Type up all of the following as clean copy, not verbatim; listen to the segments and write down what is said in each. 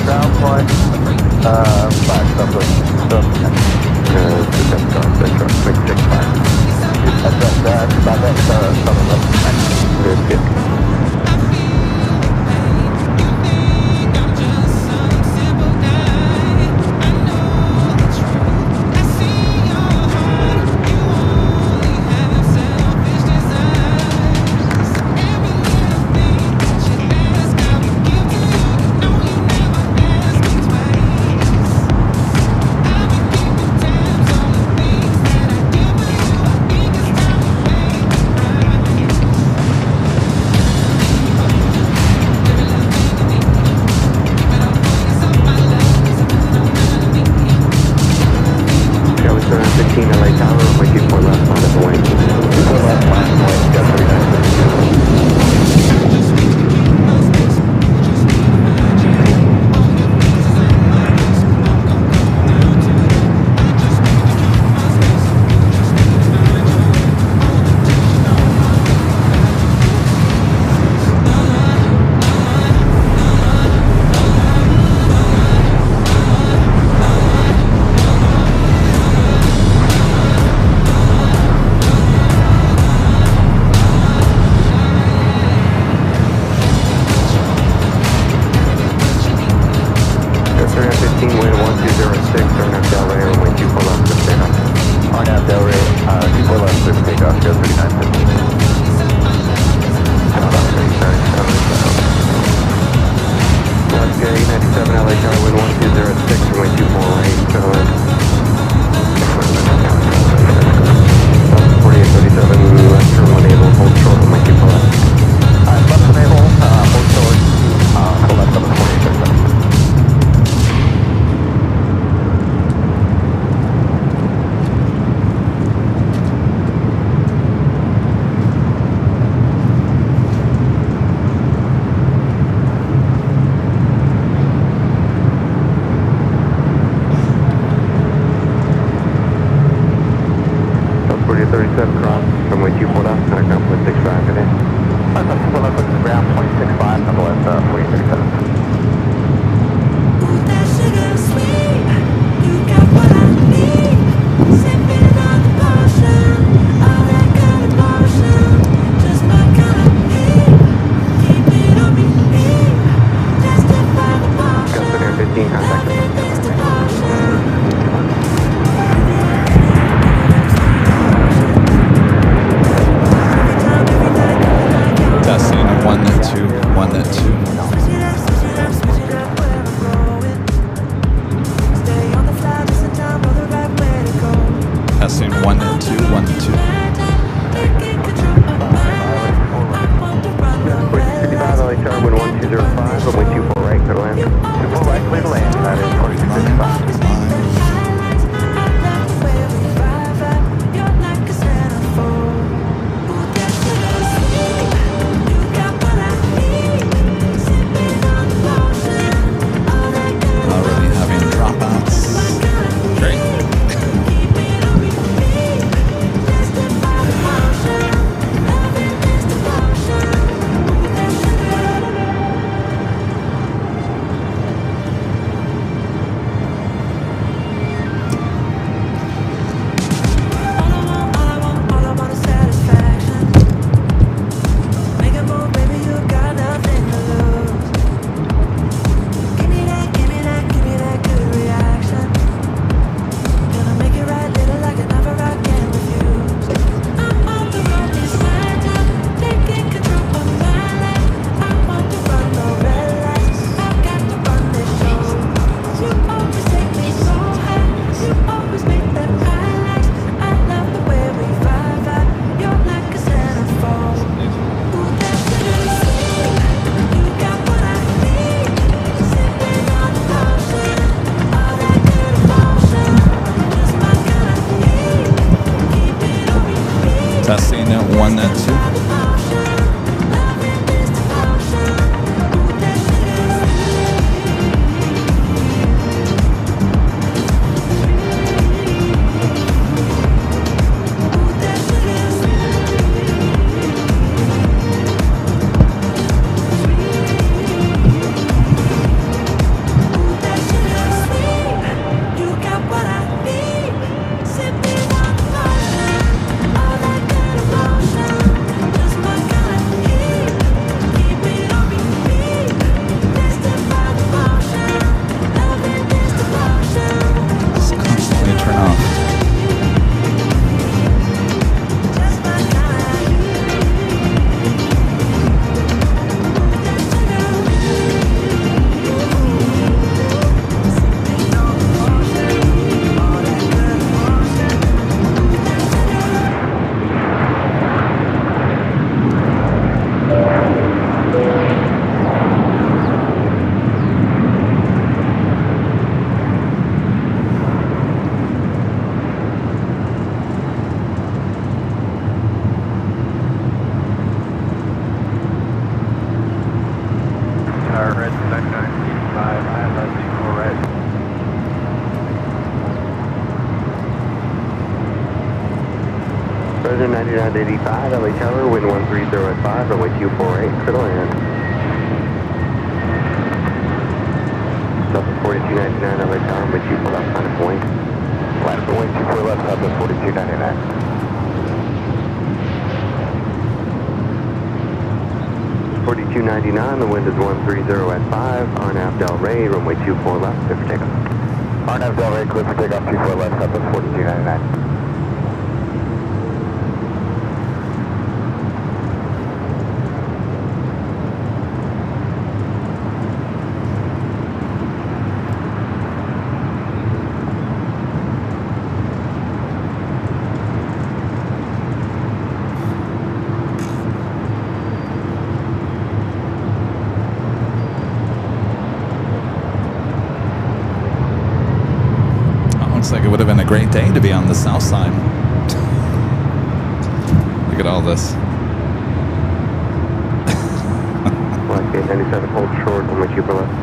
ground flight, 5 Testing at 1 and 2. Cessna 9985, LA Tower, wind 130 at 5, runway 248, clear to land. Southern 4299, LA Tower, runway 24 left, final point. Line up runway 24 left, Southern 4299. 4299, the wind is 130 at 5, RNAV Del Rey, runway 24 left, clear for takeoff. RNAV Del Rey, clear for takeoff, 24 left, Southern 4299. Looks like it would have been a great day to be on the south side. Look at all this. Okay, 97, hold short, on my Cuba left.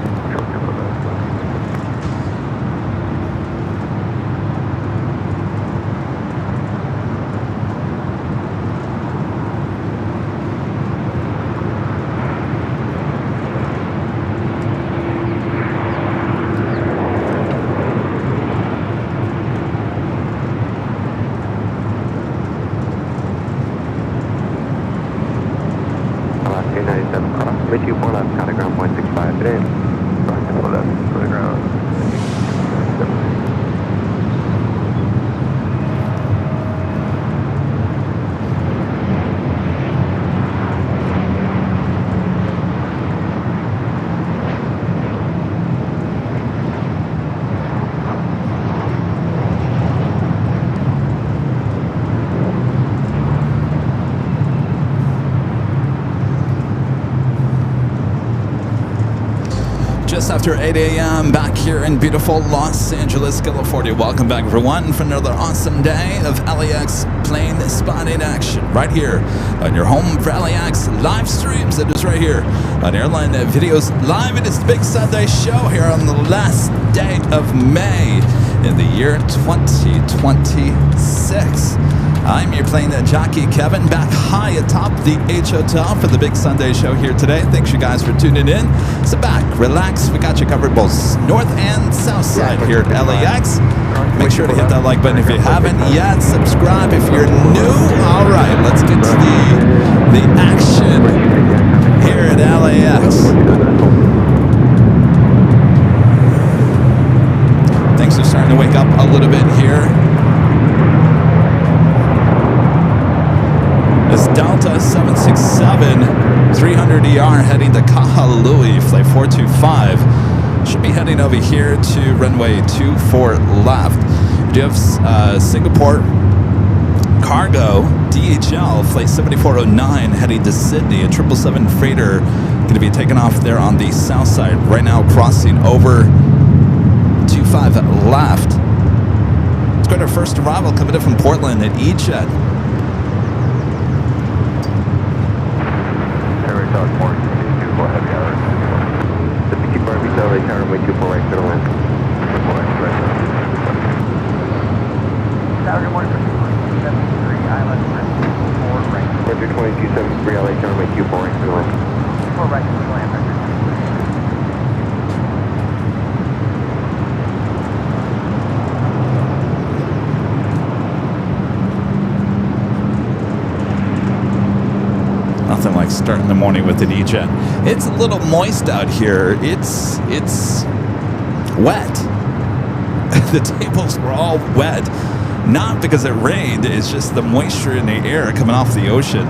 Just after 8 a.m. back here in beautiful Los Angeles, California. Welcome back, everyone, for another awesome day of LAX plane spotting action right here on your home for LAX live streams. It is right here on Airline Videos Live. It is the Big Sunday show here on the last day of May in the year 2026. I'm your plane jockey, Kevin, back high atop the H Hotel for the Big Sunday show here today. Thanks, you guys, for tuning in. Sit back, relax. We got you covered both north and south side here at LAX. Make sure to hit that like button if you haven't yet. Subscribe if you're new. All right, let's get to the action here at LAX. Things are starting to wake up a little bit here. It's Delta 767, 300 ER heading to Kahului, flight 425. Should be heading over here to runway 24 left. We do have Singapore Cargo, DHL, flight 7409 heading to Sydney, a 777 freighter going to be taking off there on the south side. Right now crossing over 25 left. Let's go to our first arrival coming in from Portland at EJet. Saturday morning, 2273, ILS 2273, LA Tower, make Q4 right to land. Q4 right to land, Nothing like starting the morning with an EJet. It's a little moist out here. It's wet. The tables were all wet. Not because it rained, it's just the moisture in the air coming off the ocean.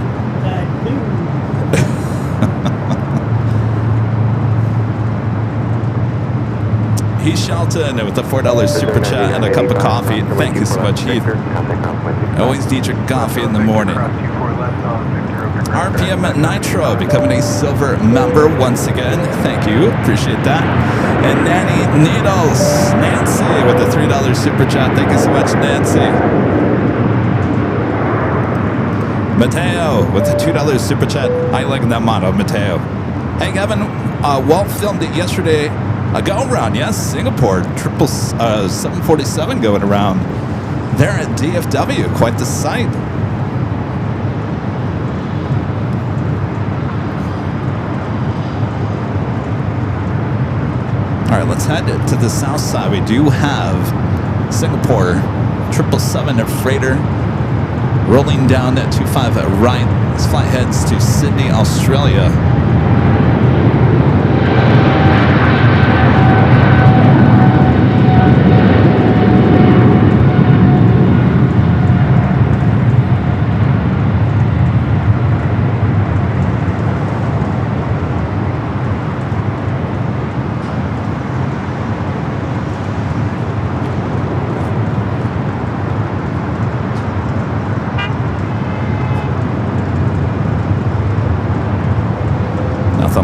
Heath Shelton with a $4 super chat and a cup of coffee. Thank you so much, Heath. Always need your coffee in the morning. RPM Nitro becoming a silver member once again. Thank you. Appreciate that. And Nancy with a $3 super chat. Thank you so much, Nancy. Mateo with a $2 super chat. I like that motto, Mateo. Hey, Kevin, Walt filmed it yesterday. A go-around, yes, Singapore. 747 going around there at DFW. Quite the sight. All right, let's head to the south side. We do have Singapore 777 freighter rolling down at 25 right. This flight heads to Sydney, Australia.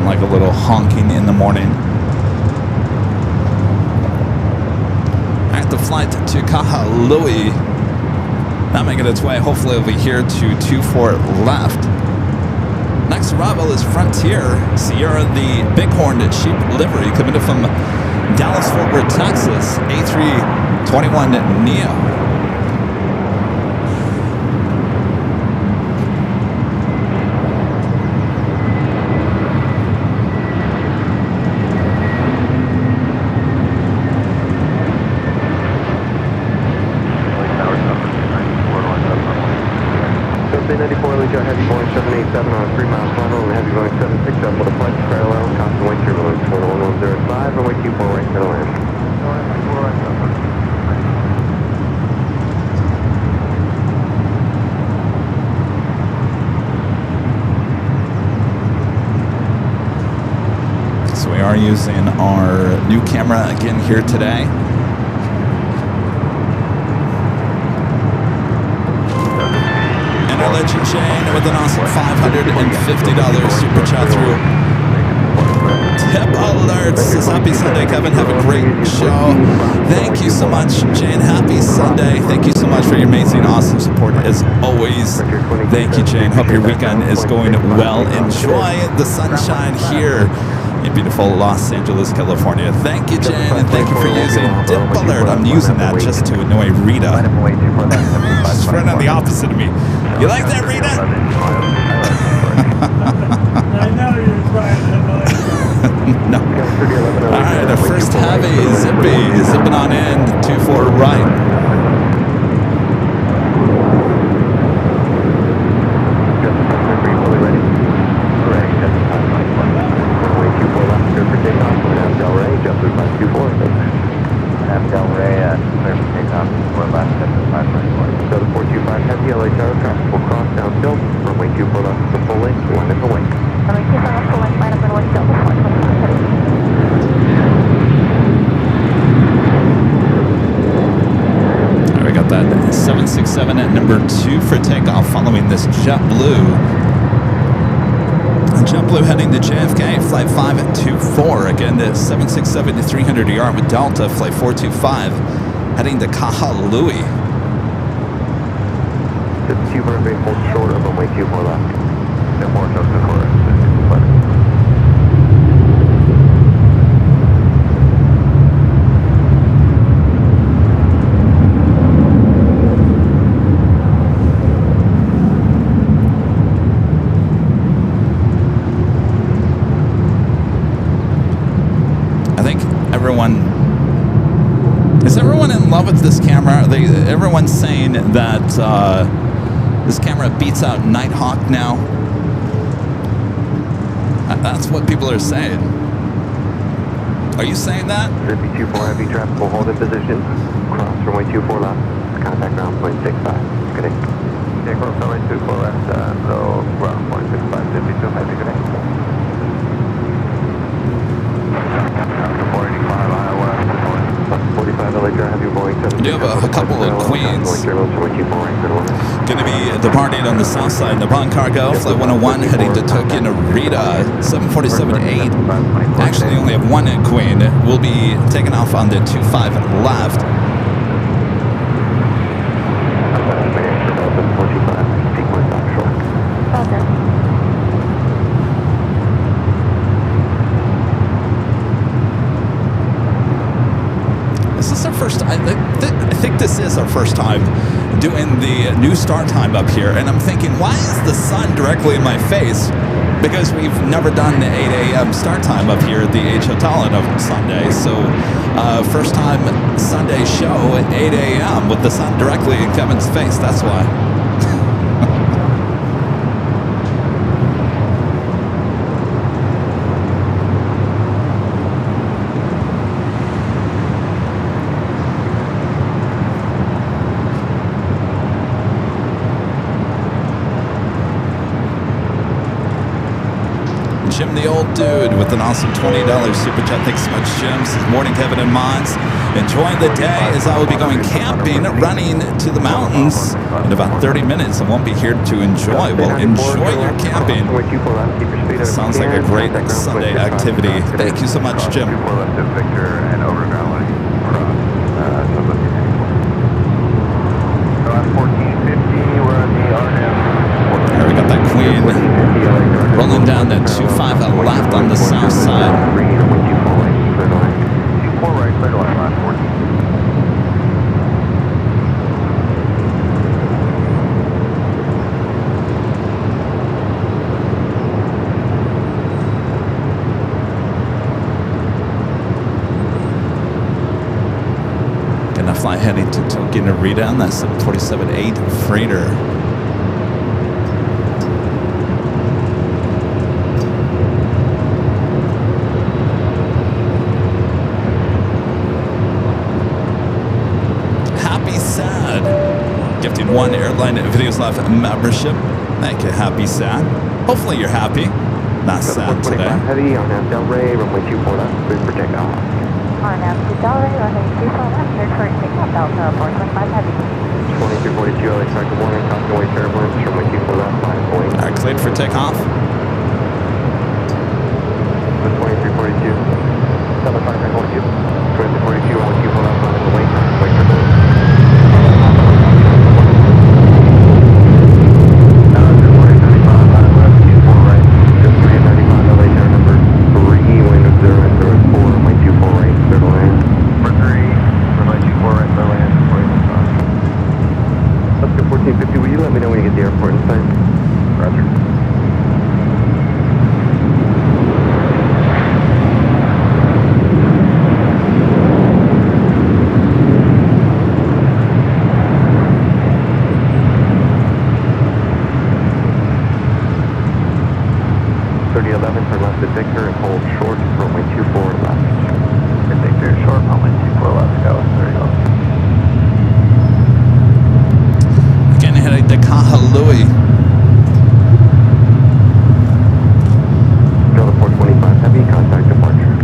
Like a little honking in the morning. Alright, the flight to Kahului now making its way hopefully over here to 24 left. Next arrival is Frontier Sierra, the Bighorn Sheep livery, coming from Dallas Fort Worth, Texas, A321neo. Heavy Boeing 787 on a 3-mile funnel and Heavy Boeing 767 with a flight parallel, constant wind turbulence, 41105, runway 24 right to land. So we are using our new camera again here today. Legend Shane with an awesome $550 super chat through. Tip alerts says happy Sunday, Kevin. Have a great show. Thank you so much, Jane. Happy Sunday. Thank you so much for your amazing, awesome support as always. Thank you, Jane. Hope your weekend is going well. Enjoy the sunshine here in beautiful Los Angeles, California. Thank you, Jane, and thank you for using Dip Alert. I'm using that just to annoy Rita. She's right on the opposite of me. You like that, Rita? I know you're trying to annoy me. No. All right, our first heavy zipping on in, 24 right. So the 425 Heavy LAX Airport will cross downfield, runway 24 left to full length, line up and wait. Runway 24 left, full length, line up and wait, Delta 425 Heavy. We got that 767 at number 2 for takeoff following this JetBlue. JetBlue heading to JFK, flight 524. Again, the 767 to 300ER with Delta, flight 425, heading to Kahului. Just 2 runway hold short of runway 24 left. No more just to chorus. Is everyone in love with this camera? Everyone's saying that this camera beats out Nighthawk now. That's what people are saying. Are you saying that? 324 Heavy traffic will hold in position. Cross runway 24 left. Contact ground point 65. Good day. Take off runway 24 left. So ground point 65. 52 Heavy. Good day. 485 Iowa. 45 LA Heavy Boeing 7. We do have a couple of queens going to be departing on the south side. Nippon Cargo, Flight 101, heading to Tokyo Narita, 747-8. Actually, only have one queen. We'll be taking off on the 25 left. Is this our first time? I think this is our first time doing the new start time up here, and I'm thinking, why is the sun directly in my face? because we've never done the 8 a.m. start time up here at the H Hotel on a Sunday. So first time Sunday show at 8 a.m. with the sun directly in Kevin's face. That's why. Jim the Old Dude with an awesome $20 super chat. Thanks so much, Jim. Says, morning, Kevin and Mons. Enjoying the day as I will be going camping, running to the mountains in about 30 minutes. I won't be here to enjoy. Well, enjoy your camping. Sounds like a great Sunday activity. Thank you so much, Jim. There we got that Queen rolling down that 25 left on the south side. 24 right, clear to line 14. Gonna fly heading to Tokyo Narita on that 747-8 freighter. Gifting one Airline Videos Live membership. Thank you, Happy Sad. Hopefully you're happy, not sad today. Heavy on Del Rey, runway 24 left, clear for takeoff. On Del Rey, runway 24 left, clear for takeoff, Delta 425 Heavy. 2342, LAX Airport, warning, crossing away turbulence, runway 24 left, 5 point. All right, cleared for takeoff. 2342, 7542, 2342, runway 24 left, 5 away, wait turbulence. Will you let me know when you get to the airport in sight? Roger. Turn left to Victor and hold short, runway 24 left. And Victor short, runway 24 left, go. There you go. Heading to Kahului. Delta 425 Heavy, contact departure.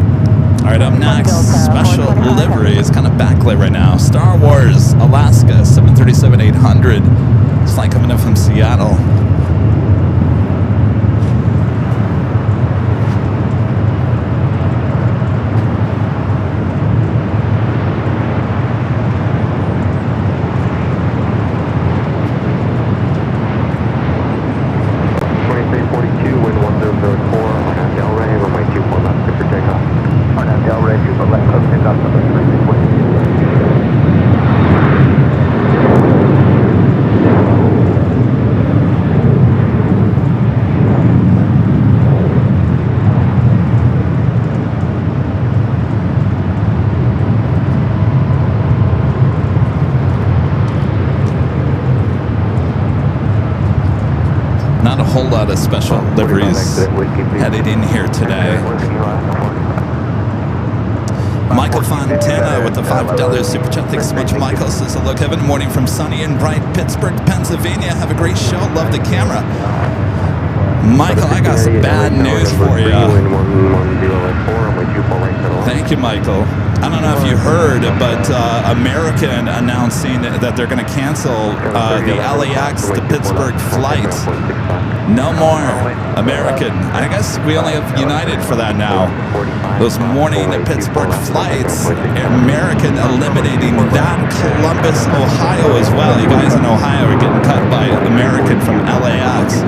All right, up next, special livery is kind of backlit right now. Star Wars, Alaska, 737-800. It's flight coming in from Seattle. Not a whole lot of special liveries headed in here today. Michael Fontana with the $5 super chat. Thanks so much, Michael. Says hello, Kevin. Morning from sunny and bright Pittsburgh, Pennsylvania. Have a great show. Love the camera. Michael, I got some bad news for you. Thank you, Michael. I don't know if you heard, but American announcing that they're going to cancel the LAX to Pittsburgh flights. No more American. I guess we only have United for that now. Those morning Pittsburgh flights, American eliminating that. Columbus, Ohio as well. You guys in Ohio are getting cut by American from LAX.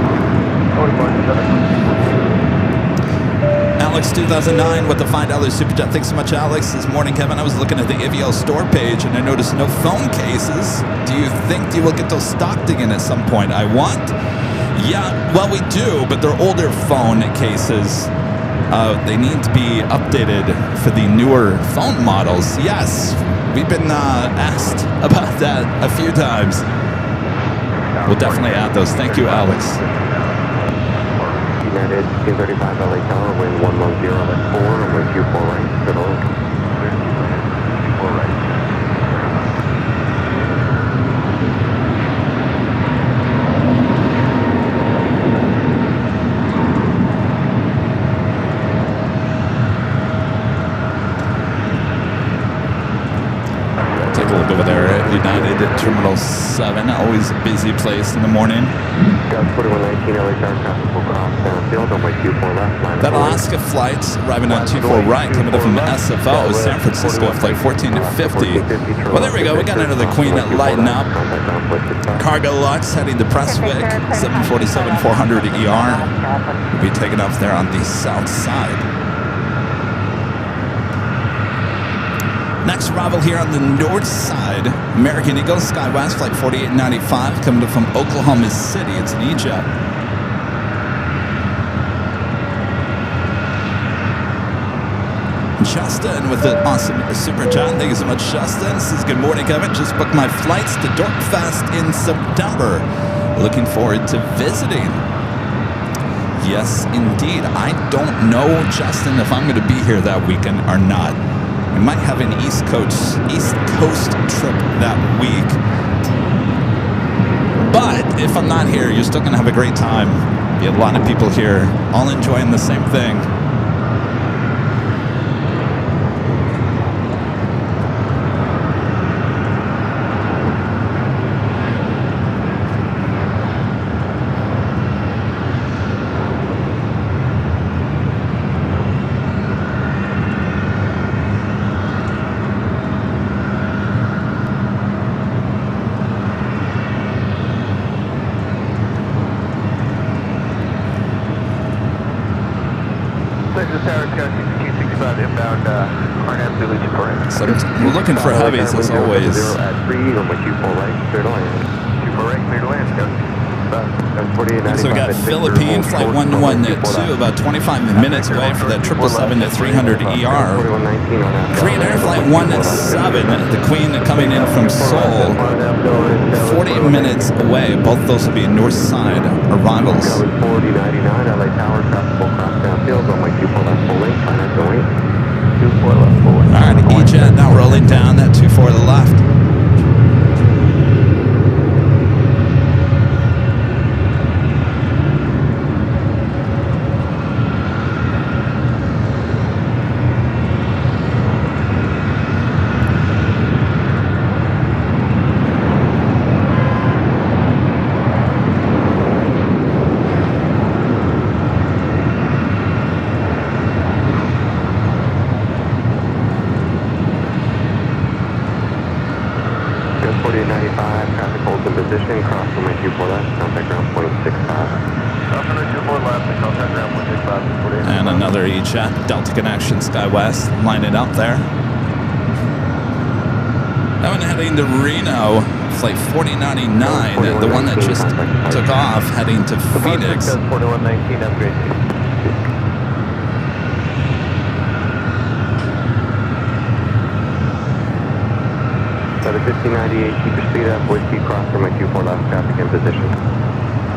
Alex 2009 with the $5 super chat. Thanks so much, Alex. This morning, Kevin, I was looking at the AVL store page and I noticed no phone cases. Do you think you will get those stocked again at some point? I want Yeah, well, we do, but they're older phone cases. They need to be updated for the newer phone models. Yes, we've been asked about that a few times. We'll definitely add those. Thank you, Alex. United 235 LA Tower, wind 110, that's 4, runway 24 right, middle. 24 right. Take a look over there at United Terminal 7. Always a busy place in the morning. Got 4119 LA Tower, traffic will cross downfield, runway 24 left, line That Alaska flight arriving on 24 right, coming up from SFO, San Francisco, flight 1450. Well, there we go. We got another Queen lighting up. Cargo Lux heading to Prestwick, 747 400 ER. We'll be taking off there on the south side. Next arrival here on the north side, American Eagle, SkyWest, flight 4895, coming up from Oklahoma City. It's an E-Jet. Justin with the awesome super chat. Thank you so much, Justin. Says, good morning, Kevin. Just booked my flights to Dorkfest in September. Looking forward to visiting. Yes, indeed. I don't know, Justin, if I'm going to be here that weekend or not. We might have an East Coast trip that week. But if I'm not here, you're still going to have a great time. Be a lot of people here, all enjoying the same thing. So we're looking for heavies as always. So we got Philippine flight 112, about 25 minutes away for that 777-300 ER. Korean Air flight 17, the Queen coming in from Seoul, 40 minutes away. Both those will be north side arrivals. Alright, E-Jet now rolling down that 24 to the left. And another E-Jet, Delta Connection, SkyWest, lining up there. That one heading to Reno, flight 4099, the one that just took off, heading to Phoenix. 4119, upgrade. So the 1598, keep your speed up, whiskey cross from my 24 left, traffic in position.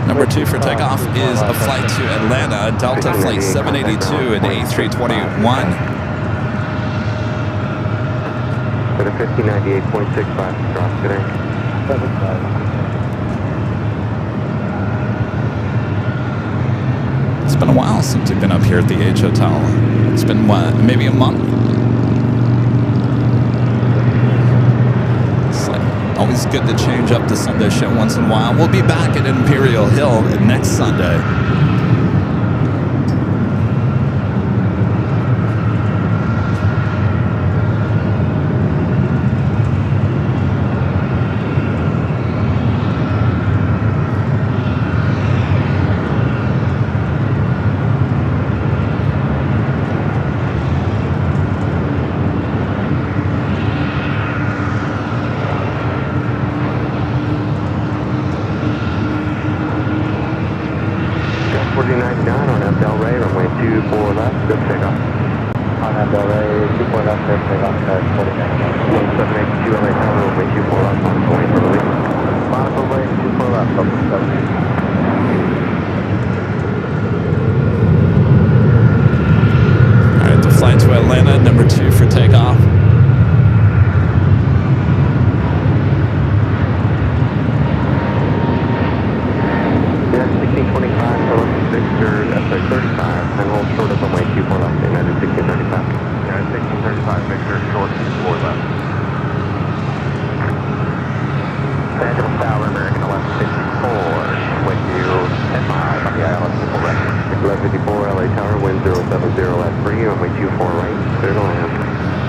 Number 2 for takeoff is a flight to Atlanta, Delta flight 782 and A321. For the 1598.65 cross today. 75. It's been a while since you've been up here at the H Hotel. It's been, what, maybe a month? Always good to change up the Sunday show once in a while. We'll be back at Imperial Hill next Sunday. 1782 LA Tower, runway 24 left, on its way for release. Runway 24 left, Delta 782. Alright, the flight to Atlanta, number 2 for takeoff. Yeah, 1625, so Victor, sorry, 35, and hold short of runway 24 left, United 1635. Yeah, 1635, Victor, short 4 left. Phantom Tower, American 1154, with you 10 miles on the island, 4 left. 1154, LA Tower, wind 070 at 3, runway 24 right, clear to land.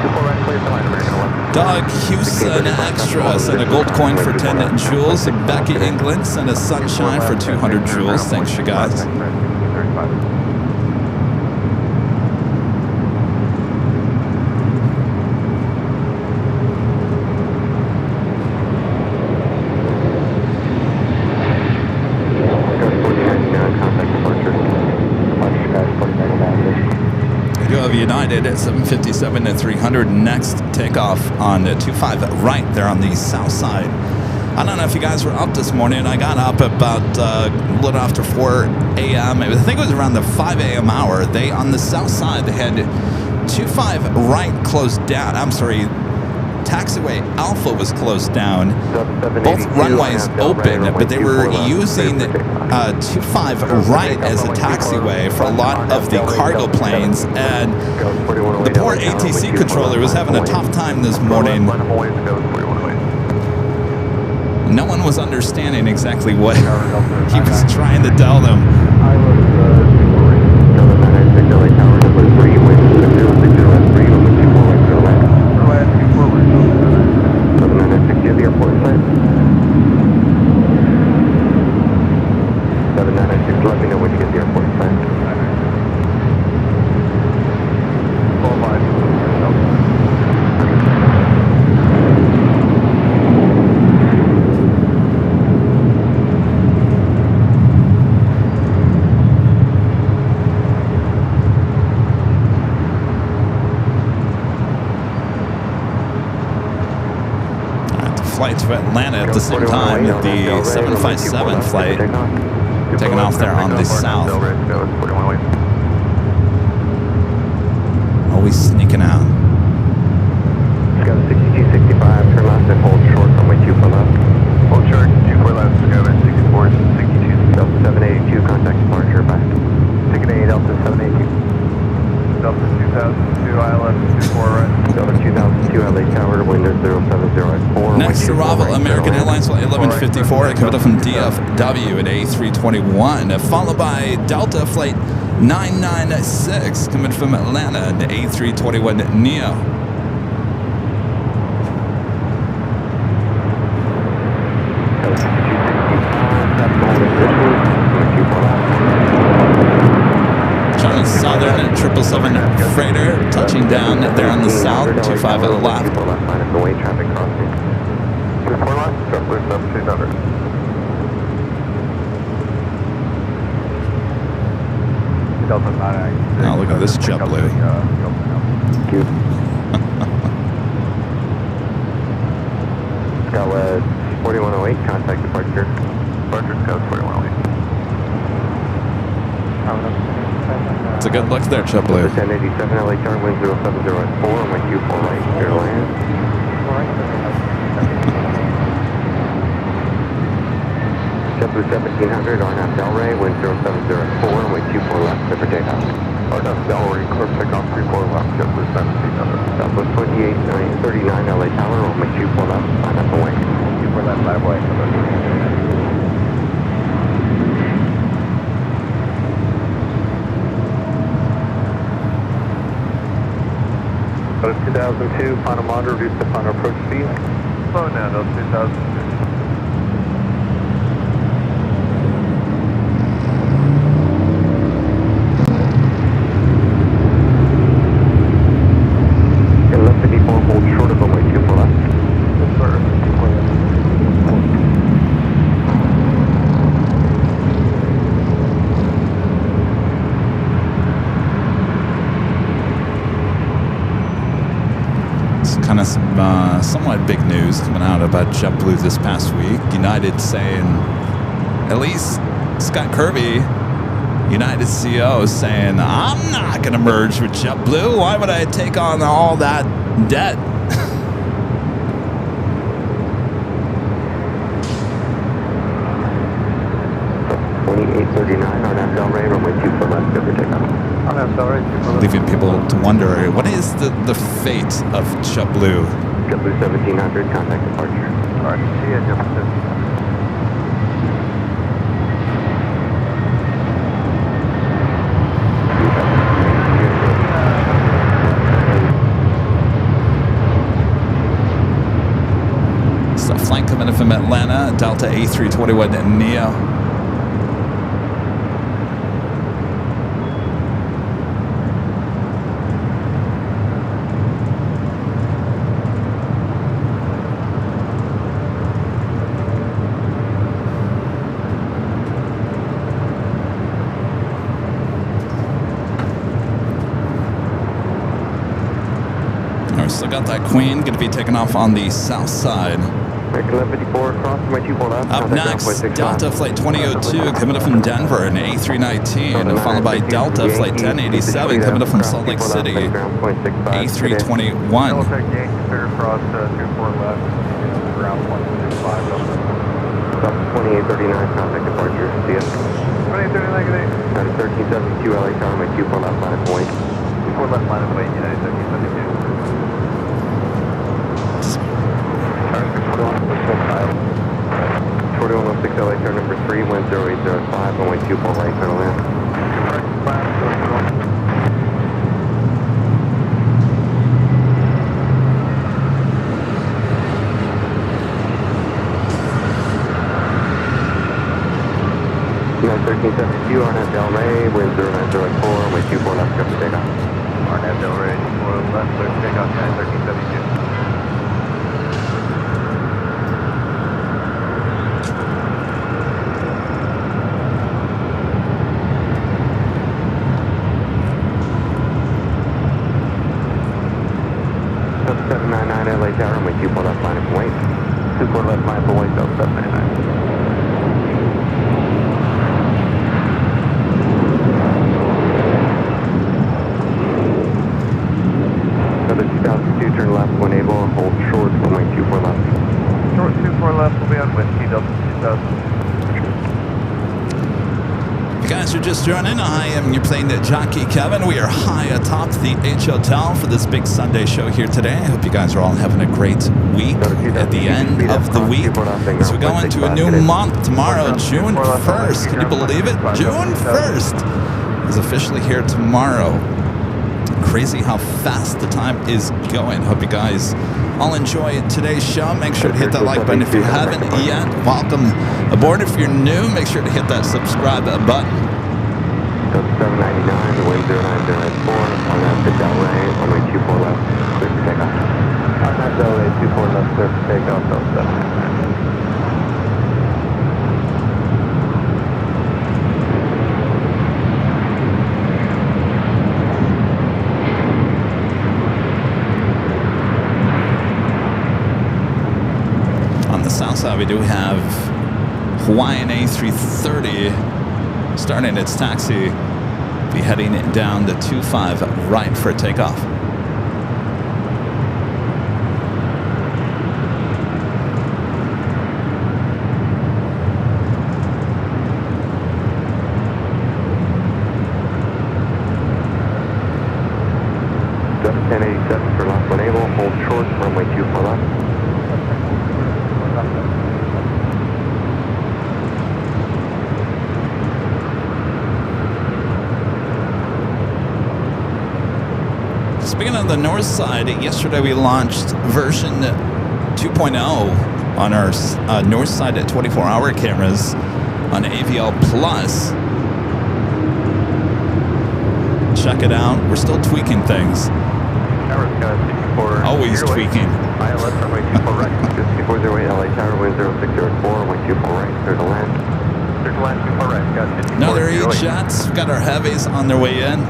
24 right, clear to land, American 11. Doug Houston Extra sent a gold coin for 10 jewels. Becky England sent a sunshine for 200 jewels. Thanks, you guys. You have United at 757 to 300. Next takeoff on 25 right there on the south side. I don't know if you guys were up this morning. I got up about a little after 4 a.m. I think it was around the 5 a.m. hour. They, on the south side, they had 25 right closed down. I'm sorry, taxiway Alpha was closed down. Both runways open, but they were using 25 right as a taxiway for a lot of the cargo planes, and the poor ATC controller was having a tough time this morning. No one was understanding exactly what he was trying to tell them. The airport site. 7996, let me know when you get the airport site. 12 miles. Flight to Atlanta at the same time, the 757 flight taking off there on the south. Always sneaking out. Sky 6265, turn left and hold short runway 24 left. Hold short, 24 left, Sky 6462. Delta 782, contact departure, bye. Ticket A, Delta 782. Delta 2002, Island, 24 right. Delta 2002, LA Tower, window 070 at 4. Next arrival, American Airlines flight 1154, coming up from DFW at A321, followed by Delta flight 996, coming from Atlanta at A321neo. Southern 777 freighter touching down there on the south, 25 at the left. Now look at this JetBlue. Scout 4108, contact departure. Departure Scout 4108. It's a good look there, JetBlue. 1087 LA turn, wind 070 at 4, runway 24 right, clear to land. JetBlue 1700, RNAV Delray, wind 070 at 4, runway 24 left, clear for takeoff. RNAV Delray, clear takeoff 34 left, JetBlue 1700. Southwest 2839 LA Tower, runway 24 left, sign up away. 24 left, fly away. 2002, final monitor, reduce the final approach speed. Slow down, 2002. And left to be 4, hold short of runway 24 left. Yes, sir. Kind of some somewhat big news coming out about JetBlue this past week. United saying, at least Scott Kirby, United CEO, saying, I'm not going to merge with JetBlue. Why would I take on all that debt? 2839 on Delray, runway 24 left, go for takeoff. On Delray, 24 left. Leaving people to wonder, what is the fate of JetBlue? JetBlue 1700, contact departure. All right, see you, JetBlue 1700. So flight coming in from Atlanta, Delta A321 Neo. Still got that Queen, going to be taking off on the south side. American 1154 across my 24 left. Up next, Delta Flight 2002 coming up from Denver, an A319, followed by Delta Flight 1087 coming up from Salt Lake City, A321. Delta Yankee clear across 24 left, ground 165. 2839, contact departure. See ya. 2839, good day. 1372 LA Tower, my 24 left line of point. 24 left line of point, United 1372. 4106 LA Tower number 3, 10805, runway 24 right, final land. 1372, Arnett Delray, wind 0904, runway 24 left, go for takeoff. Arnett Delray, 24 left, clear for takeoff, 1372. LA Tower, runway 24 left line of point. 24 left line of point, Delta 799. Another 2002, turn left when able, hold short, runway 24 left. Short 24 left, will be on wind, Delta 2000. You guys are just joining. I am your plane jockey, Kevin. We are high atop the H Hotel for this big Sunday show here today. I hope you guys are all having a great week at the end of the week. As we go into a new month tomorrow, June 1st. Can you believe it? June 1st is officially here tomorrow. Crazy how fast the time is going. Hope you guys all enjoy today's show. Make sure to hit that like button if you haven't yet. Welcome aboard. If you're new, make sure to hit that subscribe button. 799, the wind 0904, on that to Delray, runway 24 left, clear for takeoff. On that Delray, 24 left, clear for takeoff, Delta 799. South side, we do have Hawaiian A330 starting its taxi, be heading down the 25 right for takeoff. Delta 1087 for left when able, hold short, runway 24 left. Speaking of the north side, yesterday we launched version 2.0 on our north side at 24-hour cameras on AVL Plus. Check it out. We're still tweaking things. Always tweaking. ILS runway 24 right, 5408 LA Tower, wind 0604, runway 24 right, clear to land. Clear to land, 24 right, got 54. Another 8 shots. We've got our heavies on their way in.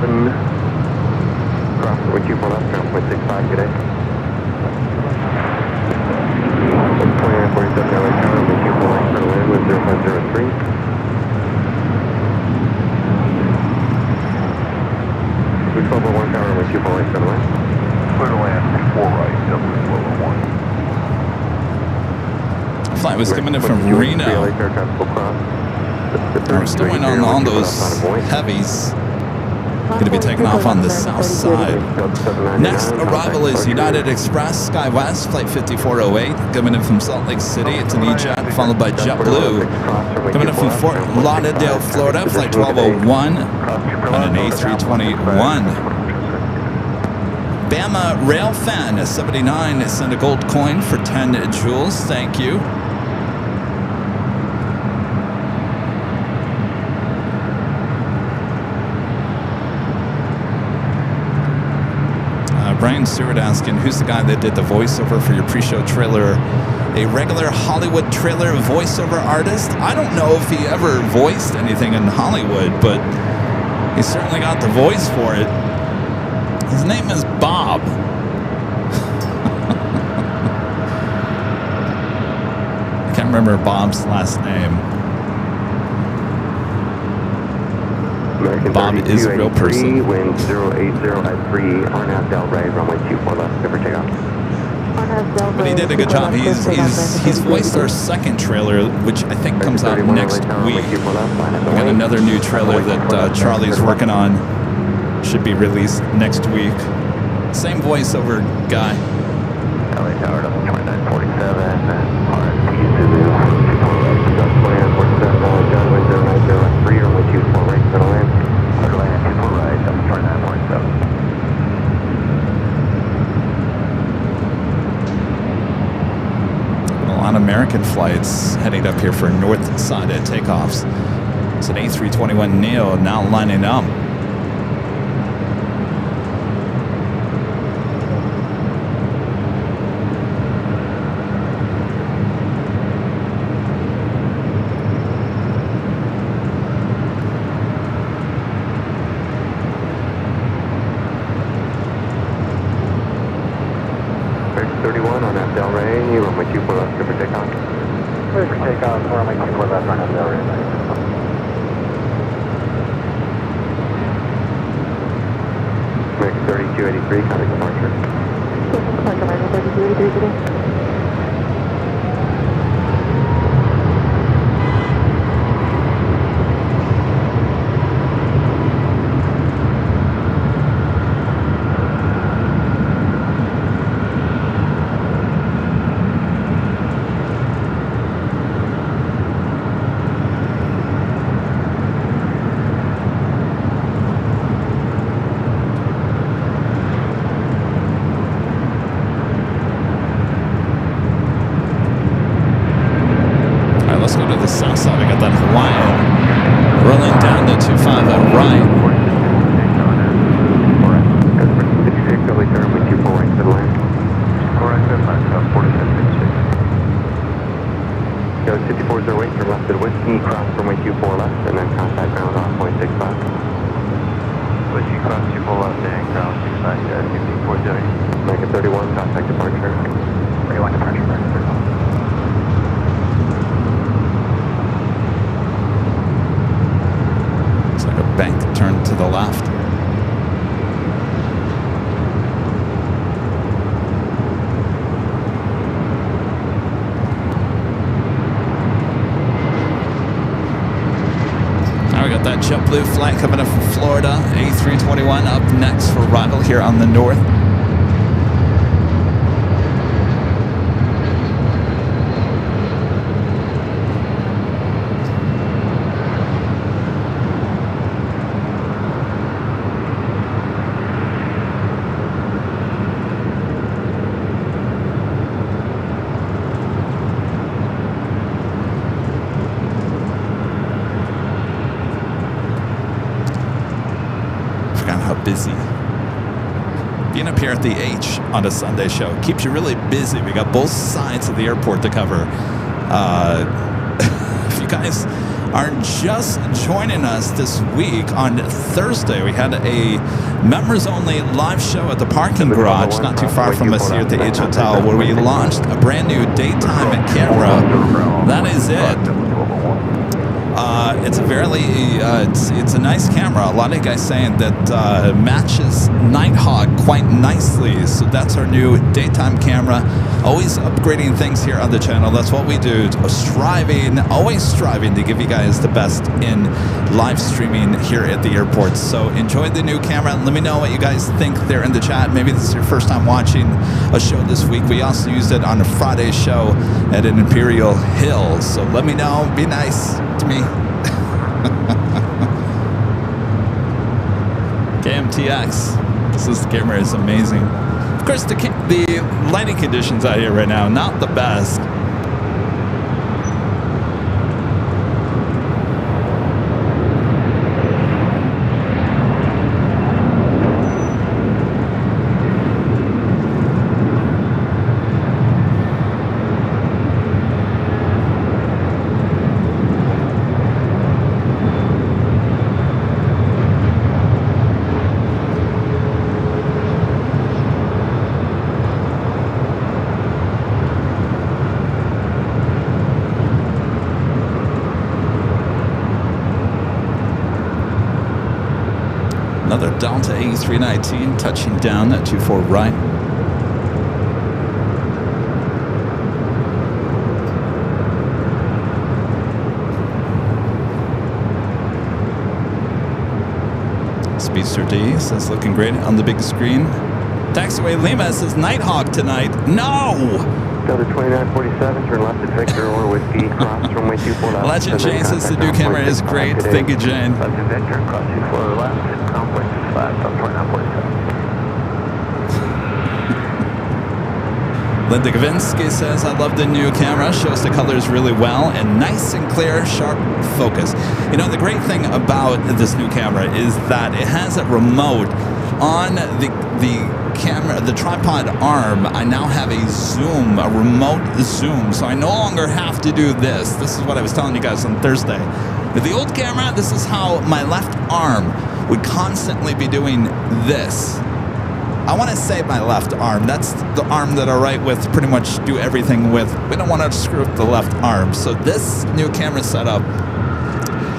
Cross runway 24 left, 0.65 today. 2947 LA Tower, runway 24 right, for land with 0503. With 1201 Tower, runway 24 right, for land. Clear to land, 4 right, W1201. Flight was coming in from Reno. We're still waiting on those heavies. Going to be taking off on the south side. Next arrival is United Express SkyWest, flight 5408, coming in from Salt Lake City. It's an E-Jet, followed by JetBlue. Coming in from Fort Lauderdale, Florida, flight 1201, on an A321. Bama Railfan 79 sent a gold coin for 10 jewels. Thank you. Brian Stewart asking, who's the guy that did the voiceover for your pre-show trailer? A regular Hollywood trailer voiceover artist? I don't know if he ever voiced anything in Hollywood, but he certainly got the voice for it. His name is Bob. I can't remember Bob's last name. Bob is a real person. Wind 080 at 3, Arnav Del Rey, runway 24 left, clear for takeoff. But he did a good job. He's voiced our second trailer, which I think comes out next week. We got another new trailer that Charlie's working on. Should be released next week. Same voiceover guy. LA Tower, 2947, RSP Zulu, 47, John Wind 090 at 3, runway 24 right, center land. Clear land, 24 right, 2947. A lot of American flights heading up here for north side at takeoffs. It's an A321neo now lining up. JetBlue flight coming up from Florida, A321 up next for arrival here on the north. Busy. Being up here at the H on a Sunday show keeps you really busy. We got both sides of the airport to cover. If you guys are just joining us this week, on Thursday, we had a members-only live show at the parking garage not too far from us here at the H Hotel, where we launched a brand new daytime camera. That is it. It's a nice camera. A lot of guys saying that matches Nighthawk quite nicely. So that's our new daytime camera. Always upgrading things here on the channel. That's what we do. Always striving to give you guys the best in live streaming here at the airport. So enjoy the new camera. Let me know what you guys think there in the chat. Maybe this is your first time watching a show this week. We also used it on a Friday show at an Imperial Hill. So let me know. Be nice to me. KMTX. This camera is amazing. Of course, the lighting conditions out here right now, not the best. Another Delta A319 touching down at 24 right. Speedster D says looking great on the big screen. Taxiway Lima says Nighthawk tonight. No! Delta 2947, turn left at Victor or Whiskey, cross runway 24 left. Legend Jane says the new camera is great. Thank you, Jane. Left at Victor, cross 24 left, complex flat, Delta 2947. Linda Gavinsky says, I love the new camera. Shows the colors really well and nice and clear, sharp focus. You know, the great thing about this new camera is that it has a remote on the camera, the tripod arm. I now have a zoom, a remote zoom, so I no longer have to do this. This is what I was telling you guys on Thursday. With the old camera, this is how my left arm would constantly be doing this. I want to say my left arm. That's the arm that I write with, pretty much do everything with. We don't want to screw up the left arm. So this new camera setup,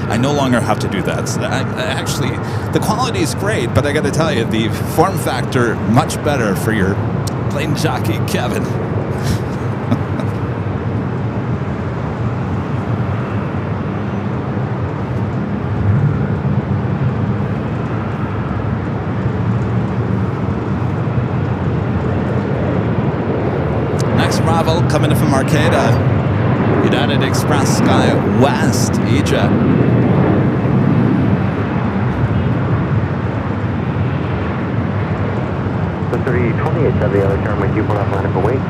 I no longer have to do that. So actually, the quality is great, but I got to tell you, the form factor, much better for your plane jockey, Kevin. Next arrival coming in from Arcata. United Express Sky West, EJet. The 328 of the other turn with you for left line of await.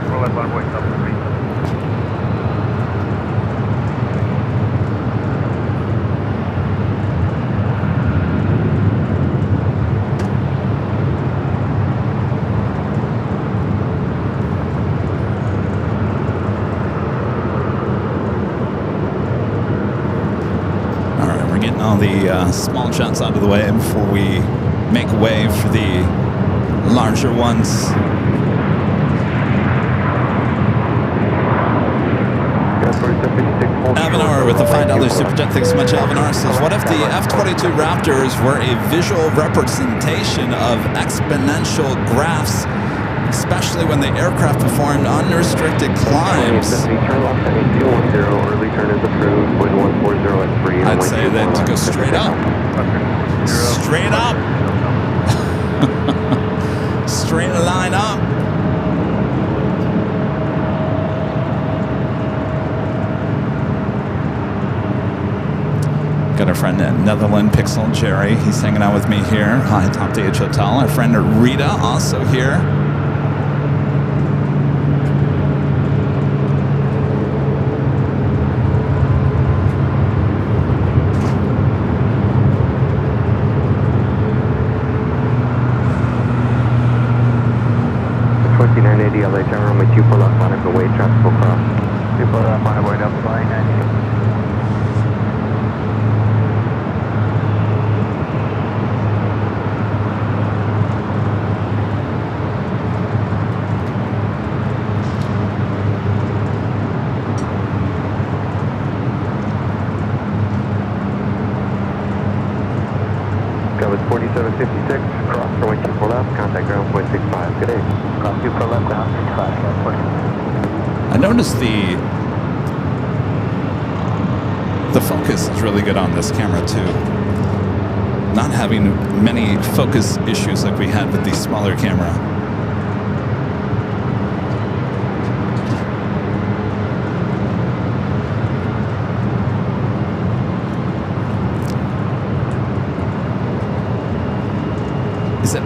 For left line, wait, up 3. All the small jets out of the way before we make way for the larger ones. Avanar with the $5 super chat. Thanks so much. Avanar says, what if the F-22 Raptors were a visual representation of exponential graphs, especially when the aircraft performed unrestricted climbs? Early turn is approved, 140 at 3. I'd say that to go straight up. Straight up. Straight line up. Got our friend at Netherland Pixel, Jerry. He's hanging out with me here. Hi, Top DH Hotel. Our friend Rita also here. LA turn runway 24 left line of the way, traffic will cross. People on my way up flying 98. Goes 4756, cross runway 24 left, contact ground point 65. Good day. Cross 24 left, ground 65, transport. I noticed the focus is really good on this camera too. Not having many focus issues like we had with the smaller camera. Is it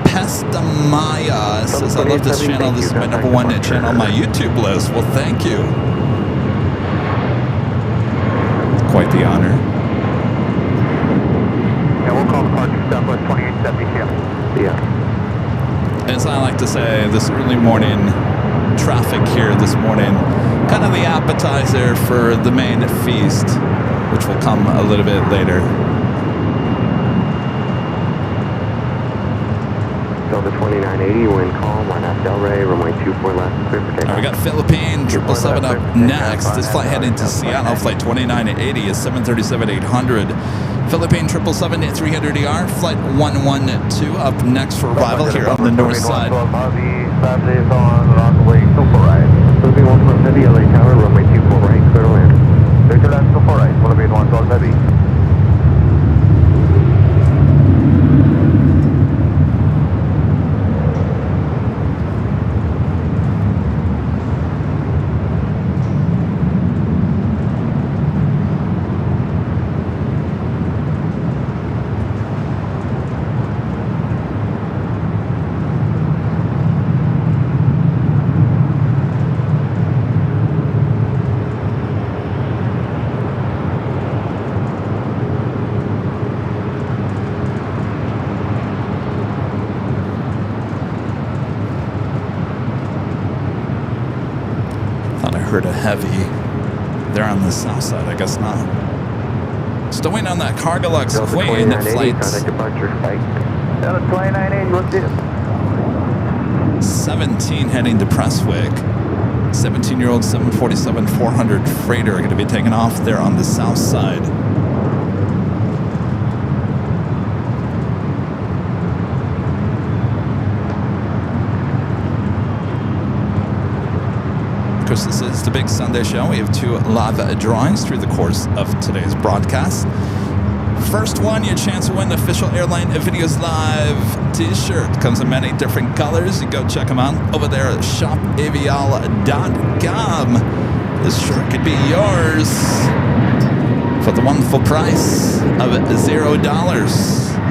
Pestamaya says, I love this channel. This is my #1 channel on my YouTube list. Well, thank you. Quite the honor. Yeah, we'll call departure Southwest 2872. Yeah. As I like to say, this early morning traffic here this morning, kind of the appetizer for the main feast, which will come a little bit later. Delta 2980, wind calm, line up Delray, runway 24 left, clear for takeoff. All right, we got Philippine 777 up next. This flight heading to Seattle, flight 2980 is 737-800. Philippine 777 at 300ER, flight 112 up next for arrival here on the north side. Family is on the way, super right. Philippine 112 Heavy, LA Tower, runway 24 right, clear to land. Clear to land, super right. Philippine 112 Heavy. Heard a heavy. They're on the south side, I guess not. Still waiting on that Cargolux Delta Queen 2980, flight contact departure, fight. Delta 2980, what's this? 17 heading to Prestwick. 17-year-old 747-400 freighter going to be taking off there on the south side. Of course, this is the big Sunday show. We have 2 live drawings through the course of today's broadcast. First one, your chance to win the official Airline Videos Live t-shirt. Comes in many different colors. You go check them out over there at shopavial.com. This shirt could be yours for the wonderful price of $0.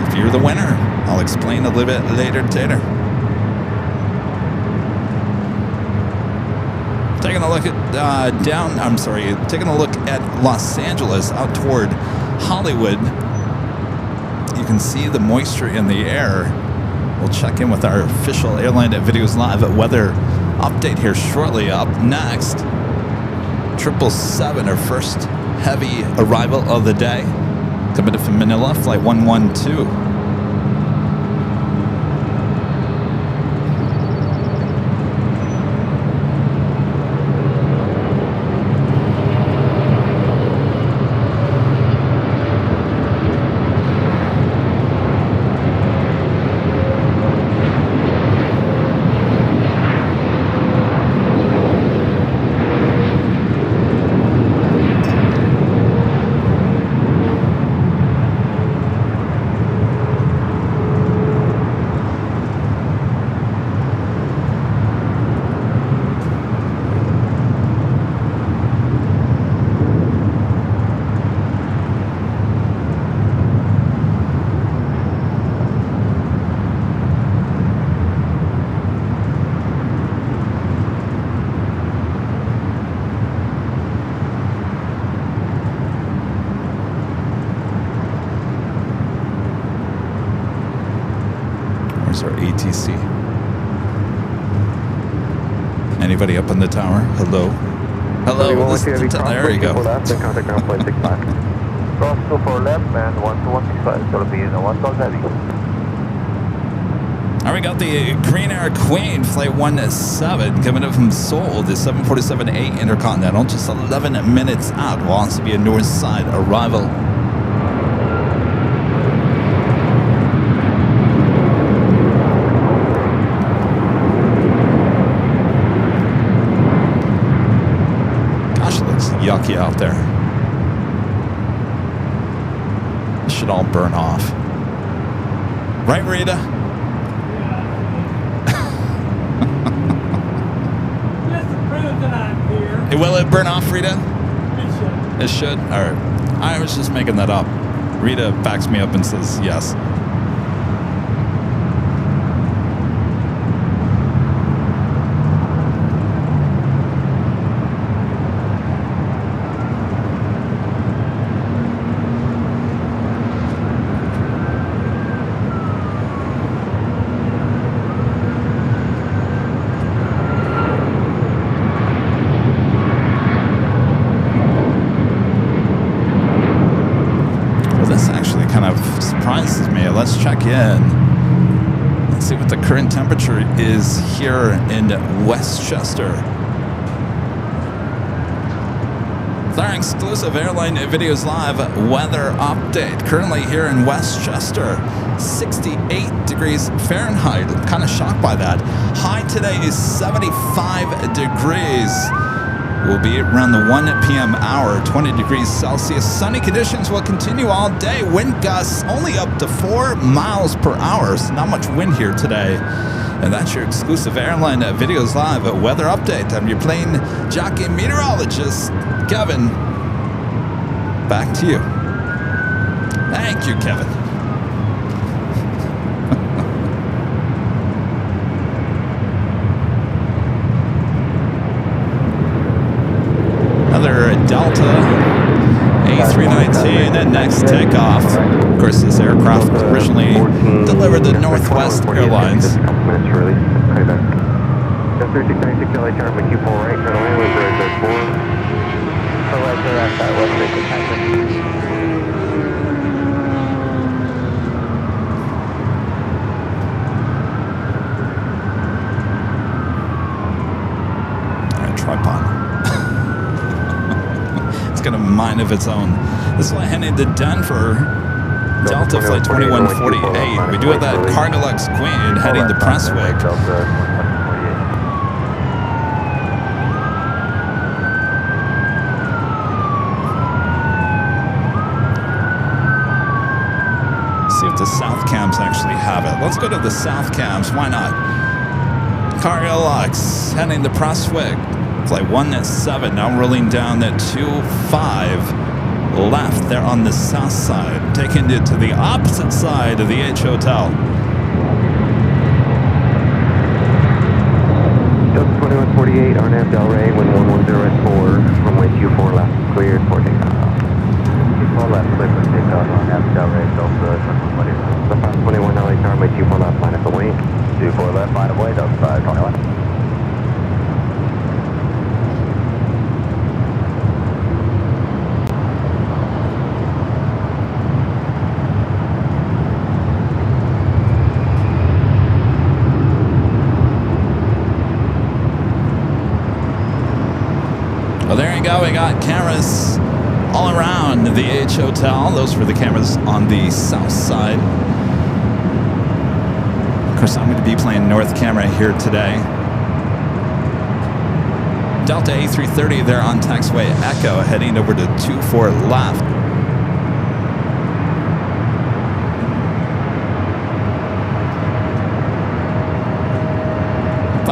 If you're the winner, I'll explain a little bit later. Taking a look at taking a look at Los Angeles out toward Hollywood. You can see the moisture in the air. We'll check in with our official Airline Videos Live weather update here shortly. Up next, 777, our first heavy arrival of the day. Coming in from Manila, flight 112. Where's our ATC? Anybody up on the tower? Hello? Hello? There you go. Left and contact ground flight 65. Cross 24 left and 12165 is going to be in the 1 heavy. All right, we got the Green Air Queen, flight 17, coming up from Seoul, the 747-8 Intercontinental, just 11 minutes out. Will also be a north side arrival. Gosh, it looks yucky out there. This should all burn off. Right, Rita? Will it burn off, Rita? It should. It should? All right. I was just making that up. Rita backs me up and says yes. Surprises me. Let's check in. Let's see what the current temperature is here in Westchester. With our exclusive Airline Videos Live weather update. Currently here in Westchester, 68 degrees Fahrenheit. I'm kind of shocked by that. High today is 75 degrees. Will be around the 1 p.m. hour, 20 degrees Celsius. Sunny conditions will continue all day. Wind gusts only up to 4 miles per hour. So not much wind here today. And that's your exclusive Airline Videos Live weather update. I'm your plane jockey meteorologist, Kevin. Back to you. Thank you, Kevin. Another Delta A319 and next takeoff. Of course, this aircraft was originally delivered to Northwest Airlines. Just 3696 LA Tower, Q4 right, turn away, wind 004. Correct, direct, that was 696. Tripod. It's got a mind of its own. This is heading to Denver. Delta flight 2148. We do have that LAX Queen heading to Prestwick. See if the South Cams actually have it. Let's go to the South Cams. Why not? LAX heading to Prestwick. Flight 17 now rolling down at 25 left there on the south side, taking it to the opposite side of the H Hotel. Delta 2148, RNAV Delray, wind 110 at 4, runway 24 left, cleared for takeoff. 24 left, cleared for takeoff, RNAV Delray, Delta 2148. The 521 LA Tower, runway 24 left, line up the wing. 24 left, line of way, Delta 521. Well, there you go. We got cameras all around the H Hotel. Those were the cameras on the south side. Of course, I'm going to be playing north camera here today. Delta A330 there on taxiway Echo, heading over to 24 left.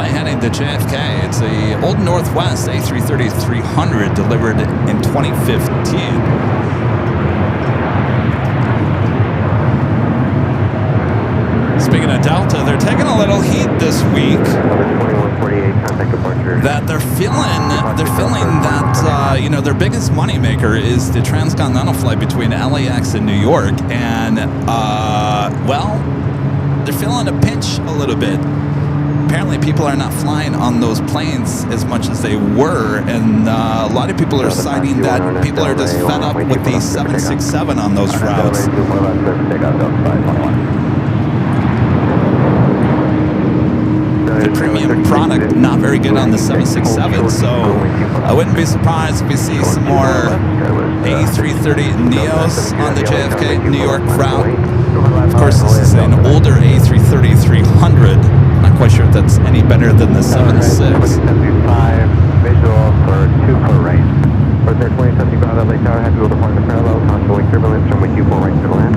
Heading to JFK. It's the old Northwest A330-300 delivered in 2015. Speaking of Delta, they're taking a little heat this week. 2148, contact departure. That they're feeling that their biggest moneymaker is the transcontinental flight between LAX and New York, and they're feeling a pinch a little bit. apparently people are not flying on those planes as much as they were, and a lot of people are citing that people are just fed up with the 767 on those routes. The premium product not very good on the 767, so I wouldn't be surprised if we see some more A330 Neos on the JFK New York route. Of course, this is an older A330-300. Not quite sure if that's any better than the 76. Visual for 2 for right. For 2075 LA Tower, happy with the partner parallel, controlling turbulence from with 24 right to the land.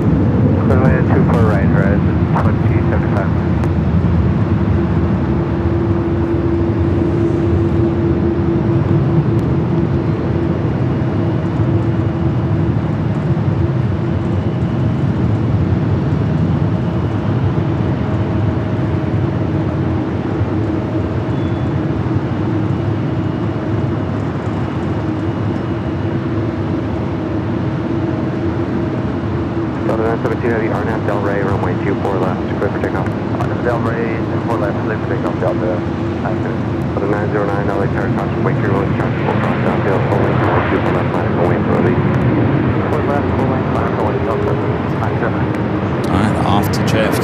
Clear land 2 for right, horizon 2075. Heavy RNAV Del Rey, runway 24 left, clear for takeoff. RNAV Del Rey, 24 left, clear for takeoff, Delta. For the 909 LA Tower, caution, wake your release, transfer, cross downfield, full length, runway 24 left, minus full wing for release. 4 left, full length, minus full wing, Delta. 97. Alright, off to JFK.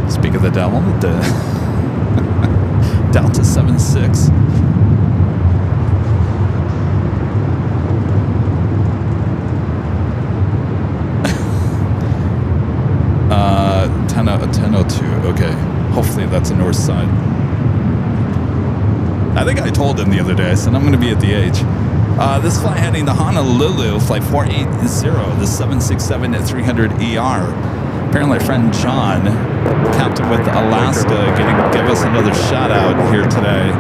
Speak of the devil, the Delta 76. Uh, 1002. Okay, hopefully that's the north side. I think I told him the other day. I said I'm going to be at the H. This flight heading to Honolulu, flight 480, the 767-300ER. Apparently, our friend John, captain with Alaska, going to give us another shout out here today.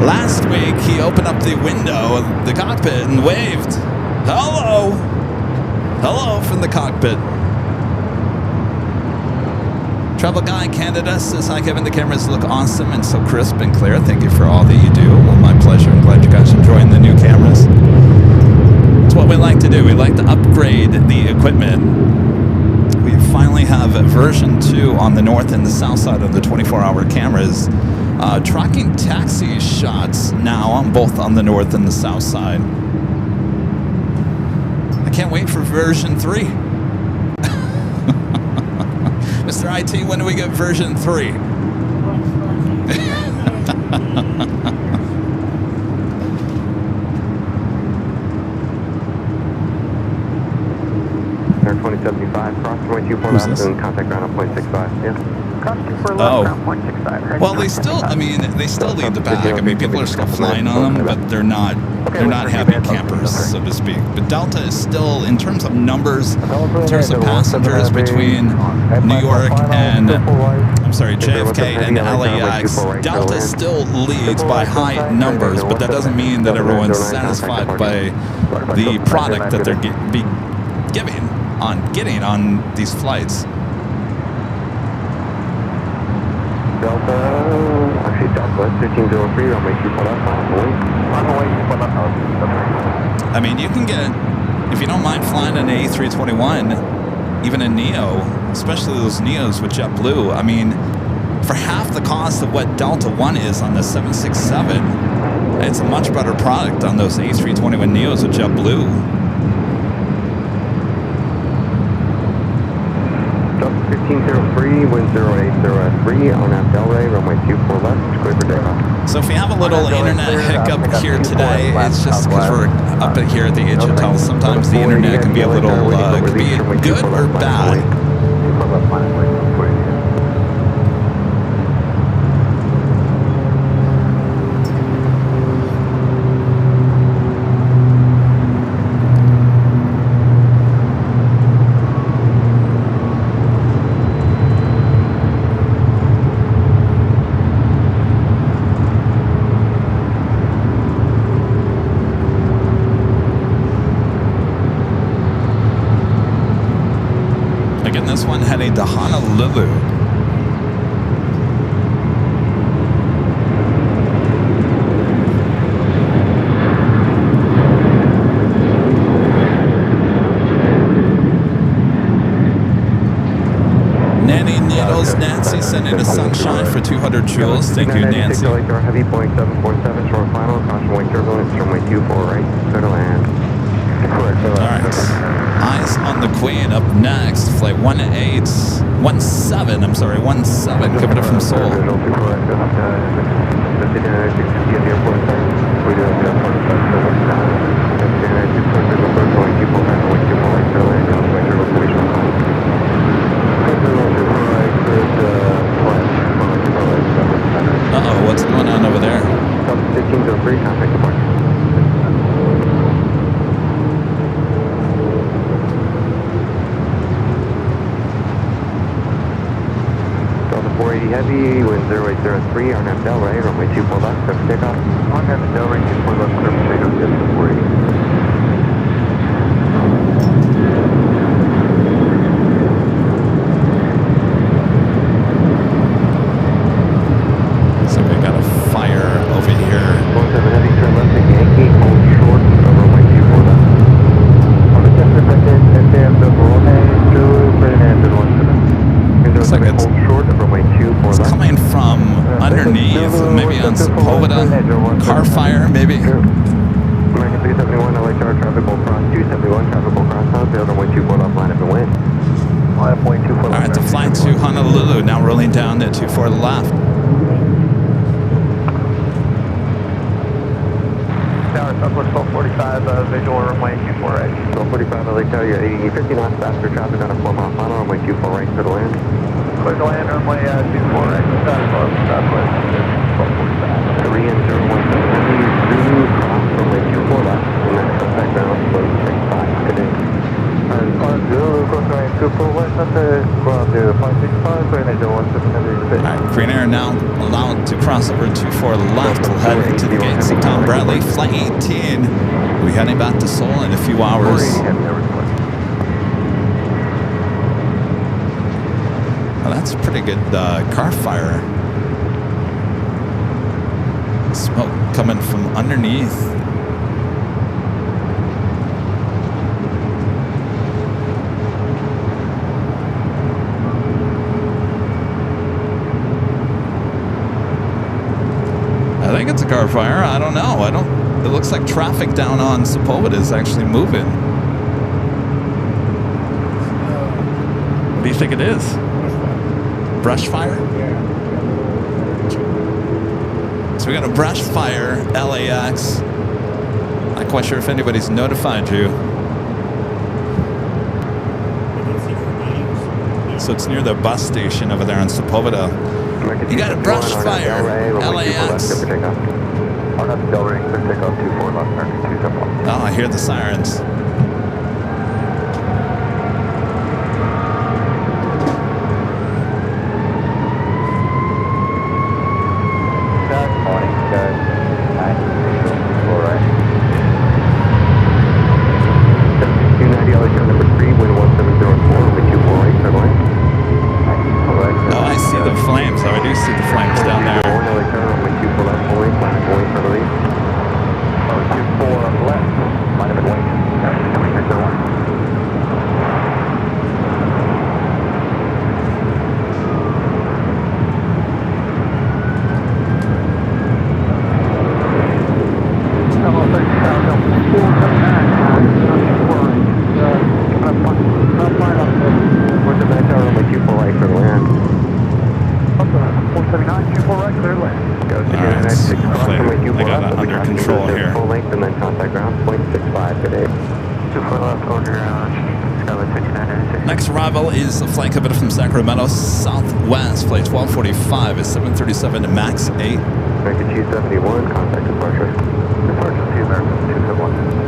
Last week, he opened up the window of the cockpit and waved. Hello! Hello from the cockpit. Travel Guy Canada says, hi Kevin, the cameras look awesome and so crisp and clear. Thank you for all that you do. Well, my pleasure. I'm glad you guys are enjoying the new cameras. It's what we like to do. We like to upgrade the equipment. We finally have version 2 on the north and the south side of the 24-hour cameras. Tracking taxi shots now on both on the north and the south side. I can't wait for version 3. Mr. IT, when do we get version 3? Air 2075, cross runway 24 left and contact ground on 0.65. Yeah. Cross 24 left, ground 0.65. Well, they still, I mean, they still lead the pack. I mean, people are still flying on them, but they're not happy campers, so to speak. But Delta is still, in terms of numbers, in terms of passengers between New York and, JFK and LAX, Delta still leads by high numbers, but that doesn't mean that everyone's satisfied by the product that they're getting on these flights. Delta 1503, runway 24 left, I mean, you can get, if you don't mind flying an A321, even a Neo, especially those Neos with JetBlue, I mean, for half the cost of what Delta One is on the 767, it's a much better product on those A321 Neos with JetBlue. 0803, wind 0803 on Delray, runway 24 left, clear for takeoff. So if we have a little internet hiccup here today, it's just because we're up here at the edge of town. Sometimes the internet can be a little, could be good or bad. Again, this one heading to Honolulu. Nanny Needles, Nancy sending a sunshine for 200 joules. Thank you, Nancy. Heavy Boeing 747, short final, caution wing turbulence, runway 24 right, clear to land. Alright. Eyes on the Queen up next. Flight 17, I'm sorry, 17, coming up from Seoul. Uh-oh, what's going on over there? 1503, contact departure. Delta 480 Heavy, wind 0803 on Delray, runway 24 left, clear for takeoff. On Delray, 24 left, clear for takeoff, Delta 480. So we got a fire over here. 17 Heavy, turn left, take Yankee, hold short, runway 24 left. On the center, FM, Looks like it's coming from underneath, maybe on Sepulveda. Car fire, maybe. American 371, LHR, traffic will cross 271, traffic will cross south, the other 124 left line up and wind. Alright, the flight to Honolulu, now rolling down at 24 left. Tower, Southwest 1245, visual runway 24 right. 1245, LA Tower, you're 80, 50 knots faster traffic on a 4-mile final, runway 24 right, clear to land. Clear to land, runway 24 right, southwest 1245. Korean 017, Zulu, cross, runway 24 left, and that's the background, slow 65, good day. Zulu, cross runway 24 west, up to ground 565, clear to 17. Alright, Green Air now allowed to cross over 24 left. We'll head into the gates of Tom Bradley. Flight 18. We'll be heading back to Seoul in a few hours. Well, that's a pretty good car fire. Smoke coming from underneath. I think it's a car fire. I don't know. It looks like traffic down on Sepulveda is actually moving. What do you think it is? Brush fire? So we got a brush fire, LAX. Not quite sure if anybody's notified you. So it's near the bus station over there on Sepulveda. You got a brush fire, LAX. Oh, I hear the sirens. Good morning, good. 290 LHR number 3, wind 1704, wind 24 right, clear line. Oh, I see the flames. Oh, I do see the flames down there. 24 left, 4 left, line of wing for the lead. 24 left, line of wing. 6 cross runway 24 I got left. that under control here. Full length and then contact ground, 0.65, good day. 24 left, order Skyway 5996. Next arrival is a flight coming from Sacramento Southwest, flight 1245 is 737 MAX 8. American 271, contact departure. Departure to American 271.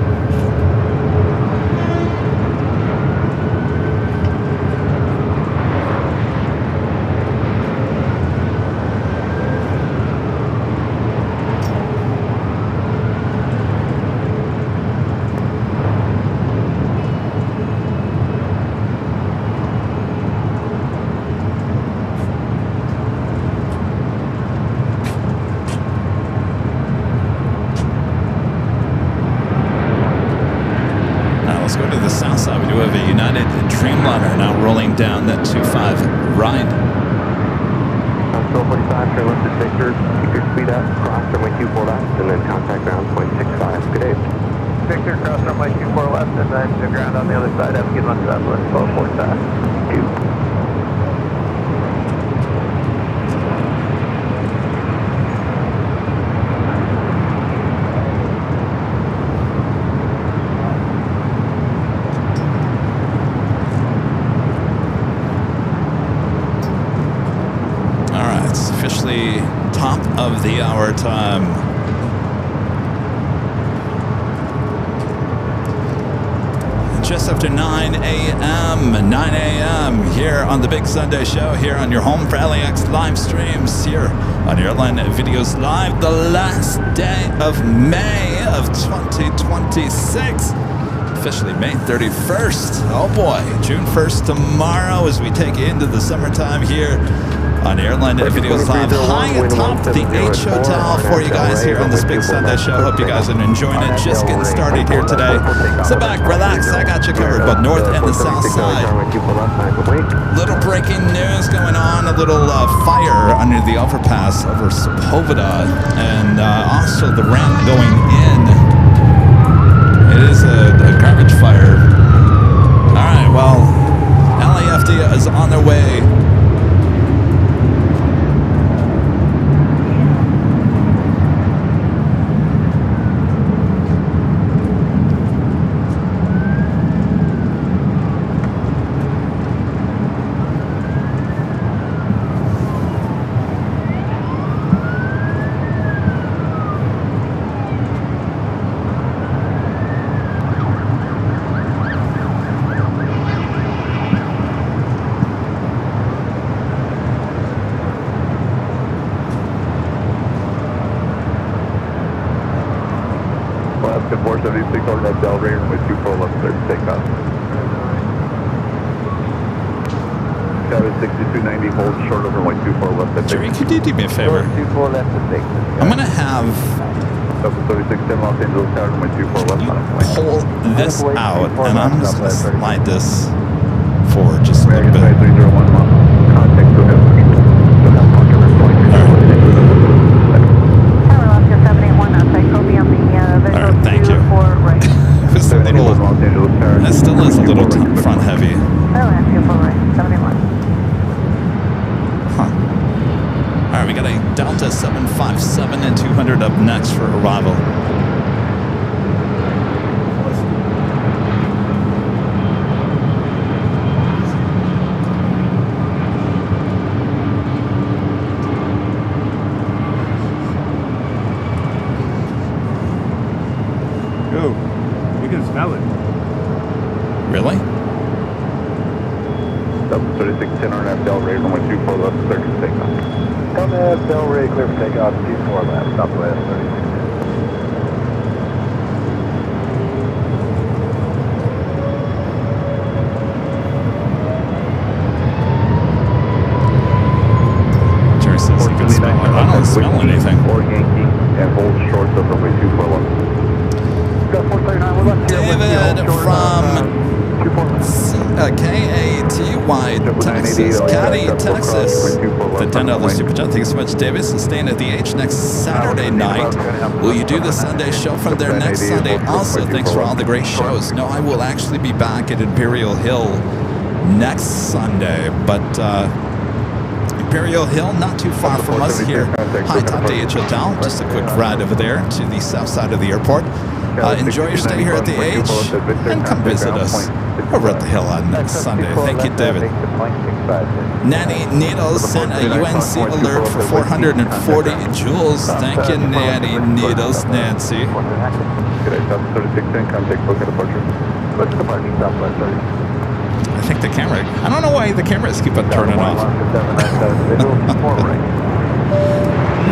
Down that 25 right. Still 45, turn left at Victor, keep your speed up, cross runway 24 left, and then contact ground 0.65, good day. Victor, cross runway 24 left, and then to ground on the other side, have a good one, Southwest 1245. 2. Top of the hour time. Just after 9 a.m. 9 a.m. here on the Big Sunday Show, here on your home for LAX live streams, here on Airline Videos Live, the last day of May of 2026. Officially May 31st. Oh boy, June 1st tomorrow as we take you into the summertime here on Airline Videos Live, high atop the H Hotel for you guys here on this Big Sunday Show. Hope you guys are enjoying it. Just getting started here today. Sit back, relax, I got you covered, both north and the south side. Little breaking news going on, a little fire under the overpass over Sepulveda, and also the ramp going in. It is a garbage fire. All right, well, LAFD is on their way. Alaska 476 over that Del Rey, runway 24 left, clear for takeoff. Skyway 6290, hold short over runway 24 left at Jerry, could you do me a favor? 24 left at Texas. I'm going to have 7610 Los Angeles Tower, runway 24 left on its way. pull this out, and I'm just going to slide this forward just a little bit. Contact to him. Alright, thank you. It's a little, that still is a little front heavy. Huh. Alright, we got a Delta 757 and 200 up next for arrival. You can smell it. Really? 3610 RNF Del Rey, runway 24 left, clear for takeoff. RNF Del Rey, clear for takeoff, 24 left, Southwest 3610. Jerry says he can smell it. I don't smell anything. Or Yankee, and hold short of runway 24 left. David from K-A-T-Y, Texas, Caddy, Texas. The $10 super chat. Thanks so much, David. So staying at the H next Saturday night. Will you do the Sunday show from there next Sunday? Also, thanks for all the great shows. No, I will actually be back at Imperial Hill next Sunday, but Imperial Hill, not too far from us here. High top DH Hotel, just a quick ride over there to the south side of the airport. Enjoy your stay here at the H and come visit us over at the Hill on next Sunday. Thank you, David. Nanny Needles sent a UNC alert for 440 joules. Thank you, Nanny Needles, Nancy. I think the camera, I don't know why the cameras keep on turning off.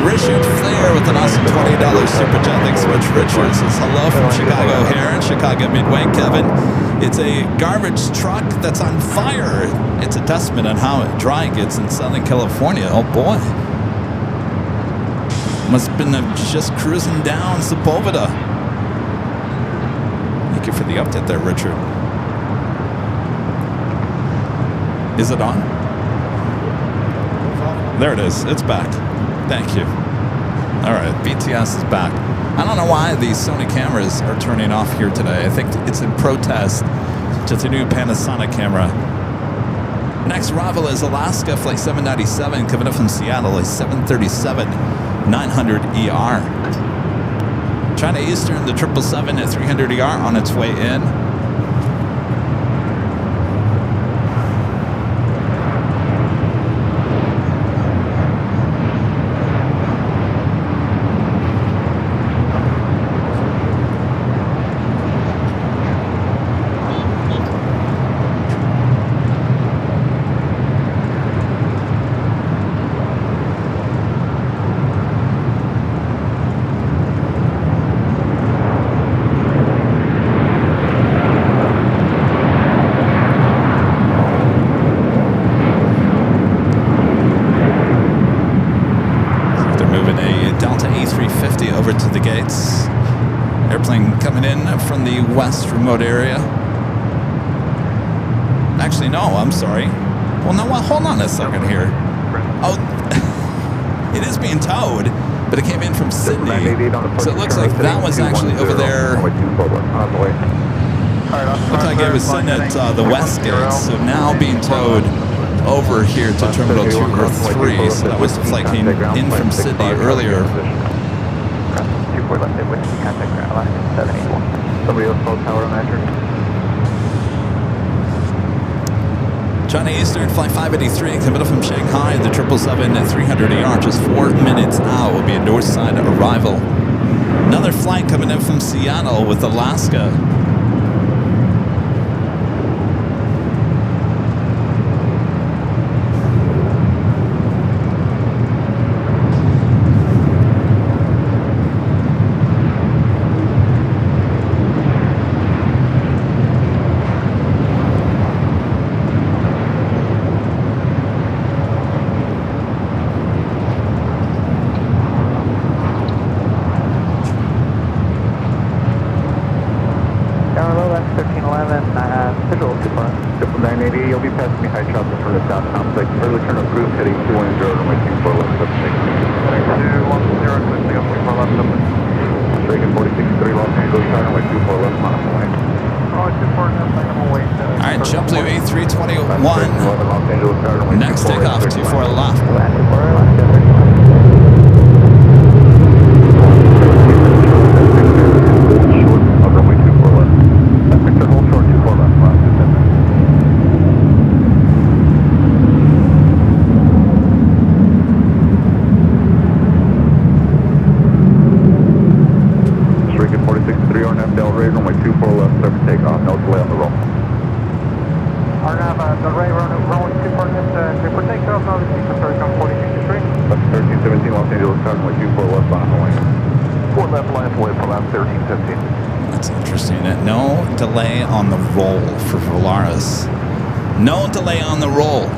Richard Flair with an awesome $20 super chat. Thanks so much, Richard. Says hello from Chicago here in Chicago Midway. Kevin, it's a garbage truck that's on fire. It's a testament on how dry it gets in Southern California. Oh boy. Must have been just cruising down Sepulveda. Thank you for the update there, Richard. Is it on? There it is. It's back. Thank you. All right, BTS is back. I don't know why these Sony cameras are turning off here today. I think it's in protest to the new Panasonic camera. Next arrival is Alaska Flight 797 coming up from Seattle, a 737-900ER. China Eastern, the 777 at 300ER on its way in. From the west remote area. Actually, no, I'm sorry. Well, no, hold on a second here. Oh, it is being towed, but it came in from Sydney. So it looks like that was actually over there. Looks like it was sitting at the west gate, so now being towed over here to Terminal 2 or 3. So that was the flight came in from Sydney earlier. Somebody else called Tower Manager. China Eastern Flight 583 coming up from Shanghai, the 777 at 300ER, just 4 minutes out will be a north side arrival. Another flight coming in from Seattle with Alaska. Next takeoff, 24 left. Stricken 46-3 RNAV Del Rey, runway 24 left, clear for takeoff, no delay on the roll. RNAV Del Rey, runway 24 left, clear for takeoff, no delay, American 46-3. That's 1317 Los Angeles, runway 24 left on Hawaii. 4 left, last way for left 1315. That's interesting. No delay on the roll for Volaris. No delay on the roll.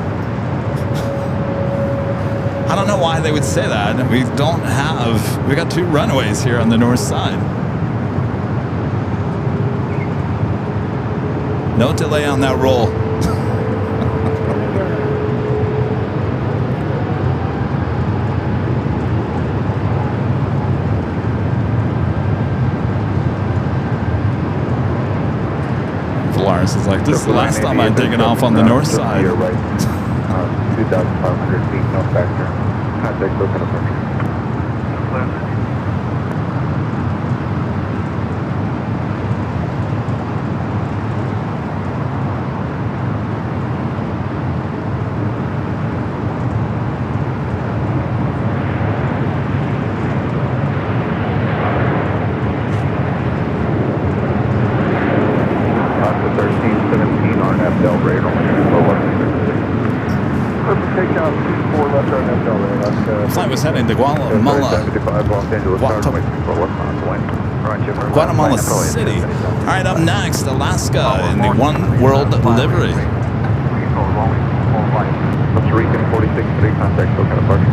I don't know why they would say that. We got 2 runways here on the north side. No delay on that roll. Volaris is like, this is the last time I'm taking off on the north side. 2,500 feet, no factor. Contact local approach. Flight was heading to Guatemala City. All right, up next, Alaska in the One World livery. Costa Rican 46-3, contact local approach.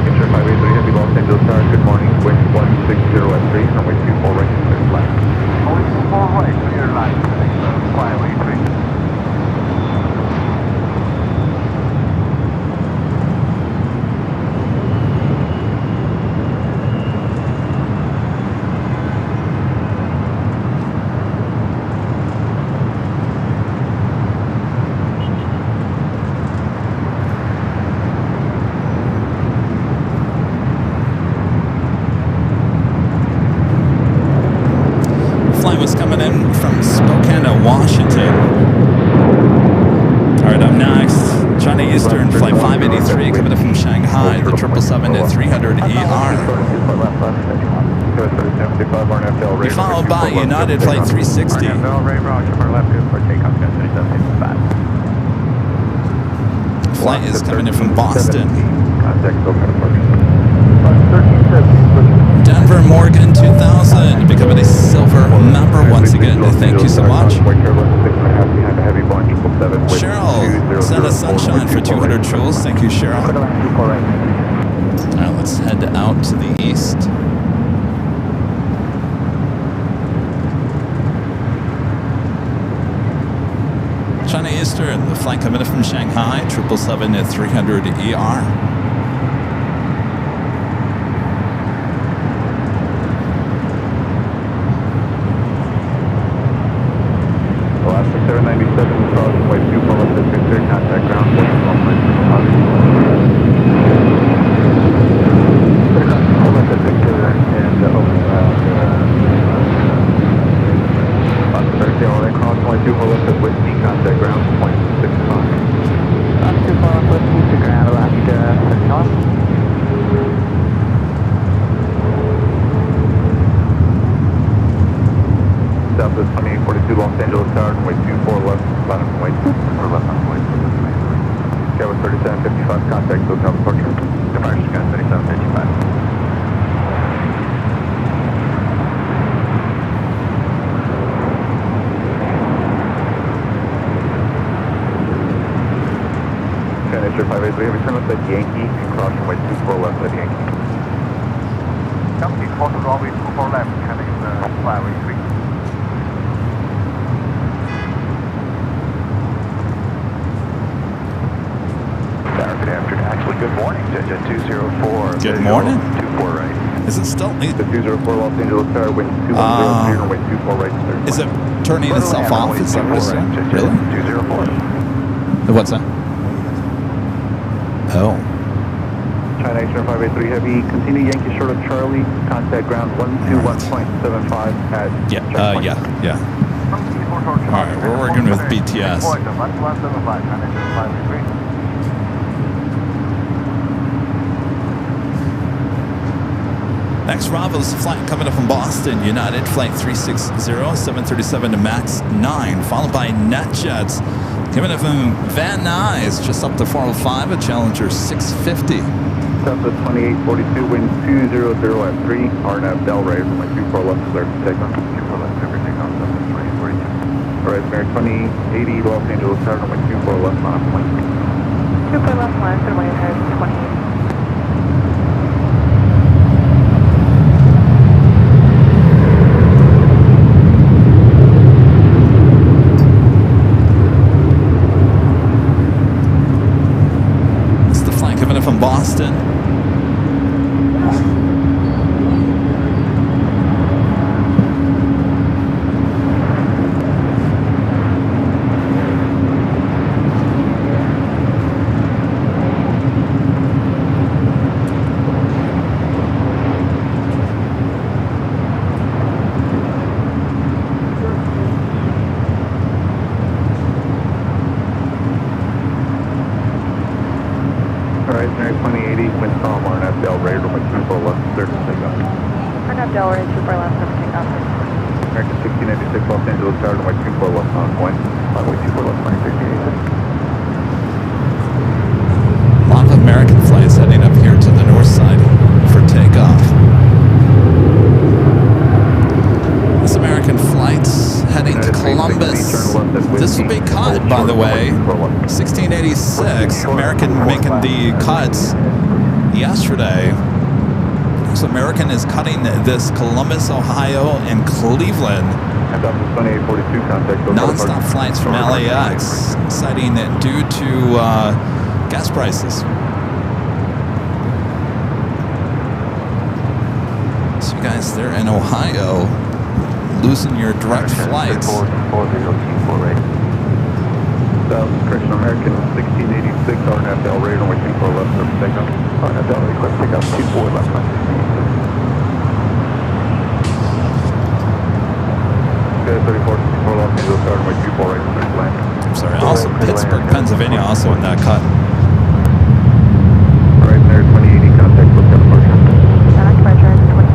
Inter 583 Heavy Los Angeles Tower, good morning, wind 160 at 3, runway 24 right, clear flat. Only 24 right, clear line, flyway 3. Was coming in from Spokane to Washington. All right, up next, China Eastern Flight 583 coming in from Shanghai, the 777 at 300 ER. Be followed by United Flight 360. Flight is coming in from Boston. Denver Morgan 2000 becoming a silver member once again. Thank you so much. Cheryl, send us sunshine for 200 joules. Thank you, Cheryl. All right, let's head out to the east. China Eastern, the flight coming in from Shanghai, 777 at 300 ER. Southwest 2842 Los Angeles Tower, runway 24 left, bottom runway 24 left on runway. Tower 3755, contact SoCal departure. Departure sky 3755. China 583, have you turned left at Yankee and cross runway 24 left at Yankee. Yankee, cross runway 24 left, heading flyway 3. Actually, good morning, Jet 204. Good morning. 24 right. Is it still? The 204 Los Angeles Tower, wind 210, runway 24 right, clear. Is it turning itself off? Is that what it's doing? Really? 204. What's that? Oh. China Eastern 583 Heavy, continue Yankee short of Charlie, contact ground 121.75 at checkpoint. Yeah. All right, we're working with BTS. Next Bravo's flight coming up from Boston, United Flight 360, 737 to MAX 9, followed by NetJets coming up from Van Nuys, just up to 405, a Challenger 650. Southwest 2842, wind 200 at 3, RNAV Delray, runway 24 left, clear for takeoff. 24 left, clear for takeoff, Southwest 2842. Alright, Mary 2080 Los Angeles Tower, runway 24 left, on point. 24 left line, runway 28. From Boston. runway 24 left, clear for takeoff. Turn up Delaware 24 left for takeoff. American 1686 Los Angeles Tower, runway 24 left on point. Runway 24 left, 1686. A lot of American flights heading up here to the north side for takeoff. This American flight's heading to Columbus. This will be cut, by the way. 1686, American making the cuts yesterday. So American is cutting this Columbus, Ohio, and Cleveland. Non-stop flights from LAX, citing it due to gas prices. So you guys there in Ohio, losing your direct flights. Correction, American 1686, RNFL, radar runway 24 left, surface takeoff. RNFL, request takeoff, 24 left, 34, 64 Los Angeles, Tower, runway 24 right, clear land. I'm sorry, also Pittsburgh, Pennsylvania, also in that cut. Right there, 2080, contact, look at departure. Departure 20.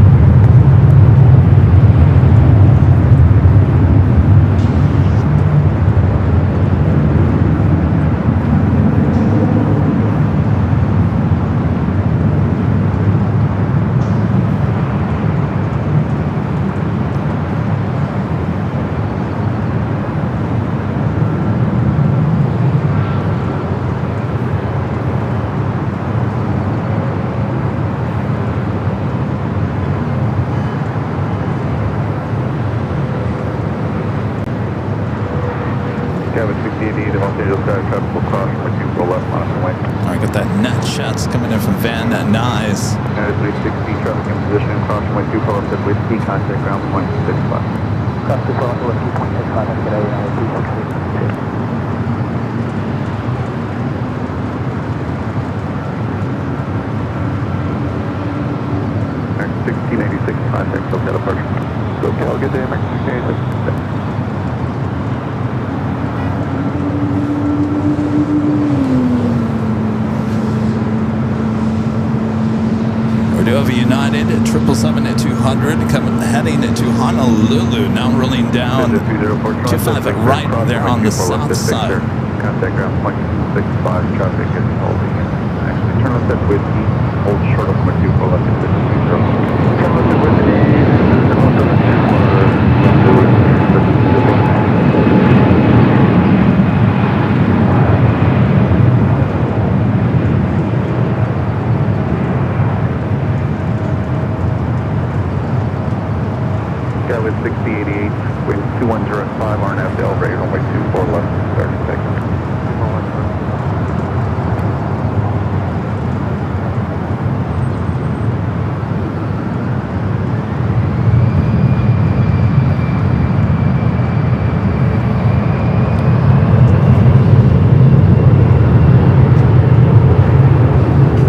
Cabin 6088, Los Angeles Tower, traffic will cross runway 24 left, on the way. All right, got that net shots coming in from Van Nuys. United 360, traffic in position, cross runway 24 left at Whiskey, contact ground point 65. Cross to Toronto, Whiskey, point 65, and get out of 360. American 1686, contact, look at departure. Okay, I'll get the American 1686. We do have a United 777-200 coming heading into Honolulu, now rolling down 25 at right there on the south side. Contact ground point 65, traffic is holding in. Actually, turn left at Whiskey, hold short of point 24 left at 50. Turn left at Whiskey, turn left at With 6088, wind 2105, RNFL, radar runway 24 left, start to take.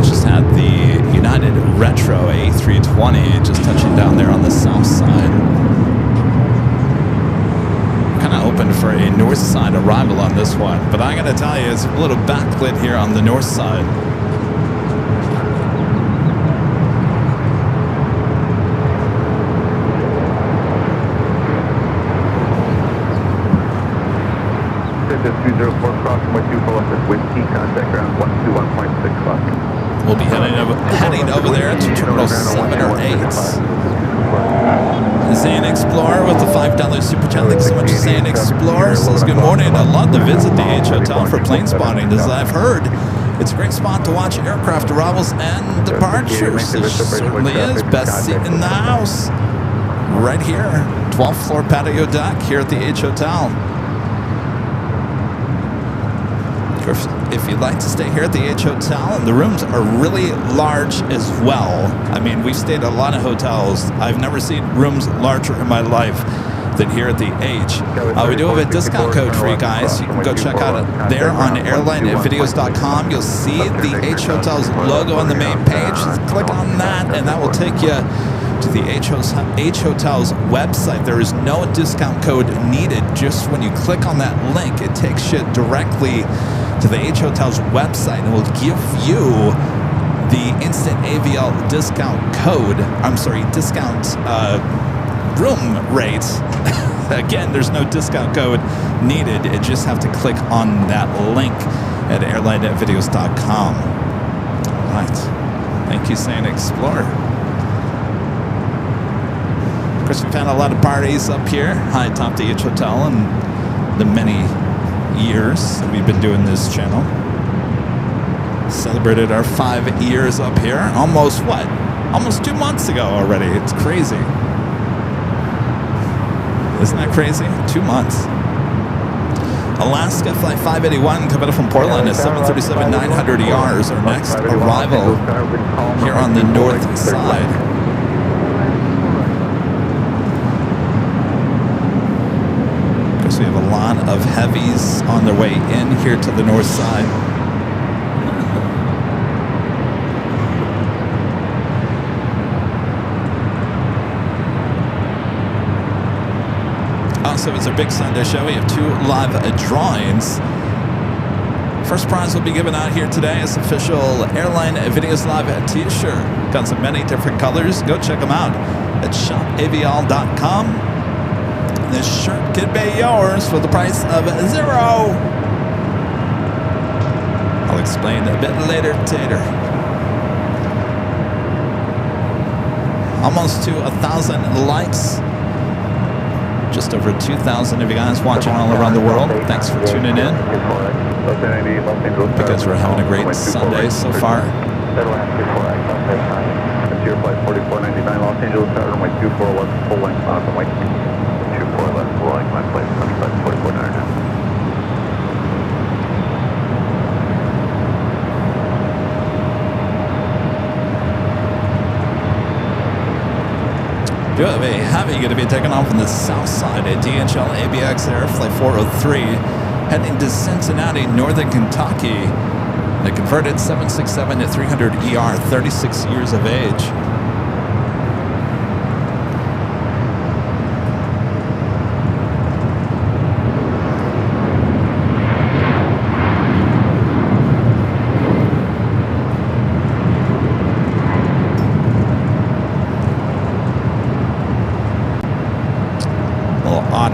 Just had the United Retro A320 just touching down there on the south side. Open for a north side arrival on this one, but I gotta tell you, it's a little backlit here on the north side. Center 204, cross runway 24 left at Whiskey, contact ground 121.65. We'll be heading over there to Terminal 7 or 8. Zane Explorer with the $5 super chat. Thanks so much, Zane Explorer. Says, good morning. I'd love to visit the H Hotel for plane spotting. As I've heard, it's a great spot to watch aircraft arrivals and departures. It certainly is. Best seat in the house. Right here. 12th floor patio deck here at the H Hotel. If you'd like to stay here at the H Hotel, the rooms are really large as well. I mean, we've stayed at a lot of hotels. I've never seen rooms larger in my life than here at the H. We do have a discount code for you guys. You can go check out it there on AIRLINEVIDEOS.com. You'll see the H Hotel's logo on the main page. Just click on that, and that will take you to the H Hotel's website. There is no discount code needed. Just when you click on that link, it takes you directly to the H Hotel's website and will give you the instant AVL discount code. I'm sorry, discount room rates. Again, there's no discount code needed. You just have to click on that link at airlinevideos.com. All right. Thank you, Saint Explorer. Of course, we've had a lot of parties up here, high top the H Hotel, and the many years that we've been doing this channel. Celebrated our 5 years up here. Almost what? Almost 2 months ago already. It's crazy. Isn't that crazy? 2 months. Alaska Flight 581 coming up from Portland at 737-900 ERs. Our next arrival here on the north side. Of course, we have a lot of heavies on their way in here to the north side. So it's a big Sunday show. We have 2 live drawings. First prize will be given out here today. It's official Airline Videos Live t-shirt. Got so many different colors. Go check them out at shopavl.com. This shirt could be yours for the price of $0. I'll explain a bit later, Tater. Almost to 1,000 likes. Just over 2,000 of you guys watching all around the world. Thanks for tuning in. Because we're having a great Sunday so far. Your flight 4499 Los Angeles, runway 24 left, full length, runway 24 left, full length, my flight 4499. Do have a heavy going to be taking off on the south side at DHL ABX Air Flight 403, heading to Cincinnati, Northern Kentucky. The converted 767 to 300 ER, 36 years of age.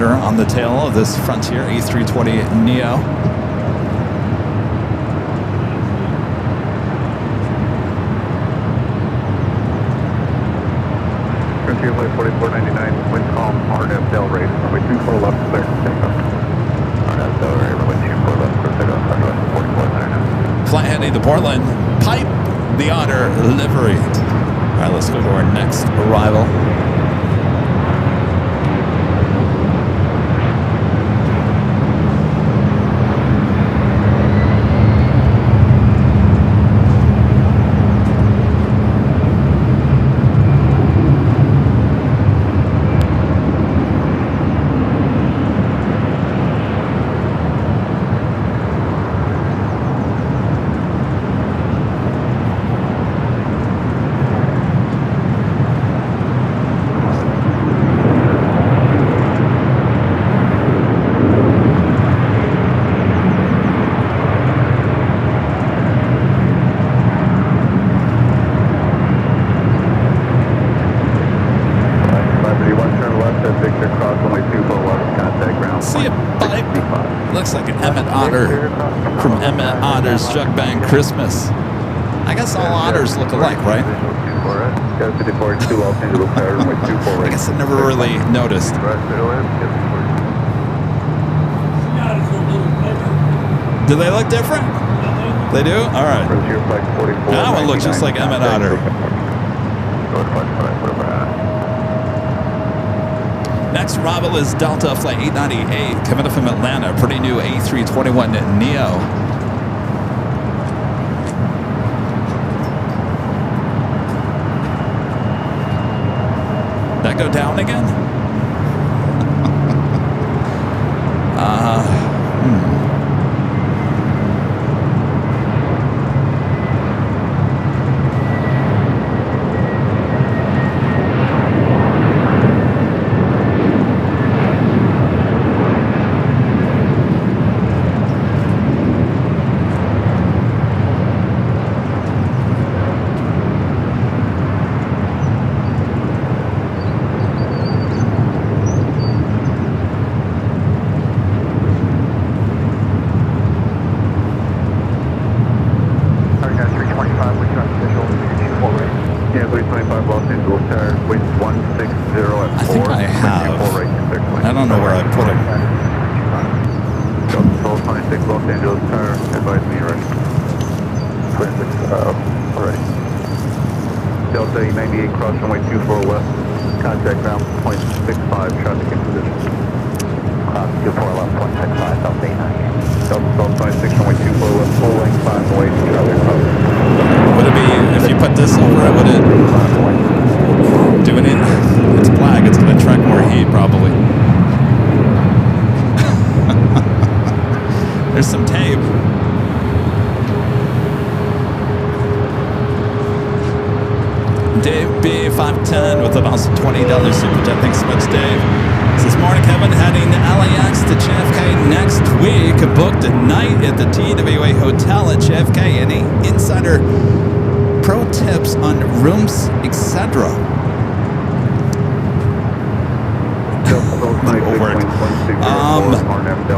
On the tail of this Frontier A320neo. Frontier flight 4499, wind calm, RNF Del Rey, runway 24 left, clear for takeoff. RNF Del Rey, runway 24 left, clear for takeoff, runway 4499. Flight heading to Portland, pipe the Otter livery. All right, let's go to our next arrival. Jug Bang Christmas. I guess all otters look alike, right? I guess I never really noticed. Do they look different? They do? All right. That one looks just like Emmett Otter. Next arrival is Delta Flight 898 coming up from Atlanta. Pretty new A321neo. That go down again? Los Angeles Tower, wind 160 at 4. I think I have. Right, I don't know where I put him. Delta 26 Los Angeles Tower, advise me right. 26, alright. Delta 98 cross runway 24 left, contact ground 0.65, traffic in position. 24 left, 0.65, Delta 98. Delta 26 runway 24 left, full length, 5 away, traffic cover. Would it be, if you put this over it, would it, doing it, it's black, it's going to attract more heat probably. There's some tape. Dave B510 with an awesome $20 super chat. Thanks so much, Dave. This morning, Kevin heading to LAX to JFK next week. Booked a night at the TWA Hotel at JFK. Any insider pro tips on rooms, etc.?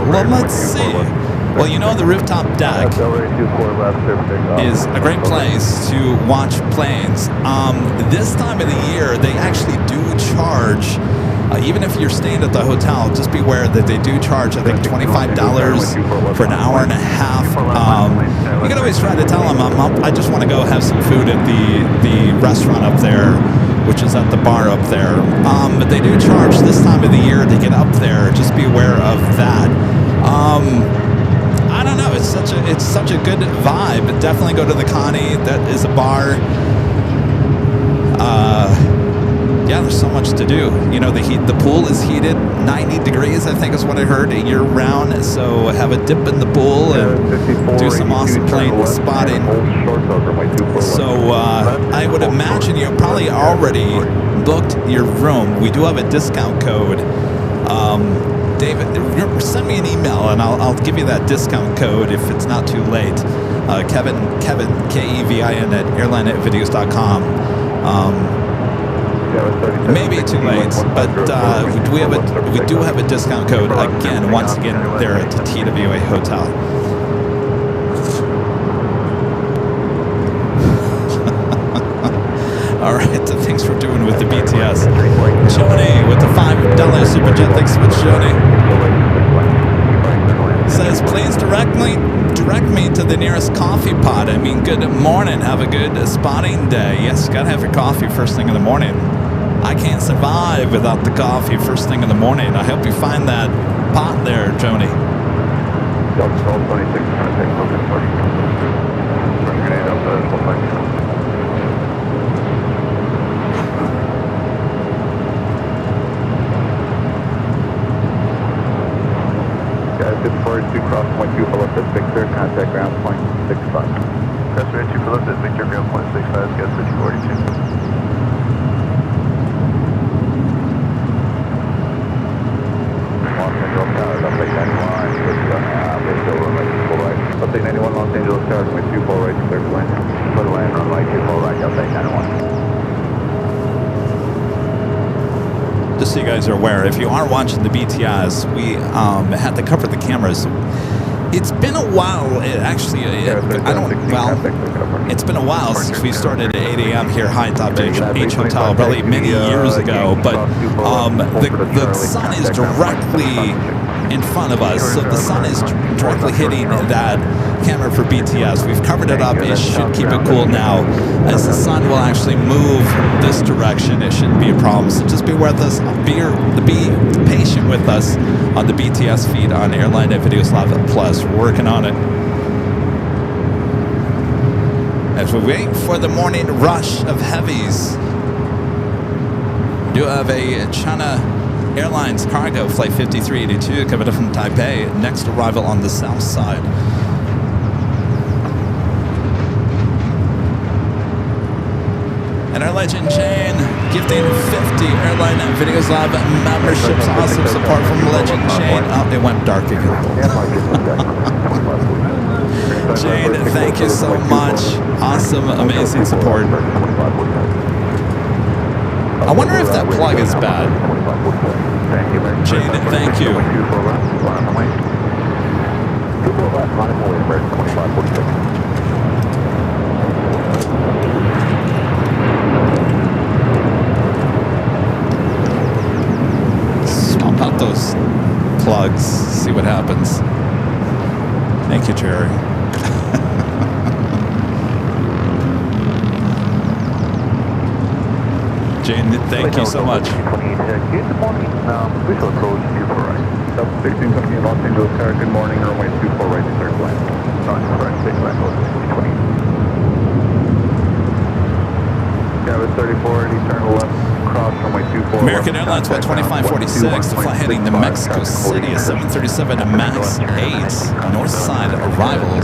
Well, let's see. Well, you know, the rooftop deck is a great place to watch planes. This time of the year, they actually do charge, even if you're staying at the hotel, just beware that they do charge, I think, $25 for an hour and a half. You can always try to tell them, I just want to go have some food at the restaurant up there, which is at the bar up there. But they do charge this time of the year to get up there. Just be aware of that. I don't know. It's such a good vibe. Definitely go to the Connie. That is a bar. Yeah, there's so much to do. You know, the pool is heated 90 degrees, I think is what I heard, year round. So have a dip in the pool and do some awesome plane spotting. So I would imagine you probably already booked your room. We do have a discount code. David, send me an email and I'll give you that discount code if it's not too late. Kevin, Kevin at airlinevideos.com. Maybe too late, but we do have a discount code again. Once again, there at the TWA Hotel. All right, thanks for doing with the BTS. Joni with the $5 super chat. Thanks so much, Joni. Says, please direct me to the nearest coffee pot. I mean, good morning. Have a good spotting day. Yes, gotta have your coffee first thing in the morning. I can't survive without the coffee first thing in the morning. I hope you find that pot there, Joni. Delta 26, contact focus party. Running grenade up to 1.5. Guys, 2 cross 1.2 for left at Victor, contact ground 0.65. Cross 2 for left at Victor, ground 0.65, gas 242. Update 91 Los Angeles Tower, runway 24 right, clear to land. Clear to land, runway 24 right, update 91. Just so you guys are aware, if you are watching the BTS, we had to cover the cameras. It's been a while. It's been a while since we started at 8 a.m. here, High Top H Hotel, probably many years ago. But the sun is directly in front of us, so the sun is directly hitting that camera for BTS. We've covered it up. It should keep it cool now. As the sun will actually move this direction, it shouldn't be a problem. So just be with us. Be patient with us on the BTS feed on Airline Videos Live Plus. We're working on it. As we wait for the morning rush of heavies, we do have a China Airlines cargo flight 5382 coming up from Taipei. Next arrival on the south side. And our legend Jane gifting 50 Airline Videos Live memberships. Awesome support from legend Jane. Oh, it went dark again. Jane, thank you so much. Awesome, amazing support. I wonder if that plug is bad. Jane, thank you. bugs, see what happens. Thank you, Jerry. Jane, thank you so much. Good morning. Visual approach 24 right. Sub 16 coming in Los Angeles Tower. Good morning. Runway 24 right to third line. Correct. 6 line. 20. Gavin 34, turn left, cross runway 24. American Airlines Flight 2546, the flight heading to Mexico City, a 737 MAX 8, north side arrival.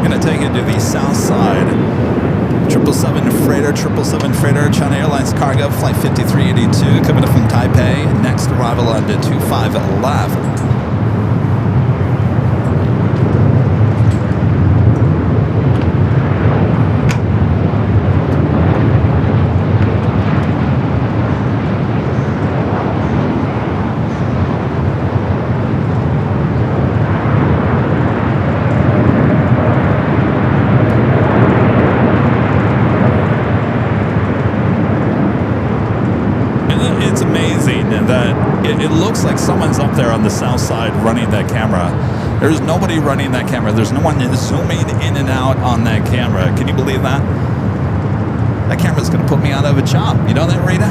Gonna take it to the south side. 777 freighter, China Airlines cargo, flight 5382, coming up from Taipei. Next arrival on the 25 left. It looks like someone's up there on the south side running that camera. There's nobody running that camera. There's no one zooming in and out on that camera. Can you believe that? That camera's going to put me out of a job. You know that, Rita?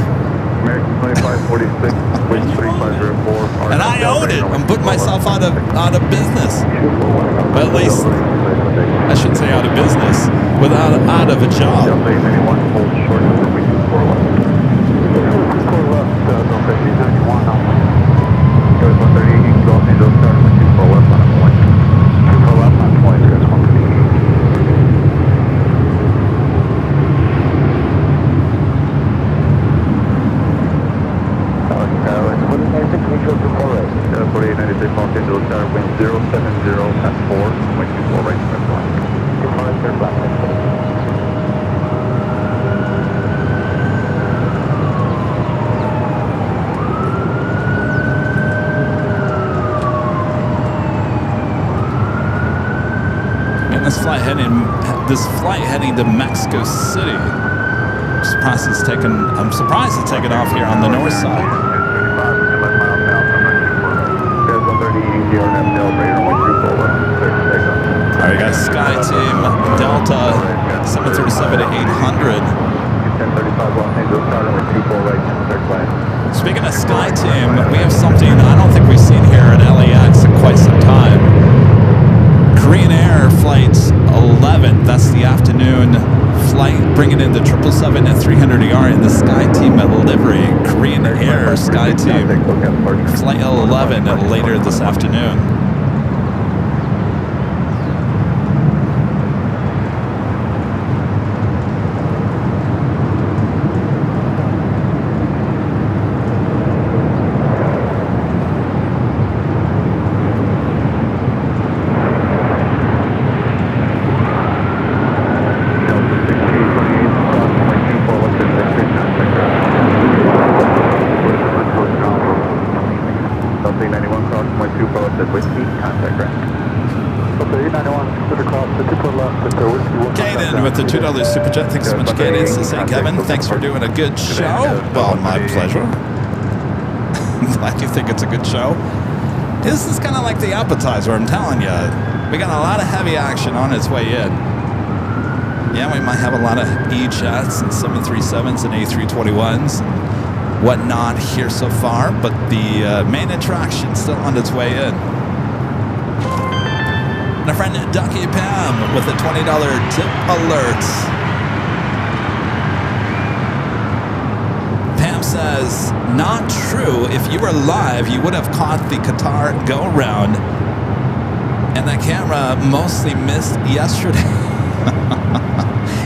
American 2546, wind 3504. And I own it. I'm putting myself out of business. But at least I should say out of business without out of a job. This flight heading to Mexico City. I'm surprised it's taken off here on the north side. All right, we got Sky Team Delta 737 to 800. Speaking of Sky Team, we have something I don't think we've seen here at LAX in quite some time. Korean Air flights 11, that's the afternoon flight, bringing in the 777 and 300ER in the Sky Team livery. Korean Air Sky Team flight 11 later this afternoon. With the $2 super chat, thanks so much, Katie. Say, Kevin, thanks for doing a good show. Well, my pleasure. Glad you think it's a good show. This is kind of like the appetizer, I'm telling you. We got a lot of heavy action on its way in. Yeah, we might have a lot of E-jets and 737s and A321s and whatnot here so far, but the main attraction's still on its way in. And our friend Ducky Pam with a $20 tip alert. Pam says, not true. If you were live, you would have caught the Qatar go-around. And that camera mostly missed yesterday.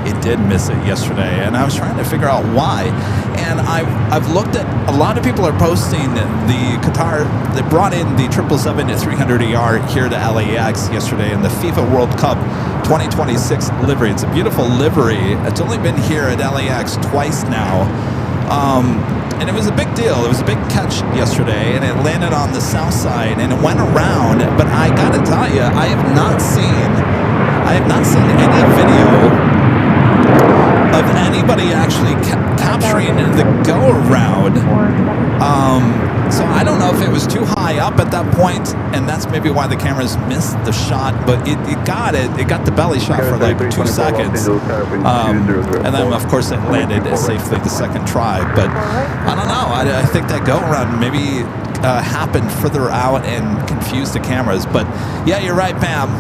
It did miss it yesterday. And I was trying to figure out why. And I've looked at, a lot of people are posting the Qatar, they brought in the 777-300ER here to LAX yesterday in the FIFA World Cup 2026 livery. It's a beautiful livery. It's only been here at LAX twice now. And it was a big deal. It was a big catch yesterday, and it landed on the south side, and it went around. But I gotta tell you, I have not seen any video of anybody actually capturing the go-around. So I don't know if it was too high up at that point, and that's maybe why the cameras missed the shot, but it got the belly shot for like 2 seconds. And then of course it landed safely the second try. But I don't know, I think that go-around maybe happened further out and confused the cameras. But yeah, you're right, Pam.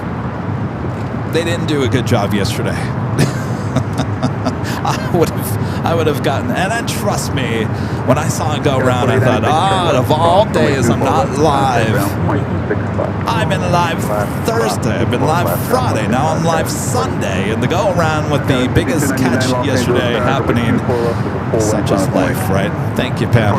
They didn't do a good job yesterday. I would have gotten, and then trust me, when I saw it go around, I thought, of all days, I'm not live. I've been live Thursday, I've been live Friday, now I'm live Sunday, and the go around with the biggest catch yesterday happening. Such is life, right? Thank you, Pam.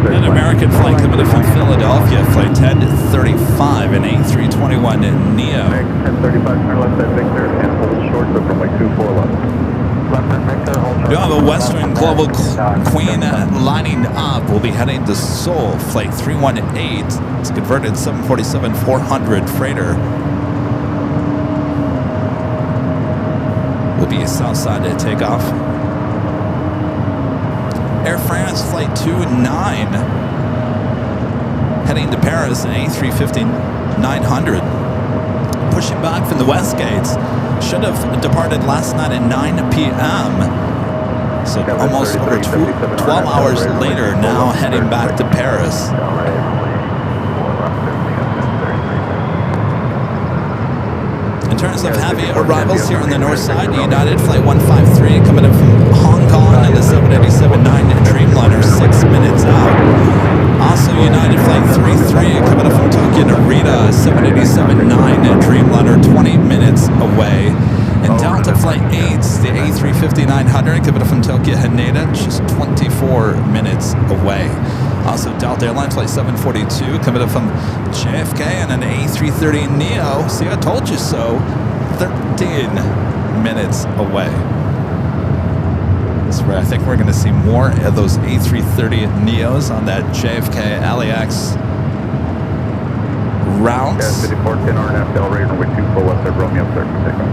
An American flight coming in from Philadelphia, flight 1035, an A321 Neo. 1035, turn left at Victor and hold short of runway 24 left. We do have a Western Global Queen lining up. We'll be heading to Seoul, flight 318. It's converted 747-400 freighter. Will be a south side to take off. Air France flight 29 heading to Paris, an A350-900. Pushing back from the west gates. Should have departed last night at 9 p.m. So almost over 12 hours later, now heading back to Paris. In terms of heavy arrivals here on the north side, United Flight 153 coming in from Hong Kong and the 787-9 Dreamliner 6 minutes out. Also United Flight 33 coming in from Tokyo Narita, 787-9 Dreamliner 20 minutes away. And Delta Flight 8, the A350-900 coming in from Tokyo Haneda, just 24 minutes away. Also, Delta Airline Flight 742 coming up from JFK and an A330 Neo. See, I told you so. 13 minutes away. That's where I think we're going to see more of those A330 Neos on that JFK LAX route. Yeah, 5410 RNAV Delray, runway 24 left at Romeo, clear for takeoff.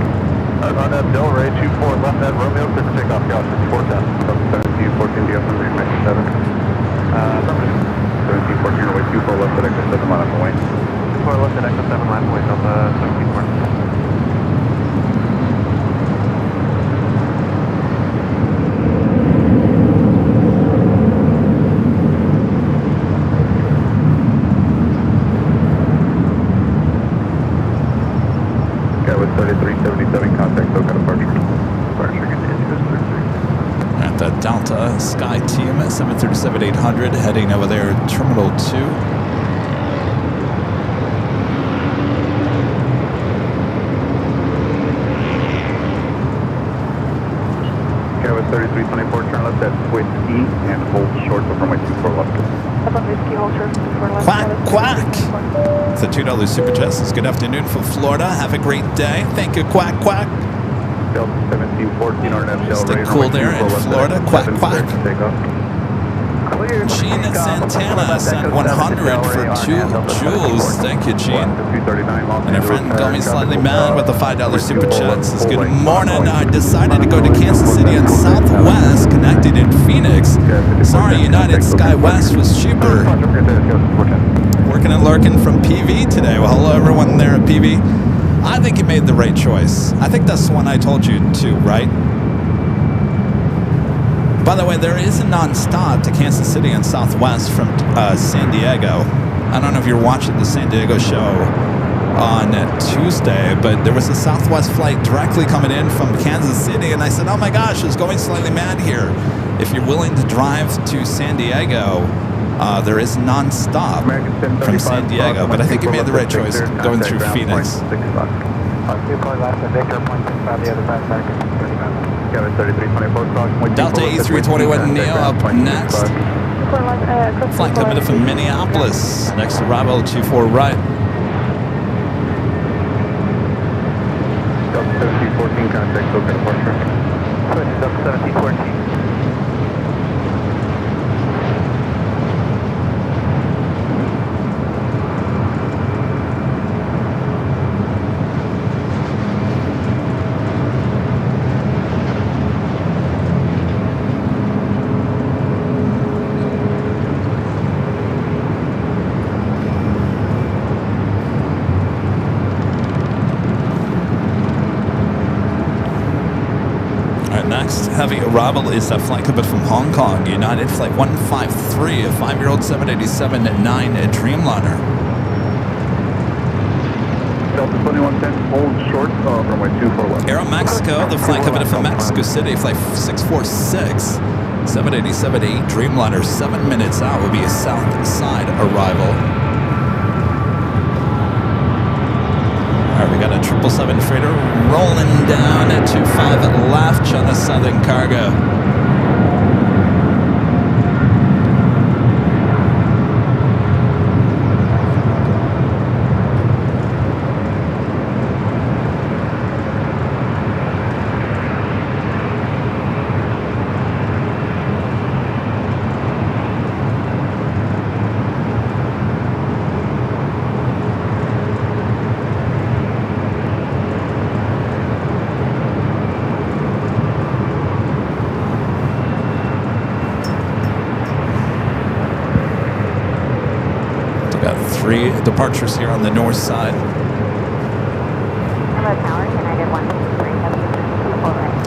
RNAV Delray, 24 left at Romeo, clear for takeoff. Gauss 5410. 1714, do you have some information 7? 1714, runway 24 left at Echo 7 line up the way. 24 left at Echo 7 line point on the 1714. That was 3377, contact Soka departure. Departure continuous 33. At the Delta Sky Team 737-800 heading over there, Terminal 2. That was 3324, turn left at Whiskey and hold short of runway 24 left. Quack, quack. It's a $2 super test. It's good afternoon from Florida. Have a great day. Thank you, quack, quack. Delta 1714, RNAV Delray. Stay cool there in Florida. Quack, quack. Clear Gene Santana sent 100 for 2 jewels. Thank you, Gene. And our friend Going Slightly Mad with the $5 super chat says, good morning. I decided to go to Kansas City and Southwest, connected in Phoenix. Sorry, United SkyWest was cheaper. Working and lurking from PV today. Well, hello everyone there at PV. I think you made the right choice. I think that's the one I told you to, right? By the way, there is a non-stop to Kansas City and Southwest from San Diego. I don't know if you're watching the San Diego show on Tuesday, but there was a Southwest flight directly coming in from Kansas City, and I said, oh my gosh, it's Going Slightly Mad here. If you're willing to drive to San Diego, there is non-stop from San Diego, but I think you made the right choice going through Phoenix. Delta E321 Neo up next. Flight coming in from Minneapolis. Next arrival 24 right. Delta 1714, contact local departure. Delta 1714. Heavy arrival is a flight coming from Hong Kong. United Flight 153, a 5-year-old 787-9 Dreamliner. Delta 2110, hold short runway 24 left. Aeromexico, the flight coming in from Mexico City, Flight 646, 787-8 Dreamliner, 7 minutes out will be a south side arrival. All right, we got a 777 freighter rolling down at 25 left on the Southern Cargo. Three departures here on the north side.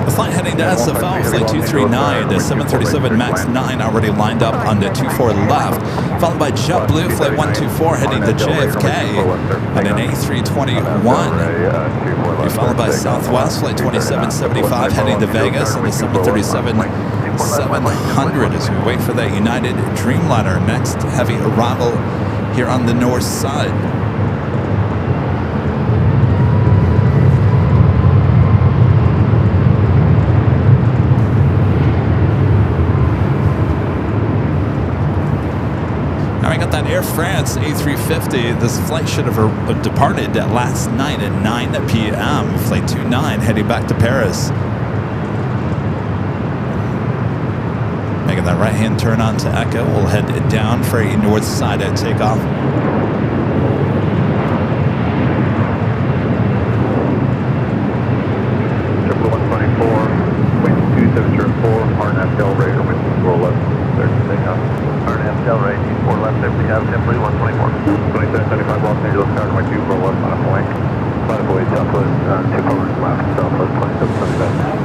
The flight heading to SFO, Flight 239, the 737 MAX 9 already lined up on the 24 left, followed by JetBlue, Flight 124 heading to JFK, and an A321. Be followed by Southwest, Flight 2775 heading to Vegas, and the 737-700 as we wait for that United Dreamliner. Next heavy arrival here on the north side. Now we got that Air France A350. This flight should have departed last night at 9 p.m. Flight 29 heading back to Paris. Making that right-hand turn onto Echo. We'll head down for a north side at takeoff. Triple 124, wind 2704, RNF Del Rey, wind 24 left, there to takeoff. RNF Del Rey, 24 left, there we have JetBlue 124. 2775 Los Angeles, tower runway 24 left on a point. By the way, Southwest 2 corners left, Southwest 2775.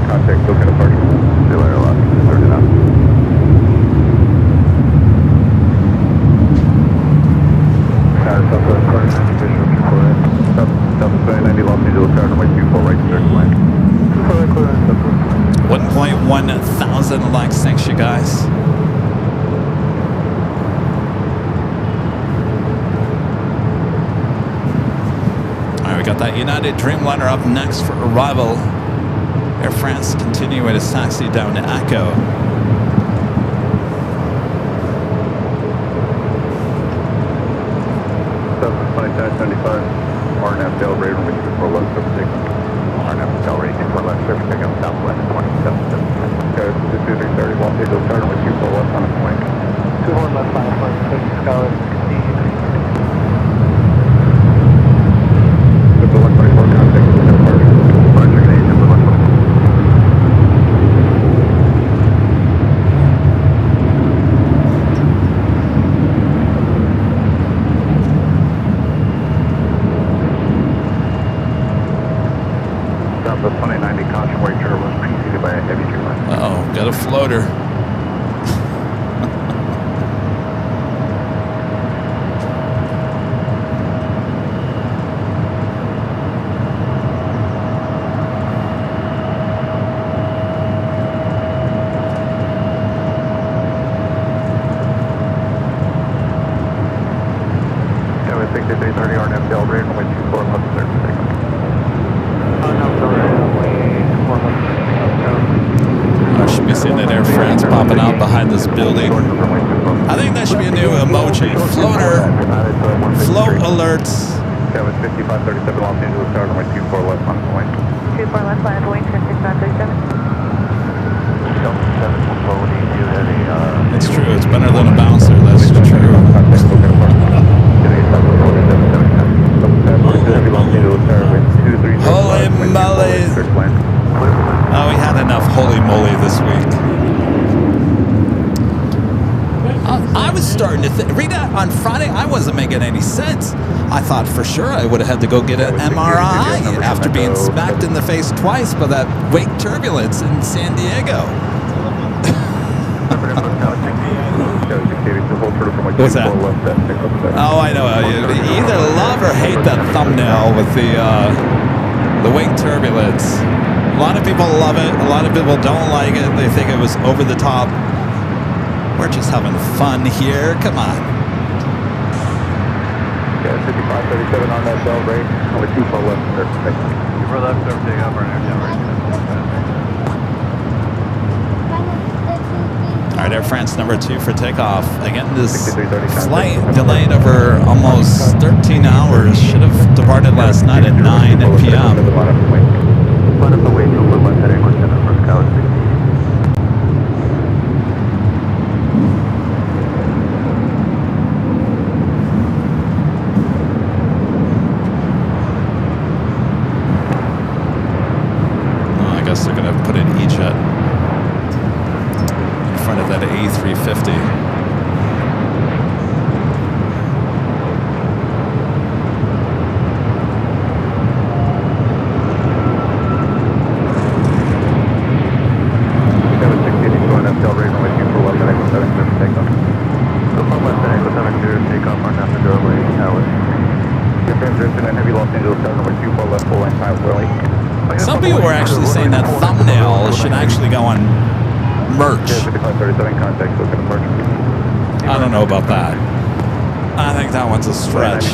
Contact local departure. Still airlock, started up. Southwest corner, visual 790 Los Angeles, tower runway 24 right, direct line. 1.1 thousand likes, thanks you guys. All right, we got that United Dreamliner up next for arrival. Air France continuing its taxi down to Echo. 75, RNAV Del Rey, runway 24 left, surface takeoff. RNAV Del Rey, 24 left, surface takeoff, southwest, 27. Okay, 2330, Los Angeles, start runway 24 left on its way. 24 left, final flight, Skyline 16. With the 124 contact, departure. Departure, gauge, number 124. The 2090 caution wake turtle was preceded by a heavy trailer. Uh-oh, got a floater. Yeah, with 6330 RNF Del Rey, runway 24 left, surface takeoff. I should be seeing that Air France popping out behind this building. I think that should be a new emoji. Floater. Float alerts. That was 5537 Los Angeles, start runway 24 left on its way. 24 left, land wing, 6537. It's true. It's better than a bouncer. That's true. Holy moly. Oh, we had enough holy moly this week. I was starting to read that on Friday. I wasn't making any sense. I thought for sure I would have had to go get an MRI after being smacked in the face twice by that wake turbulence in San Diego. What's that? Oh, I know. You either love or hate that thumbnail with the wake turbulence. A lot of people love it. A lot of people don't like it. They think it was over the top. We're just having fun here. Come on. Yeah, 5537 on that Del Rey. Only 24 left, surface takeoff. 24 left, surface takeoff, RNF Del Rey. All right, Air France number 2 for takeoff. Again, this flight delayed over almost 13 hours. Should have departed last night at 9 p.m. Run up the way to a little left heading, center for Skyline 16. Oh, I guess they're going to put an E-jet in front of that A350. Some people were actually saying that thumbnail should actually go on merch. I don't know about that. I think that one's a stretch.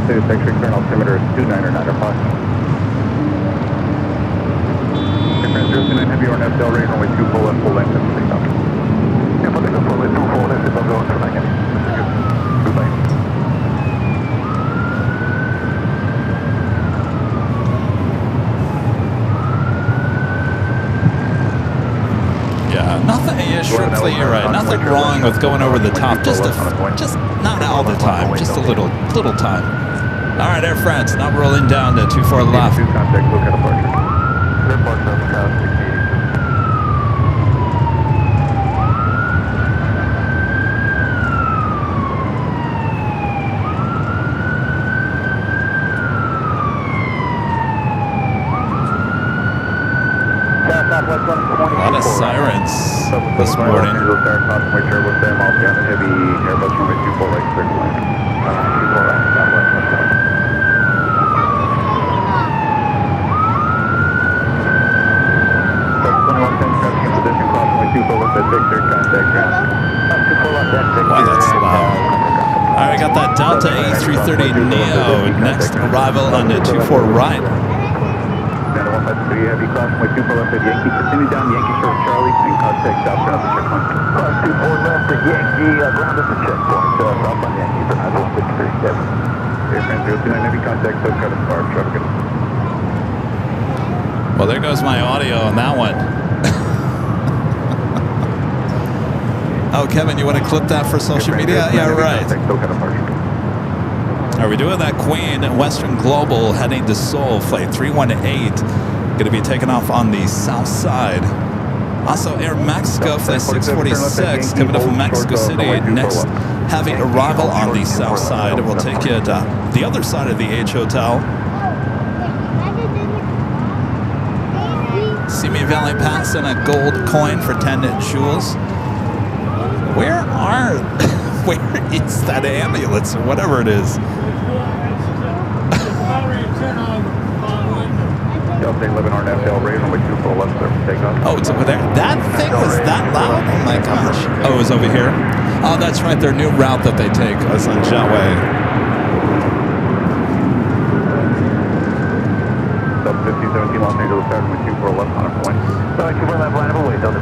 X-ray current altimeter is 2995. Aircraft 029 Heavy RNF Del Rey, runway 24 left, full length, and takeoff. Yeah, full length, full length, if I'm going for my heading. Goodbye. Yeah, nothing. Yeah, Shripsley, you're right. Nothing wrong with going over the top. Just not all the time. Just a little time. All right, Air France, now rolling down to 24 left. Contact, look at departure. Departure of Skyline 16. A lot of sirens this morning. contact ground. 24 left, exit. Wow, that's loud. All right, I got that Delta A330 Neo. Next arrival on the 24 right. Delta 153, heavy crossing with 24 left at Yankee. Continue down Yankee Short Charlie and contact southbound the checkpoint. Cross 24 left at Yankee, ground at the checkpoint. Southbound Yankee for 9137. Airplane 029, heavy contact, SoCal and Bar, traffic. Well, there goes my audio on that one. Oh, Kevin, you want to clip that for social media? Yeah, right. Are we doing that Queen Western Global heading to Seoul, flight 318, going to be taken off on the south side. Also, Air Mexico, flight 646, coming up from Mexico City. Next heavy arrival on the south side. We'll take you to the other side of the H Hotel. Simi Valley Pass and a gold coin for 10 jewels. Where is that ambulance or whatever it is? Delta 11 RNFL, Raven with 24 left, sir, takeoff. Oh, it's over there. That thing was that loud? Oh my gosh. Oh, it was over here? Oh, that's right. Their new route that they take is on Jetway. Delta 1517 Los Angeles, starting with 24 left on a point.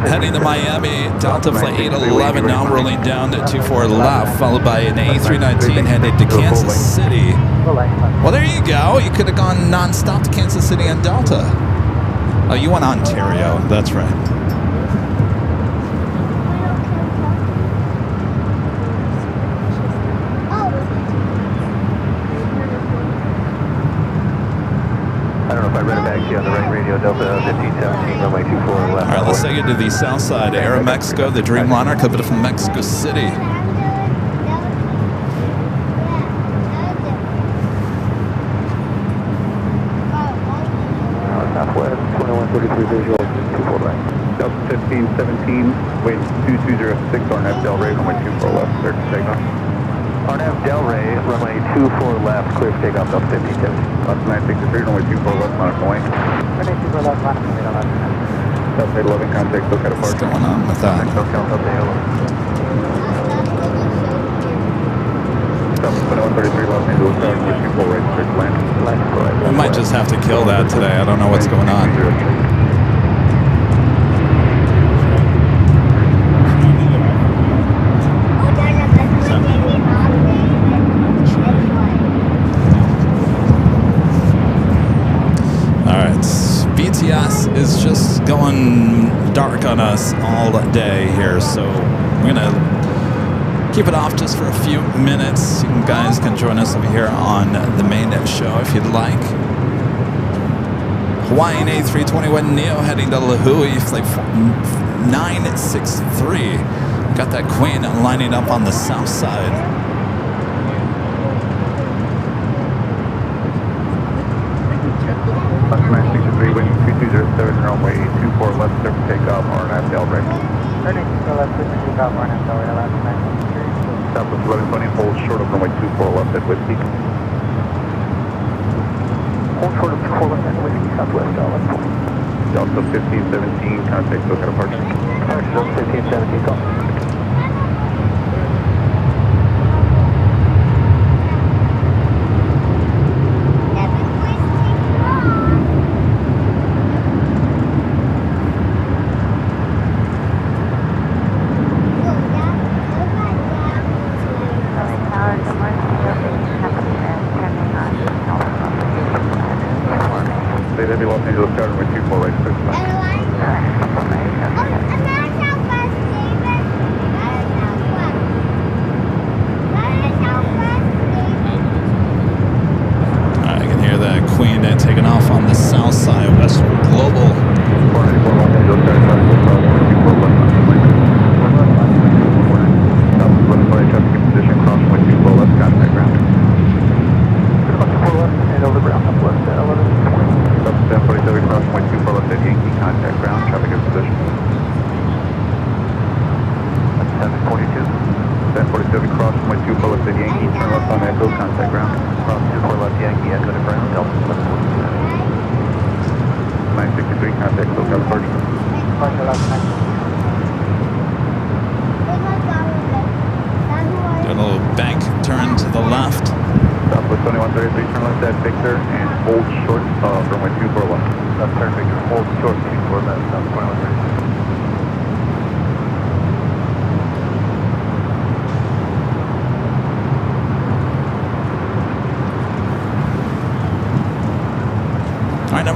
Heading to Miami, Delta flight 811 now rolling down to 24 left, followed by an A319 headed to Kansas City. Well, there you go. You could have gone non-stop to Kansas City on Delta. Oh, you went Ontario. That's right. I don't know if I read it back to you on the right radio, Delta 1517, runway 24 left. All right, let's take it to the south side. Air Mexico, the Dreamliner, coming from Mexico City. Southwest, 2133 visual, 24 left. Delta 1517, wind 2206, RNF Del Rey, runway 24 left, clear to takeoff. RNF Del Rey, runway 24 left, clear to takeoff, Delta 1517. Delta 963, runway 24 left, on a point. Runway 24 left, on a point, Delta 11, contact SoCal departure. What's going on with that? SoCal, Delta 11. Delta 2133, Los Angeles, starting with 24 right, clear to land. We might just have to kill that today. I don't know what's going on. All right, BTS is just going dark on us all day here, so we're gonna keep it off just for a few minutes. You guys can join us over here on the main show if you'd like. Hawaiian A321 Neo heading to Lahui, flight 963. Got that Queen lining up on the south side. Bus 963, wind 2207, runway 24 left, clear for takeoff, RNF Del Rey. 24 left, clear for takeoff, RNF Del Rey, last 963. Southwest 1120, hold short of runway 24 left at Whiskey. Hold short of 24 left at Whiskey, Southwest 1120. Delta 1517, contact SoCal departure. Delta 1517, call. Heavy Los Angeles, starting with 24 right, clear to land.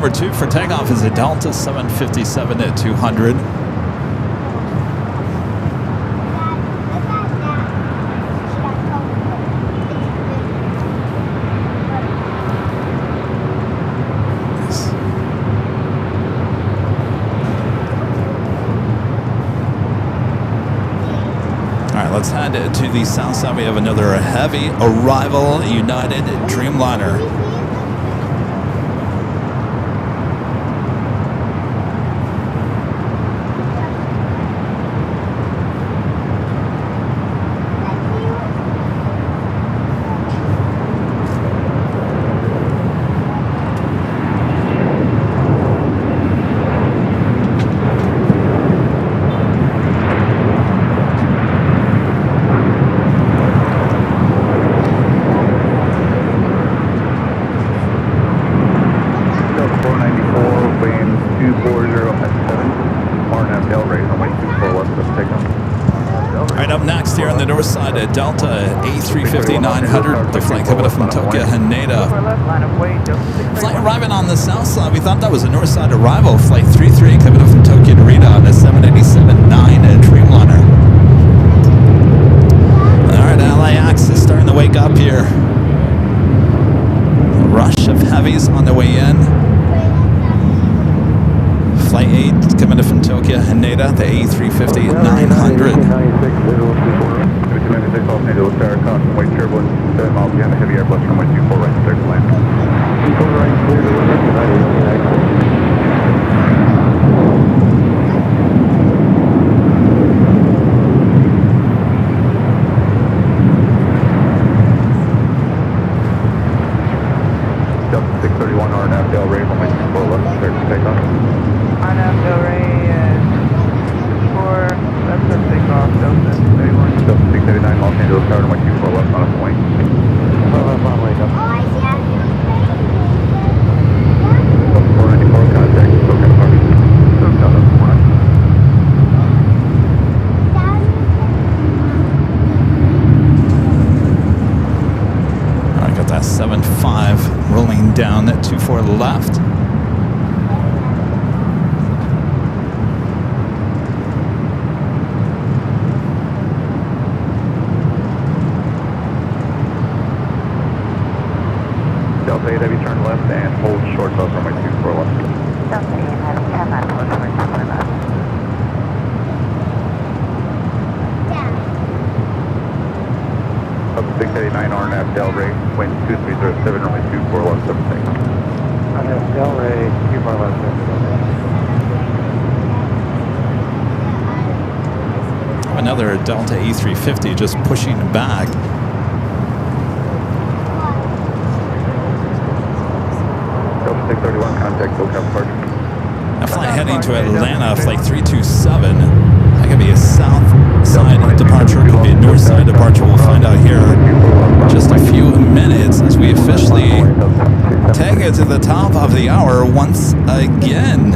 number 2 for takeoff is a Delta 757 at 200. Let's head to the south side. We have another heavy arrival, United Dreamliner. Delta A350-900, the flight coming up from Tokyo Haneda. Flight arriving on the south side. We thought that was a north side arrival. Flight 33 coming up from Tokyo Narita on a 787-9 Dreamliner. All right, LAX is starting to wake up here. A rush of heavies on the way in. Flight 8 coming up from Tokyo Haneda, the A350-900. 96 off Naval Star, constant weight turbulence, 7 miles behind the heavy Airbus runway 24 right, clear to land. 24 right, clear to land. Delta 631 RNAV Del Rey, runway 24 left, clear to take off. RNAV Del Rey, 4, left to take off, Delta 631. Delta 689 Los Angeles Tower, runway 24 left on its way. Delta 494, contact, SoCal Park. SoCal, that's 4. I got that 7.5 rolling down at 24 left. Delta 8 heavy, turn left and hold short bus runway 24 left. Delta 8 heavy, turn left, hold short, 24 left. Delta 689 RNAV Del Rey, wind 2307, runway 24 left, 7 takeoff. RNAV Del Rey, 24 left, 7. Another Delta A350 just pushing back. Delta 631, contact SoCal Park. A flight heading to Atlanta, flight 327. That could be a south side departure, could be a north side departure. We'll find out here in just a few minutes as we officially take it to the top of the hour once again.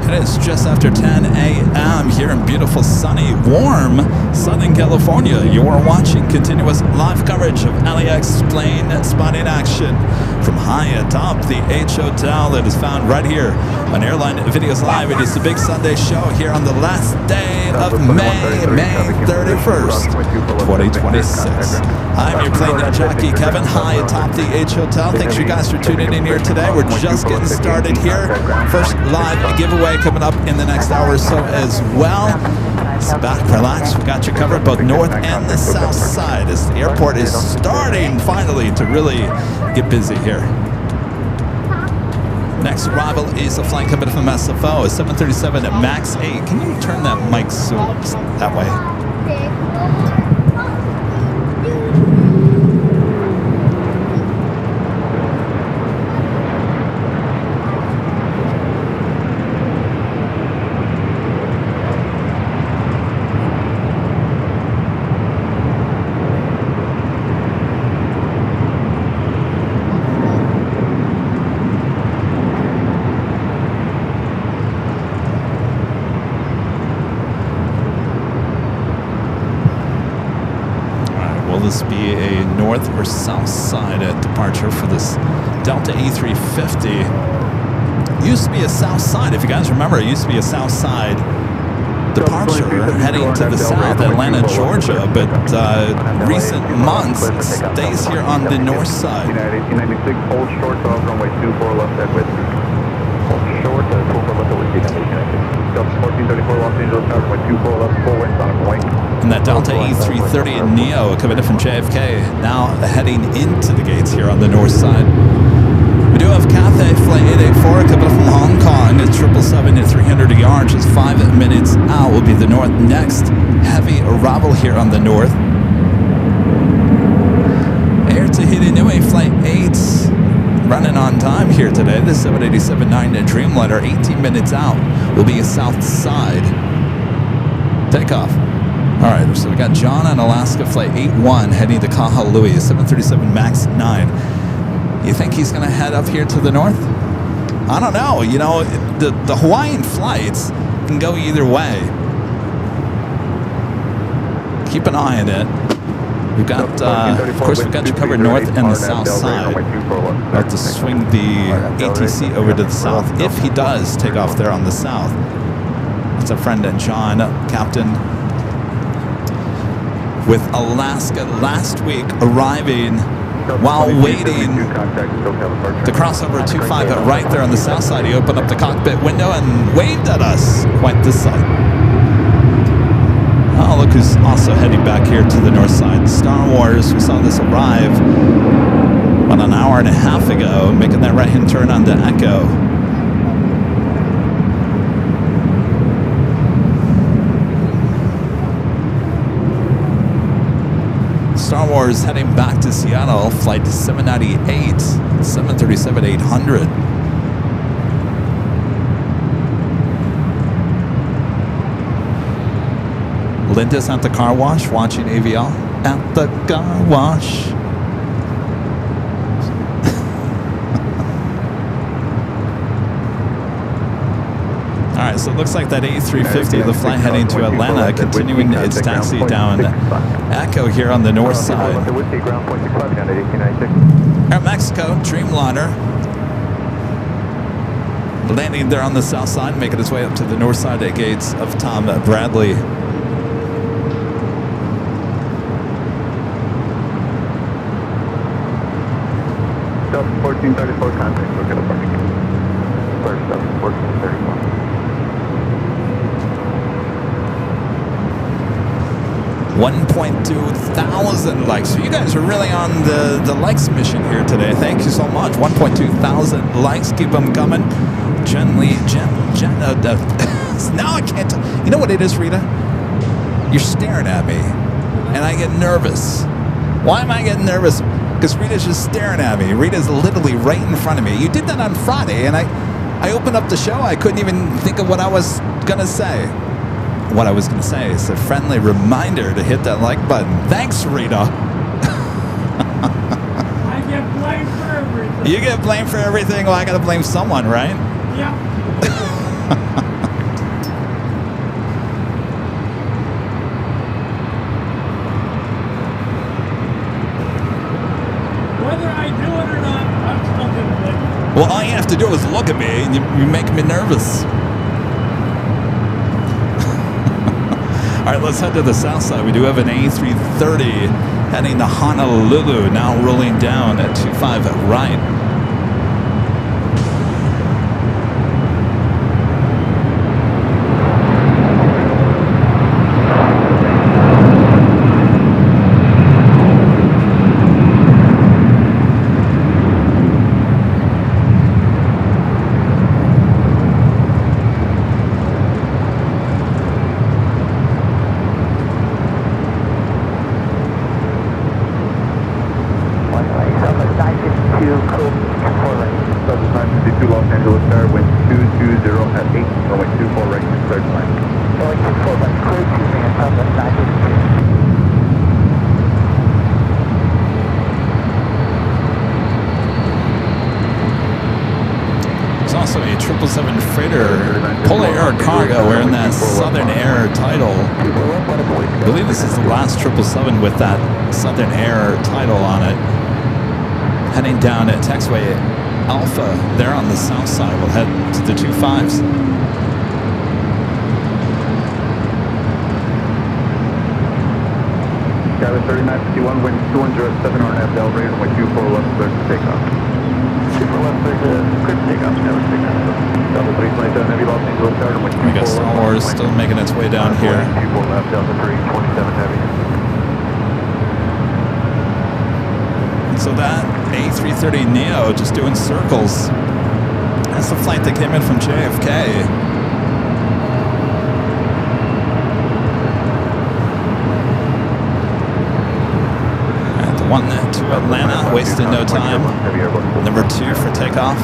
It is just after 10 a.m. here in beautiful, sunny, warm Southern California. You are watching continuous live coverage of LAX plane spotting action from high atop the H Hotel that is found right here on Airline Videos Live. It is the big Sunday show here on the last day of May 31st, 2026. I'm your plane jockey, Kevin, high atop the H Hotel. Thanks you guys for tuning in here today. We're just getting started here. First live giveaway coming up in the next hour or so as well. Sit back, relax. We got you covered both north and the south side as the airport is starting finally to really get busy here. Next arrival is a flight coming from SFO, a 737 MAX 8. Can you turn that mic so that way? north or south side at departure for this Delta A350. Used to be a south side. If you guys remember, it used to be a south side departure heading to the south, Atlanta, Georgia, but recent months it stays here on the north side. United 1896, hold short off runway 24 left at with. Hold short, 24 left at with United. Delta 1434 Los Angeles, runway 24 left, full winds on a point. And that Delta A330 Neo coming in from JFK, now heading into the gates here on the north side. We do have Cathay Flight 884 coming from Hong Kong. It's 777 at 300 yards, just 5 minutes out will be the north. Next heavy arrival here on the north. Air Tahiti Nui Flight 8 running on time here today. The 787-9 Dreamliner, 18 minutes out will be a south side takeoff. All right, so we got John on Alaska Flight 81 heading to Kahului, 737 MAX 9. You think he's going to head up here to the north? I don't know. You know, the Hawaiian flights can go either way. Keep an eye on it. We've got, of course, we've got you covered north and the south side. We'll have to swing the ATC over to the south if he does take off there on the south. That's our friend John, captain with Alaska last week, arriving while waiting to cross over 25 right there on the south side. He opened up the cockpit window and waved at us. Quite this side. Oh, look who's also heading back here to the north side. Star Wars, we saw this arrive about an hour and a half ago, making that right-hand turn onto Echo. Star Wars heading back to Seattle, flight 798, 737-800. Linda's at the car wash, watching AVL. At the car wash. All right, so it looks like that A350, the flight heading to Atlanta, continuing its taxi down Echo here on the north side. Air Mexico, Dreamliner, landing there on the south side, making its way up to the north side at gates of Tom Bradley. Delta 1434 contact, look at the parking. First Delta 1434. 1.2 thousand likes. So you guys are really on the likes mission here today. Thank you so much. 1.2 thousand likes. Keep them coming. Now I can't. You know what it is, Rita? You're staring at me, and I get nervous. Why am I getting nervous? Because Rita's just staring at me. Rita's literally right in front of me. You did that on Friday, and I opened up the show. I couldn't even think of what I was gonna say. What I was going to say is a friendly reminder to hit that like button. Thanks, Rita. I get blamed for everything. You get blamed for everything? Well, I got to blame someone, right? Yeah. Whether I do it or not, I'm still going to blame you. Well, all you have to do is look at me, and you make me nervous. All right, let's head to the south side. We do have an A330 heading to Honolulu, now rolling down at 25 right. Los Angeles Star, wind 220 at 8, runway 24 right, start climb. Runway 24 right, clear 2 man, Southwest 952. There's also a 777 freighter, Polar Air Cargo, wearing that Southern Air title. I believe this is the last 777 with that Southern Air title on it. Heading down at taxiway Alpha, there on the south side. We'll head to the 25s. Skyler 3951, wind 207 RNF, Delray, runway 24 left, clear to takeoff. 24 left, clear to takeoff, Skyler 39. Delta 327, heavy Los Angeles, Tower, runway 24 We got Star Wars still making its way down here. 24 left, Delta 327 heavy. So that A330neo just doing circles. That's the flight that came in from JFK. And the one to Atlanta, wasted no time. Number 2 for takeoff.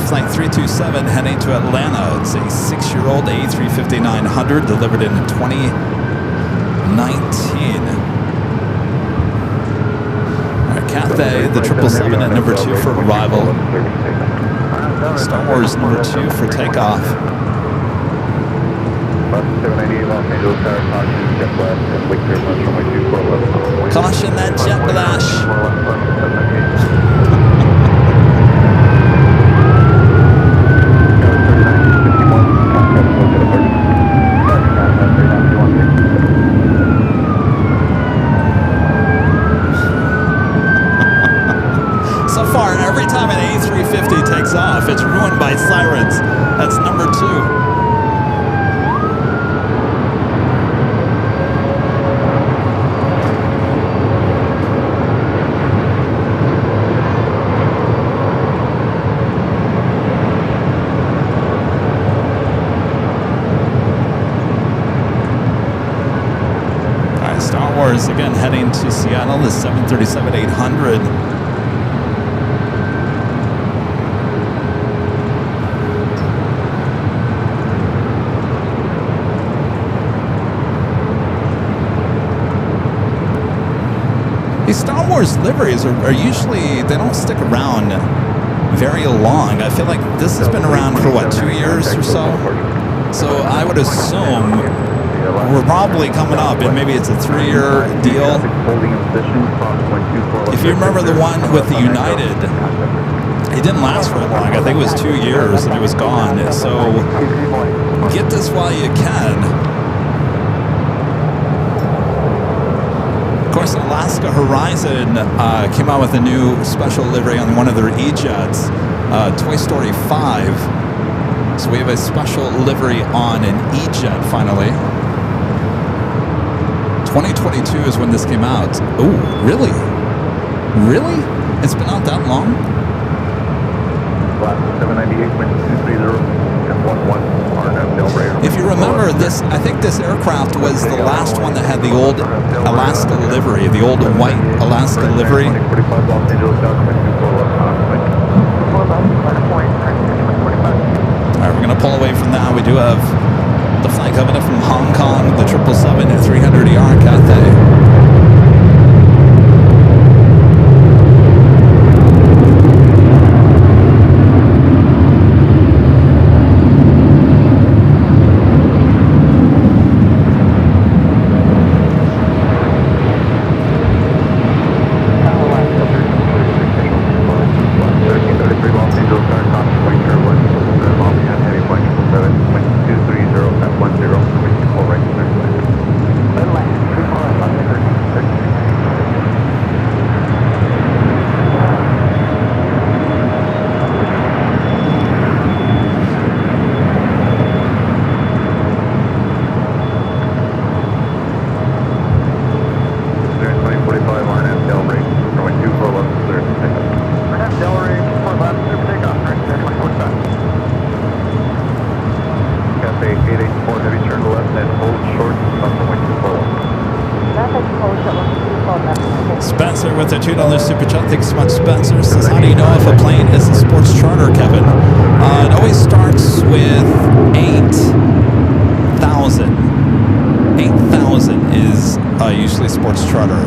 Flight 327 heading to Atlanta. It's a 6-year-old A350-900 delivered in 2019. All right, Cathay, the 777 at number 2 for arrival. Star Wars number 2 for takeoff. 798 Los Angeles, Tower, caution, jet blast, and wake clear lunch, runway 24 left. Caution that jet blast. So far, every time an A350 takes off, it's ruined by sirens. That's number 2. Again, heading to Seattle, the 737-800. These Star Wars liveries are usually, they don't stick around very long. I feel like this has been around for, what, 2 years or so? So I would assume we're probably coming up, and maybe it's a 3-year deal. If you remember the one with the United, it didn't last very long. I think it was 2 years and it was gone. So get this while you can. Of course, Alaska Horizon came out with a new special livery on one of their E-Jets, Toy Story 5. So we have a special livery on an E-Jet finally. 2022 is when this came out. Oh, really? Really? It's been out that long? 798, wind 230, and 11, if you remember this, I think this aircraft was the last one that had the old Alaska livery, the old white Alaska livery. All right, we're going to pull away from that. We do have the flight coming in from Hong Kong, the 777 at 300ER Cathay. 2045, RNAV Delray, runway 24 left, clear for takeoff. RNAV Delray, 24 left, clear for takeoff, right there, 24 left. Cafe 884, heavy turn to left and hold short, up runway 24 left. Spencer with a $2 super chat. Thanks so much, Spencer. Says, how do you know if a plane is a sports charter, Kevin? It always starts with 8,000. 8,000 is usually sports charter.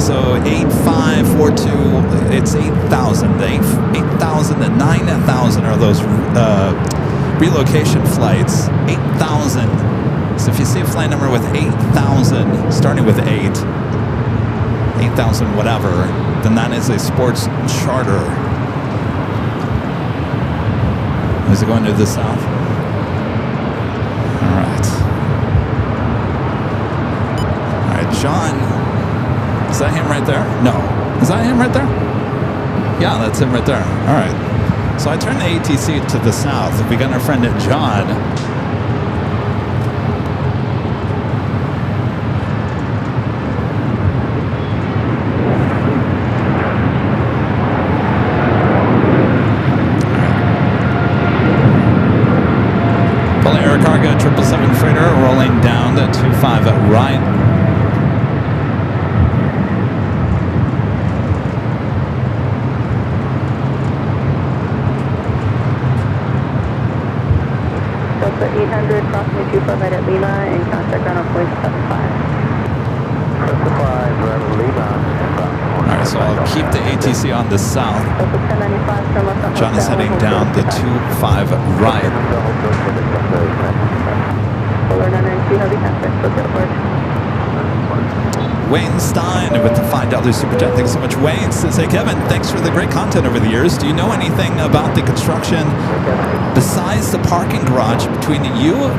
So 8542, it's 8,000. The 8,000, the 9,000 are those relocation flights. 8,000. So if you see a flight number with 8,000, starting with 8,000 whatever, then that is a sports charter. Is it going to the south? All right. All right, John. Is that him right there? No. Is that him right there? Yeah, that's him right there. All right. So I turned the ATC to the south. We got our friend John. Cargo 777 freighter rolling down to 25 right. Delta 800, crossing 25 right at Lima and contact ground on point 75. 75, right at Lima. Alright, so I'll keep the ATC on the south. Delta 1095, turn left on John is heading down the 25 right. Polar 992, heavy contact, look at approach. Wayne Stein with the $5 super chat. Thanks so much, Wayne. Says, hey Kevin, thanks for the great content over the years. Do you know anything about the construction besides the parking garage between you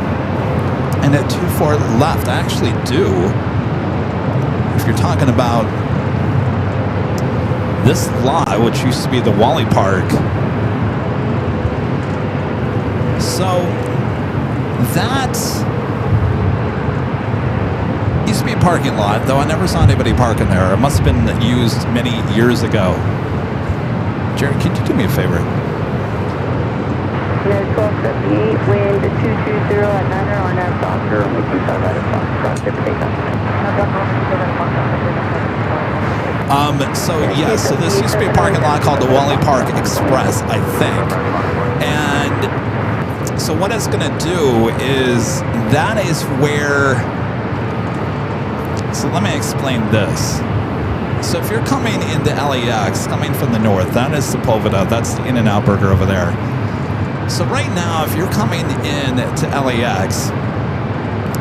and at 24 left? I actually do. If you're talking about this lot, which used to be the Wally Park. So that used to be a parking lot, though I never saw anybody parking there. It must have been used many years ago. Jared, could you do me a favor? Yeah, 1278, wind 220 at 9er on that Docker, only 25 right at Fox, cross so yes, so this used to be a parking lot called the Wally Park Express, I think. And so what it's going to do is, that is where, so let me explain this. So if you're coming into LAX, coming from the north, that is Sepulveda, that's the In-N-Out Burger over there. So right now, if you're coming in to LAX,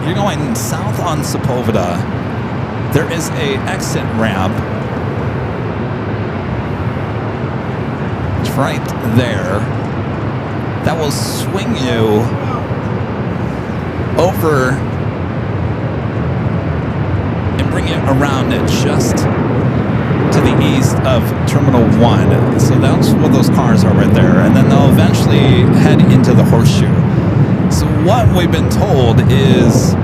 you're going south on Sepulveda, there is a exit ramp. It's right there. That will swing you over and bring you around just to the east of Terminal 1. So that's what those cars are right there. And then they'll eventually head into the Horseshoe. So what we've been told is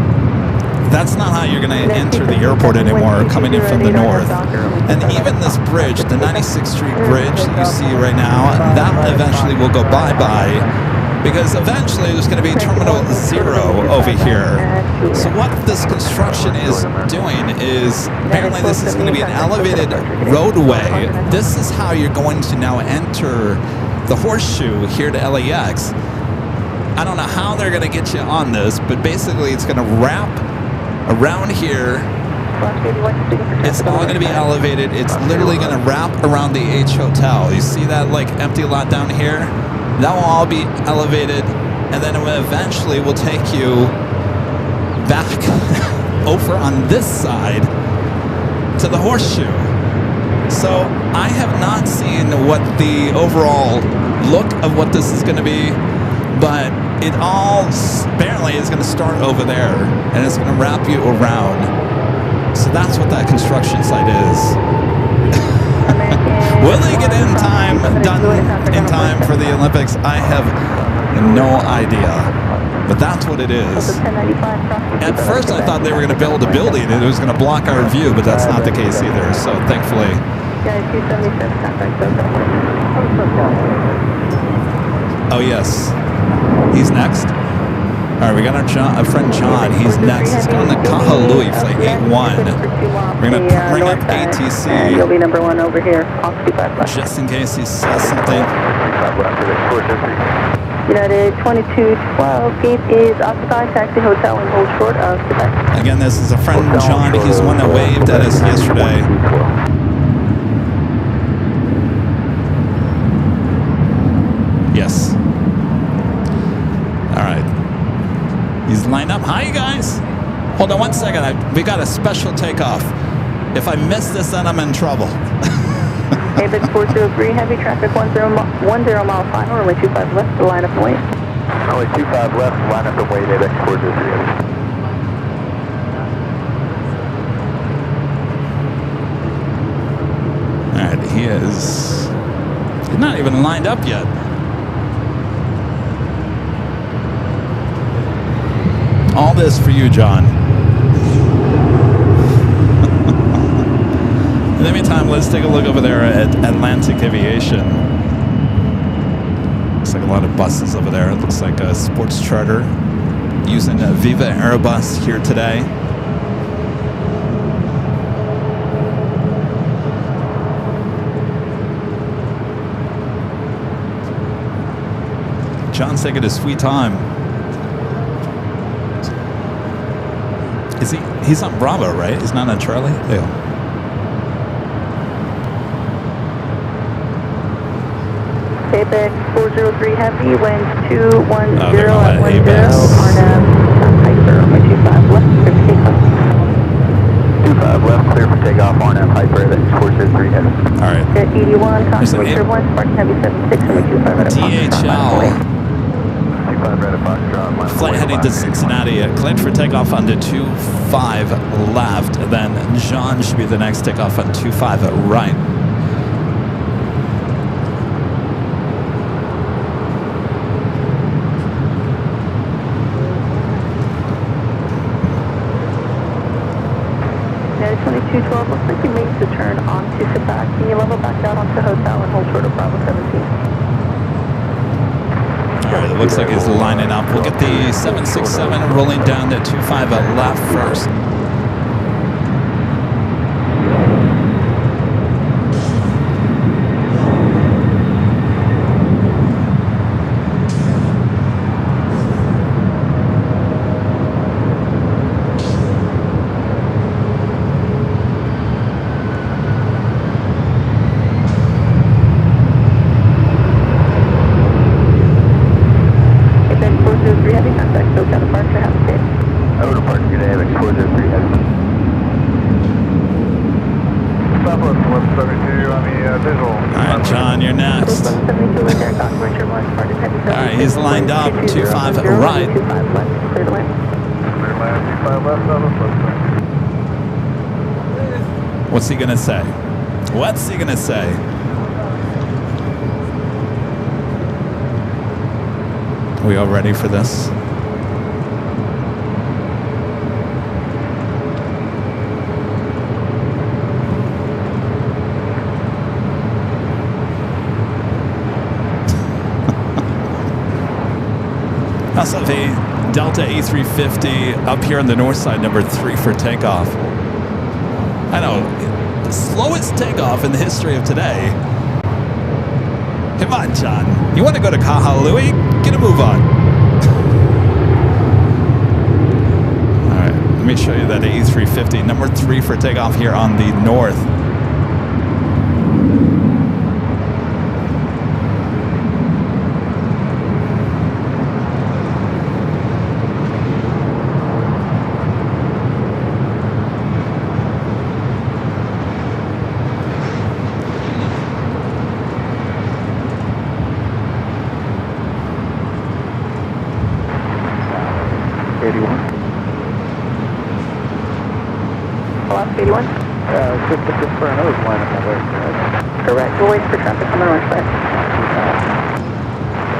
that's not how you're going to enter the airport anymore, coming in from the north. And even this bridge, the 96th Street Bridge that you see right now, that eventually will go bye-bye, because eventually there's going to be Terminal 0 over here. So what this construction is doing is, apparently this is going to be an elevated roadway. This is how you're going to now enter the Horseshoe here to LAX. I don't know how they're going to get you on this, but basically it's going to wrap around here. It's all going to be elevated. It's literally going to wrap around the H Hotel. You see that like empty lot down here? That will all be elevated, and then it eventually will take you back over on this side to the Horseshoe. So I have not seen what the overall look of what this is going to be, but it all apparently is going to start over there, and it's going to wrap you around. So that's what that construction site is. Will they get in time, done in time for the Olympics? I have no idea. But but that's what it is. 1095. At first, I thought they were going to build a building and it was going to block our view, but that's not the case either. So thankfully. Yeah, 276 contact SoCal. Oh yes, he's next. All right, we got our friend John. He's next. He's going to Kahului, flight 81. We're going to bring up ATC. You'll be number 1 over here, off 25 left. Just in case he says something. United 2212, gate is occupied, taxi hotel and hold short of Quebec. Again, this is a friend John. He's the one that waved at us yesterday. Yes. All right. He's lined up. Hi, guys. Hold on one second. We got a special takeoff. If I miss this, then I'm in trouble. ABIT 403, heavy traffic 10 mile final, runway 25 left to line up and wait. Runway 25 left, line up and wait, ABIT 403. All right, he's not even lined up yet. All this for you, John. In the meantime, let's take a look over there at Atlantic Aviation. Looks like a lot of buses over there. It looks like a sports charter using a Viva Airbus here today. John's taking his sweet time. He's on Bravo, right? He's not on Charlie? Yeah. ABIT 403 heavy, wind 210 Oh, they're gonna at let 10, ABIS. RNAV, Hyper, runway 25 left, clear for takeoff. 25 left, clear for takeoff, RNAV Hyper, ABIT 403 heavy. All right. At 81, There's an contact turbulence, parking heavy 76, runway 25 at a DHL. 25 red at Foxtrot, line up Flight and heading wait, to Cincinnati. Cleared for takeoff on the 25 left. Then John should be the next takeoff on 25 right. United 2212, looks like you made the turn onto Quebec. Can you level back out onto hotel and hold short of Bravo 17? All right, it looks like he's lining up. We'll get the 767 rolling down to 25 left first. What's he gonna say? What's he gonna say? Are we all ready for this? Also the Delta A350 up here on the north side, number 3 for takeoff. I know, the slowest takeoff in the history of today. Come on, John. You want to go to Kahului? Get a move on. All right, let me show you that A350, number 3 for takeoff here on the north. Correct. We'll wait for traffic on the north side.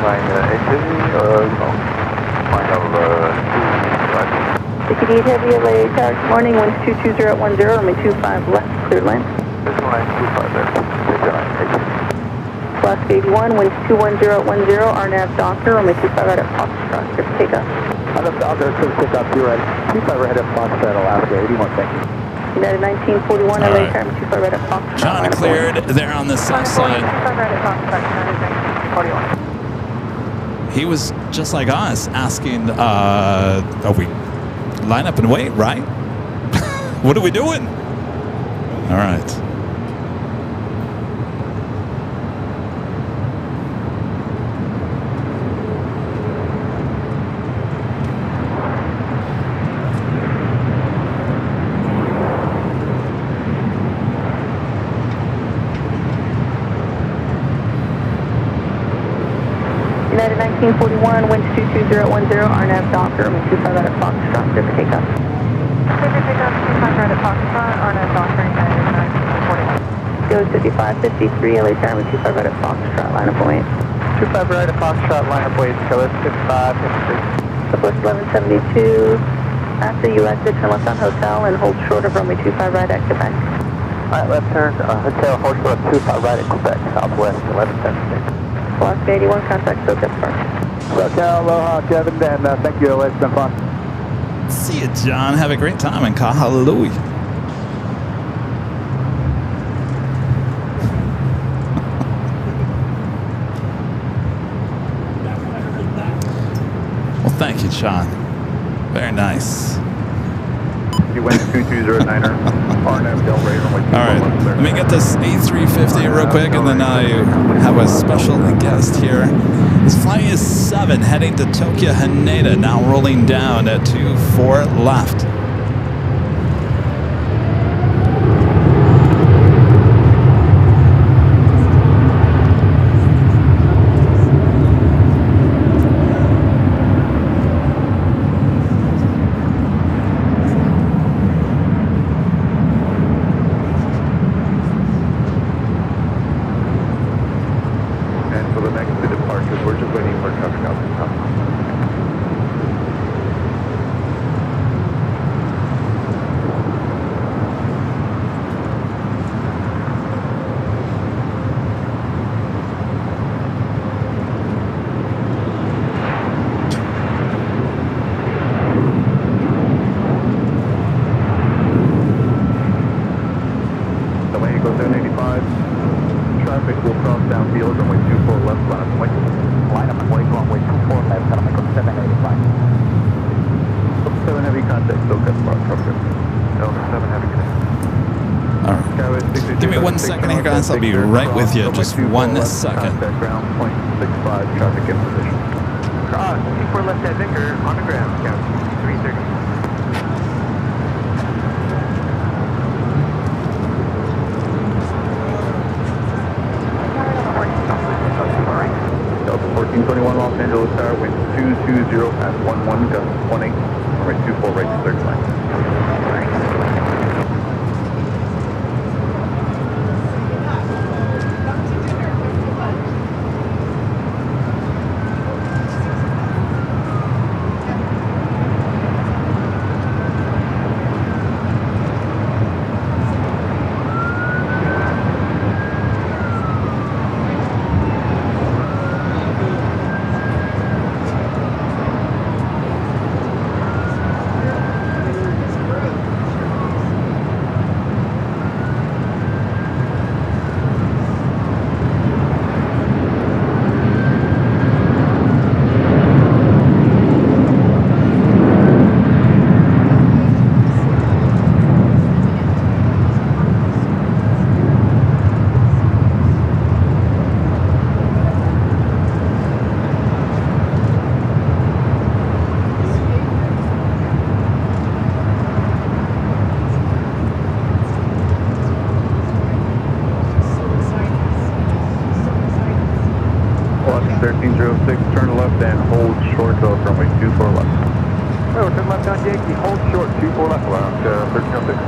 Line 850 or no? final 68 Heavy LA Tower, good morning, winds 220 at 10, runway 25 left, cleared land. This line 25 there. Take line, Alaska 81, winds 210 at 10, RNAV Docker, runway 25 right at Foxtrot, clear for takeoff. I'll go pick up, you're right. 25 right at Foxtrot, Alaska 81, thank you. United 1941, All LA right. Tower, 25 right at Foxtrot. John cleared there on the south side. 25 right at Foxtrot, United 1941. He was just like us, asking, "Are we line up and wait, right? What are we doing?" All right. United 1941, winds 220 at 10, RNAV Docker, runway 25 right at Foxtrot, clear for takeoff. Clear for takeoff, 25 right at Foxtrot, RNAV Docker, United 1941. Goes 5553, LA Tower, 25 right at Foxtrot, line up and wait. 25 right at Foxtrot, line up wait, Killer 5553. Southwest 1172, after you exit, turn left on Hotel and hold short of runway 25 right at Quebec. Alright, left turn, Hotel, hold short of 25 right at Quebec, Southwest 1176. Alaska 81, contact SoCal departure. Hotel, aloha, Kevin, and thank you, it's been fun. See you, John. Have a great time in Kahului. Well, thank you, John. Very nice. You went to 2209er, RNAV Del Rey, runway 25 All right, let me get this A350 real quick, and then I have a special guest here. This flight is 7, heading to Tokyo Haneda, now rolling down at 24 left. Give me 1 second here, guys. I'll be right with you. Just 1 second. Ground, 0.65, traffic in position. Cross, 24 left at Victor, on the ground, count 330. Delta 1421 Los Angeles Tower, wind 220 past 11, gust 18, runway 24 right to third line. Turn left and hold short of runway 24 left. Oh, turn left on Yankee, hold short, 24 left, around 1306.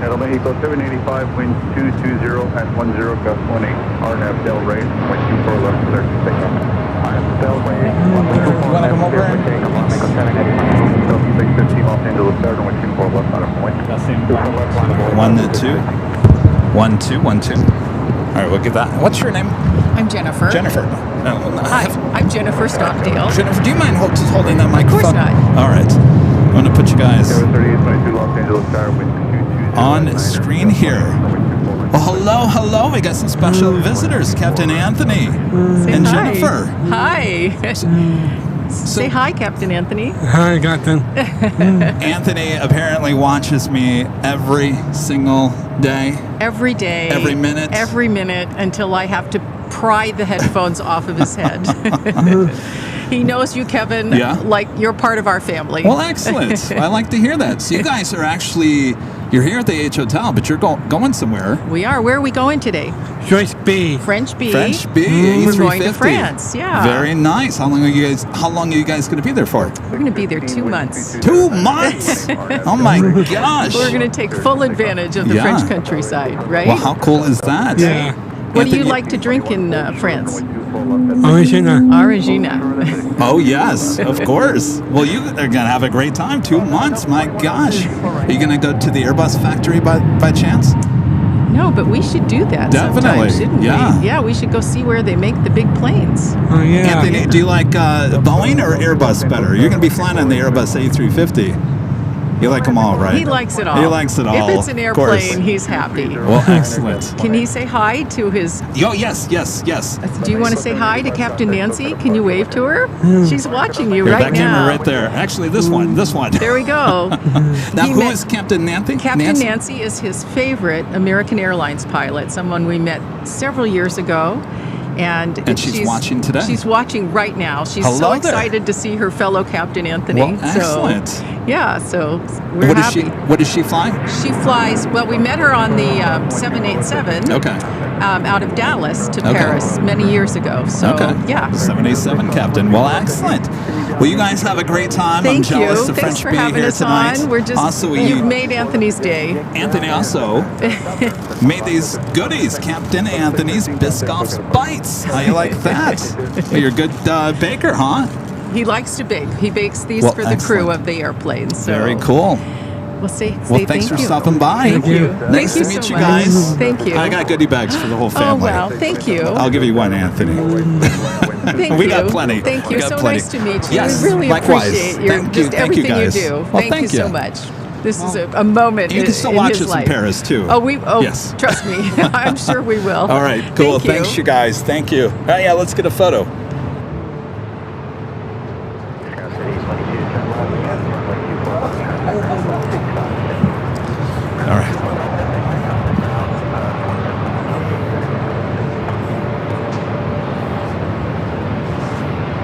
Aeromexico 785, wind 220 at 10, gust 18. RNAV Del Rey, wind 24 left, clear to take off. Del Rey, 124 left, clear for takeoff. Mexico 785, Delta 650, Los Angeles, Southern, wind 24 left, out of point. 1 2 1 2 1 2. All right, we'll get that. What's your name? I'm Jennifer. Jennifer. Hi, I'm Jennifer Stockdale. Jennifer, do you mind just holding that microphone? Of course not. All right. I'm going to put you guys 3822 Los Angeles, Tower, wind 220. on screen here. Well, hello. We got some special visitors, Captain Anthony and hi. Jennifer. Hi. Say hi, Captain Anthony. Hi, Captain. Anthony apparently watches me every single day. Every day. Every minute. Every minute until I have to pry the headphones off of his head. He knows you, Kevin, like you're part of our family. Well, excellent. I like to hear that. So you guys are actually, you're here at the H Hotel, but you're going somewhere. We are. Where are we going today? French B. French B. French B. We're going to France. Yeah. Very nice. How long are you guys going to be there for? We're going to be there 2 months. 2 months. Oh my gosh. We're going to take full advantage of the French countryside, right? Well, how cool is that? Yeah. What do you like to drink in France? Orangina. Orangina. Oh, yes, of course. Well, you are going to have a great time. 2 months, my gosh. Are you going to go to the Airbus factory by chance? No, but we should do that Definitely. sometime, shouldn't we? Yeah, we should go see where they make the big planes. Oh, yeah. Anthony, do you like Boeing or Airbus better? You're going to be flying on the Airbus A350. You like them all, right? He likes it all. He likes it all. If it's an airplane, he's happy. Well, excellent. Can he say hi to his... Oh, yes. Do you want to say hi to Captain Nancy? Can you wave to her? She's watching you right that now. camera right there. Actually, this one. There we go. Now, who is Captain Nancy? Captain Nancy is his favorite American Airlines pilot, someone we met several years ago. And she's watching today? She's watching right now. She's so excited to see her fellow Captain Anthony. Well, excellent. So we're happy. What does she fly? She flies, well, we met her on the 787 out of Dallas to Paris many years ago. So, yeah. 787 Captain. Well, excellent. Well, you guys have a great time. I'm jealous of Thanks French for B having here us tonight. on. We're just, also, you've made Anthony's day. Anthony also made these goodies. Captain Anthony's Biscoff's Bites. How you like that? Well, you're a good baker, huh? He likes to bake. He bakes these for the crew of the airplane. So. Very cool. Well, thanks for stopping by. Thank you. Nice to meet you guys. Thank you. I got goodie bags for the whole family. Oh, well, thank you. I'll give you one, Anthony. We got plenty. Thank you. So nice to meet you. Yes, we really likewise. appreciate everything you do. Well, thank you so much. This is a moment in his life. You can still watch us in Paris, too. Yes. Trust me. I'm sure we will. All right, cool. Thanks, you guys. Thank you. All right, let's get a photo. All right.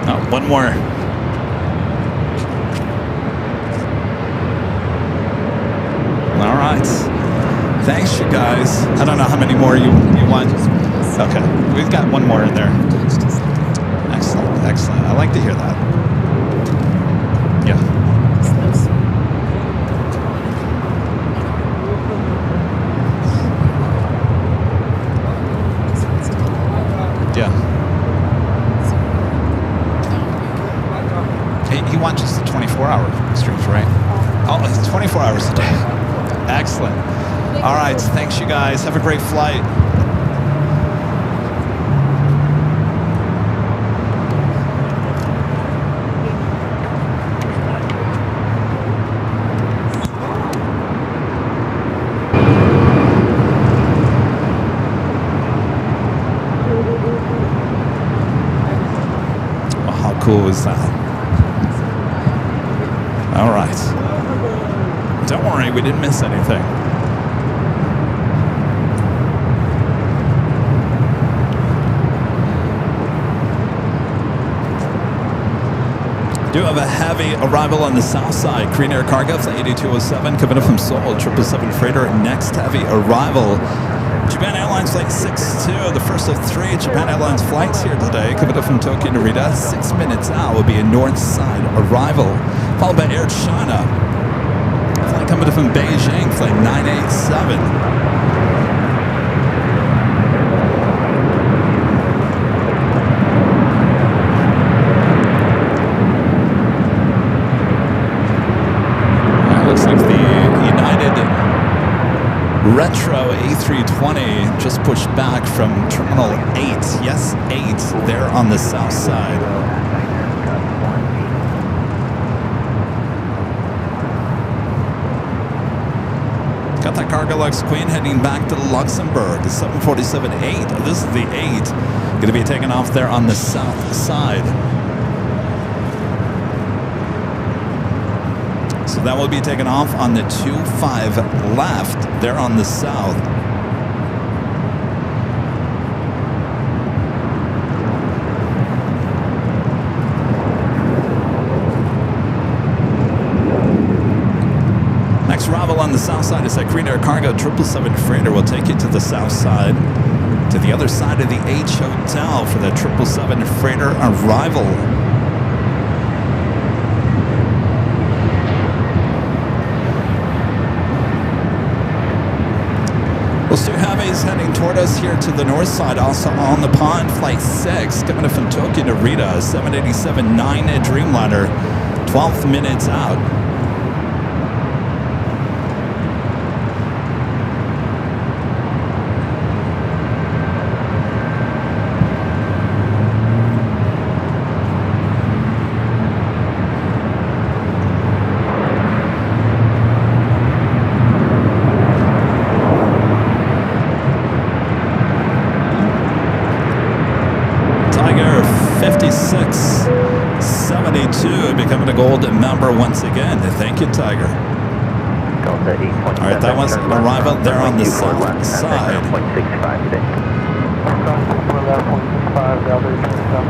Oh, one more. All right. Thanks, you guys. I don't know how many more you want. Okay, we've got one more in there. Excellent. I like to hear that. Yeah. He watches the 24-hour streams, right? Oh, it's 24 hours a day. Excellent. All right. Thanks, you guys. Have a great flight. Well, how cool is that? All right. Don't worry, we didn't miss anything. Do have a heavy arrival on the south side. Korean Air Cargo, flight 8207, coming up from Seoul, 777 freighter. Next heavy arrival. Japan Airlines flight 62, the first of 3 Japan Airlines flights here today, coming up from Tokyo Narita. 6 minutes out will be a north side arrival, followed by Air China Flight coming in from Beijing, flight 987. Looks like the United Retro A320 just pushed back from Terminal 8. Yes, 8 there on the south side. Got that Cargo-Lux Queen heading back to Luxembourg. 747-8. This is the 8. Going to be taking off there on the south side. So that will be taken off on the 25 left there on the south. Next arrival on the south side is that Korean Air Cargo 777 freighter will take you to the south side, to the other side of the H Hotel for the 777 freighter arrival. Those two Heavies heading toward us here to the north side, also on the pond, flight 6, coming up from Tokyo to Narita, 787-9 Dreamliner, 12 minutes out. Tiger 5672 becoming a gold member once again. Thank you, Tiger. All right, that was an arrival there on the south side.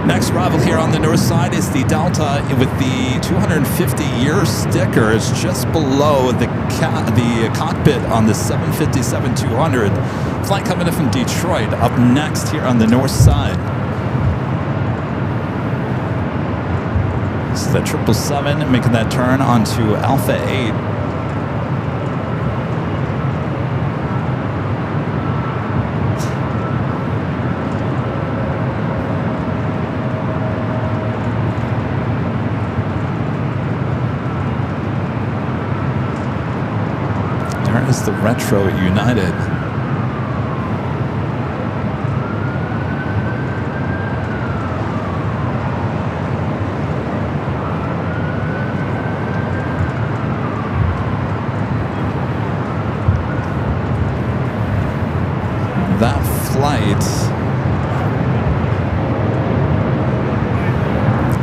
Next arrival here on the north side is the Delta with the 250-year sticker. It's just below the cockpit on the 757-200. Flight coming in from Detroit. Up next here on the north side. So the 777 making that turn onto Alpha 8. There is the Retro United. That flight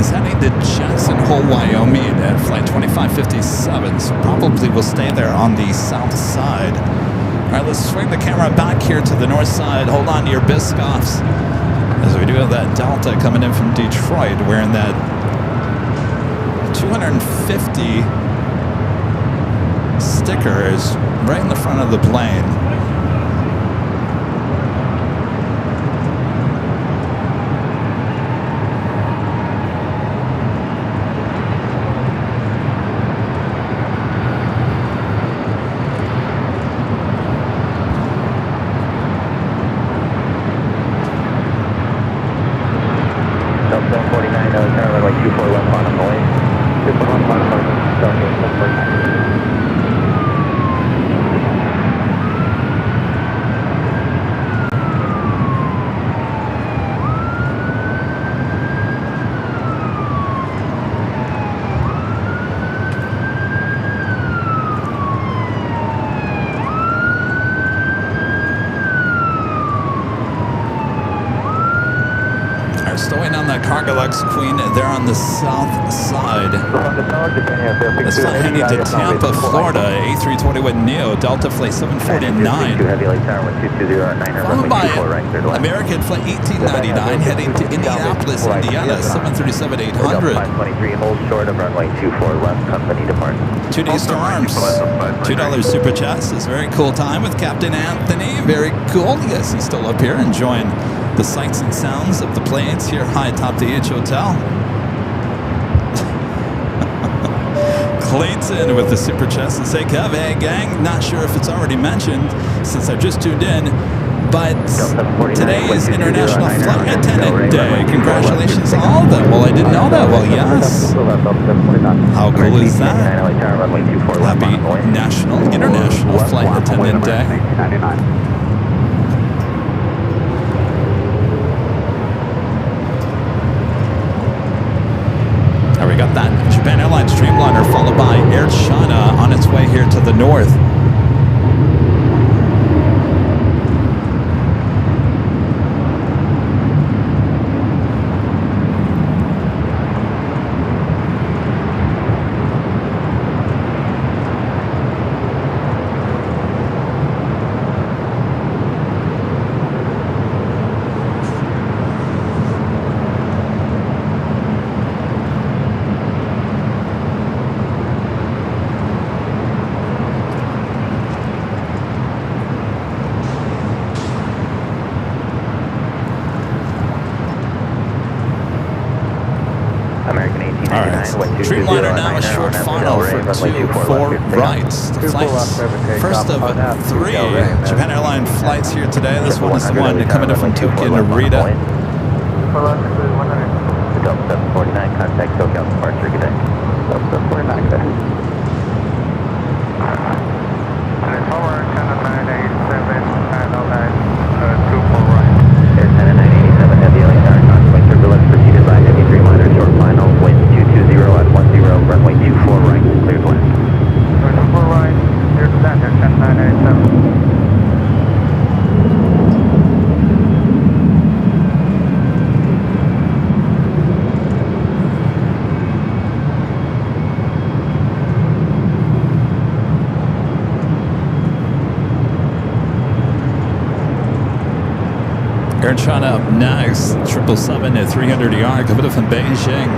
is heading to Jackson Hole, Wyoming at flight 2557, so probably will stay there on the south side. All right, let's swing the camera back here to the north side. Hold on to your Biscoffs as we do have that Delta coming in from Detroit wearing that 250 sticker is right in the front of the plane. Stowing on that Cargo-Lux Queen there on the south side. Let's fly heading to Tampa, Florida, A321neo, Delta flight 749. Followed by American flight 1899 heading to Indianapolis, Indiana, 737-800. 2 days to arms. $2 super chats. This very cool time with Captain Anthony. Very cool. Yes, he's still up here enjoying the sights and sounds of the planes here high atop the H Hotel. Clayton with the super chest and say, Kev, hey gang, not sure if it's already mentioned since I just tuned in, but today is International Flight Attendant Day. Congratulations to all of them. Well, I didn't know that. Well, yes. How cool is that? Happy International Flight Attendant Day. We got that Japan Airlines Dreamliner followed by Air China on its way here to the north. Dreamliner now a short final for 2-4 rights. The flights, first of 3 Japan Airlines flights here today. This one is the one coming in from Tokyo Narita. Delta 749, contact Tokyo departure, good day. Delta 749, good day. Tower 10987, LAX 24 right. Air 10987, heavy LAX tower, contact turbulence preceded by heavy Dreamliner, short final, wind 220 at 10, runway 24 right, cleared west. 24 right, cleared descent, Air 10987. Air China up next, 777 at 300 ER, coming from Beijing.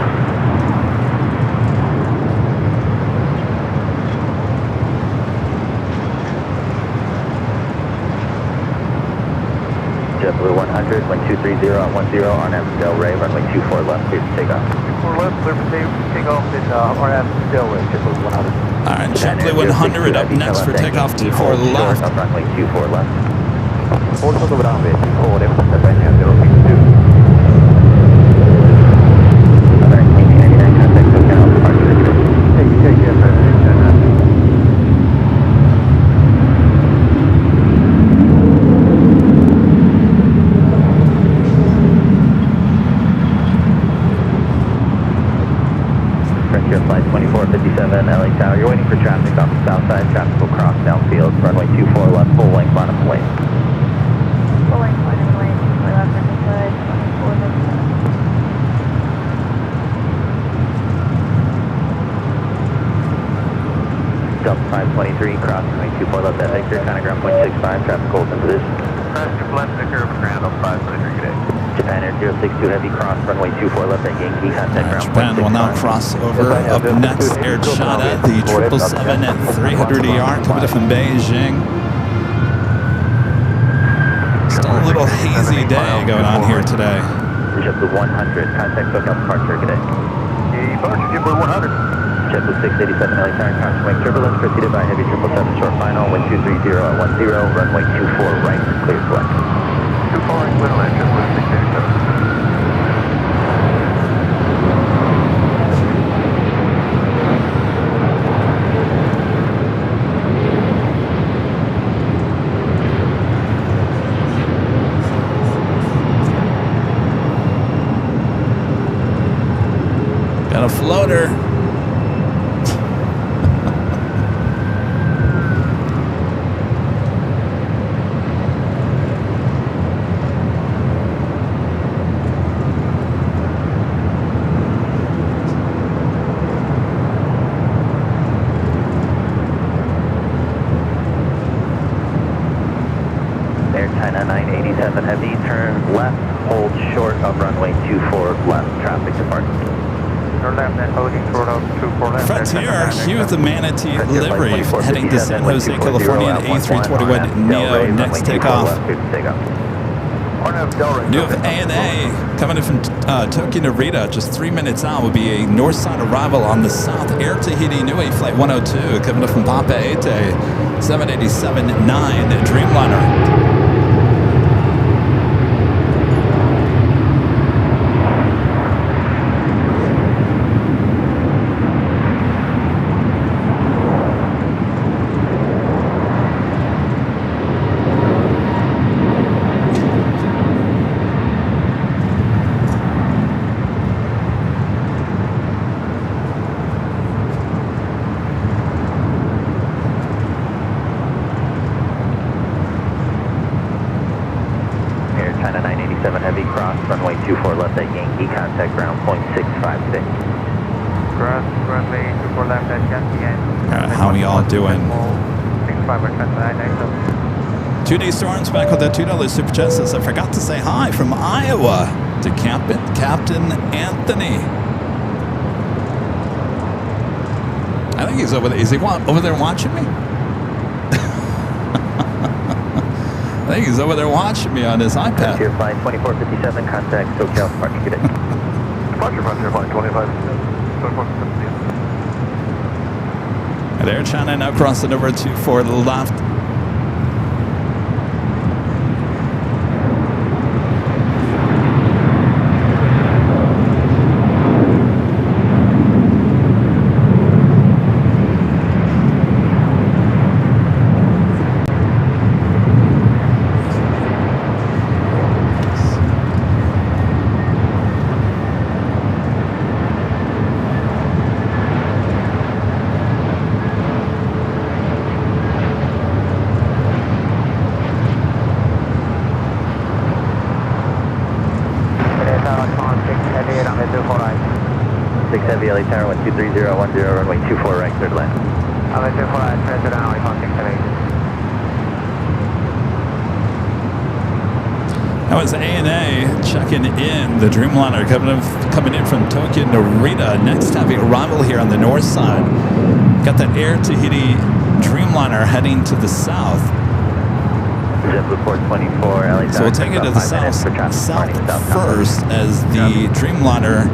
JetBlue 100, wind 230 at 10, RNAV Del Rey, runway 24 left, clear to take off. 24 left, clear to take off in RNAV Del Rey, JetBlue 100. All right, JetBlue 100 up next for takeoff 24 left. Up runway 24 left. Hold for the runway 24 left, the Benja 062. Other 1899, contact Tokyo departure. Take care, Frontier Flight 2457, LA Tower. You're waiting for traffic off the south side. Traffic will cross downfield. Runway 24 left, full length on its way. Full length on its way. 24 left, on its side. 24 left. Delta 523, crossing runway 24 left at Victor, contact 0.65, traffic holds in position. Passenger left, Victor, ground up 523, good day. Japan Air 062 Heavy, cross runway 24 left at Yankee, contact ground Japan will now cross over. Up next, Air China, the 777 at 300 ER, coming from Beijing. Still a little hazy day going on here today. JetBlue 100, contact Tokyo departure, good day. Departure, JetBlue 100. JetBlue 687 LA Tower, crossing wing turbulence preceded by heavy 777 short final, wind 230 at 10, runway 24 right, clear to left. 24 right, clear to left, JetBlue 687. Got a floater. Air China 987 Heavy, turn left, hold short of runway 24 left, traffic departure. Turn left and holding short of 24 left. Frontier, Hugh the Manatee livery, heading to San Jose, California, an A321 Neo, next takeoff. You have ANA coming in from Tokyo Narita, just 3 minutes out, would be a north side arrival on the South Air Tahiti Nui Flight 102, coming in from Papeete, 787-9 Dreamliner. Heavy cross, runway 24 left at Yankee, contact ground point 656. Cross, runway 24 left at Yankee and... How are y'all doing? 65 or 997. 2D Storms back with that $2 Super Chat says, I forgot to say hi from Iowa to Captain Anthony. I think he's over there. Is he over there watching me? I think he's over there watching me on his iPad. Frontier flight 2457, contact SoCal departure, good day. Departure Frontier flight 2557. They're China now crossing over to for the left. LA Tower 12310, runway 24 right, third left. LA 24 right, transfer down, contact today. That was ANA checking in. The Dreamliner coming in from Tokyo Narita. Next heavy arrival here on the north side. Got that Air Tahiti Dreamliner heading to the south. JetBlue 24, LA Tower. So we'll take it to the south first as the Dreamliner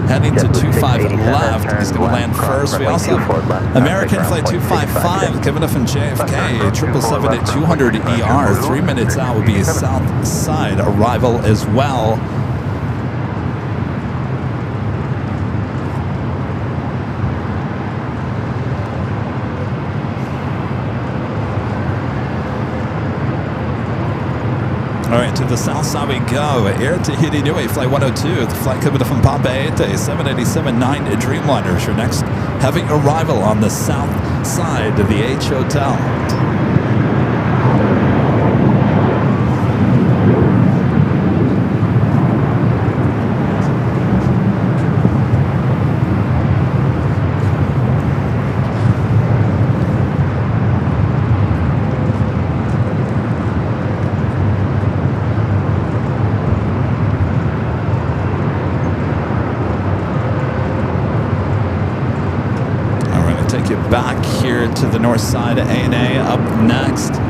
heading to 25 left. He's going to land first. We also have American Flight 255 coming up from JFK, 777 at 200 ER. 3 minutes out will be a south side arrival as well. All right, to the south side we go. Air Tahiti Nui, Flight 102. The flight coming from Papeete, 787-9 Dreamliner. Your next heavy arrival on the south side of the H Hotel. Back here to the north side of ANA up next.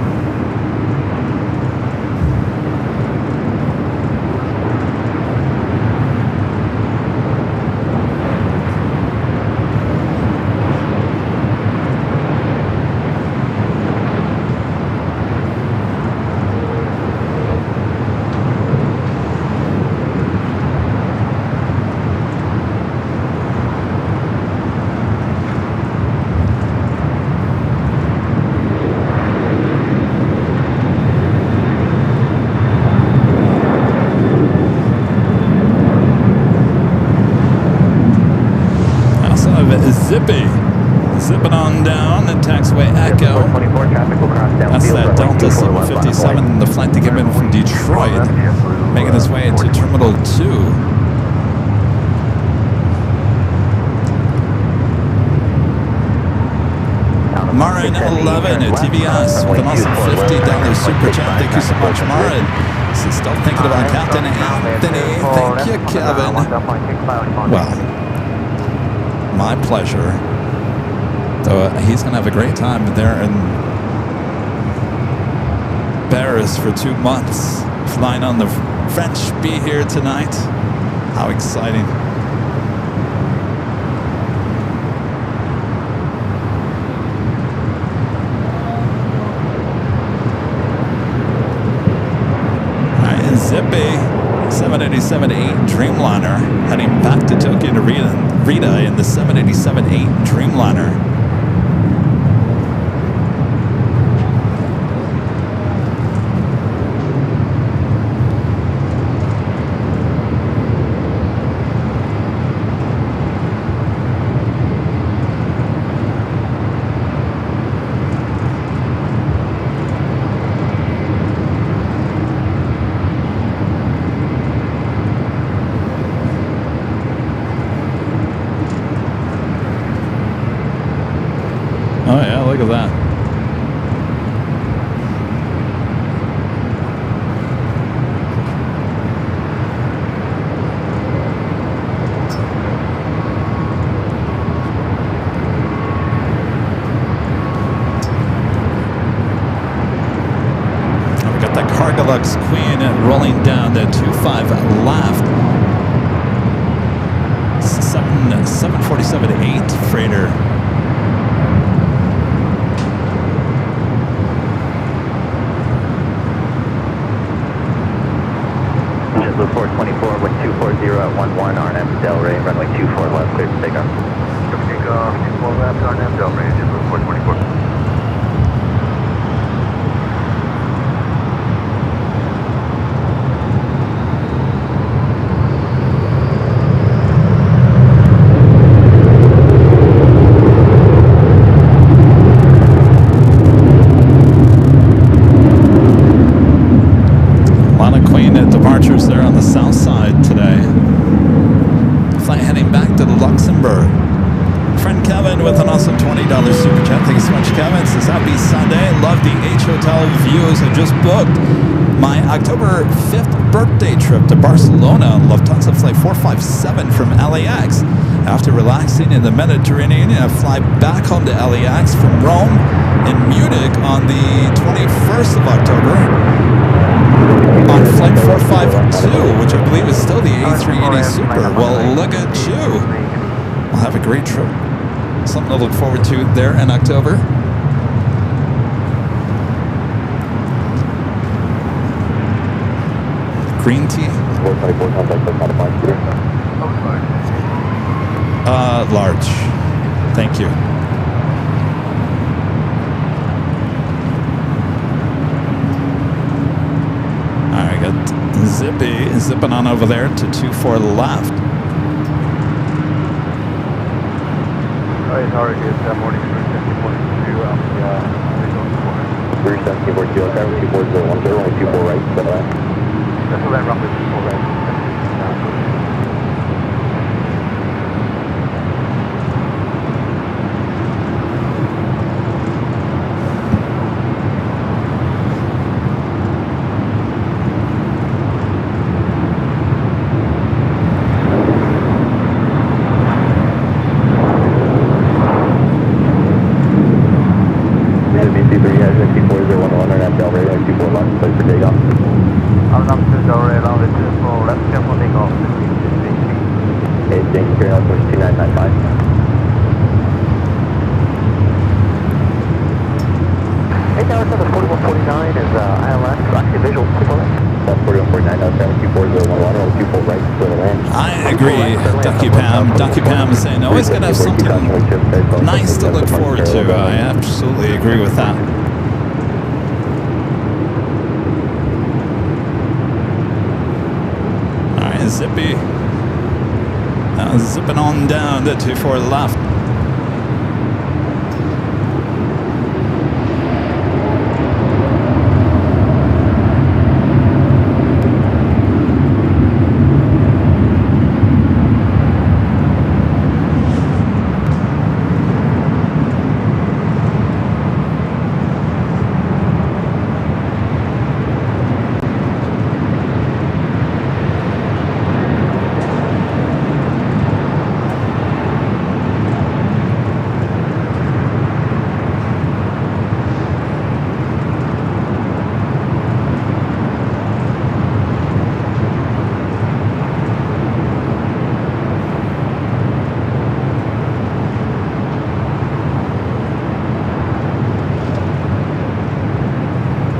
Zipping on down and taxiway Echo. That's that Delta 757, the flight to come in from Detroit, making its way into Terminal 2. Marin 11 at TBS with an awesome $50 super chat. Thank you so much, Marin. So still thinking about Captain Anthony. Thank you, Kevin. Well, my pleasure. So he's going to have a great time there in Paris for 2 months flying on the French B here tonight. How exciting. Zippy 787-8 Dreamliner heading back to Tokyo to Rita in the 787-8 Dreamliner. Oh yeah, look at that. And we got the Cargolux Queen rolling down the 25 left. 747-8 freighter. JetBlue 424 with 240 at 11, RNF Delray, runway 24 left, clear to take off. Take off, 24 left, RNF Delray, JetBlue 424. Departures there on the south side today. Flight heading back to Luxembourg. Friend Kevin with an awesome $20 super chat. Thank you so much, Kevin. Says happy Sunday. Love the H Hotel views. I just booked my October 5th birthday trip to Barcelona on Lufthansa flight 457 from LAX. After relaxing in the Mediterranean, I fly back home to LAX from Rome and Munich on the 21st of October. On flight 452, which I believe is still the A380 Super. Well, look at you. We'll have a great trip. Something to look forward to there in October. Green tea? Large. Thank you. Alright, got Zippy zipping on over there to 24 left. Alright, Target, morning, 374 out the visual 374 240, only 24 right, that's what that roughly 24 right. I agree, Ducky Pam. Ducky Pam is saying always going to have something nice to look forward to. I absolutely agree with that. All right, Zippy. Zipping on down to 24 left.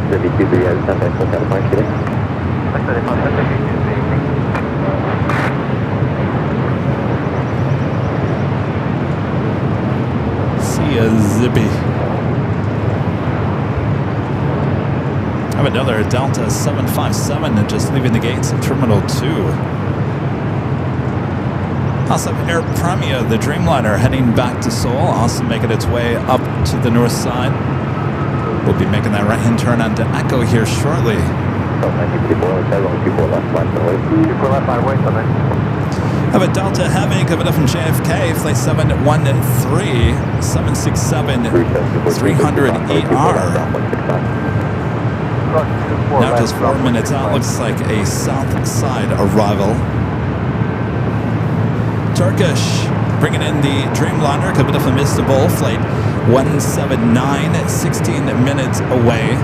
Zippy 23 has contact full out of March today. See ya, Zippy. I have another Delta 757 just leaving the gates of Terminal 2. Also Air Premia, the Dreamliner, heading back to Seoul, also making its way up to the north side. We'll be making that right-hand turn onto Echo here shortly. Have a Delta Heavy coming up from JFK, flight 713, 767, 300ER. Now just 4 minutes out, looks like a south side arrival. Turkish bringing in the Dreamliner coming up from Istanbul, flight 179, 16 minutes away.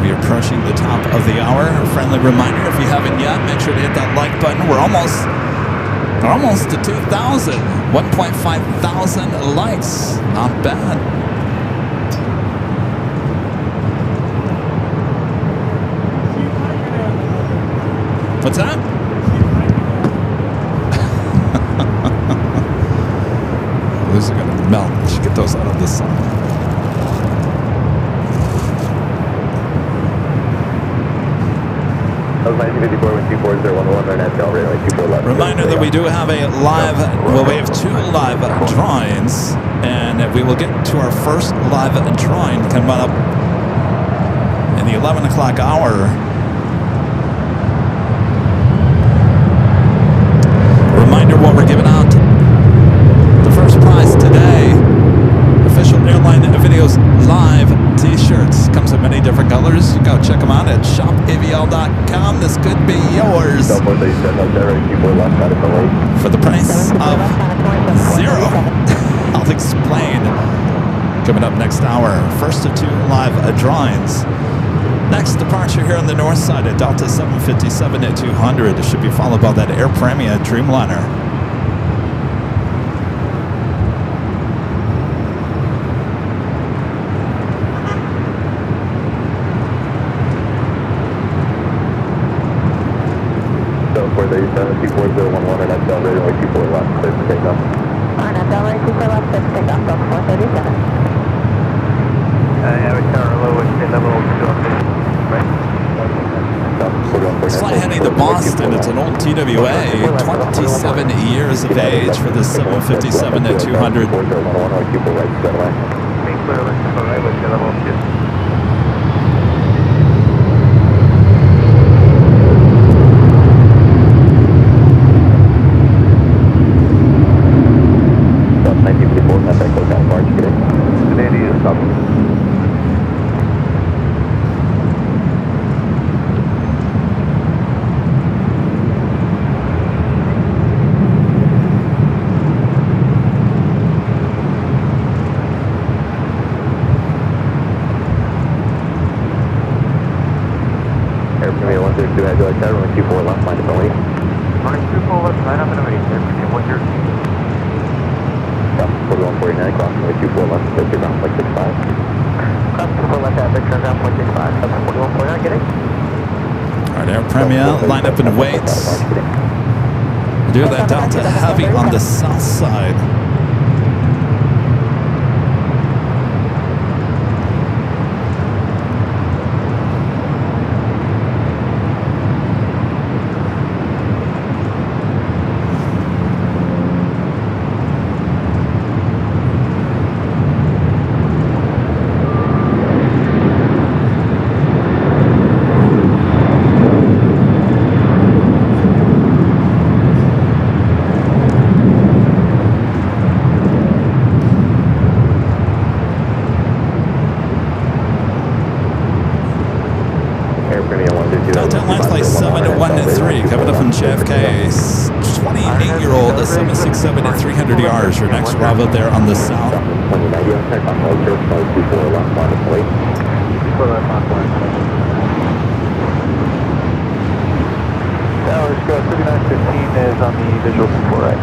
We're approaching the top of the hour. A friendly reminder, if you haven't yet, make sure to hit that like button. We're almost to 2,000, 1.5 thousand likes. Not bad. What's that? Those are gonna melt. I should get those out of the sun. Reminder that we do have a live, well, we have 2 live drawings, and we will get to our first live drawing coming up in the 11 o'clock hour. Reminder what we're giving out. The first prize today, official Airline Videos live t-shirts. Comes in many different colors. You go check them out at shopavl.com. This could be yours for the price of 0. I'll explain coming up next hour. First of 2 live drawings. Next departure here on the north side at Delta 757 at 200. It should be followed by that Air Premia Dreamliner. So 437, 24011, and that's elevator runway 24 left, clear for takeoff. On up, runway 24 left, clear for takeoff, Delta 437. Yeah, we tower low with level 2. Flight heading to Boston. It's an old TWA, 27 years of age for the 757 at 200. Air Premia, line up and wait. Do that Delta Heavy on the south side. JFK, 28-year-old 767 at 300 yards. Your next arrival there on the south. Towers go 3915 is on the visual before right.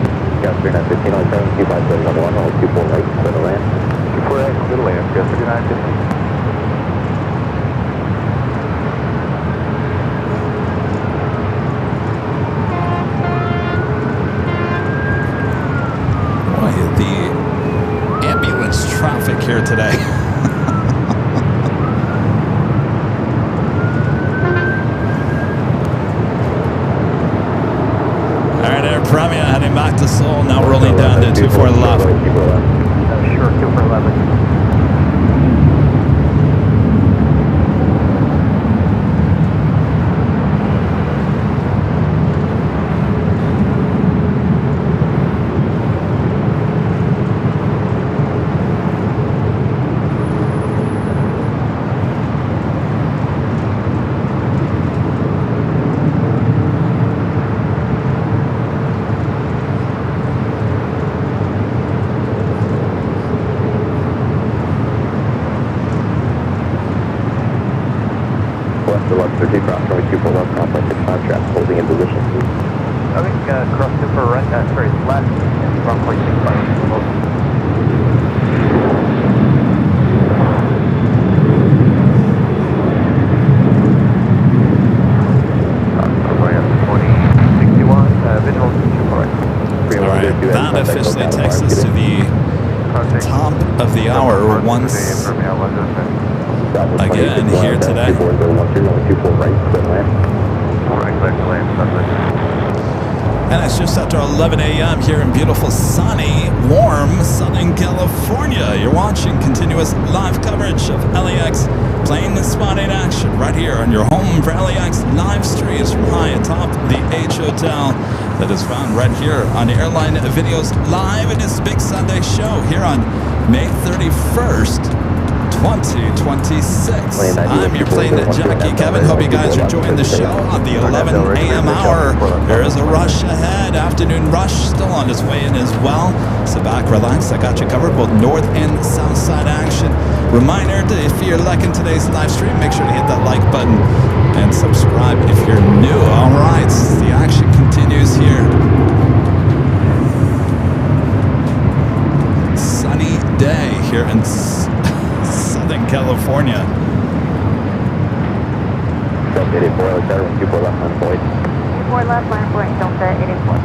Got 3915 on 725 on 1, 24 right, clear to land. 24 right, clear to land, got 3915. The ambulance traffic here today. All right, Air Premier heading back to Seoul, now rolling down to 24 left. Sure, 2411. Left to left 30, cross runway 24 left, complex 65, traffic holding in position. Okay, cross super right, sorry, left, and runway 65, hold. Alright, that officially takes us to the top of the hour once again here today. And it's just after 11 a.m. here in beautiful, sunny, warm Southern California. You're watching continuous live coverage of LAX plane spotting action right here on your home for LAX live streams from high atop the H Hotel that is found right here on Airline Videos Live in this big Sunday show here on May 31st. 2026. I'm your plane jockey, Kevin. Hope you guys are enjoying the show on the 11 a.m. hour. There is a rush ahead. Afternoon rush still on its way in as well. So back, relax. I got you covered, both north and south side action. Reminder to, if you're liking today's live stream, make sure to hit that like button and subscribe if you're new. All right, the action continues here. Sunny day here in Southern California. Delta 84, let's start with 24 left, line point. 24 left, line point, Delta 84.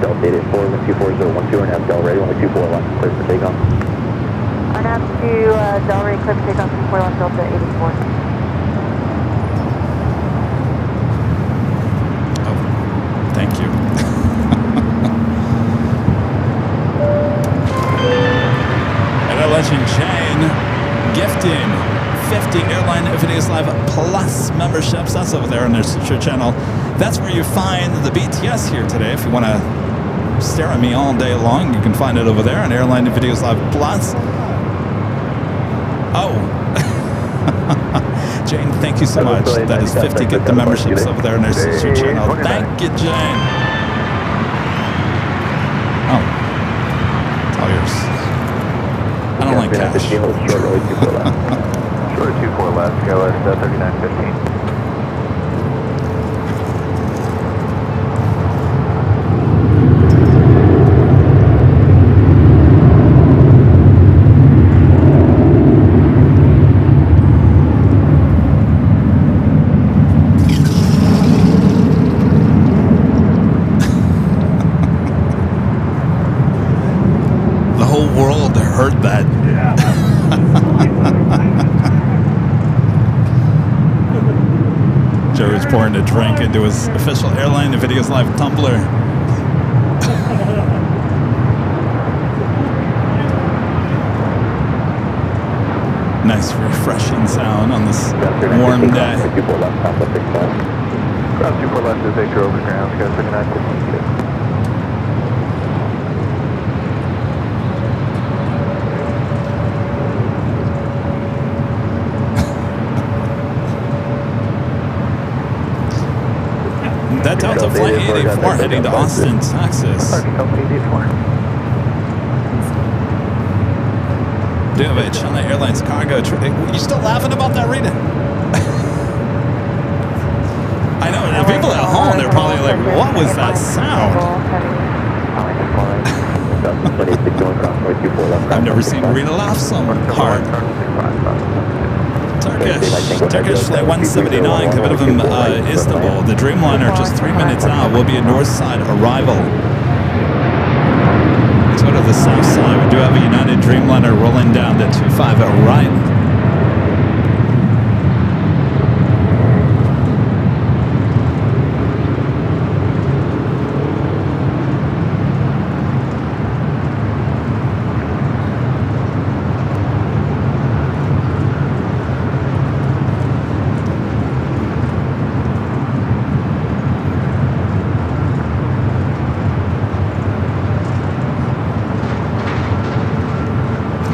Delta 84, 124.012, and have Del ready, 124 left, clear for takeoff. RNAV to Del Rey, clear for takeoff, 24 left, Delta 84. Oh, thank you. Legend chain gifting 50 Airline Videos Live Plus memberships. That's over there on their sister channel. That's where you find the BTS here today. If you want to stare at me all day long, you can find it over there on Airline Videos Live Plus. Oh. Jane, thank you so much. That is 50 get the memberships over there on their sister channel. Thank you, Jane. Oh. It's all yours. I don't like cash. Short 24 left. Short 24 left, go at 3915. The whole world heard that. Joey's pouring a drink into his official Airline Videos Live tumbler. Nice refreshing sound on this warm day. Ground 24 left is Victor over ground, go 3915. That Delta Flight 84 heading to Austin, Texas. Do have a China Airlines cargo trip. You still laughing about that, Rita? I know, the people at home, they're probably like, what was that sound? I've never seen Rita laugh so hard. Turkish flight 179 coming from Istanbul. The Dreamliner just 3 minutes out will be a north side arrival. Let's go to the south side. We do have a United Dreamliner rolling down to 25 right.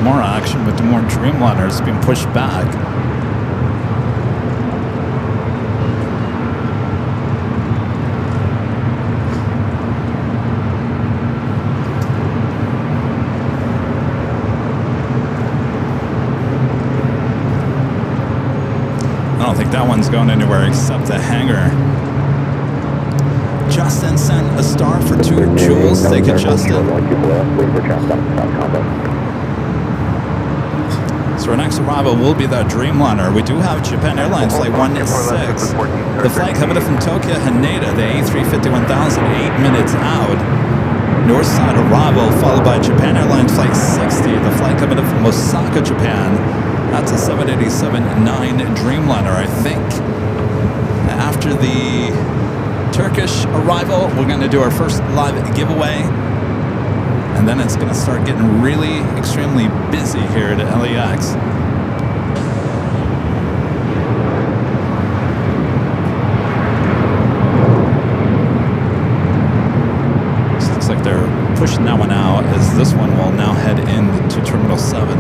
More action with the more Dreamliners being pushed back. I don't think that one's going anywhere except the hangar. Justin sent a star for 2 Jules. Thank you, Justin. So our next arrival will be that Dreamliner. We do have Japan Airlines flight 116. The flight coming up from Tokyo Haneda, the A350-1000, 8 minutes out. North side arrival, followed by Japan Airlines flight 60. The flight coming up from Osaka, Japan. That's a 787-9 Dreamliner, I think. After the Turkish arrival, we're going to do our first live giveaway. And then it's going to start getting really extremely busy here at LAX. So it looks like they're pushing that one out, as this one will now head into Terminal 7.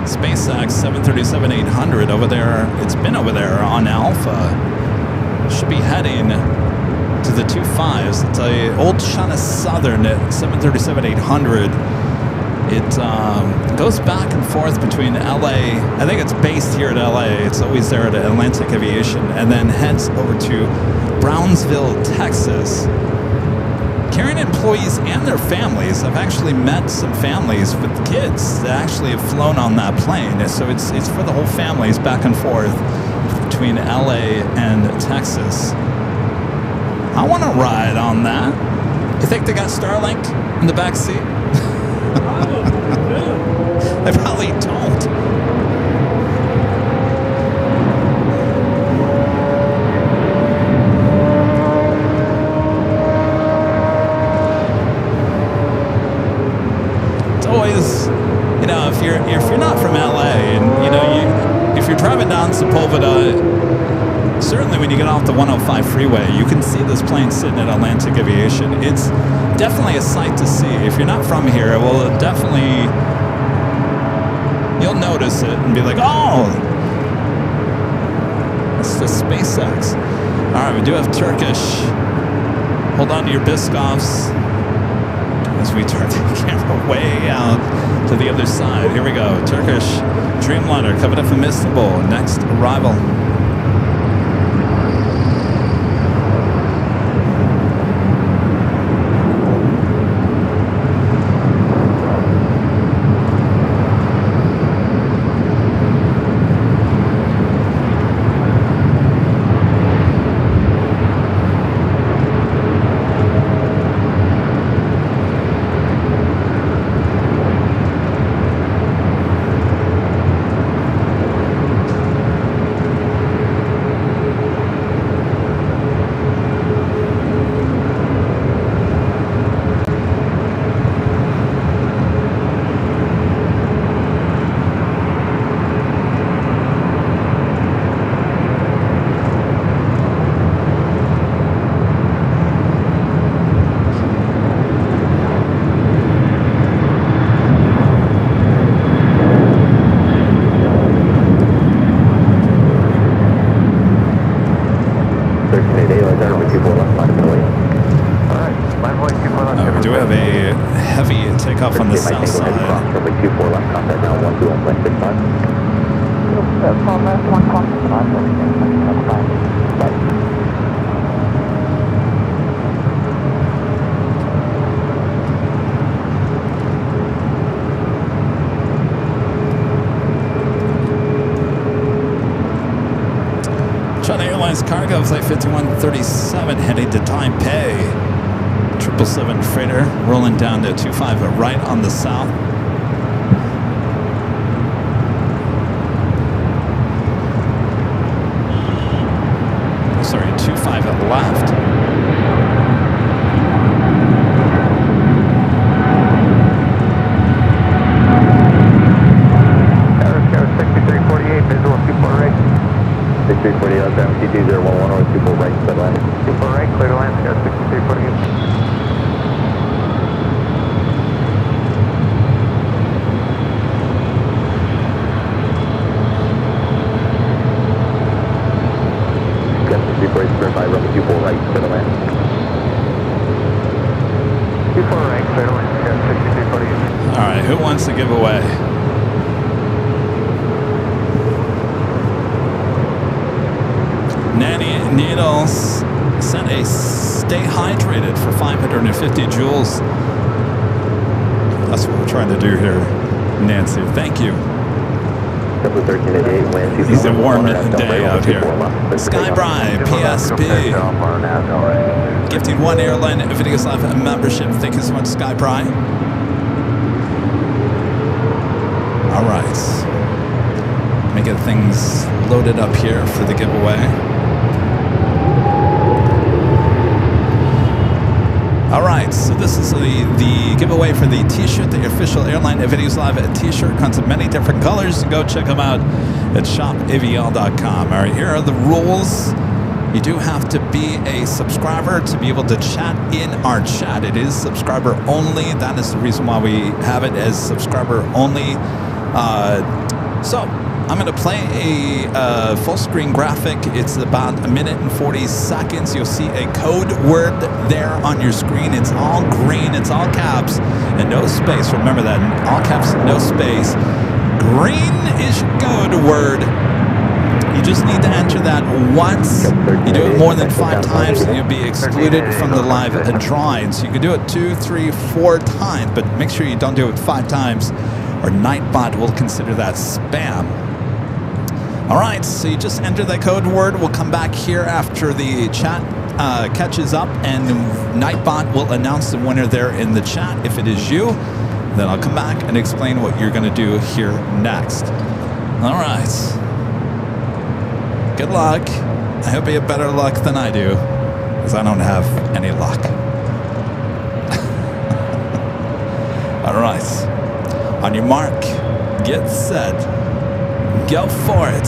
SpaceX 737-800 over there. It's been over there on Alpha. Should be heading to the 25s. It's a old China Southern 737-800. It goes back and forth between LA. I think it's based here at LA. It's always there at Atlantic Aviation, and then heads over to Brownsville, Texas. Carrying employees and their families. I've actually met some families with kids that actually have flown on that plane. So it's for the whole families back and forth between LA and Texas. I want to ride on that. You think they got Starlink in the back seat? They probably don't. It's always, you know, if you're not from LA and if you're driving down Sepulveda, certainly when you get off the 105 freeway, you can see this plane sitting at Atlantic Aviation. It's definitely a sight to see. If you're not from here, it will definitely, you'll notice it and be like, oh, that's the SpaceX. All right, we do have Turkish. Hold on to your Biscoffs as we turn the camera way out to the other side. Here we go. Turkish Dreamliner coming up from Istanbul. Next arrival. We do have a heavy takeoff on the south side. That's all last one contact on everything. That's fine. Bye. China Airlines Cargo Flight 5137 heading to Taipei. 777 freighter rolling down to 25 right on the south. Sorry, 25 at left. Aeroscope 6348, visual 24 right. 6348, that's MCT 011 or 24 right, clear to land. 24 right, clear to land, Scout 6348. Runway 24 right, clear to land. 24 right, clear to land, Scout 6348. All right, who wants to give away? Nanny Needles sent a stay hydrated for 550 joules. That's what we're trying to do here, Nancy. Thank you. It's a warm day out here. Skybri, PSP, gifting one Airline Videos Live membership. Thank you so much, Skybri. All right. Let me get things loaded up here for the giveaway. All right, so this is the giveaway for the t-shirt, the official Airline Videos Live t-shirt. Comes in many different colors. Go check them out at shopavl.com. All right, here are the rules. You do have to be a subscriber to be able to chat in our chat. It is subscriber only. That is the reason why we have it as subscriber only. So I'm going to play a full screen graphic. It's about 1 minute and 40 seconds. You'll see a code word there on your screen. It's all green, it's all caps, and no space. Remember that, all caps, no space. Green is your code word. You just need to enter that once. You do it more than 5 times, and you'll be excluded from the live drawing. So you can do it 2, 3, 4 times, but make sure you don't do it 5 times, or Nightbot will consider that spam. All right, so you just enter that code word. We'll come back here after the chat catches up, and Nightbot will announce the winner there in the chat. If it is you, then I'll come back and explain what you're going to do here next. All right. Good luck. I hope you have better luck than I do, because I don't have any luck. All right. On your mark, get set. Go for it.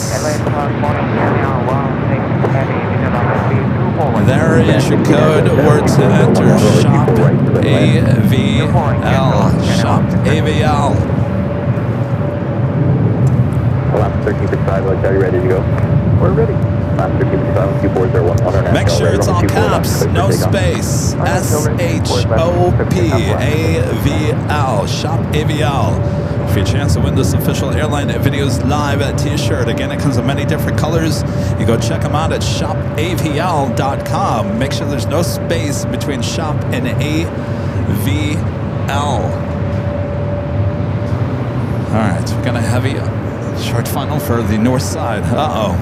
There is your code word to enter. Shop AVL. Shop AVL. Last 1355, are you ready to go? We're ready. Last 1355, 2401. Make sure it's all caps, no space. SHOPAVL. Shop AVL. For your chance to win this official Airline Videos Live t-shirt. Again, it comes in many different colors. You go check them out at shopavl.com. Make sure there's no space between shop and AVL. All right, we're gonna have a short funnel for the north side. Uh-oh.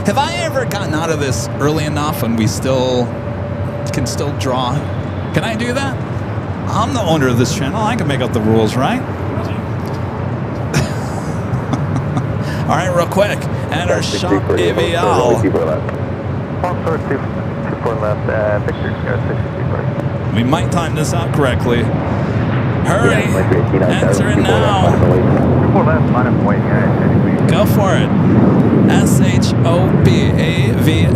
Have I ever gotten out of this early enough and we can still draw? Can I do that? I'm the owner of this channel. I can make up the rules, right? All right, real quick. Enter shop AVL. We might time this out correctly. Hurry. Enter it now. Go for it. SHOPAVL.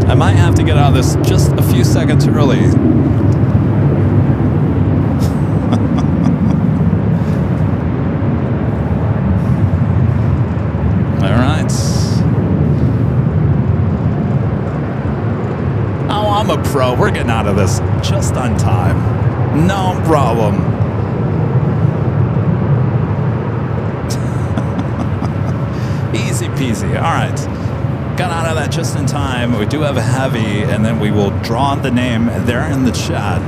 I might have to get out of this just a few seconds early. All right. Oh, I'm a pro. We're getting out of this just on time. No problem. peasy. All right. Got out of that just in time. We do have a heavy, and then we will draw the name there in the chat.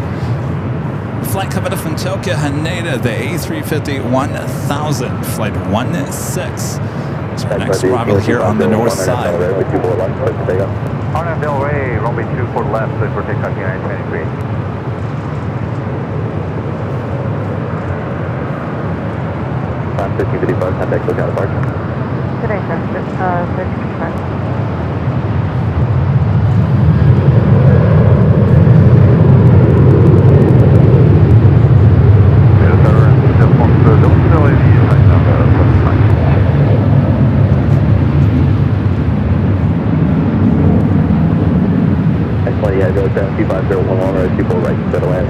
Flight coming in from Tokyo, Haneda, the A350-1000, flight 16. It's our next arrival here on the north side. RNAV Del Rey, runway 24 left, please for takeoff 923. Time 1555, contact lookout departure. Today, sir. 30%. Yeah, go 72501 on road 24 right, settle in.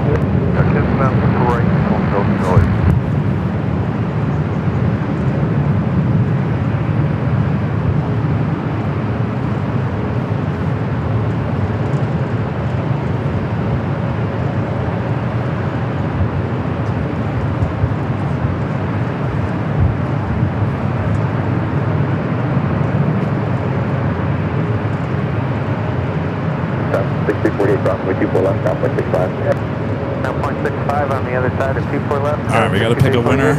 On the other side of 24 left. All right, we got to pick a winner.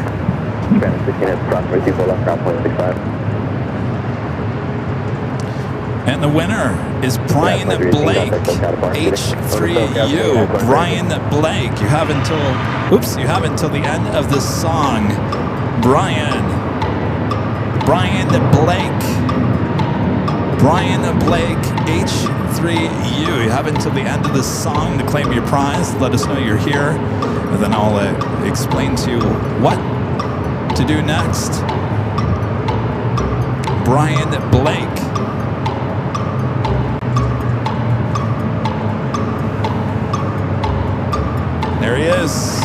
And the winner is Brian Blake, H3U. Brian Blake, you have until the end of the song. Brian Blake, H3U. You have until the end of the song to claim your prize. Let us know you're here, and then I'll explain to you what to do next. Brian Blake. There he is.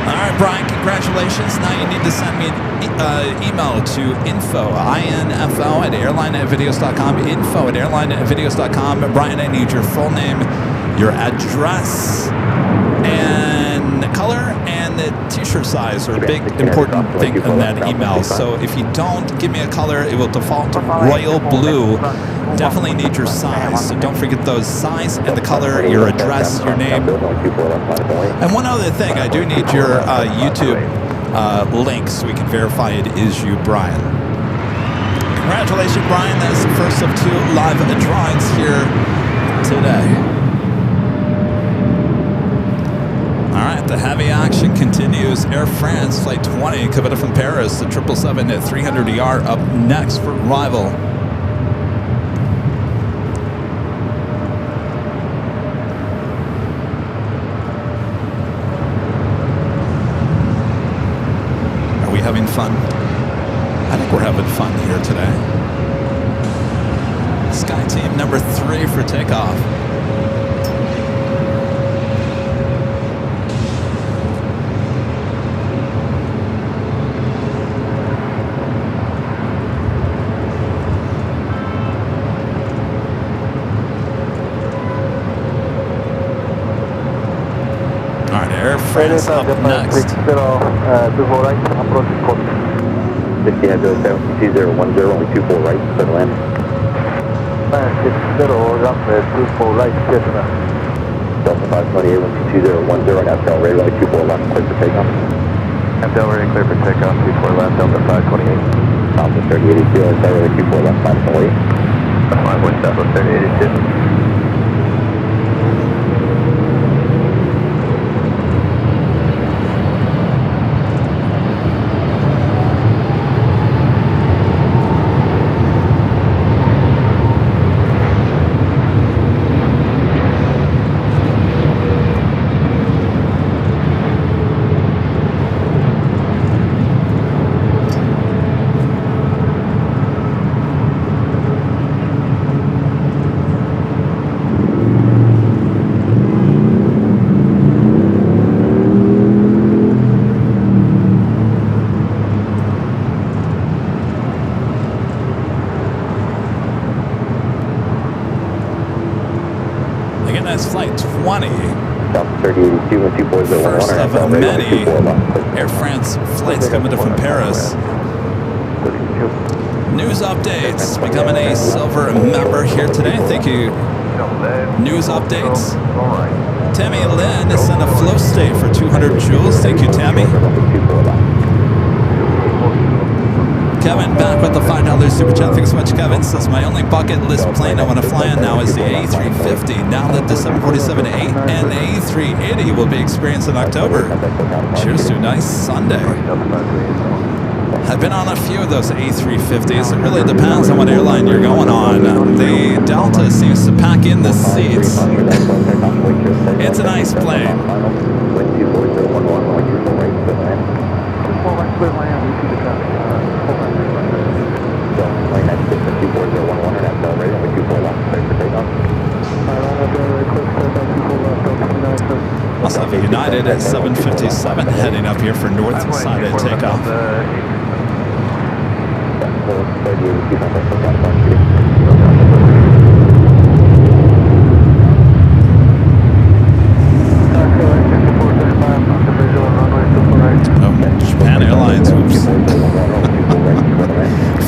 All right, Brian, congratulations. Now you need to send me an email to info@airlinevideos.com, info@airlinevideos.com. Brian, I need your full name, your address, and the color and the t-shirt size are a big important thing in that email. So if you don't give me a color, it will default to royal blue. Definitely need your size, so don't forget those size and the color, your address, your name. And one other thing, I do need your YouTube link so we can verify it is you, Brian. Congratulations, Brian. That is the first of 2 live drawings here today. All right, the heavy action continues. Air France Flight 20 coming in from Paris, the 777 at 300ER up next for arrival. Are we having fun? I think we're having fun here today. Sky Team number 3 for takeoff. France up next. 60 head to 72010, only 24 right, settle in. 60, up 24 right, Delta 528, 12010, and FL ready, only 24 left, clear for takeoff. FL ready, clear for takeoff, 24 left, Delta 528. Alpha 3082, FL ready, 24 left, 528. 5 Alpha 3082. Flight 20. First of many Air France flights coming in from Paris. News updates. Becoming a silver member here today. Thank you. News updates. Tammy Lynn is in a flow state for 200 joules. Thank you, Tammy. Kevin back with the $5 super chat. Thanks so much, Kevin. Says my only bucket list plane I want to fly on now is the A350. Now that the 747-8 and A380 will be experienced in October. Cheers to a nice Sunday. I've been on a few of those A350s. It really depends on what airline you're going on. The Delta seems to pack in the seats. It's a nice plane. Also have United at 757 heading up here for north side at takeoff. Japan Airlines, oops.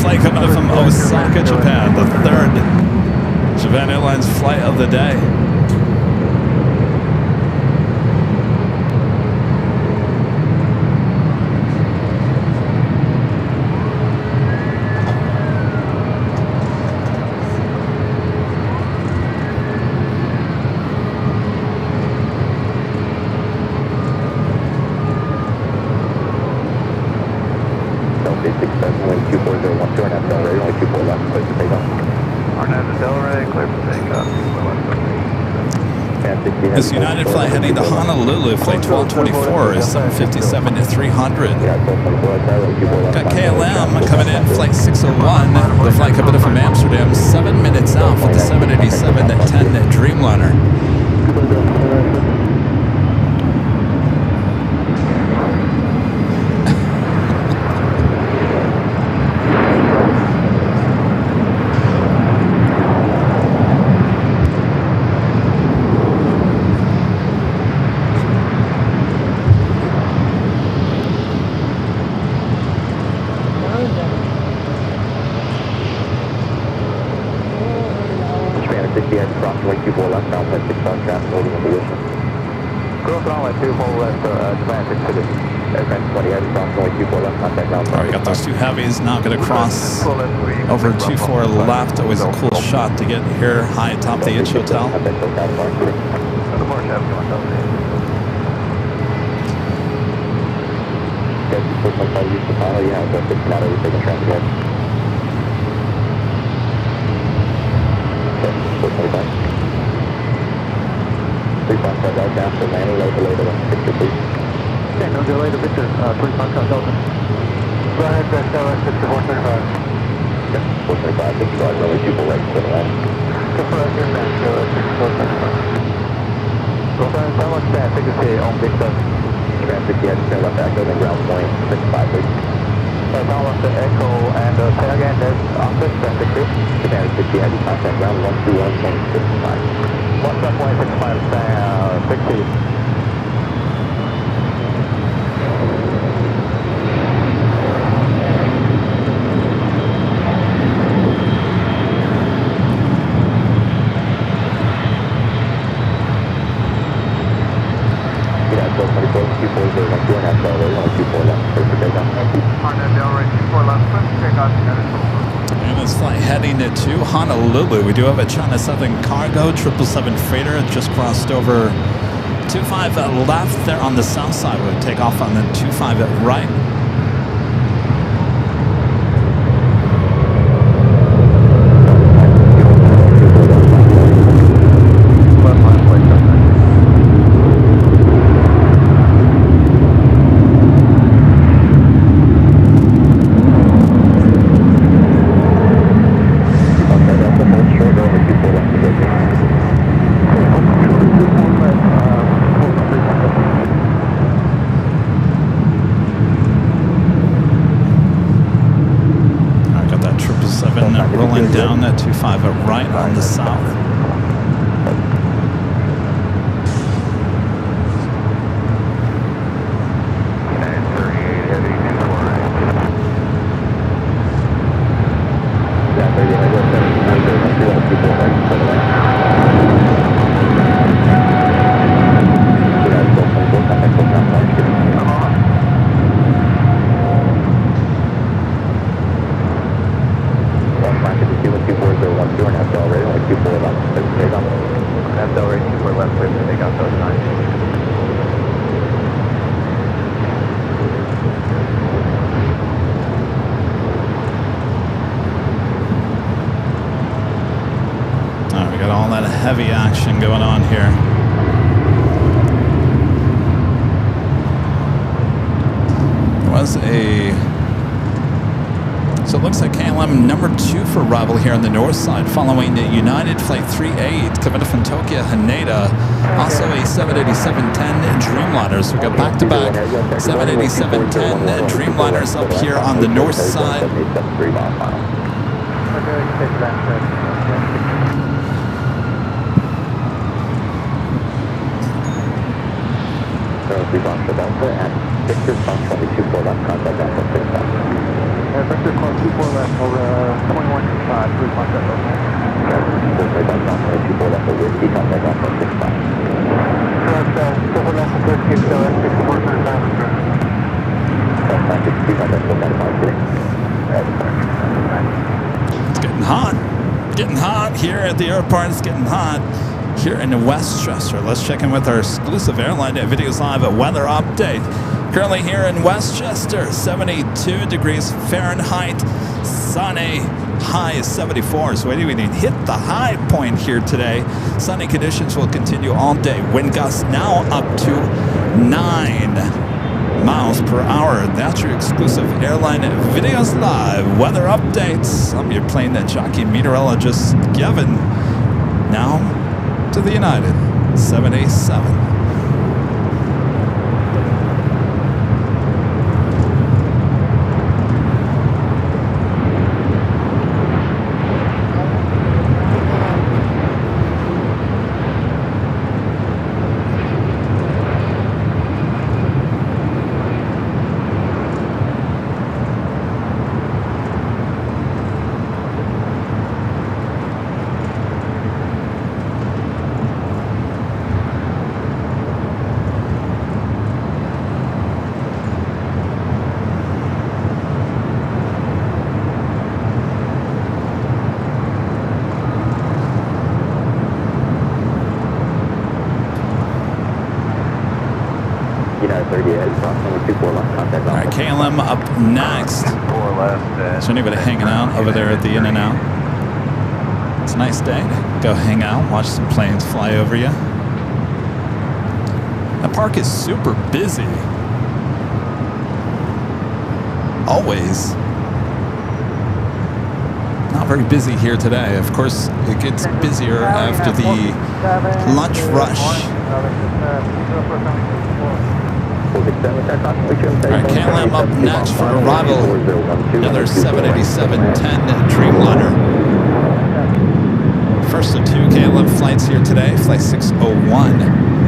Flight coming in from Osaka, Japan, the third Japan Airlines flight of the day. This United flight heading to Honolulu, flight 1224 is 757 to 300. Got KLM coming in, flight 601. The flight coming in from Amsterdam, 7 minutes out for the 787 at 10 at Dreamliner. Now going to cross over 24 left. Always a cool shot to get here high atop the Itch Hotel. No delay to Victor, 25 Delta. Go ahead, LAX 6435. Yep, 435, thank you, runway 24 right, clear the line. Confirm your man, LAX 6435. Confirm, tell us that, take a stay on Big 7. Japan 60, I just turned left echo, then ground point 65, please. Tell us the echo, and say again, that's after Japan 60. Japan 60, I just contact ground 121.65. 121.65, stay 60. And this flight heading to Honolulu. We do have a China Southern Cargo 777 freighter just crossed over 25 left there on the south side. We'll take off on the 25 at right. Rolling down that 25 at right on the south. action going on here. There was so it looks like KLM number 2 for arrival here on the north side, following United Flight 38 coming from Tokyo Haneda. Also a 787-10 Dreamliner. So we got back-to-back 787-10 Dreamliners up here on the north side. Delta and Victor Fox 24 left, contact Alpha 65. Victor call 24 left over 2125, 3 contact Alpha. Victor Fox 24 left over Whiskey, contact Alpha 65. Correct, silver left and 36, so that's 64 for the time. That's 60, contact Alpha 56. It's getting hot. Getting hot here at the airport. It's getting hot here in Westchester. Let's check in with our exclusive Airline Videos Live weather update. Currently here in Westchester, 72 degrees Fahrenheit, sunny, high is 74. So we didn't even hit the high point here today. Sunny conditions will continue all day. Wind gusts now up to 9 miles per hour. That's your exclusive Airline Videos Live weather updates. I'm your plane that jockey meteorologist Kevin. Now to the United 787. All right, KLM up next. Is there anybody hanging out over there at the In-N-Out? It's a nice day to go hang out, watch some planes fly over you. The park is super busy. Always. Not very busy here today. Of course, it gets busier after the lunch rush. All right, KLM up next for arrival. Another 787-10 Dreamliner. First of 2 KLM flights here today, flight 601.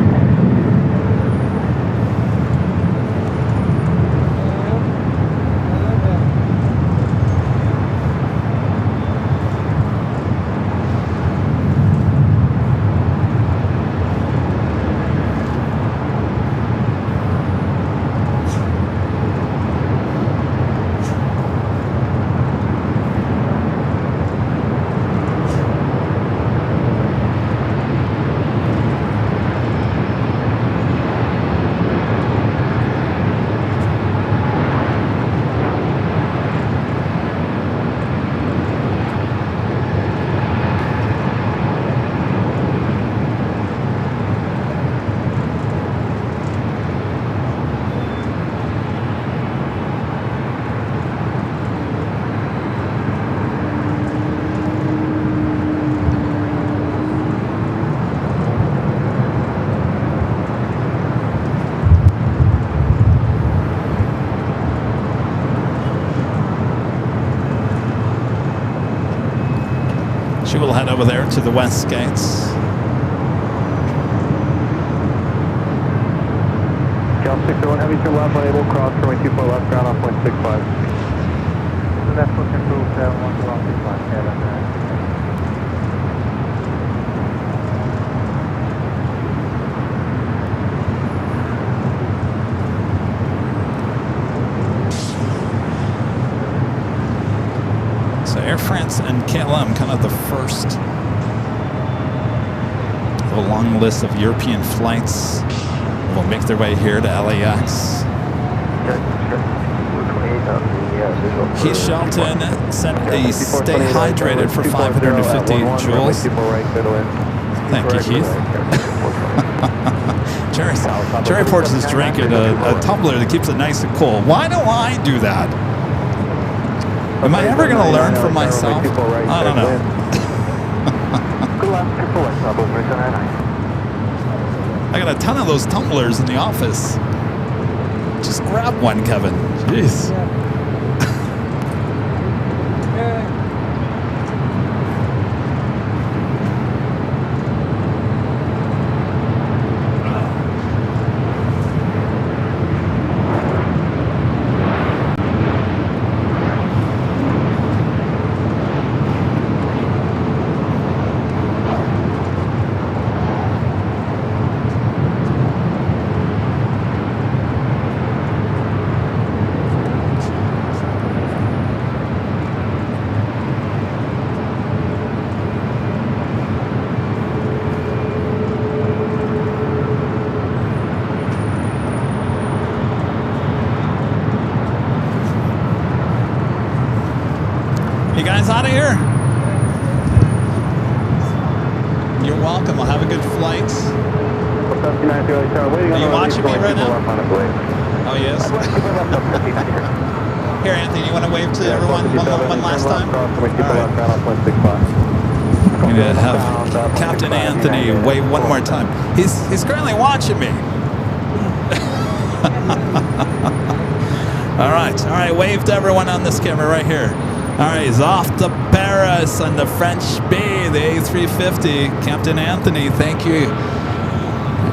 She will head over there to the west gates. Cal 601 Heavy 2 left, unable cross, runway 24 left, ground off 0.65. So that's what's improved, 12165, yeah, Air France and KLM, kind of the first of a long list of European flights, will make their way here to LAX. Heath Shelton said a stay hydrated for 550 joules. Thank you, Keith. Cherry Ports is drinking a tumbler that keeps it nice and cool. Why do I do that? Am I ever going to learn from myself? I don't know. I got a ton of those tumblers in the office. Just grab one, Kevin. Jeez. You guys out of here? You're welcome. I'll have a good flight. Are you watching me right now? Oh, yes. Here, Anthony, you want to wave to everyone one last time? All right. I'm going to have Captain Anthony wave one more time. He's currently watching me. All right, wave to everyone on this camera right here. All right, he's off to Paris on the French B, the A350. Captain Anthony, thank you.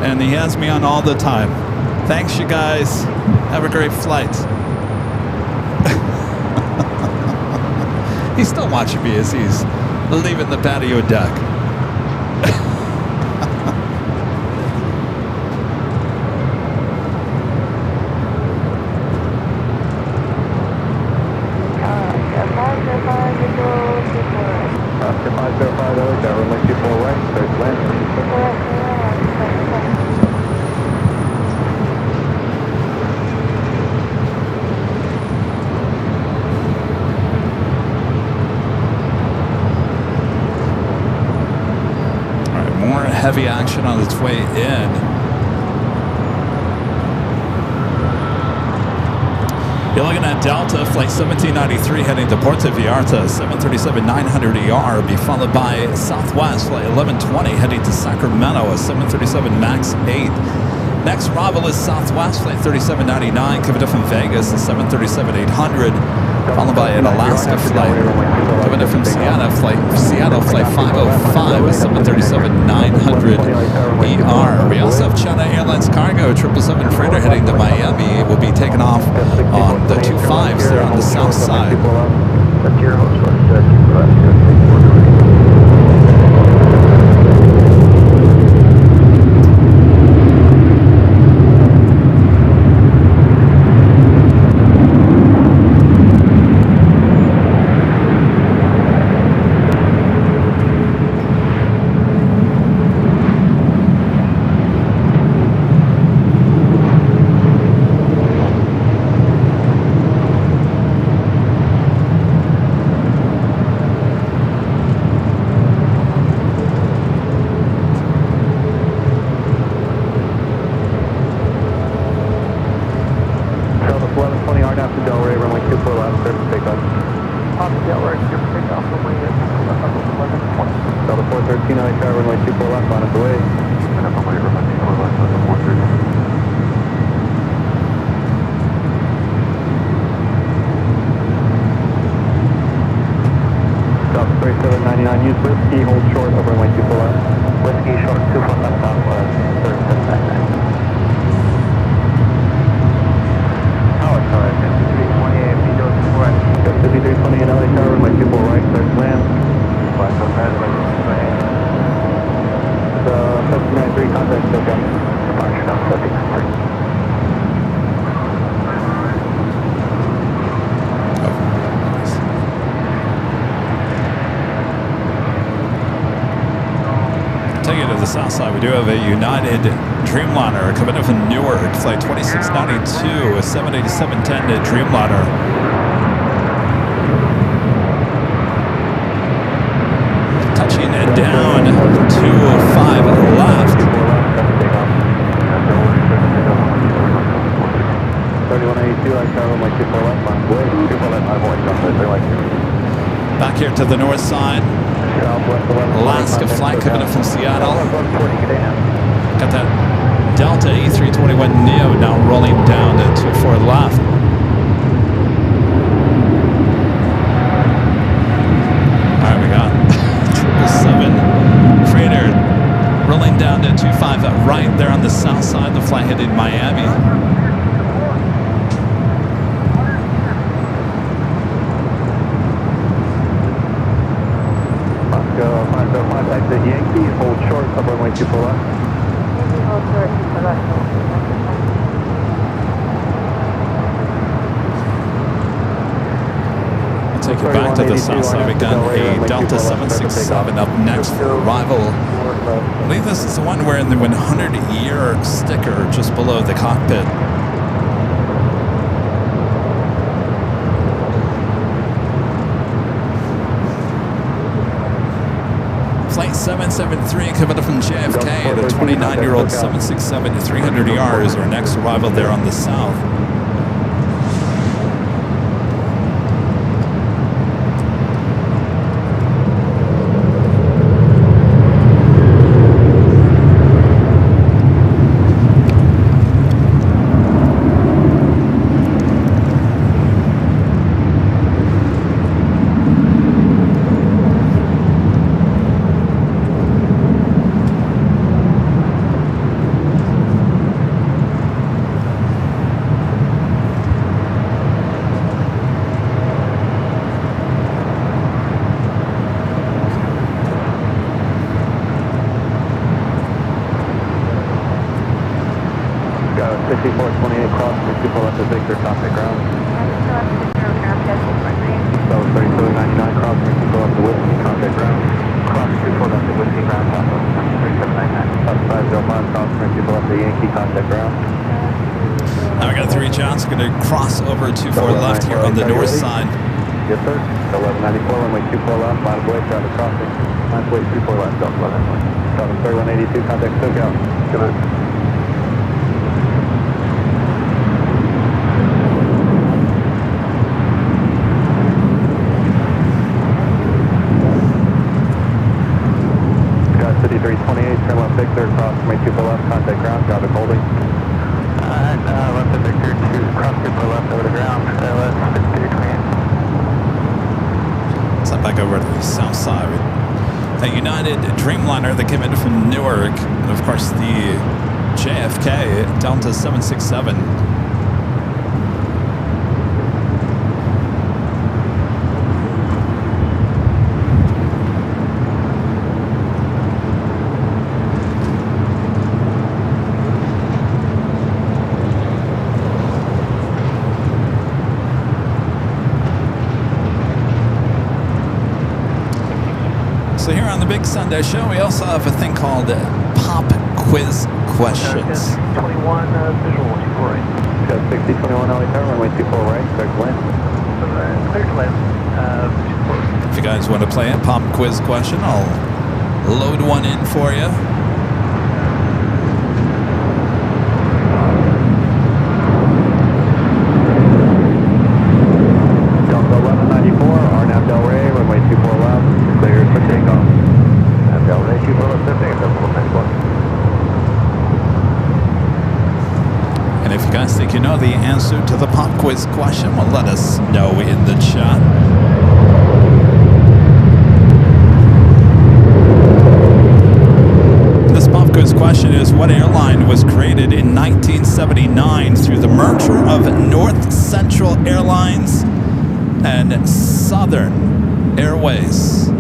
And he has me on all the time. Thanks, you guys. Have a great flight. He's still watching me as he's leaving the patio deck. Heavy action on its way in. You're looking at Delta Flight 1793 heading to Puerto Vallarta, 737-900ER, be followed by Southwest Flight 1120 heading to Sacramento, a 737 MAX 8. Next arrival is Southwest Flight 3799 coming up from Vegas, a 737-800, followed by an Alaska flight coming up from Seattle Flight 505, a 737-900ER. We also have China Airlines Cargo 777 freighter heading to Miami. It will be taken off on the 25s there on the south side. Southside, we do have a United Dreamliner coming up from Newark, flight 2692, a 787-10 Dreamliner. Touching it down left. 3182, LAX Airline, runway 24 left, line way, 24 left, high voice, Back here to the north side. Alaska flight coming up from Seattle. Got that Delta A321neo now rolling down to 24 left. Alright, we got 777 freighter rolling down to 25 right there on the south side. The flight headed Miami. Exit Yankee, hold short, up runway 24 left. I'll take you back to the south side. We got a Delta 767 up next for arrival. I believe this is the one wearing the 100-year sticker just below the cockpit. Flight 773 coming up from JFK, the 29-year-old 767 to 300 ER is our next arrival there on the south. Got 6428 cross, people left to Victor, contact ground. That was 3799 cross, people left to Whiskey, contact ground. Cross, people left to Whiskey, ground, top of 3799. 505 cross, people left to Yankee, contact ground. Now we got 3 Johns going to cross over 24 left here on the north side. Yes, sir. 1194, runway 24 left, line of way, traffic crossing. Line of way 24 left, Delta 11. 3182, contact SoCal. Good luck. Got 5328, turn left Victor, cross runway 24 left, contact ground, traffic holding. Left to Victor, cross 24 left over the ground, LS 5328. Step back over to the south side. The United Dreamliner that came in from Newark, and of course the JFK Delta 767. So here on the Big Sunday Show, we also have a thing called Pop Quiz Questions. 21 visual, 24 right. Got 6021 LA Tower, runway 24 right, correct land. Clear to land, 24. If you guys want to play a Pop Quiz Question, I'll load one in for you. Delta 1194, RNAV Del Rey, runway 24 left, cleared for takeoff. Del Rey 24 left, Delta 1194. And if you guys think you know the answer to the Pop Quiz Question, well, let us know in the chat. This Pop Quiz Question is: what airline was created in 1979 through the merger of North Central Airlines and Southern Airways?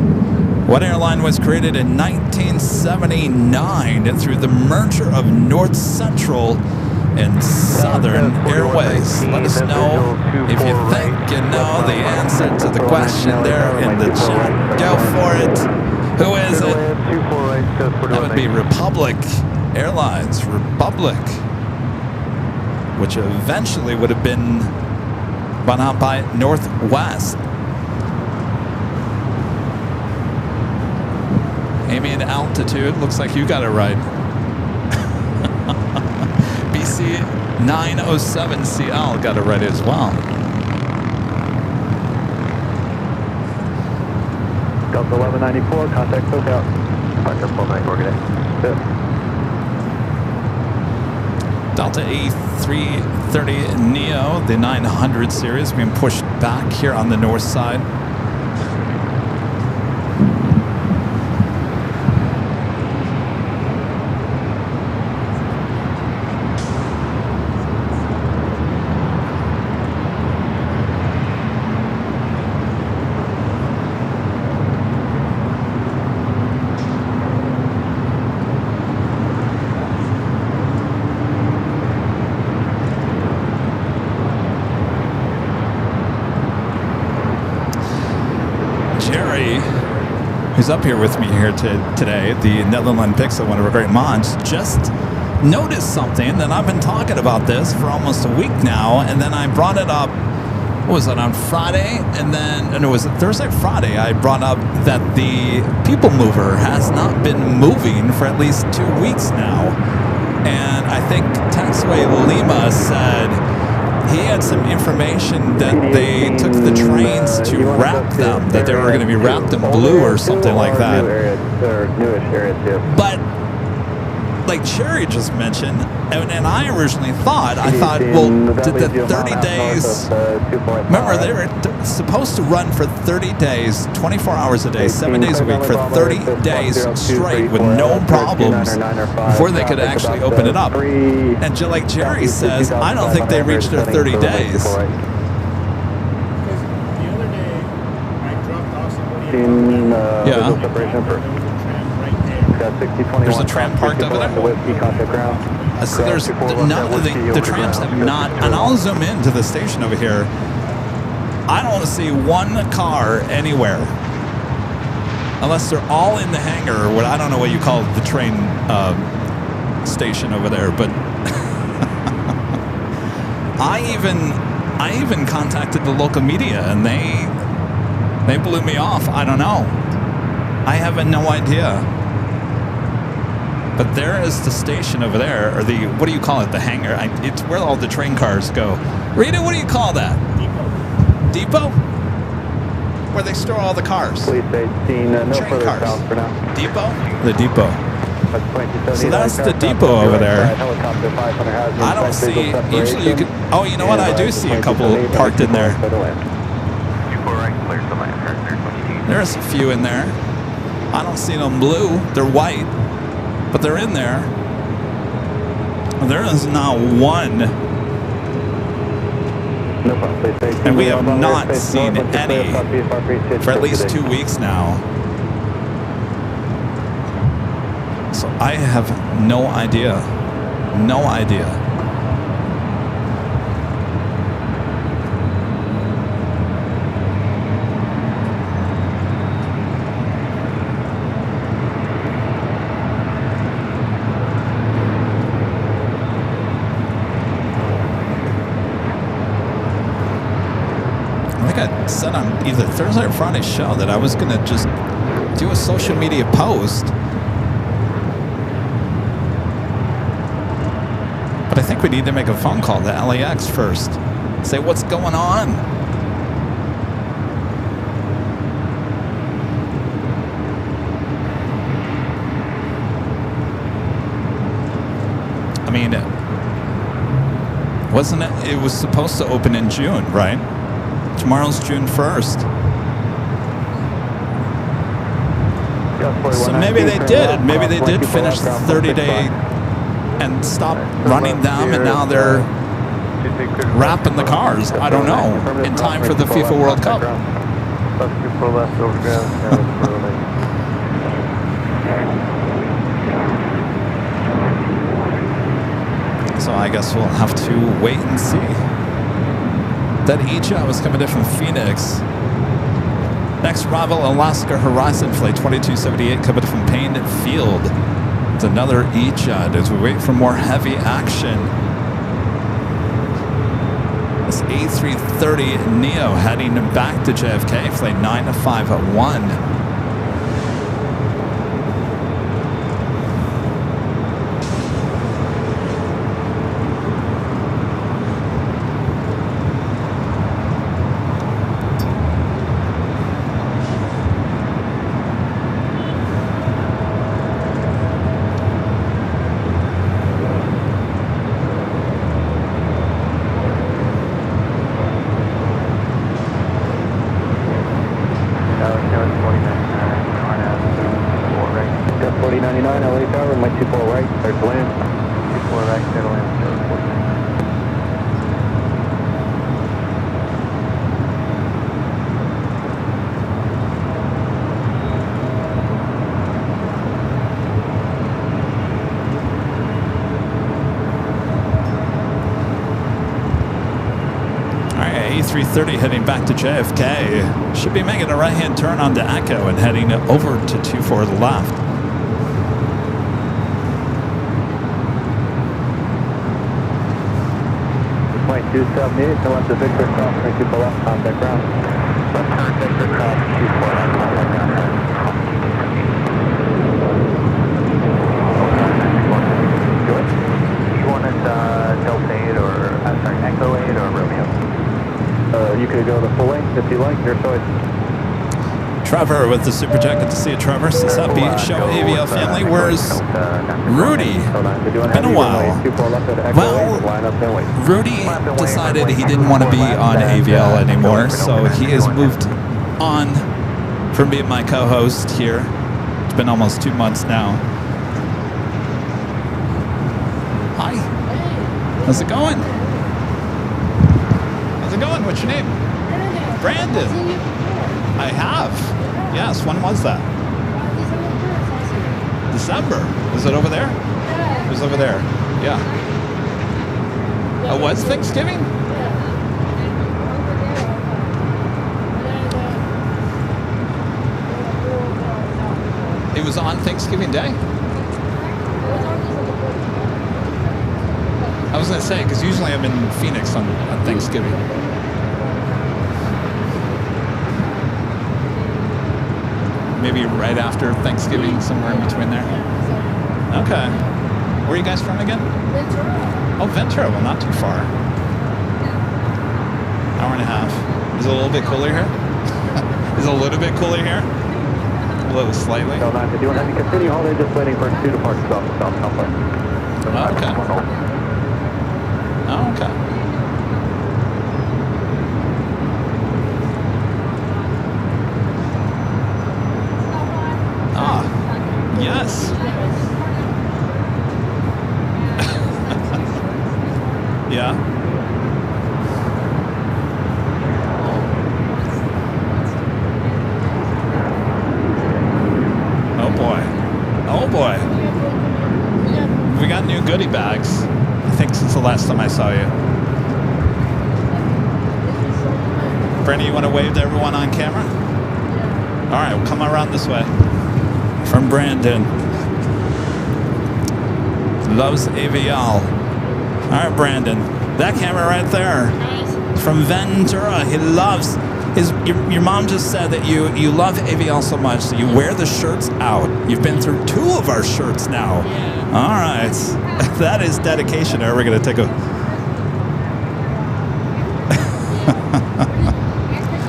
What airline was created in 1979 through the merger of North Central and Southern Airways? Let us know if you think you know the answer to the question there in the chat. Go for it. Who is it? That would be Republic Airlines. Republic. Which eventually would have been bought out by Northwest. Aiming altitude. Looks like you got it right. BC 907CL got it right as well. Delta 1194, contact SoCal. Delta 49, organized. Delta A330 Neo, the 900 series, being pushed back here on the north side. Who's up here with me here today, the Netherlands Pixel, one of our great mods, just noticed something that I've been talking about this for almost a week now, and then I brought it up, what was it, on Friday? And it was Thursday, Friday, I brought up that the People Mover has not been moving for at least 2 weeks now. And I think Taxway Lima said he had some information that they took the trains to wrap them, that they were going to be wrapped in blue or something like that. But like Cherry just mentioned, and I originally thought, well, did the 30 days, remember they were supposed to run for 30 days, 24 hours a day, 7 days a week for 30 days straight with no problems before they could actually open it up. And like Jerry says, I don't think they reached their 30 days. Because the other day, I dropped off somebody. Yeah. There's a tram parked over there? So there's none of the trams have not, and I'll zoom into the station over here. I don't see one car anywhere, unless they're all in the hangar, or what I don't know what you call the train station over there. But I even contacted the local media, and they blew me off. I don't know. I have no idea. But there is the station over there, or the, what do you call it, the hangar? It's where all the train cars go. Rita, what do you call that? Depot? Where they store all the cars. Police 18, no train further cars. south for now. Depot? The depot. So that's the depot over there. I don't see, usually you could, oh, you know what, I do see a couple parked in there. There's a few in there. I don't see them blue, they're white. But they're in there. There is not one. And we have not seen any for at least 2 weeks now. So I have no idea. No idea. I said on either Thursday or Friday show that I was going to just do a social media post. But I think we need to make a phone call to LAX first. Say what's going on. I mean, wasn't it? It was supposed to open in June, right? Tomorrow's June 1st. So maybe they did. Maybe they did finish the 30-day and stop running them, and now they're wrapping the cars. I don't know. In time for the FIFA World Cup. So I guess we'll have to wait and see. That ECHA was coming in from Phoenix. Next arrival, Alaska Horizon Flight 2278 coming from Payne Field. It's another ECHA as we wait for more heavy action. This A330 Neo heading back to JFK, Flight 951. A330 heading back to JFK. Should be making a right-hand turn onto Echo and heading over to 24 left. Flight 278 to left of Victor, cross 24 left, contact ground. Left turn, Victor, cross 24 left, contact ground. Good. You want it Delta 8 or, I'm sorry, Echo 8 or Romeo? You could go the full length if you like, your choice. Trevor with the Superjet. Good to see you, Trevor. Says happy show, AVL family. Where's Rudy? Been a while. Well, Rudy decided he didn't want to be on AVL anymore, so he has moved on from being my co-host here. It's been almost 2 months now. Hi. How's it going? How's it going? What's your name? Brandon. I have. Yes. When was that? December. Was it over there? It was over there. Yeah. Was Thanksgiving? It was on Thanksgiving Day? I was going to say, because usually I'm in Phoenix on Thanksgiving. Maybe right after Thanksgiving, somewhere in between there. Okay. Where are you guys from again? Ventura. Oh, Ventura. Well, not too far. Hour and a half. Is it a little bit cooler here? Is it a little bit cooler here? A little slightly. No, not to do it. Have you continue holding, just waiting for 2 departures off the South Complex. Okay. Oh, okay. Yes. Yeah. Oh boy. Oh boy. We got new goodie bags. I think since the last time I saw you. Brandon, you want to wave to everyone on camera? All right, we'll come around this way. From Brandon. Loves AVL. All right, Brandon. That camera right there. From Ventura. He loves his. Your mom just said that you love AVL so much that you wear the shirts out. You've been through 2 of our shirts now. Yeah. All right. That is dedication. Are we going to take a...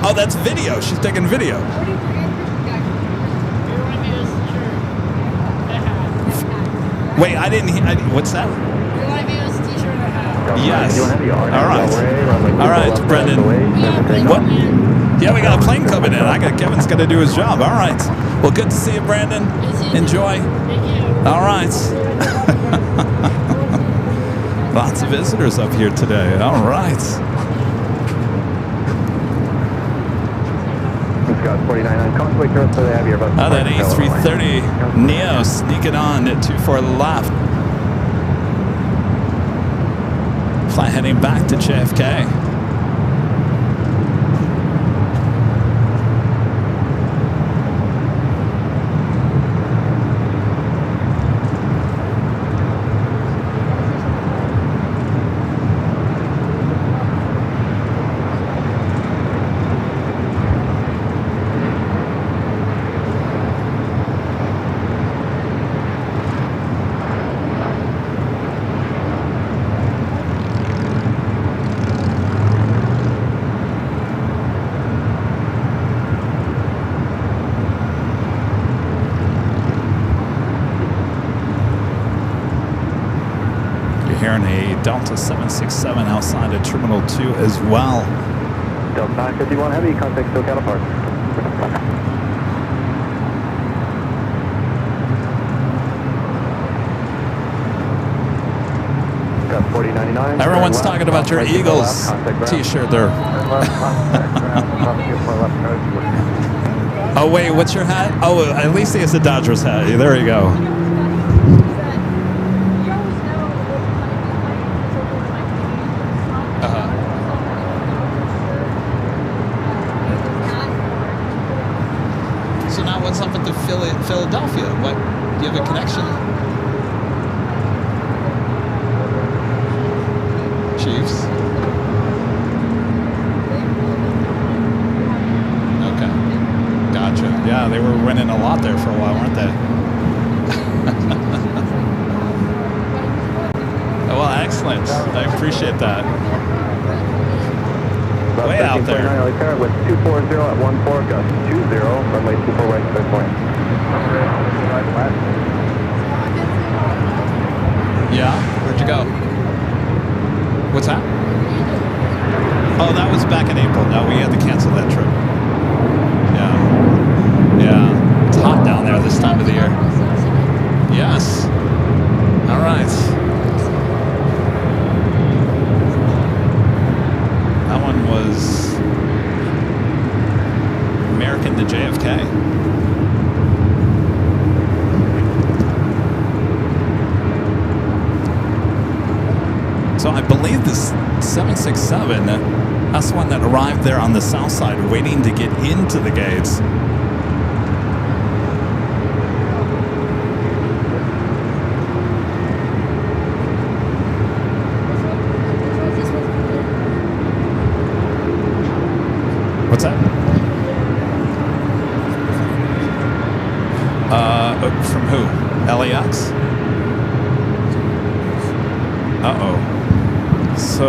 Oh, that's video. She's taking video. Wait, I didn't hear. What's that? Yes. All right. All right, Brendan. What? Yeah, we got a plane coming in. Kevin's going to do his job. All right. Well, good to see you, Brandon. Enjoy. All right. Lots of visitors up here today. All right. Scott 49 conflict, so they have your bus. That A330 Neo sneaking on at 24 left. Fly heading back to JFK. Hearing a Delta 767 outside of Terminal 2 as well. Delta 951 Heavy, contact SoCal apart. Got 4099. Everyone's talking about your Eagles t-shirt there. Oh wait, what's your hat? Oh, at least he has a Dodgers hat. There you go. Philadelphia. What? Do you have a connection? Chiefs. Okay. Gotcha. Yeah, they were winning a lot there for a while, weren't they? Well, excellent. I appreciate that. Way out there. With 240 at 14, gust 20, runway 24 right to midpoint. Yeah? Where'd you go? What's that? Oh, that was back in April. No, we had to cancel that trip. Yeah. Yeah. It's hot down there this time of the year. Yes. All right. That one was American to JFK. So I believe this 767, that's the one that arrived there on the south side waiting to get into the gates. What's that? From who? LAX? Uh-oh. So,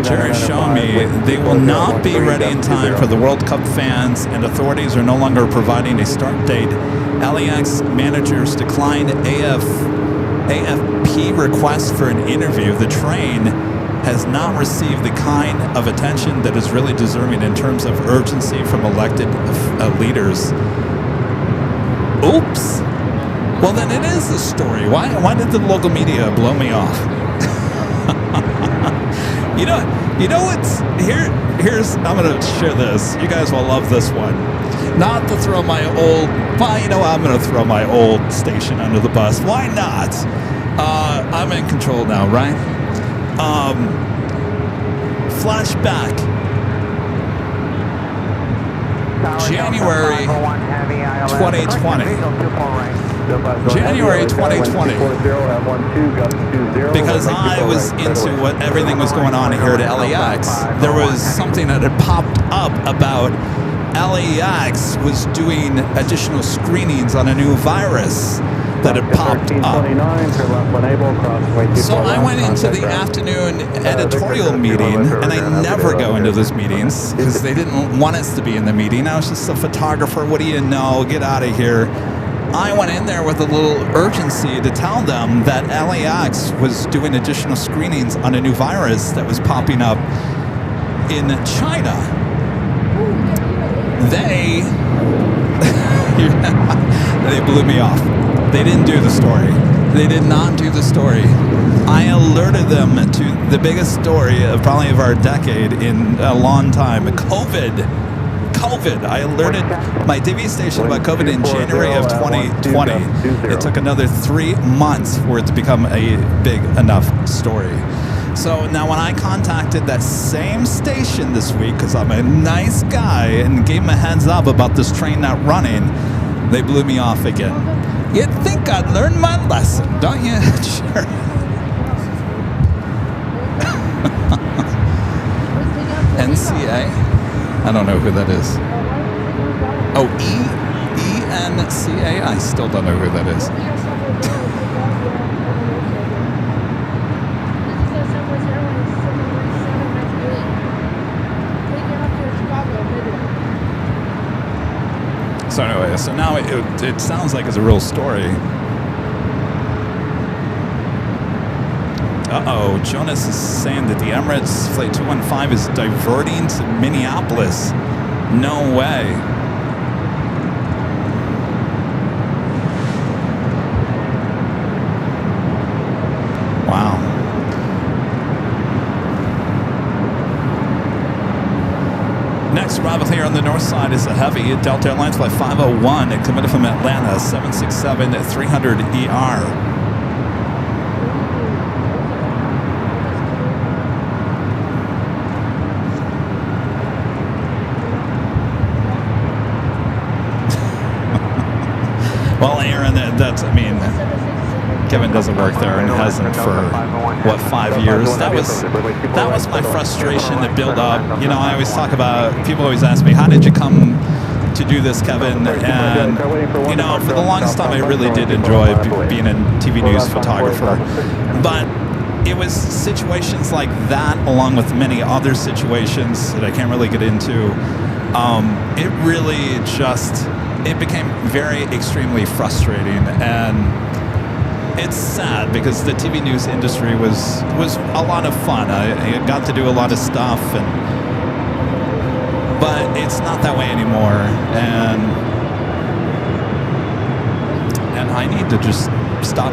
Jerry's showing me they will not be ready in time for the World Cup fans, and authorities are no longer providing a start date. LAX managers declined AFP requests for an interview. The train has not received the kind of attention that is really deserving in terms of urgency from elected leaders. Oops. Well, then it is a story. Why did the local media blow me off? You know what's here's I'm gonna share this. You guys will love this one. Not to throw my old, well, you know, I'm gonna throw my old station under the bus. Why not? I'm in control now, right? Flashback. January 2020. January 2020. Because I was into what everything was going on here at LAX. There was something that had popped up about LAX was doing additional screenings on a new virus that had popped up. So I went into the afternoon editorial meeting, and I never go into those meetings because they didn't want us to be in the meeting. I was just a photographer. What do you know? Get out of here. I went in there with a little urgency to tell them that LAX was doing additional screenings on a new virus that was popping up in China. They blew me off. They didn't do the story. They did not do the story. I alerted them to the biggest story of probably of our decade in a long time. COVID. I alerted my TV station about COVID in January of 2020. It took another 3 months for it to become a big enough story. So now when I contacted that same station this week, because I'm a nice guy, and gave them a heads up about this train not running, they blew me off again. You'd think I'd learned my lesson, don't you? Sure. NCA? I don't know who that is. Oh, ENCA? I still don't know who that is. So anyway, so now it sounds like it's a real story. Uh-oh, Jonas is saying that the Emirates Flight 215 is diverting to Minneapolis. No way. Wow. Next arrival here on the north side is a heavy Delta Airlines Flight 501 coming from Atlanta, 767-300ER. Well, Aaron, that's, I mean, Kevin doesn't work there and hasn't for, what, 5 years. That was my frustration to build up. You know, I always talk about, people always ask me, how did you come to do this, Kevin? And, you know, for the longest time, I really did enjoy being a TV news photographer. But it was situations like that, along with many other situations that I can't really get into. It really just, it became very extremely frustrating, and it's sad because the TV news industry was a lot of fun. I got to do a lot of stuff, but it's not that way anymore, and I need to just stop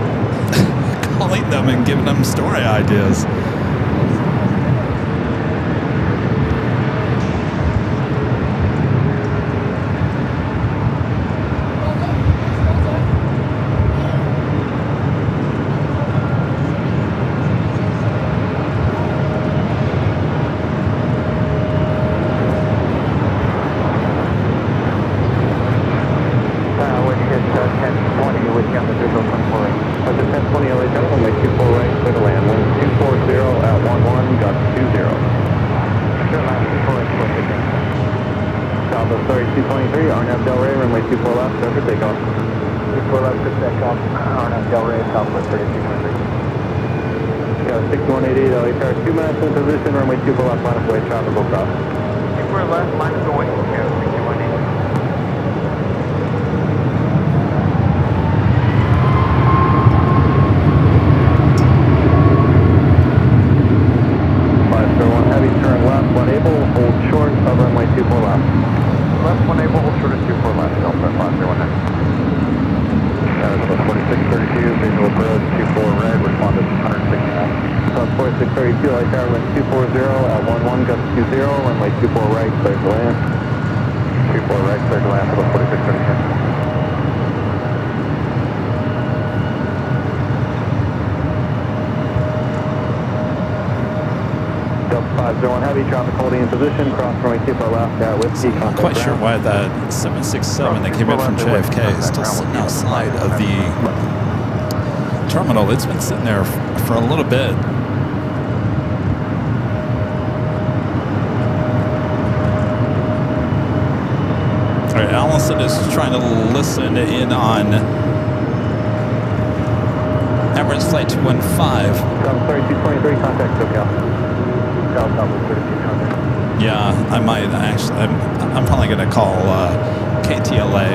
calling them and giving them story ideas. I'm quite sure why that 767 that came in from JFK is still sitting outside of the terminal. It's been sitting there for a little bit. All right, Allison is trying to listen in on Emirates Flight 215. 3223, contact SoCal. Southwest 3200. Yeah, I might actually. I'm probably going to call KTLA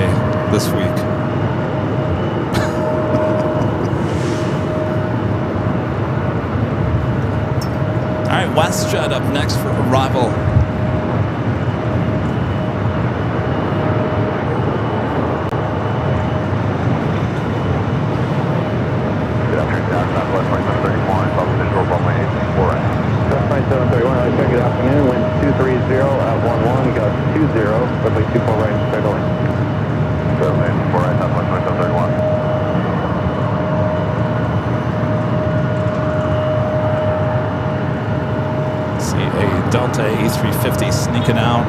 this week. All right, WestJet up next for arrival. Good afternoon, Southwest 2731, South Visual Runway 864. Southwest 731, good afternoon, wind 230 at 11, got 20, runway 24 right, straight away. 784 right, Southwest 2731. See a Delta A350 sneaking out.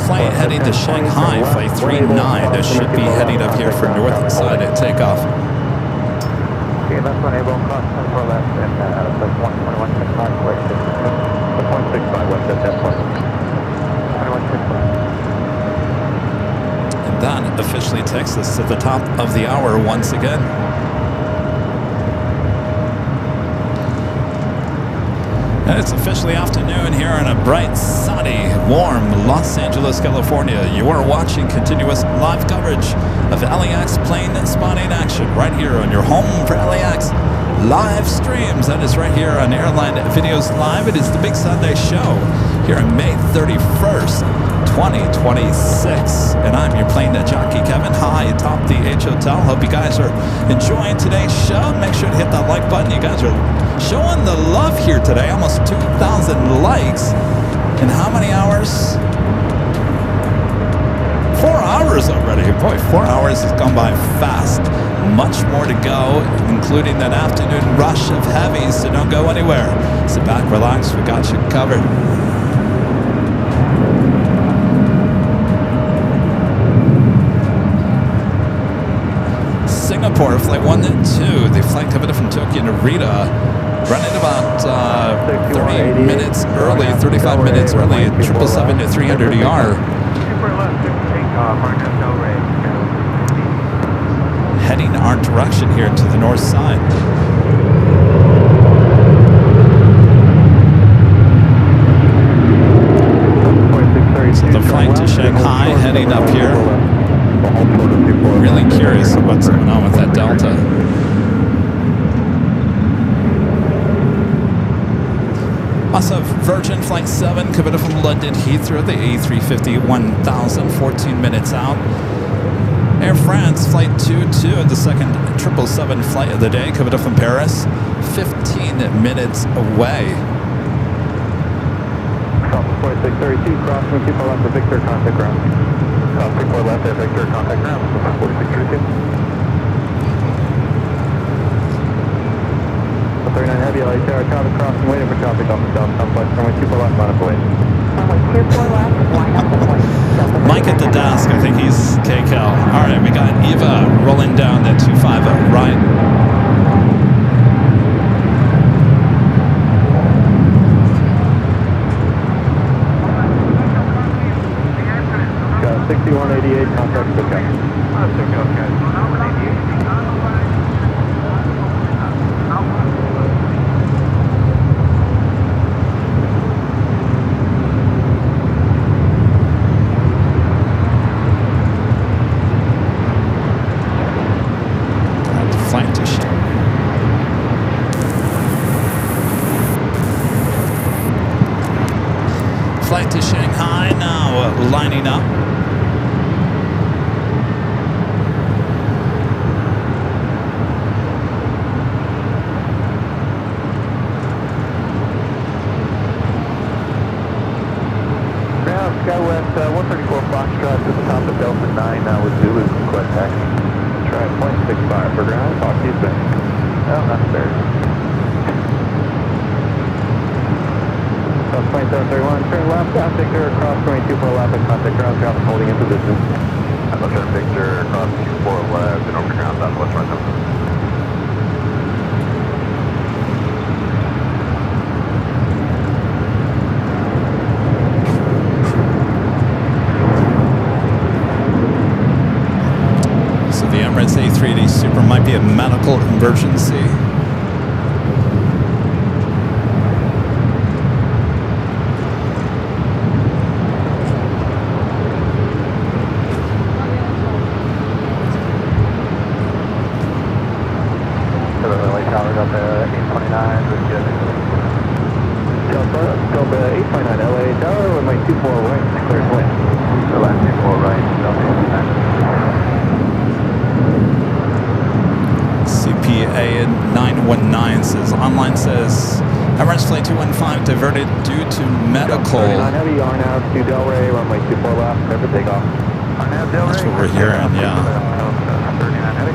Flight heading to Shanghai, flight 39. That should be heading up here for north side at takeoff. Okay, left one able, cross 24 left, and flight 121.65, flight 1.65 west at that point. 2165. And that officially takes us to the top of the hour once again. And it's officially afternoon here in a bright, sunny, warm Los Angeles, California. You are watching continuous live coverage of LAX plane spotting action right here on your home for LAX live streams. That is right here on Airline Videos Live. It is the Big Sunday Show here on May 31st, 2026. And I'm your plane jockey, Kevin, high atop the H Hotel. Hope you guys are enjoying today's show. Make sure to hit that like button. You guys are showing the love here today. Almost 2,000 likes. In how many hours? 4 hours already. Boy, 4 hours has gone by fast. much more to go, including that afternoon rush of heavies, so don't go anywhere. Sit back, relax, we got you covered. Singapore, flight 1 and 2, the flight coming in from Tokyo to Narita, running about 30 minutes early, 35 minutes early at 777 to 300 ER. Heading our direction here to the north side. So the flight to Shanghai heading up here. Really curious what's going on with that Delta. Also, Virgin Flight 7 coming in from London Heathrow, the A350 1000, 14 minutes out. Air France Flight 22, the second 777 flight of the day, coming in from Paris, 15 minutes away. 4632, crossing 24 left of Victor, contact ground. 24 left at Victor, contact ground, 4632. 39 heavy, LA Tower, traffic crossing, waiting for traffic off the south complex, runway 24 left, line up away. Runway 24 left, line up and away. Mike at the desk, I think he's KCAL. All right, we got Eva rolling down that 25 right. Got 6188, contact SoCal. Flight to Flight to Shanghai now lining up. Ground, SkyWest 134 Foxtrot to the top of Delta 9 now with Zulu, request taxi. Try 0.65 for ground, talk to you soon. Oh, not fair. South Plane 731, turn left, South Victor, across 24 left at contact ground, traffic holding in position. I'm up there, Victor, across 24 left and over ground, southwest right now. The Emirates A380 Super might be a medical emergency. LA Tower, Delta 829, Delta 829, LA Tower, runway 24 right, clear wind. The last 24 right, Delta 829. CPA 919 says, online says, Emirates Flight 215 diverted due to medical. 39 heavy, RNAV to Delray, runway 24 left, clear for takeoff. RNAV Delray. That's what we're hearing, yeah. 39 heavy.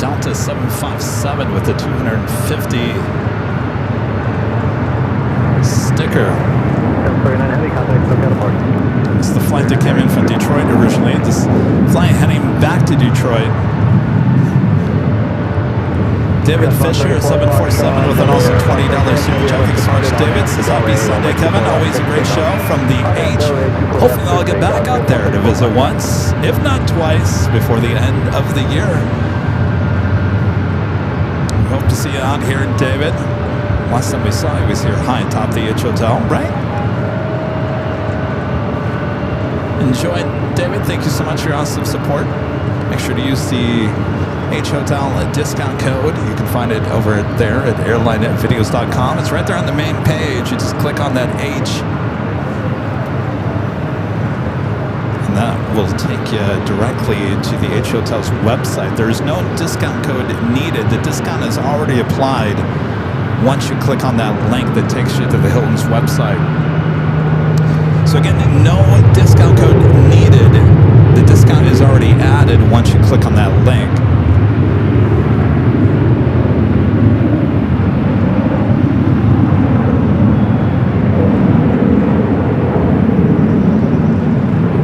Delta 757 with the 250 sticker. 739 Heavy, contact SoCal Park. This is the flight that came in from Detroit originally. This flight heading back to Detroit. David Fisher, 747 with an also $20 super chat. Thanks so much, David. Says happy Sunday, Kevin. Always a great show from the H. Hopefully I'll get back out there to visit once, if not twice, before the end of the year. We hope to see you out here, David. Last time we saw you was here high atop the H Hotel, right? Enjoy, David. Thank you so much for your awesome support. Make sure to use the H Hotel discount code. You can find it over there at AirLineVideos.com. It's right there on the main page. You just click on that H, and that will take you directly to the H Hotel's website. There's no discount code needed. The discount is already applied once you click on that link that takes you to the Hilton's website. So again, no discount code needed. The discount is already added once you click on that link.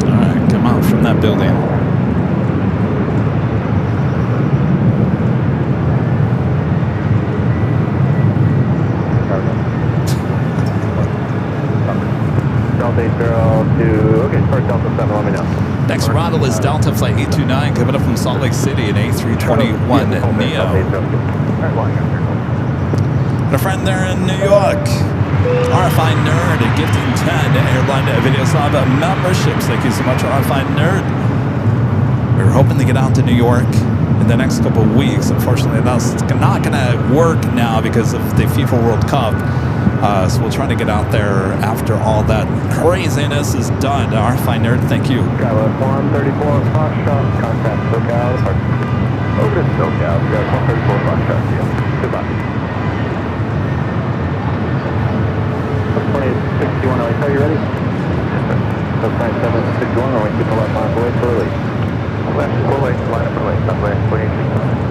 All right, come out from that building. Okay, start Delta 7, let me know. Next Ronald is Delta Flight 829 coming up from Salt Lake City in A321 Neo. And a friend there in New York, RFI Nerd, gifting 10 Airline Videos Live memberships. Thank you so much, RFI Nerd. We were hoping to get out to New York in the next couple of weeks. Unfortunately, that's not going to work now because of the FIFA World Cup. So we'll try to get out there after all that craziness is done. RFI Nerd, thank you. Skyline 134 Foxtrot, contact SoCal Park. Over to SoCal, we got 134 Foxtrot, yeah. Goodbye. 2861, are you ready? Yes, sir. 761, I'll wait to pull up line for late for release. Left, full late, line up for late, stop lane, 2861.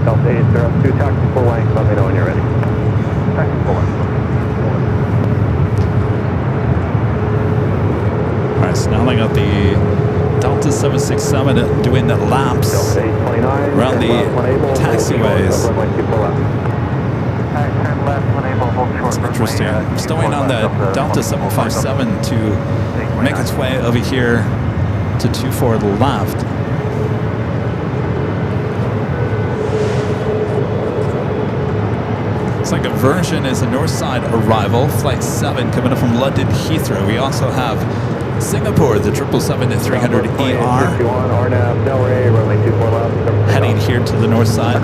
Delta 802, taxi full length, let me know when you're ready. Taxi full length. Alright, so now I got the Delta 767 doing the laps around the taxiways. It's interesting. I'm still waiting on the Delta 757 to make its way over here to 24 left. Looks like a version is a north side arrival, flight 7 coming up from London Heathrow. We also have Singapore, the 777-300ER, heading here to the north side.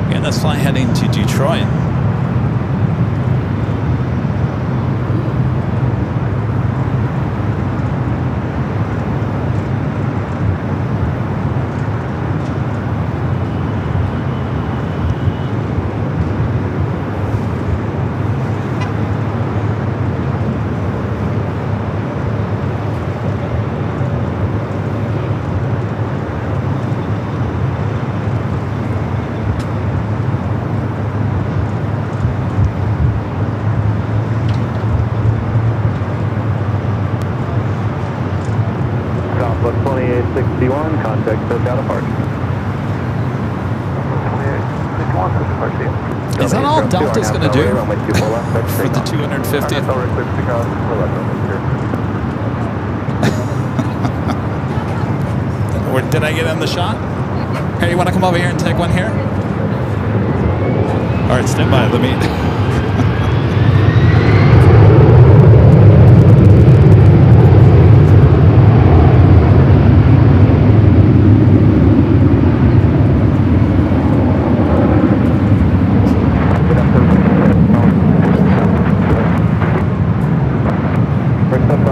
Again, that's flight heading to Detroit. Southwest 2861, contact SoCal Park. Is that all Delta's going to do for the 250th? Or did I get in the shot? Hey, you want to come over here and take one here? All right, stand by. Let me.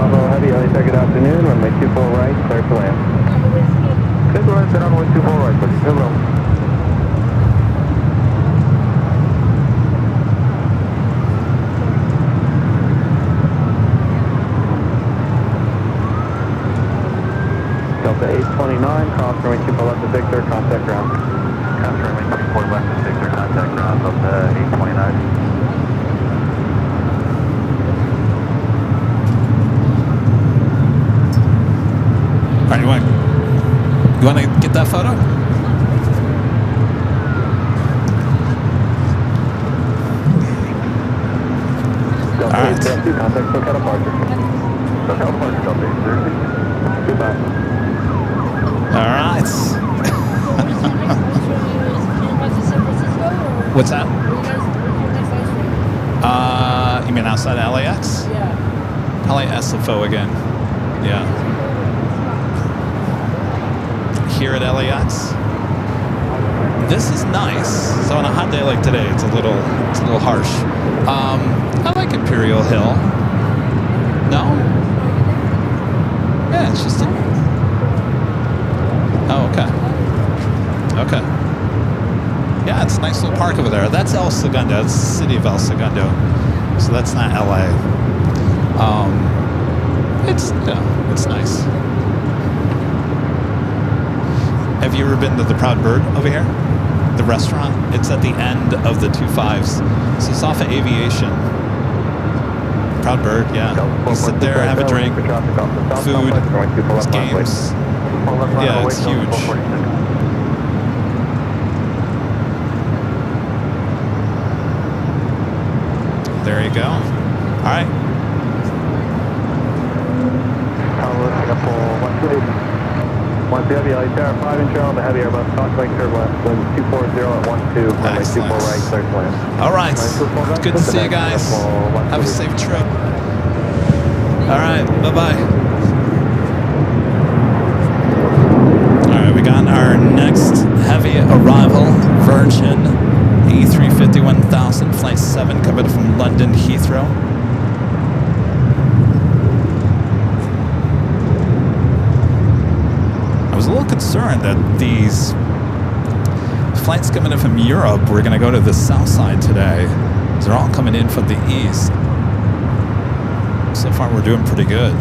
Bravo Heavy, LA, good afternoon. Runway 24 right, clear to land. Okay, go ahead, set runway 24 right, please. Hello. Delta 829, cross runway 24 left to Victor, contact ground. Cross runway 24 left to Victor, contact ground, Delta 829. All right, you want to get that photo? Delta All right. 802, contact SoCal departure. SoCal departure, Delta 830. Goodbye. All right. What's that? You mean outside LAX? Yeah. Probably SFO again. Yeah. Here at LAX. This is nice. So on a hot day like today, it's a little harsh. I like Imperial Hill. No? Yeah, it's just a... Oh, okay. Okay. Yeah, it's a nice little park over there. That's El Segundo. That's the city of El Segundo. So that's not LA. It's nice. Have you ever been to the Proud Bird over here? The restaurant? It's at the end of the 25s. So it's off of Aviation. Proud Bird, yeah. You sit there, have a drink, food, there's games. Yeah, it's huge. There you go. All right. Once the heavy LA Terra 5 inch the heavy Airbus Cox-like turbulence, wind 240 at 12, runway 24 right, clear to land. All right. Good to see you guys. Have a safe trip. All right. Bye-bye. All right. We got our next heavy arrival, Virgin A350-1000, flight 7, coming from London Heathrow. I was a little concerned that these flights coming in from Europe were going to go to the south side today. They're all coming in from the east. So far, we're doing pretty good.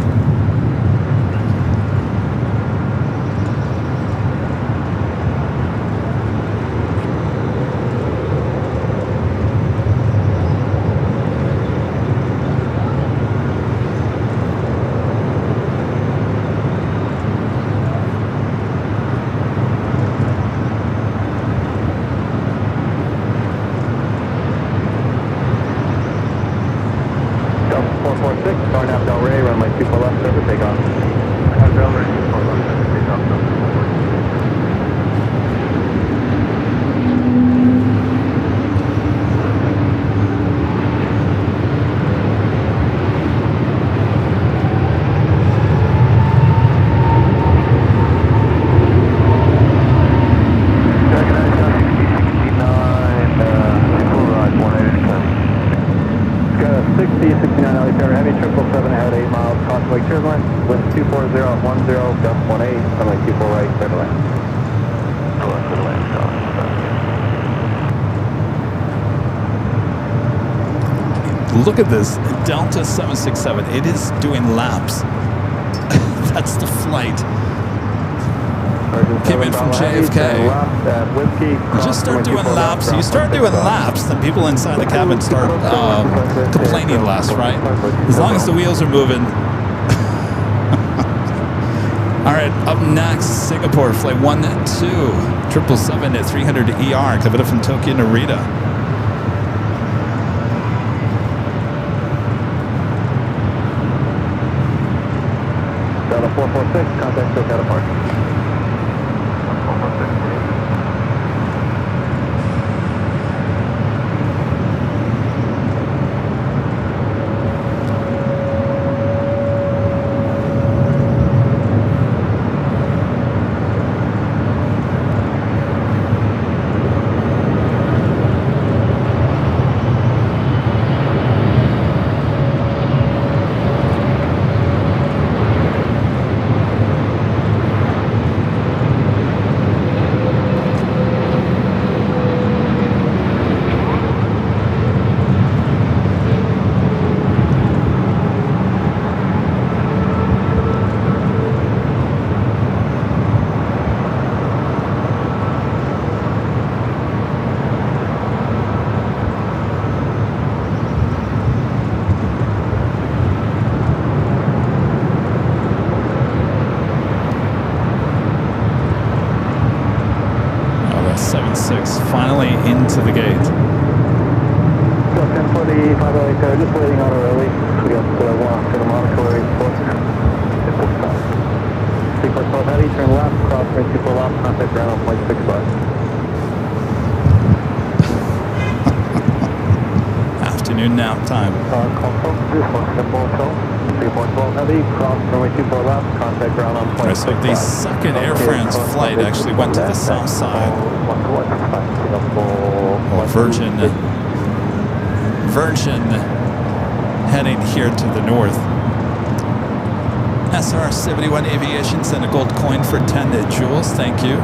Look at this Delta 767. It is doing laps. That's the flight. Came in from JFK. You just start doing laps. You start doing laps, then people inside the cabin start complaining less, right? As long as the wheels are moving. All right, up next, Singapore flight 12 777 at 300 ER, coming up from Tokyo Narita. Delta 446, contact SoCal departure. 446. into the gate. Got 1040, 508, just waiting on her early. We got one off to the Monaco Airport. 3412 heavy, turn left, cross, turn 24 left, contact ground on point 65. Afternoon nap time. Console, this one, simple, 3412 heavy, cross, runway 24 left, contact ground on point 65. So the second Air France flight actually went to the south side. Virgin heading here to the north. SR 71 Aviation sent a gold coin for 10 jewels. Thank you.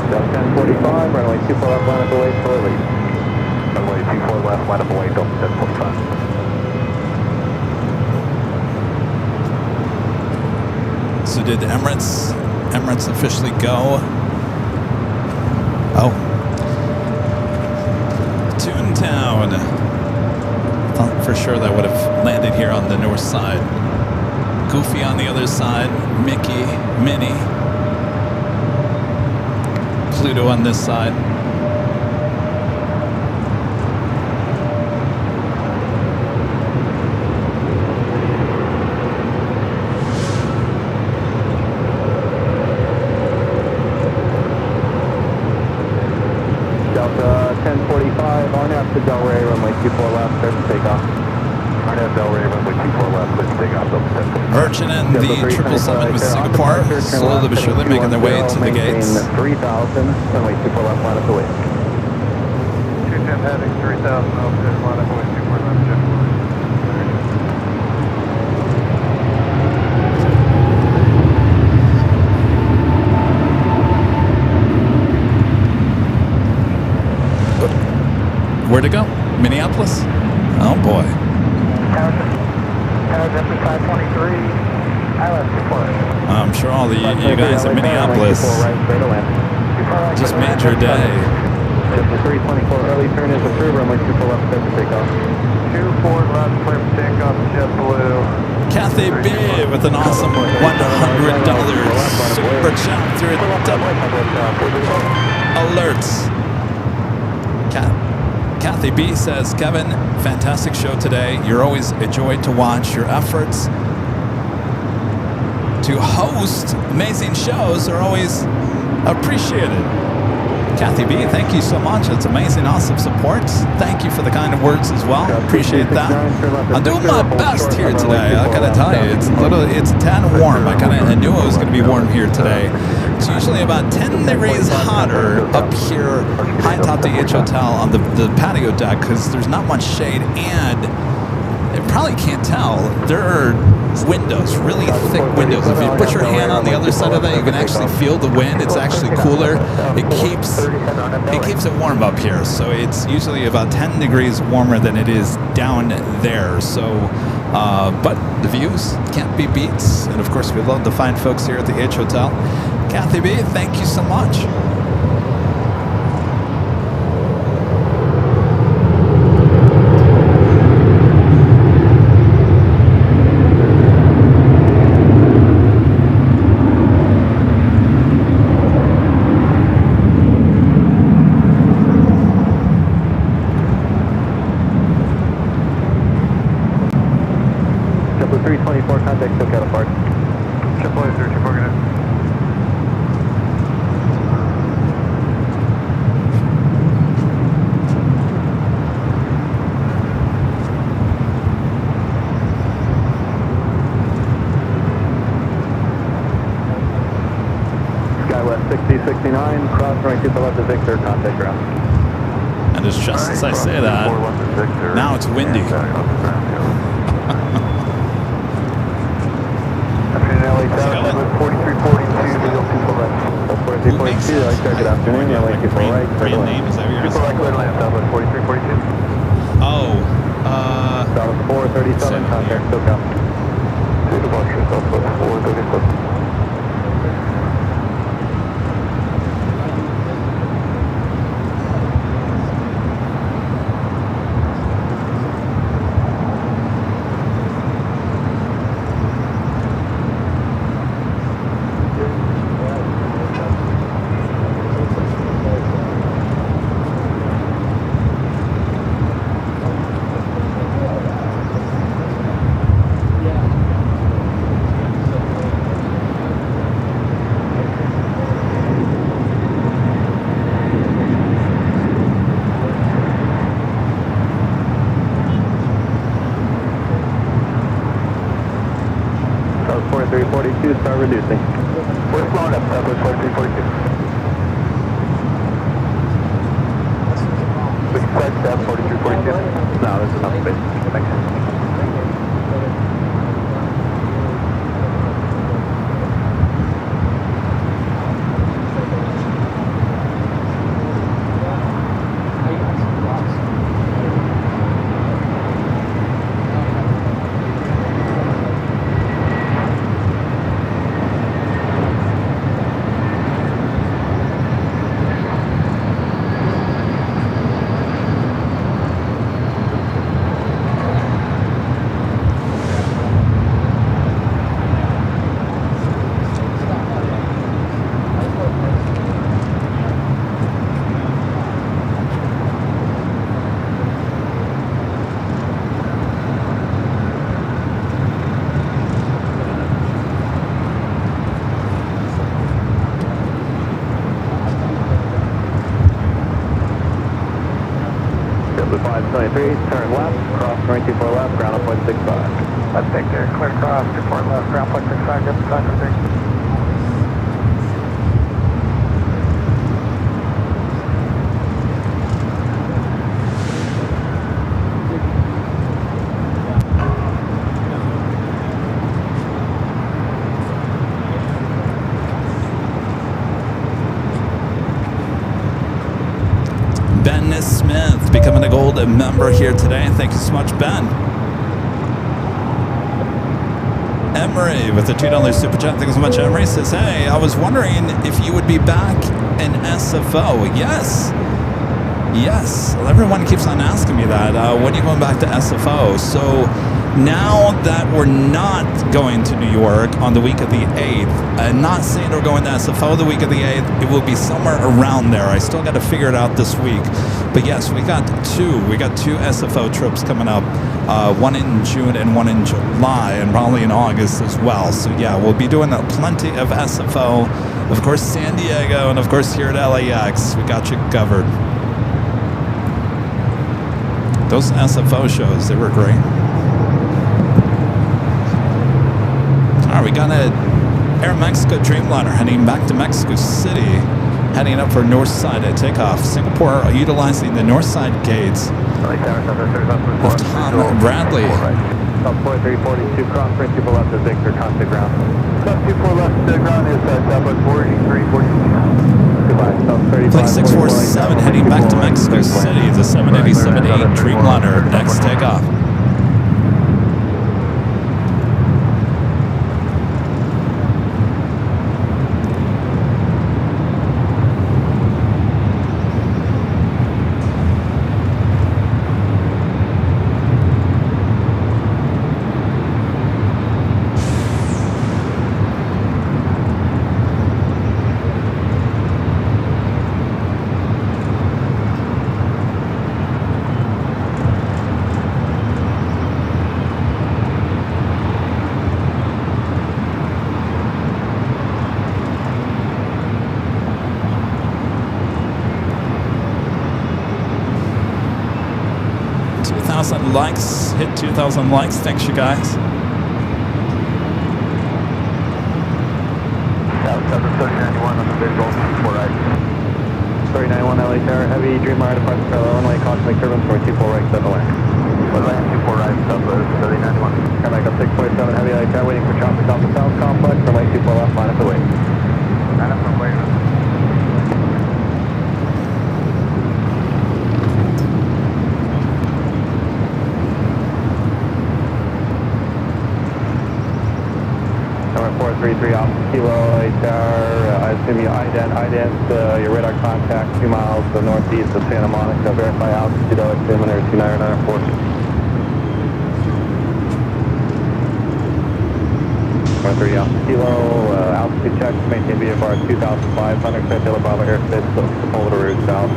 Just 1045, runway 24 left, line up away, for lead. Runway 24 left, line up away, Delta 1045. So did Emirates officially go? Oh. Toontown. Thought for sure that would have landed here on the north side. Goofy on the other side. Mickey, Minnie. Pluto on this side. Delta 1045, RNAV to Delray, runway 24 left, start to take off. RNAV Delray, runway 24 left, clear to take off, Delta 1045. Virgin and the 777 with Singapore slowly but surely making their way to the gates. 3000, runway 24 left, line up the way. 210 heading, 3000, altitude, line up away, 24 left, jet. Where'd it go? Minneapolis? Oh boy. I'm sure all the you guys in Minneapolis just made your day. The 324 early turn is approved, runway 24 left, start to take off. 24 left, clear for takeoff, JetBlue. Kathy B with an awesome $100 super chat through alerts. Kathy B says, Kevin, fantastic show today. You're always a joy to watch. Your efforts to host amazing shows are always appreciated. Kathy B, thank you so much. It's amazing, awesome support. Thank you for the kind of words as well. Appreciate that. I'm doing my best here today. I gotta tell you, it's a tad warm. I knew it was gonna be warm here today. It's usually about 10 degrees hotter up here high atop the H Hotel on the patio deck because there's not much shade, and you probably can't tell, there are windows, really thick windows. If you put your hand on the other side of that, you can actually feel the wind. It's actually cooler. It keeps it warm up here. So it's usually about 10 degrees warmer than it is down there. So, but the views can't be beat. And of course, we love the fine folks here at the H Hotel. Kathy B, thank you so much. JetBlue 324, contact SoCal apart. JetBlue 324, good night. Skywest 6069, cross runway 24 left to Victor, contact ground. And it's just as I say that, now it's windy. Who makes it? Good afternoon. Brand name, is that what you're asking? Oh, South 437, contact SoCal. Southwest 437. 42, start reducing. We're slowing up, Southwest 4342. We can start step 4342. No, this is not space. Thanks. Blue 523, turn left, cross runway 24 left, ground up 0.65. Let's take there, clear cross, 24 left, ground 0.65, get the time to 6. Ben Smith becoming a gold member here today. Thank you so much, Ben. Emery with the $2 super chat. Thank you so much, Emery. Says, hey, I was wondering if you would be back in SFO. Yes. Yes. Well, everyone keeps on asking me that. When are you going back to SFO? So now that we're not going to New York on the week of the 8th, I'm not saying we're going to SFO the week of the 8th. It will be somewhere around there. I still got to figure it out this week. But yes, we got two SFO trips coming up. One in June and one in July, and probably in August as well. So yeah, we'll be doing plenty of SFO. Of course, San Diego, and of course here at LAX. We got you covered. Those SFO shows, they were great. All right, we got an Air Mexico Dreamliner heading back to Mexico City, heading up for north side at takeoff. Singapore utilizing the north side gates of Tom Bradley. South 4342, cross runway 24 left is Victor, contact ground. South 24 left to ground is Southwest 4342. Goodbye, South 35. Flight 647 heading back to Mexico City. The 787-8 Dreamliner next takeoff. Likes, hit 2,000 likes. Thanks, you guys. South 3091 on the visual, 4 right. 3091 LA Tower, heavy Dreamliner departure parallel runway, caution make turbulence for 24 right, 7 left. 1 right, 24 right, Southwest 3091. Carmack up 647, heavy LA Tower, waiting for traffic off the south complex, runway 24 left, line up the way. Line up the way. Number 433 off Kilo LA Tower, I assume you ident your radar contact 2 miles to the northeast of Santa Monica, verify altitude altimeter 2994. 430 off Kilo, altitude check, maintain VFR 2,500, clear Taylor Bravo airspace, hold the route south.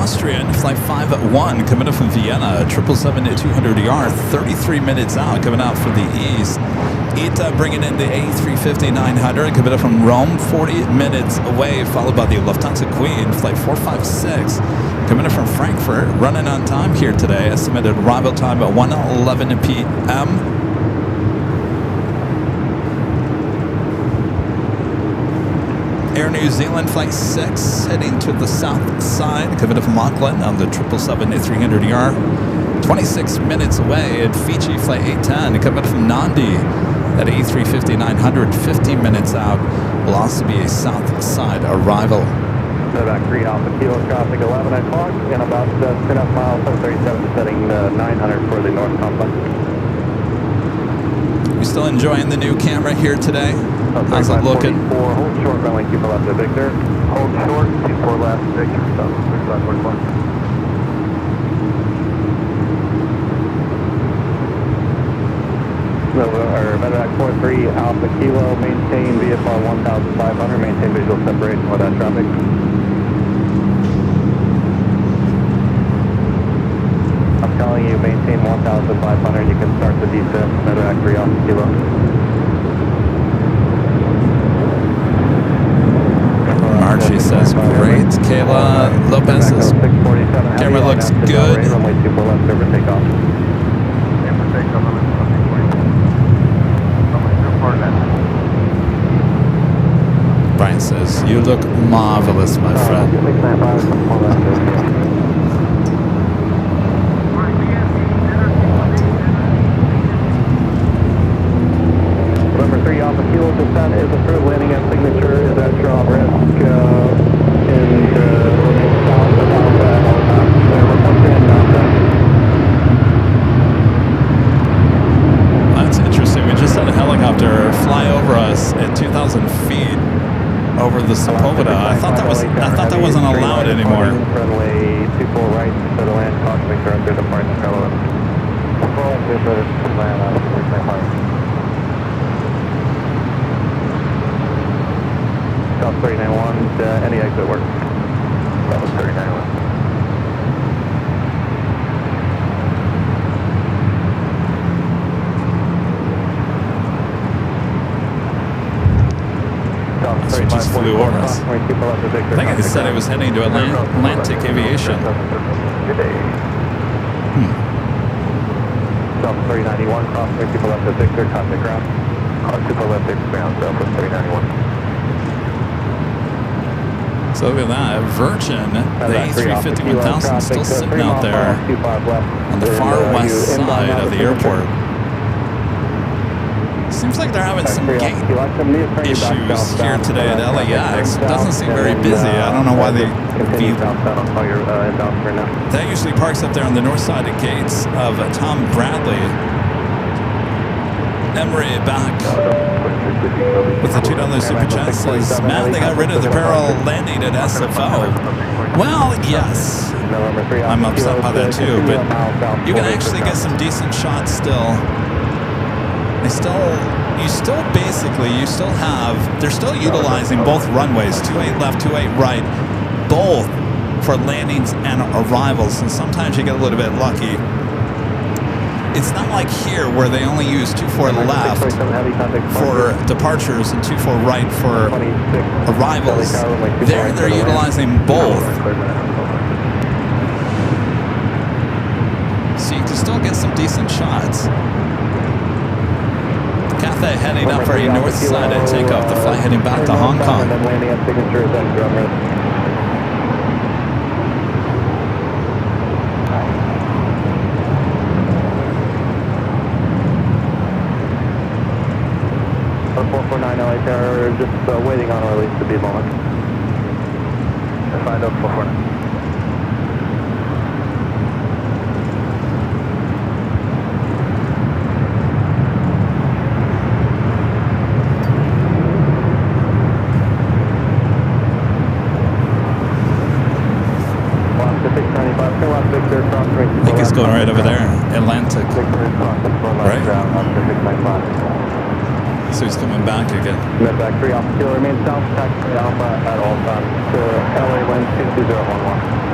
Austrian, flight 5-1, coming up from Vienna, 777-200ER, 33 minutes out, coming out from the east. ITA bringing in the A350-900, coming up from Rome, 40 minutes away, followed by the Lufthansa Queen, flight 456, coming in from Frankfurt, running on time here today. Estimated arrival time at 1:11 p.m. Air New Zealand Flight 6 heading to the south side, coming in from Auckland on the 777-300ER, 26 minutes away. And Fiji Flight 810 coming in from Nandi at A350-900, 50 minutes out, will also be a south side arrival. Back 3 Alpha Kilo, traffic 11 o'clock, and about 2.5 miles, 737 setting 900 for the north complex. You still enjoying the new camera here today? How's it looking? Hold short, runway 24 left to Victor. Hold short, 24 left, Victor, stop, 3544. Medevac 43 Alpha Kilo, maintain VFR 1500, maintain visual separation with that traffic. I'm telling you, maintain 1500, you can start the descent, Medevac 3 Alpha Kilo. Archie says, great. Kayla Lopez says, camera looks good. Runway 24 left, over takeoff. Brian says, you look marvelous, my friend. November 3 Alpha Kilo, descent is approved, landing at signature is at your on risk in the south of Alpha at all times. That's interesting. We just had a helicopter fly over us at 2,000 feet over the Sepulveda. I thought that wasn't allowed anymore. Runway 24 right to the land, caution, make sure I'm through the parts and relevant. South 391, any exit work. That was 391. So it just flew over us. I think it said it was heading to Atlantic Aviation. Good day. South 391, cross 3 people left of Victor, contact ground. Super left 6 ground, South 391. So look at that, Virgin, the A350-1000 still sitting out there on the far west side of the airport. Seems like they're having some gate issues here today at LAX. It doesn't seem very busy. I don't know why they that usually parks up there on the north side of gates of Tom Bradley. Emery back with the $2 super chat says, man, they got rid of the parallel landing at SFO. Well, yes, I'm upset by that too, but you can actually get some decent shots still. They're still utilizing both runways, 28 left, 28 right, both for landings and arrivals, and sometimes you get a little bit lucky. It's not like here where they only use 24 left for departures and 24 right for arrivals. There they're utilizing both. So you can still get some decent shots. Cathay heading up for a north side at takeoff, the flight heading back to Hong Kong. The 449 LA Tower, just waiting on release to be a moment. Find out 449. I think it's going right over there, Atlantic. Right? So he's coming back again. Medevac 3 Alpha Kilo, remain south, taxi Alpha at all times to LA wind 22011.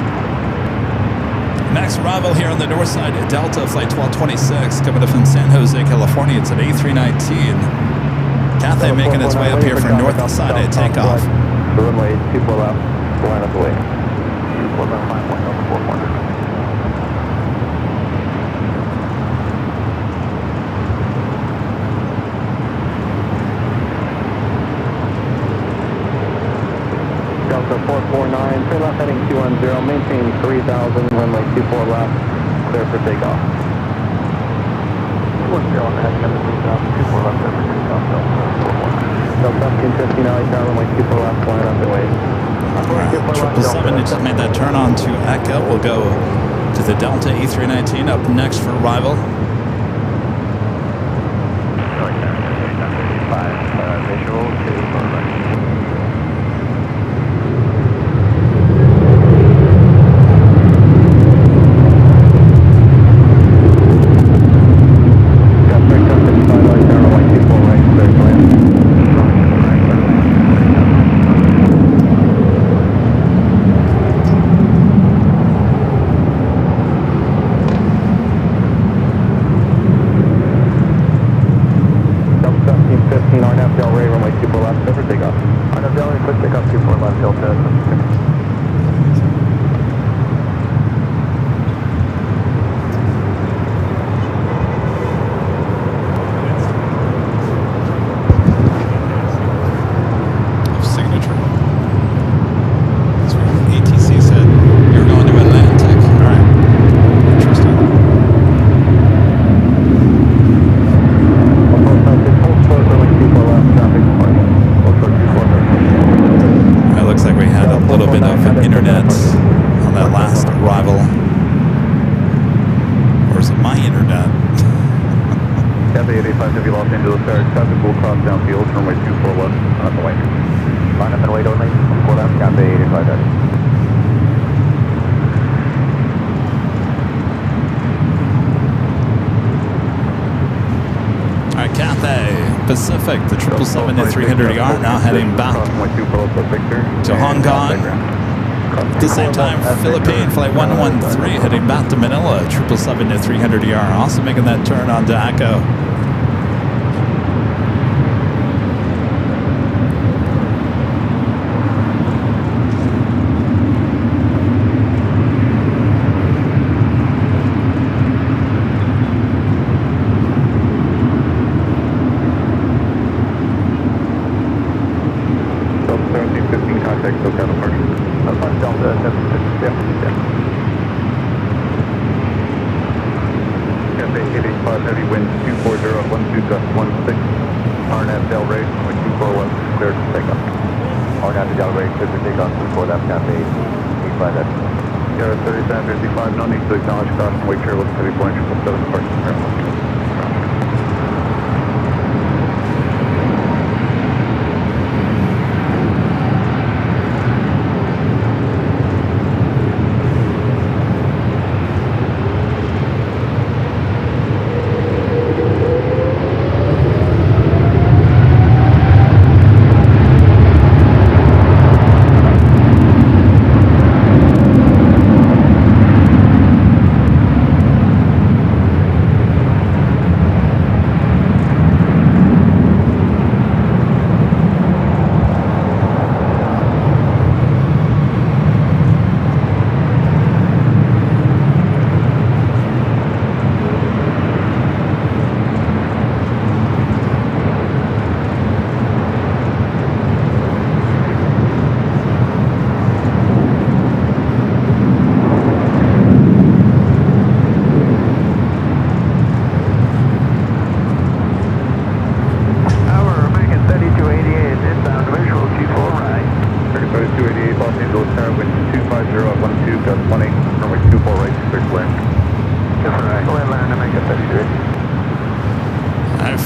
Next arrival here on the north side, Delta Flight 1226, coming up from San Jose, California. It's at A319. Cathay making its way up here for north side at takeoff. The runway 24 left, line up the way. 24 left, 5.0 over 400. Delta 449, clear left heading 210, maintain 3000, runway 24 left, clear for takeoff. 210, heading up to 3000, 24 left, clear for takeoff, Delta 1550, now runway 24 left, line up the way. 777 just made that turn on to Echo. We'll go to the Delta A319 up next for arrival. Visual to Pacific, the 777-300ER now heading back to Hong Kong. At the same time, Philippine Flight 113 heading back to Manila, 777-300ER also making that turn on to Echo.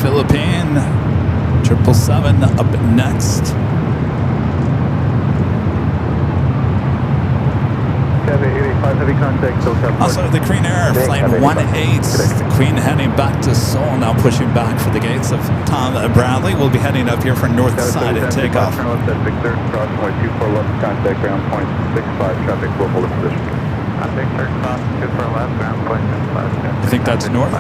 Philippine 777 up next. Also, the Queen Air Flight 18, the Queen heading back to Seoul, now pushing back for the gates of Tom Bradley. We'll be heading up here for north side at takeoff. Contact ground point 65 traffic, we'll hold a position. Victor, cross 24 left, ground point 55. You think that's north?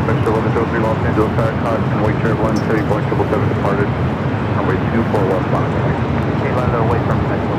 Mr. 1103 Los Angeles, caution, wait chair 130, Boeing 777 departed. Runway 24 westbound. Okay, land away from Central.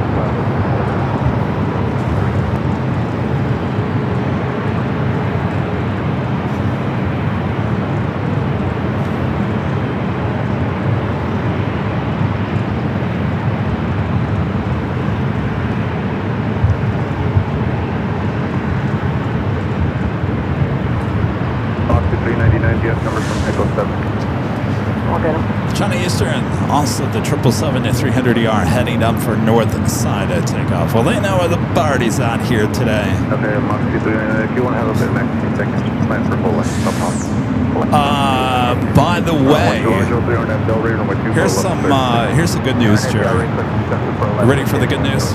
China Eastern, also the 777-300ER heading up for north side at takeoff. Well, they know where the party's at here today. Okay, Moxie 399, if you want to have a bit of extra seconds, just plan for full length, no problem. By the way, here's the good news, Jerry. You ready for the good news?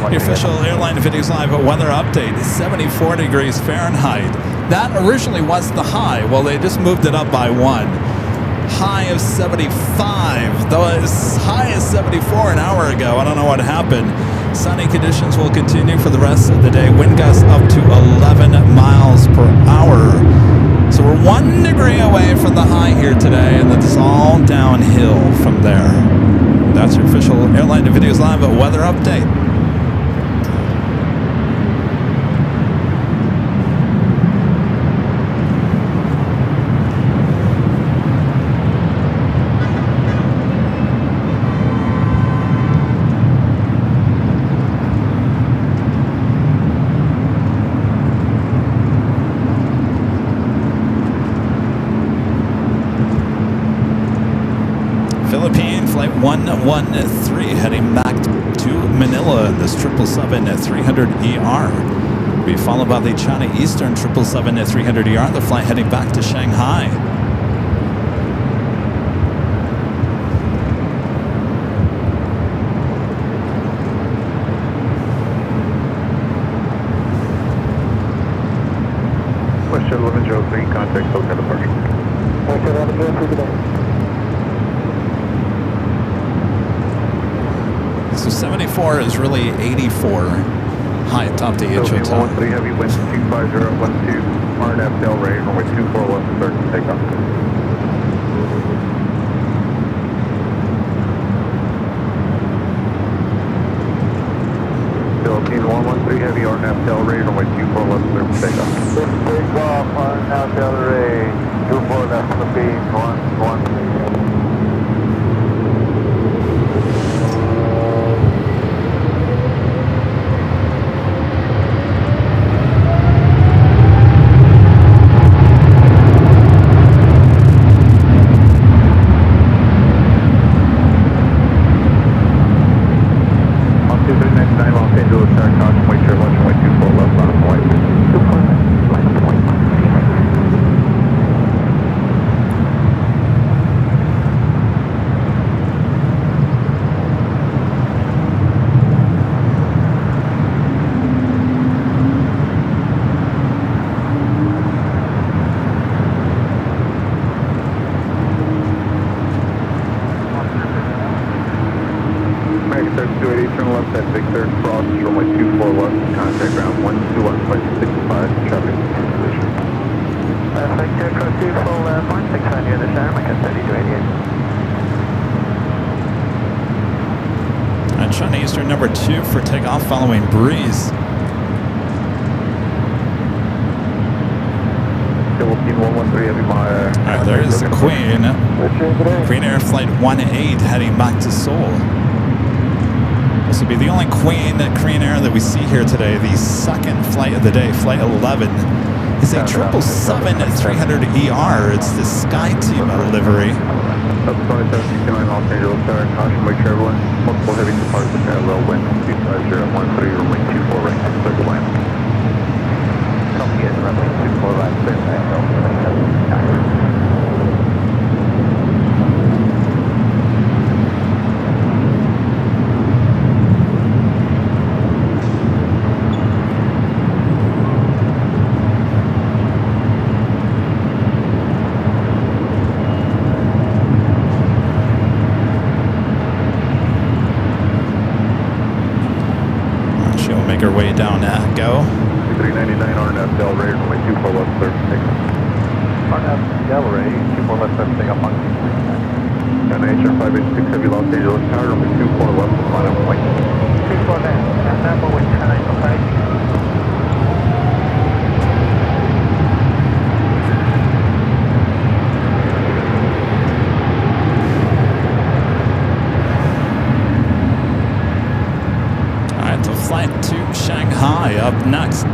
The official Airline Videos Live weather update is 74 degrees Fahrenheit. That originally was the high. Well, they just moved it up by 1. High of 75. Though as high as 74 an hour ago. I don't know what happened. Sunny conditions will continue for the rest of the day. Wind gusts up to 11 miles per hour. So we're 1 degree away from the high here today, and it's all downhill from there. That's your official Airline Videos Live weather update. Philippine Flight 113 heading back to Manila in this 777-300ER. Be followed by the China Eastern 777-300ER, the flight heading back to Shanghai. Question 1103, contact hotel departure. So 74 is really 84 high atop the H Hotel. 13 heavy wind 25012, RNF Del Rey, runway 24 left, start to take off. Philippine 113 heavy RNF Del Rey, runway 24 left, start to take off. Take off, RNF Del Rey, 24 left, Philippines 113. China Eastern number 2 for takeoff following breeze. Alright, there is the Queen. Queen Air Flight 18 heading back to Seoul. This will be the only Queen Air that we see here today. The second flight of the day, Flight 11, is a 777-300ER. It's the SkyTeam livery. Los Angeles, caution, wake sure everyone, multiple heavy departures, low wind, 25013, runway 24 right, clear to land. Copy it, runway 24 right, clear to land, our way down Echo. 399 RNF Delray, runway 24 left, service takeoff. RNF Delray, 24 left, service takeoff, Monkey 399. 10 586 Heavy Los Angeles Tower, runway 24 left, line up point. 24 left, and number with 10 Flight to Shanghai up next.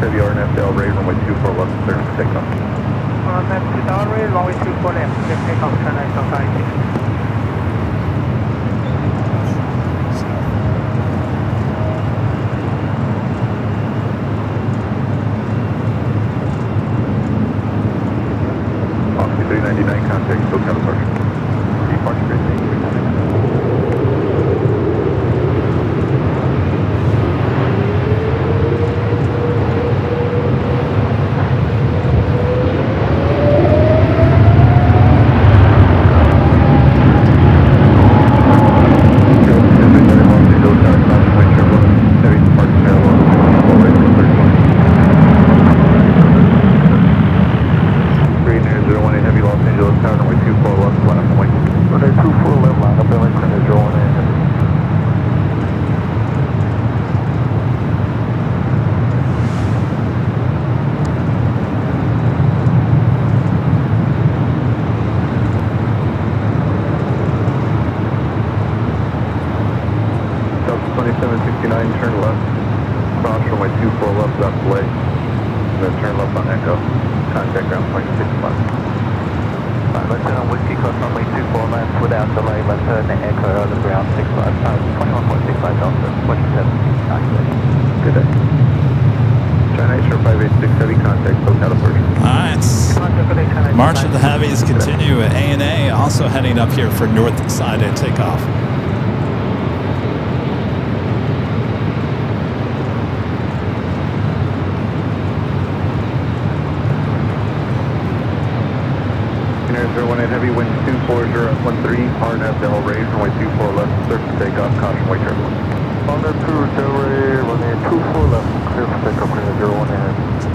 Heavy RNF Delray, runway 24 left, service takeoff. RNF Delray, runway 24 left, service takeoff, China Eastern 56. Oxy 399, contact SoCal departure. Departure grid 399. Turn left, cross runway 24 left, left leg, then turn left on Echo, contact ground point 6 left. Let's turn on Whiskey, cross runway 24 left without delay, let's turn the Echo on the ground 6 left, 21.65 Delta, 27, good day. China Eastern 586 Heavy, contact SoCal departure. Alright, March of the Heavies continue. ANA also heading up here for north side and takeoff. United 018 Heavy, wind 240 at 13, RNF Delray, runway 24 left, surface takeoff, caution wake turbulence. RNF Delray, runway 24 left, clear for takeoff, United 018.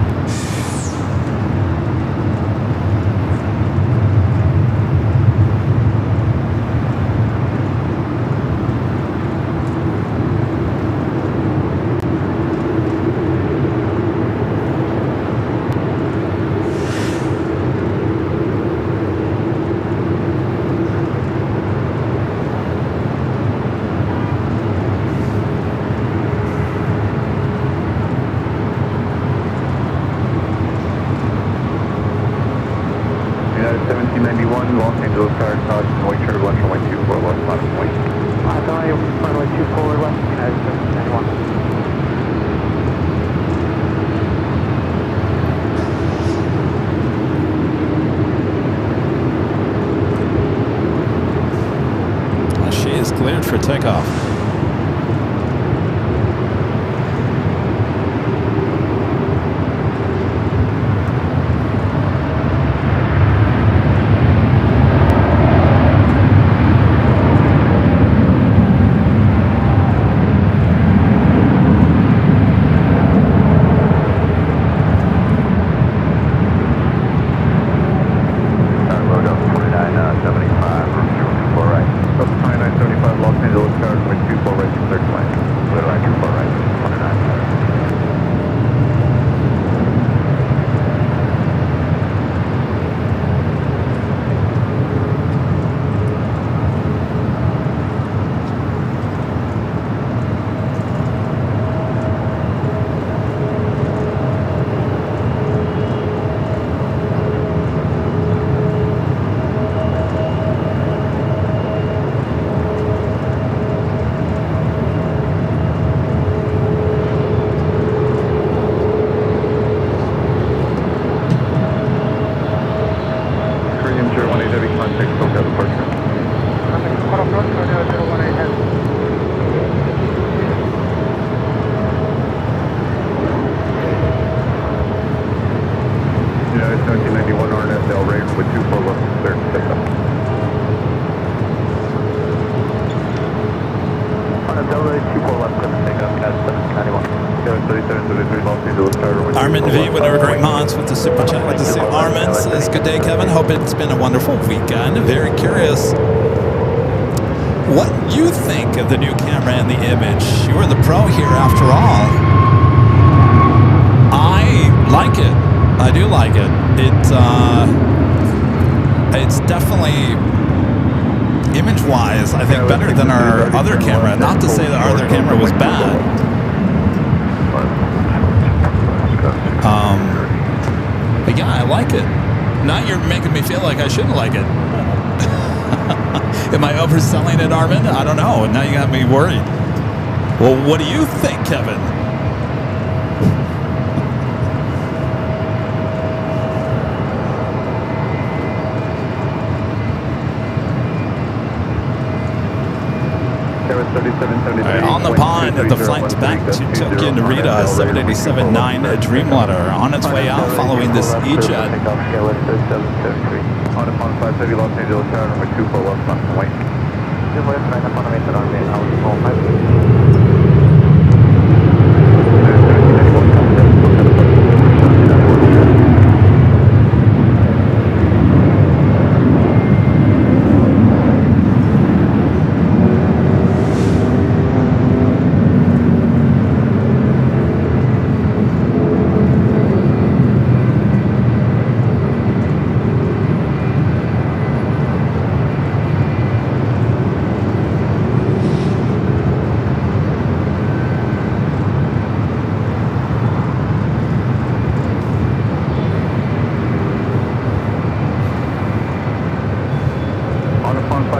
Los Angeles Tower, caution, wake turbulence, runway 24 left, line of point. Runway 24 left, United 1791. She is cleared for takeoff. Los Angeles Tower, runway 24 Armin V with our great mods with the super chat. Good to see Armin says, good day, Kevin. Hope it's been a wonderful weekend. Very curious what you think of the new camera and the image. You are the pro here after all. I like it. I do like it. It's definitely, image-wise, I think better than our other camera. Not to say that our other camera was bad. But yeah, I like it. Now you're making me feel like I shouldn't like it. Am I overselling it, Armin? I don't know. Now you got me worried. Well, what do you think, Kevin? 3773. Right, on the pond, the flight's back to Tokyo Narita, 787-9 Dreamliner on its way out following this E-Jet. On the pond 530 Los Angeles Tower, number 24 left left and wait.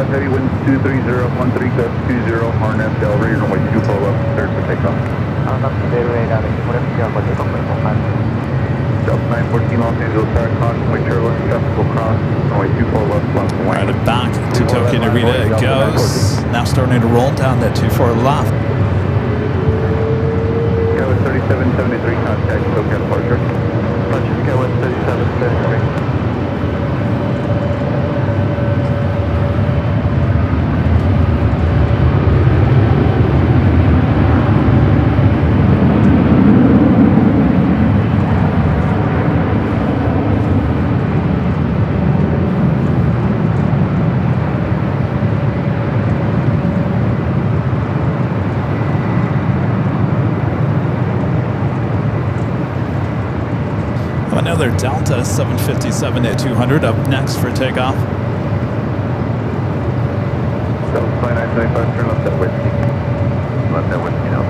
Heavy winds 230, 13 gust 20, RNF Delray, runway 24 left, cleared for takeoff. Delta 914 Los Angeles Tower, caution, wait turbo, traffic will cross, runway 24 left, left and Right, right. back to Tokyo Narita it goes. Now starting to roll down that 24 left. Skywest 3773, contact Tokyo departure. Roger, Skywest 3773. Another Delta 757 at 200 up next for takeoff. Delta 2975, turn left at Whiskey. Left at Whiskey now,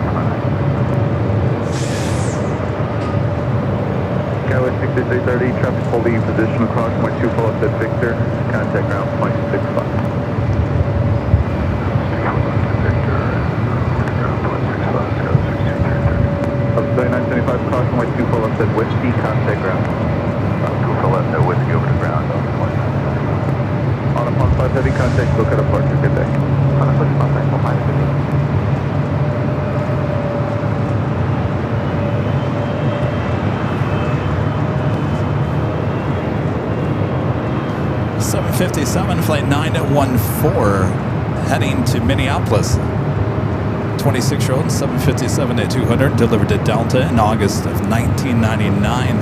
Skywest 6330, traffic holding position across runway 24 left at Victor. Contact ground point 65. Up 3975, cross runway 24 left at Whiskey, contact ground. 24 left at Whiskey over to ground. On a pond 530, contact, look at departure, good day. On a push contact, 550. 757, flight 914, heading to Minneapolis. 26-year-old 757 at 200, delivered to Delta in August of 1999.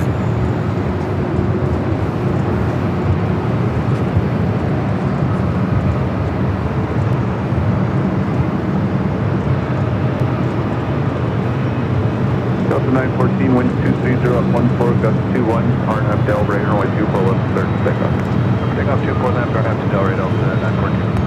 Delta 914, wind 230 up 14, gust 21, RNF Delray, runway 24 left, third takeoff. Takeoff 24 left, RNF Delray, Delta 914.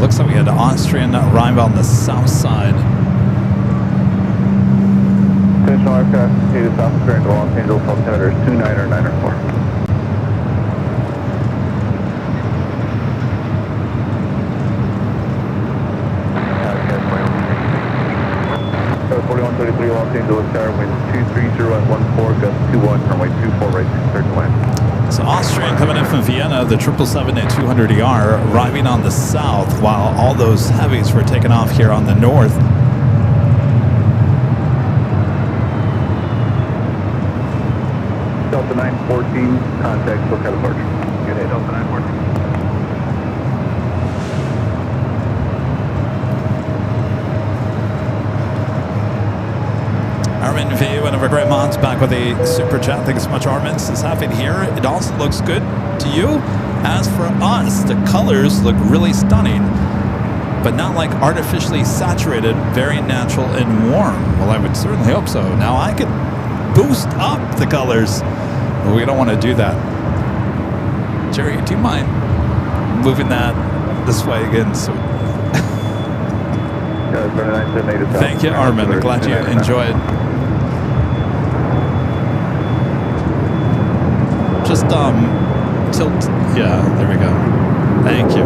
Looks like we had Austrian arrive on the south side. Intentional aircraft, headed south bearing to Los Angeles, altimeter 29 or 9 or 4. Code 4133 Los Angeles Tower, wind 230 at 14, gust 21, runway 24 right, clear to land. So Austrian coming in from Vienna, the 777-200ER arriving on the south while all those heavies were taken off here on the north. Delta 914, contact Boca departure. Good day, Delta 914. Armin V, one of our great mods, back with a super chat. Thanks so much, Armin. Says happy to hear. It also looks good to you. As for us, the colors look really stunning, but not like artificially saturated, very natural and warm. Well, I would certainly hope so. Now I could boost up the colors, but we don't want to do that. Jerry, do you mind moving that this way again? So thank you, Armin. I'm glad you enjoyed. Just tilt. Yeah, there we go. Thank you.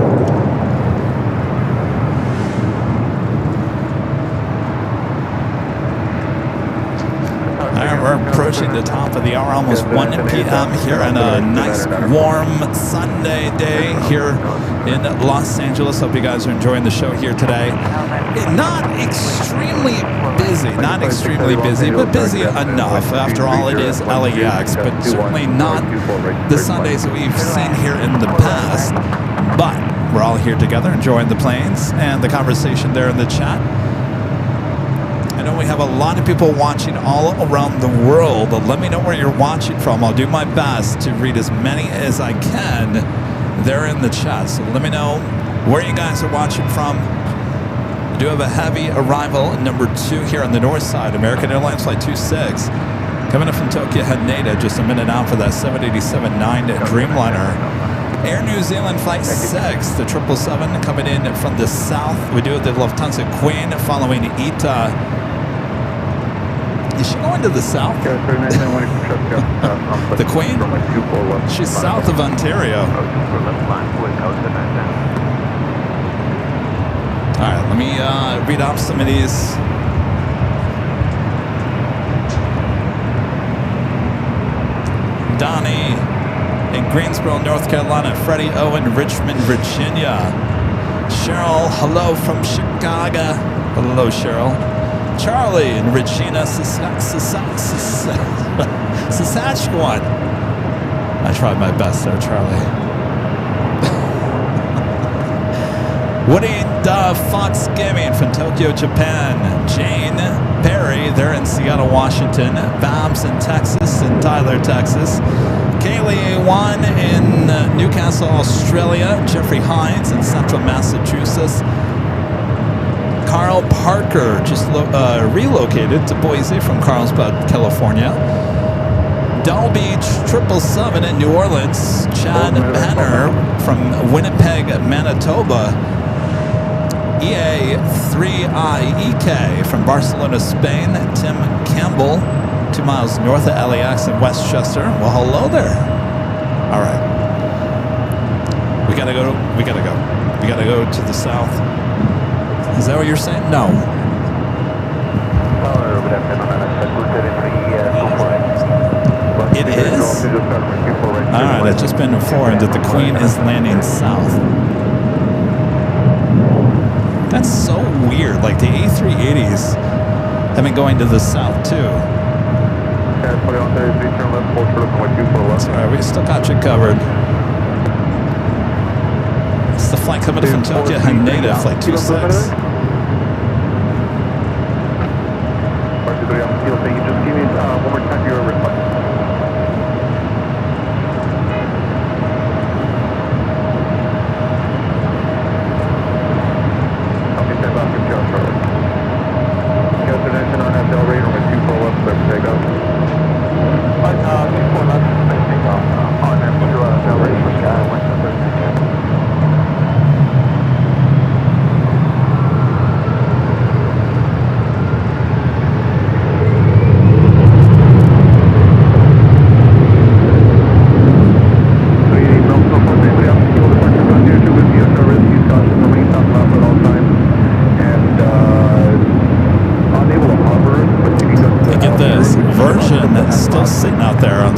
Alright, we're approaching the top of the hour, almost 1 p.m. here on a nice warm Sunday day here in Los Angeles. Hope you guys are enjoying the show here today. Not extremely busy, but busy enough. After all, it is LAX, but certainly not the Sundays that we've seen here in the past. But we're all here together enjoying the planes and the conversation there in the chat. I know we have a lot of people watching all around the world. Let me know where you're watching from. I'll do my best to read as many as I can there in the chat. So let me know where you guys are watching from. We do have a heavy arrival at number 2 here on the north side. American Airlines Flight 26. Coming in from Tokyo Haneda, just a minute out for that 787-9 Dreamliner. Air New Zealand Flight 6, the 777 coming in from the south. We do have the Lufthansa Queen following ITA. Is she going to the south? The Queen? She's south of Ontario. Alright, let me read off some of these. Donnie in Greensboro, North Carolina. Freddie Owen, Richmond, Virginia. Cheryl, hello from Chicago. Hello, Cheryl. Charlie in Regina, Saskatchewan. I tried my best there, Charlie. Woody Fox Gaming from Tokyo, Japan. Jane Perry, they're in Seattle, Washington. Babs in Texas, and Tyler, Texas. Kaylee Wan in Newcastle, Australia. Jeffrey Hines in Central Massachusetts. Carl Parker just relocated to Boise from Carlsbad, California. Doll Beach 777 in New Orleans. Chad Banner from Winnipeg, Manitoba. EA3IEK from Barcelona, Spain. Tim Campbell, 2 miles north of LAX in Westchester. Well, hello there. All right. We gotta go to the south. Is that what you're saying? No. It is? Alright, I've just been informed that the Queen is landing south. That's so weird. Like the A380s have been going to the south too. It's alright, we still got you covered. It's the flight coming from Tokyo Haneda, Flight 26. Just give me one more time your request. I'll get that back in Joe shortly. Got the engine on that Del Rey, runway 24 left, clear for takeoff. 24 left, clear for takeoff. On that Del Rey for Sky, 1 clear for takeoff.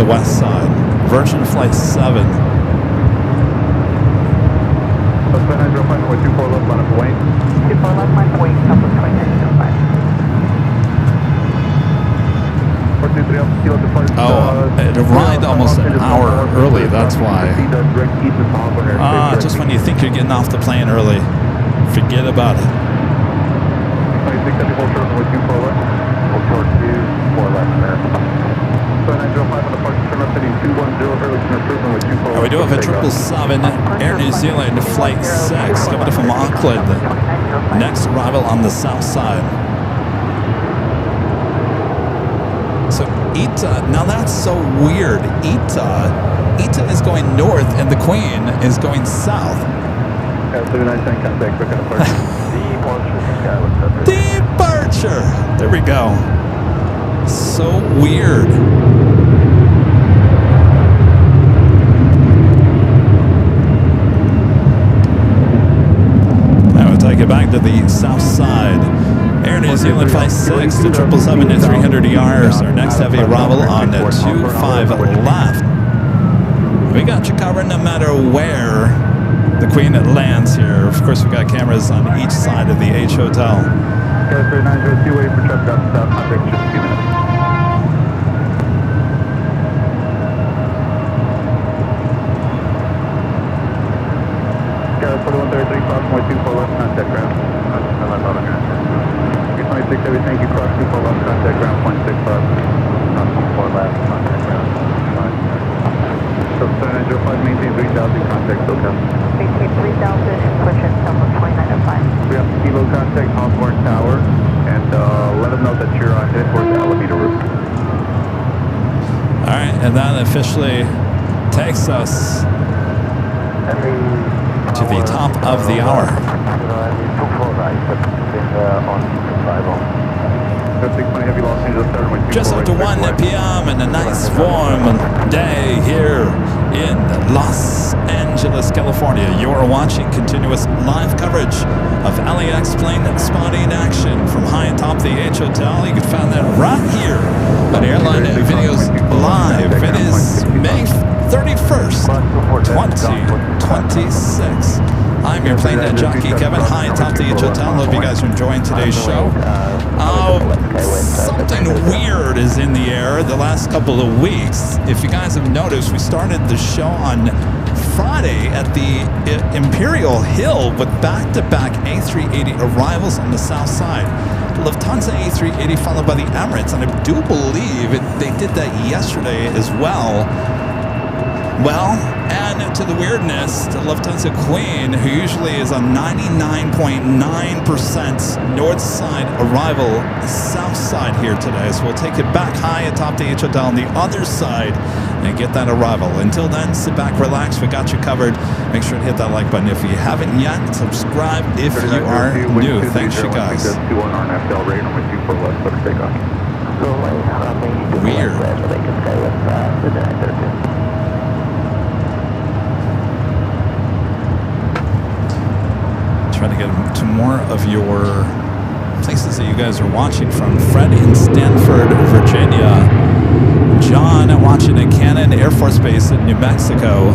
west side. Virgin Flight 7. That's 905 with 24 left line of Wayne. 24 left line of Wayne, Southwest 2905. Oh, it arrived almost an hour early, that's why. Just when you think you're getting off the plane early, forget about it. 2674 short with 24 left. Hold short 24 left there. 905 on the park, turn left heading 210 early to improvement with 24 left. We do have a 777 Air New Zealand Flight 6 coming from Auckland. Next arrival on the south side. So Ita, now that's so weird. Ita is going north and the Queen is going south. Departure. There we go. So weird. Now we'll take it back to the south side. Air New Zealand Flight 6 to 777 at 300 ERs. Our next heavy arrival on 25 left. We got you covered no matter where the Queen lands here. Of course, we've got cameras on each side of the H Hotel. Charter 902 waiting for truck down south. Contact just a few minutes. Charter 4133 cross 24 left contact ground. 326 heavy, thank you. Cross 24 left contact ground. 0.65. Cross 24 left contact ground. 905 maintain 3000 contact SoCal. Maintain 3000, push in Southwest 2905. We have Kilo contact Hawthorne Tower, and let them know that you're headed towards the Alameda route. All right, and that officially takes us to the top of the hour. Just after 1 p.m. and a nice warm day here in Los Angeles, California. You're watching continuous live coverage of LAX plane spotting action from high atop the H Hotel. You can find that right here at Airline Videos Live. It is May 31st, 2026. I'm your plane jockey, Kevin, high atop the H Hotel. Hope you guys are enjoying today's show. Something weird is in the air the last couple of weeks. If you guys have noticed, we started the show on Friday at the Imperial Hill with back-to-back A380 arrivals on the south side. The Lufthansa A380 followed by the Emirates, and I do believe they did that yesterday as well. Well, and to the weirdness, the Lufthansa Queen, who usually is a 99.9% north side arrival, south side here today. So we'll take it back high atop the H Hotel on the other side and get that arrival. Until then, sit back, relax. We got you covered. Make sure to hit that like button if you haven't yet. Subscribe if you are new. Thanks, you guys. Weird. Trying to get to more of your places that you guys are watching from. Fred in Stanford, Virginia. John watching at Cannon Air Force Base in New Mexico.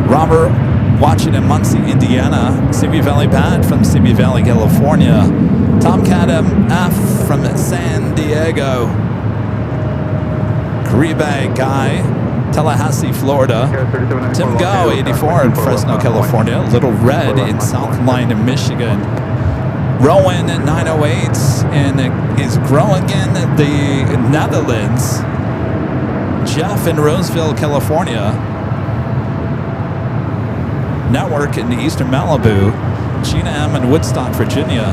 Robert watching in Muncie, Indiana. Simi Valley Pat from Simi Valley, California. Tomcat MF from San Diego. Caribe Guy, Tallahassee, Florida. Tim Go, 84 in Fresno, California. Little Red in South Line, Michigan. Rowan at 908 is Groningen, the Netherlands. Jeff in Roseville, California. Network in Eastern Malibu. Gina M in Woodstock, Virginia.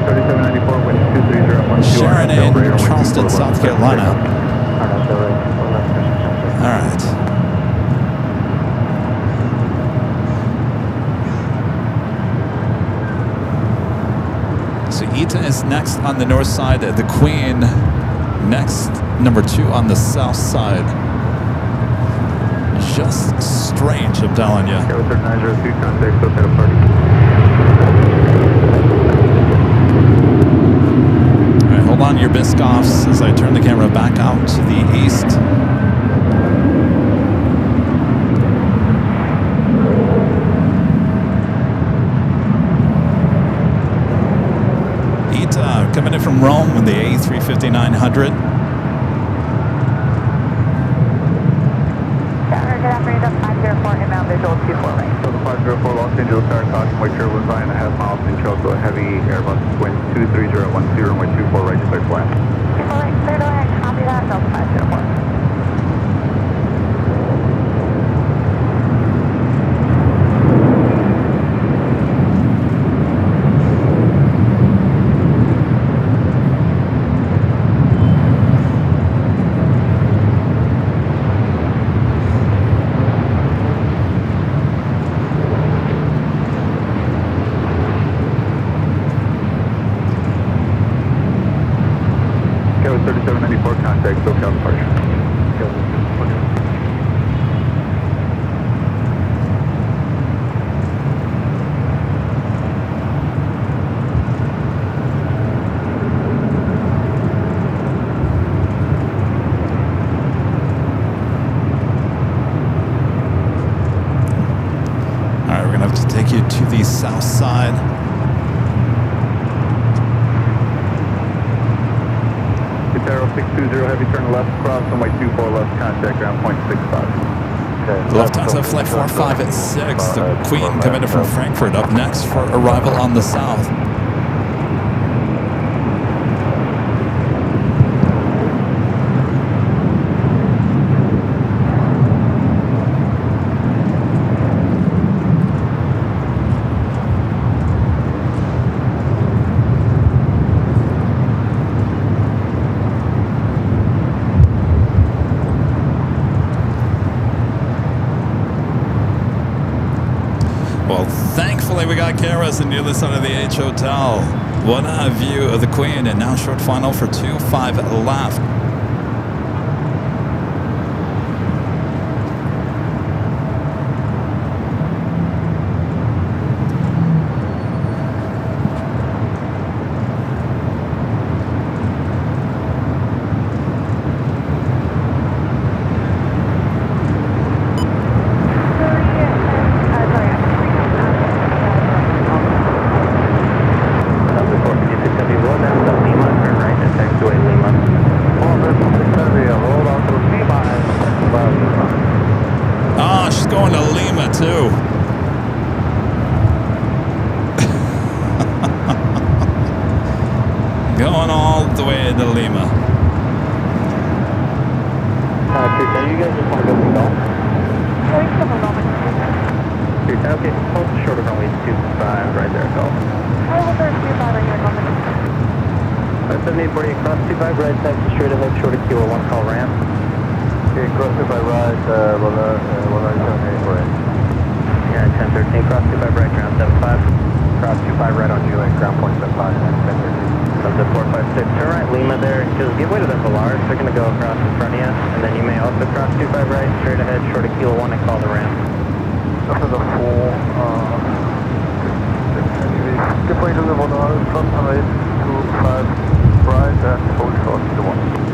3794, Sharon in Charleston, South Carolina. All right. So Ita is next on the north side. The Queen next, number 2 on the south side. Just strange, I'm telling you. All right, hold on. You're near Biscoffs as I turn the camera back out to the east. Ita coming in from Rome with the A350-900. Good afternoon, that's 504 inbound visual 24 right. So the 504 Los Angeles Star Talking White Share was 9.5 miles in Choco, heavy Airbus wind 23010, runway 24 right, clear to land. 24 right, clear to land, copy that, Delta 504. To the south side. Aero 620, heavy turn left, cross, runway 24 left, contact ground point 65. Lufthansa Flight 456, the Queen coming in from Frankfurt, up next for arrival on the south. We got Karas and near the side of the H Hotel. What a view of the Queen, and now short final for 2-5 left. Going all the way to Lima. You guys just want to go to golf? Okay, hold short of runway 25 right there, golf. I will turn 25 right here, golf. 7840 across 25 right, taxi straight ahead, short of Kilo 1, call ramp. Okay, cross 25 right, 197 right. Yeah, 1013, cross 25 right, ground 75. Cross 25 right on Juliet, ground point 75, 1013. Sunset 456, turn right, Lima there, just give way to the Polaris, they're going to go across in front of you, and then you may also cross 25 right, straight ahead, short of Kilo 1 and call the ramp. After the 4, give way to the Polaris, front right, 25 right, and hold short to 1.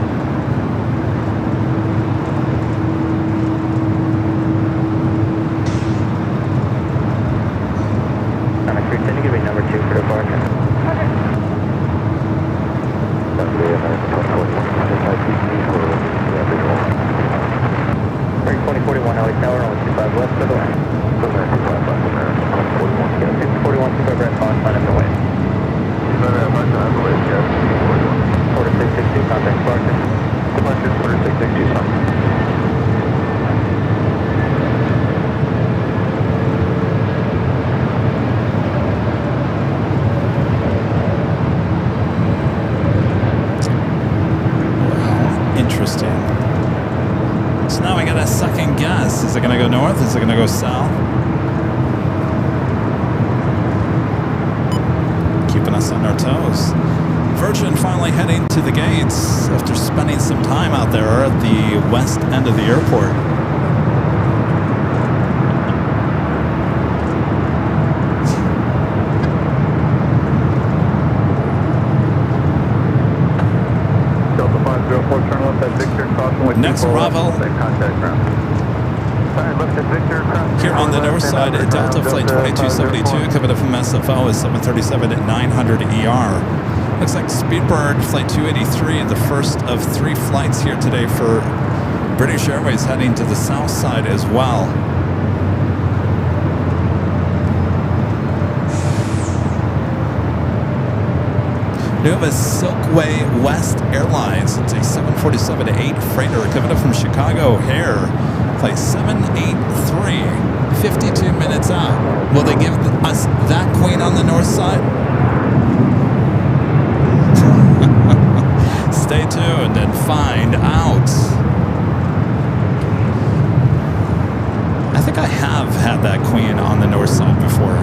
Can you give me number 2 for departure? Okay. Break 2041, LA Tower, only 25 left for the way. 641, 25 red, Fox, line up the way. 4662, contact departure. Departure 4662, son. Interesting. So now we got a second guess. Is it going to go north? Is it going to go south? Keeping us on our toes. Virgin finally heading to the gates after spending some time out there at the west end of the airport. LAX arrival. Contact ground. Alright, left at Victor. Here on the north side, Delta Flight 2272, coming up from SFO is 737 at 900 ER. Looks like Speedbird Flight 283, the first of 3 flights here today for British Airways heading to the south side as well. We have a Silkway West Airlines. It's a 747-8 freighter coming up from Chicago O'Hare. Flight 783, 52 minutes out. Will they give us that queen on the north side? Stay tuned and find out. I think I have had that queen on the north side before.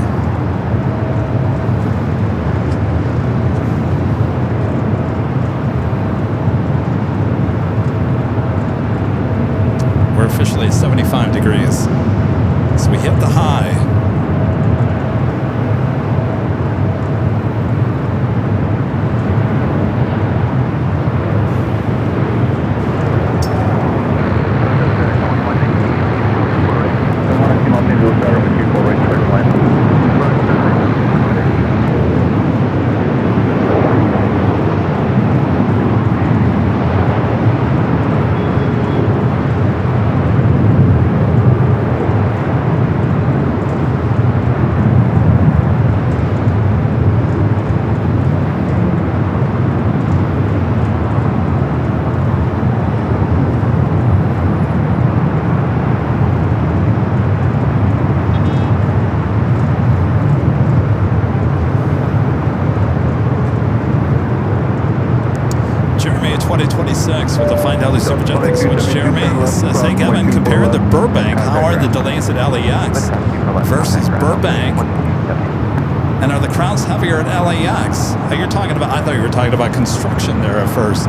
We're officially at 75 degrees. So we hit the high. With a Fine Daily Superjet. Thanks so much, Jeremy. Says, hey, Kevin, compare the Burbank. How are the delays at LAX versus Burbank? And are the crowds heavier at LAX? You're talking about, I thought you were talking about construction there at first.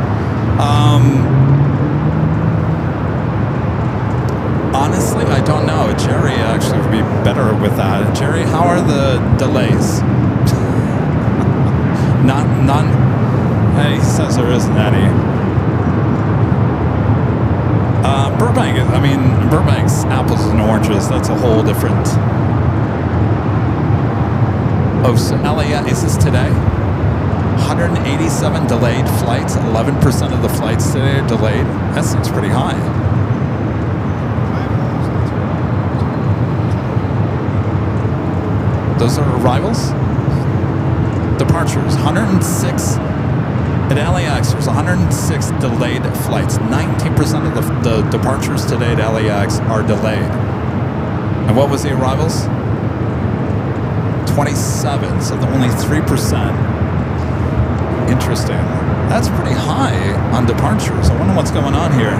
Honestly, I don't know. Jerry actually would be better with that. Jerry, how are the delays? None. He says there isn't any. Burbank, I mean, Burbank's apples and oranges. That's a whole different. Oh, so LAX, is this today? 187 delayed flights. 11% of the flights today are delayed. That seems pretty high. Those are arrivals? Departures, 106. At LAX, there's 106 delayed flights. 19% of the departures today at LAX are delayed. And what was the arrivals? 27, so only 3%. Interesting. That's pretty high on departures. I wonder what's going on here.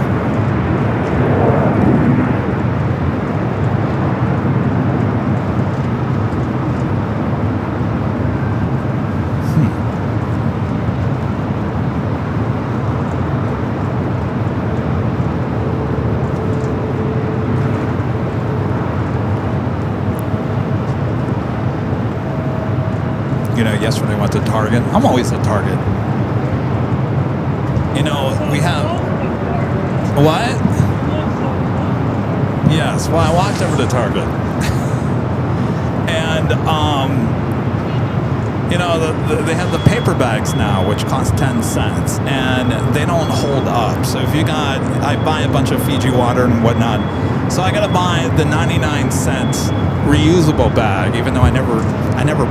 You know, yesterday I went to Target. I'm always at Target. You know, we have... What? Yes, well, I walked over to Target. And, you know, they have the paper bags now, which cost 10 cents. And they don't hold up. So if you got... I buy a bunch of Fiji water and whatnot. So I got to buy the 99-cent reusable bag, even though I never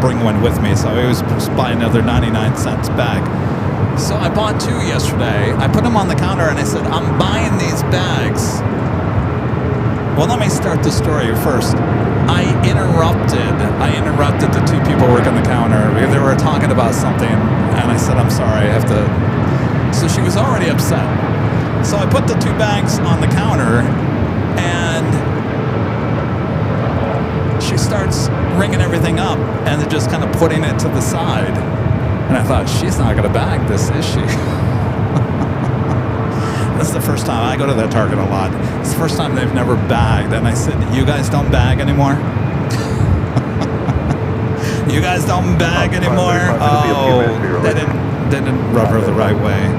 bring one with me, so I always just buy another 99-cent bag. So I bought 2 yesterday. I put them on the counter and I said, I'm buying these bags. Well, let me start the story first. I interrupted the 2 people working the counter because they were talking about something, and I said, I'm sorry, I have to. So she was already upset. So I put the 2 bags on the counter, and she starts ringing everything up and then just kind of putting it to the side. And I thought, she's not going to bag this, is she? This is the first time. I go to that Target a lot. It's the first time they've never bagged. And I said, you guys don't bag anymore? You guys don't bag anymore? Oh, they didn't rub her the right way.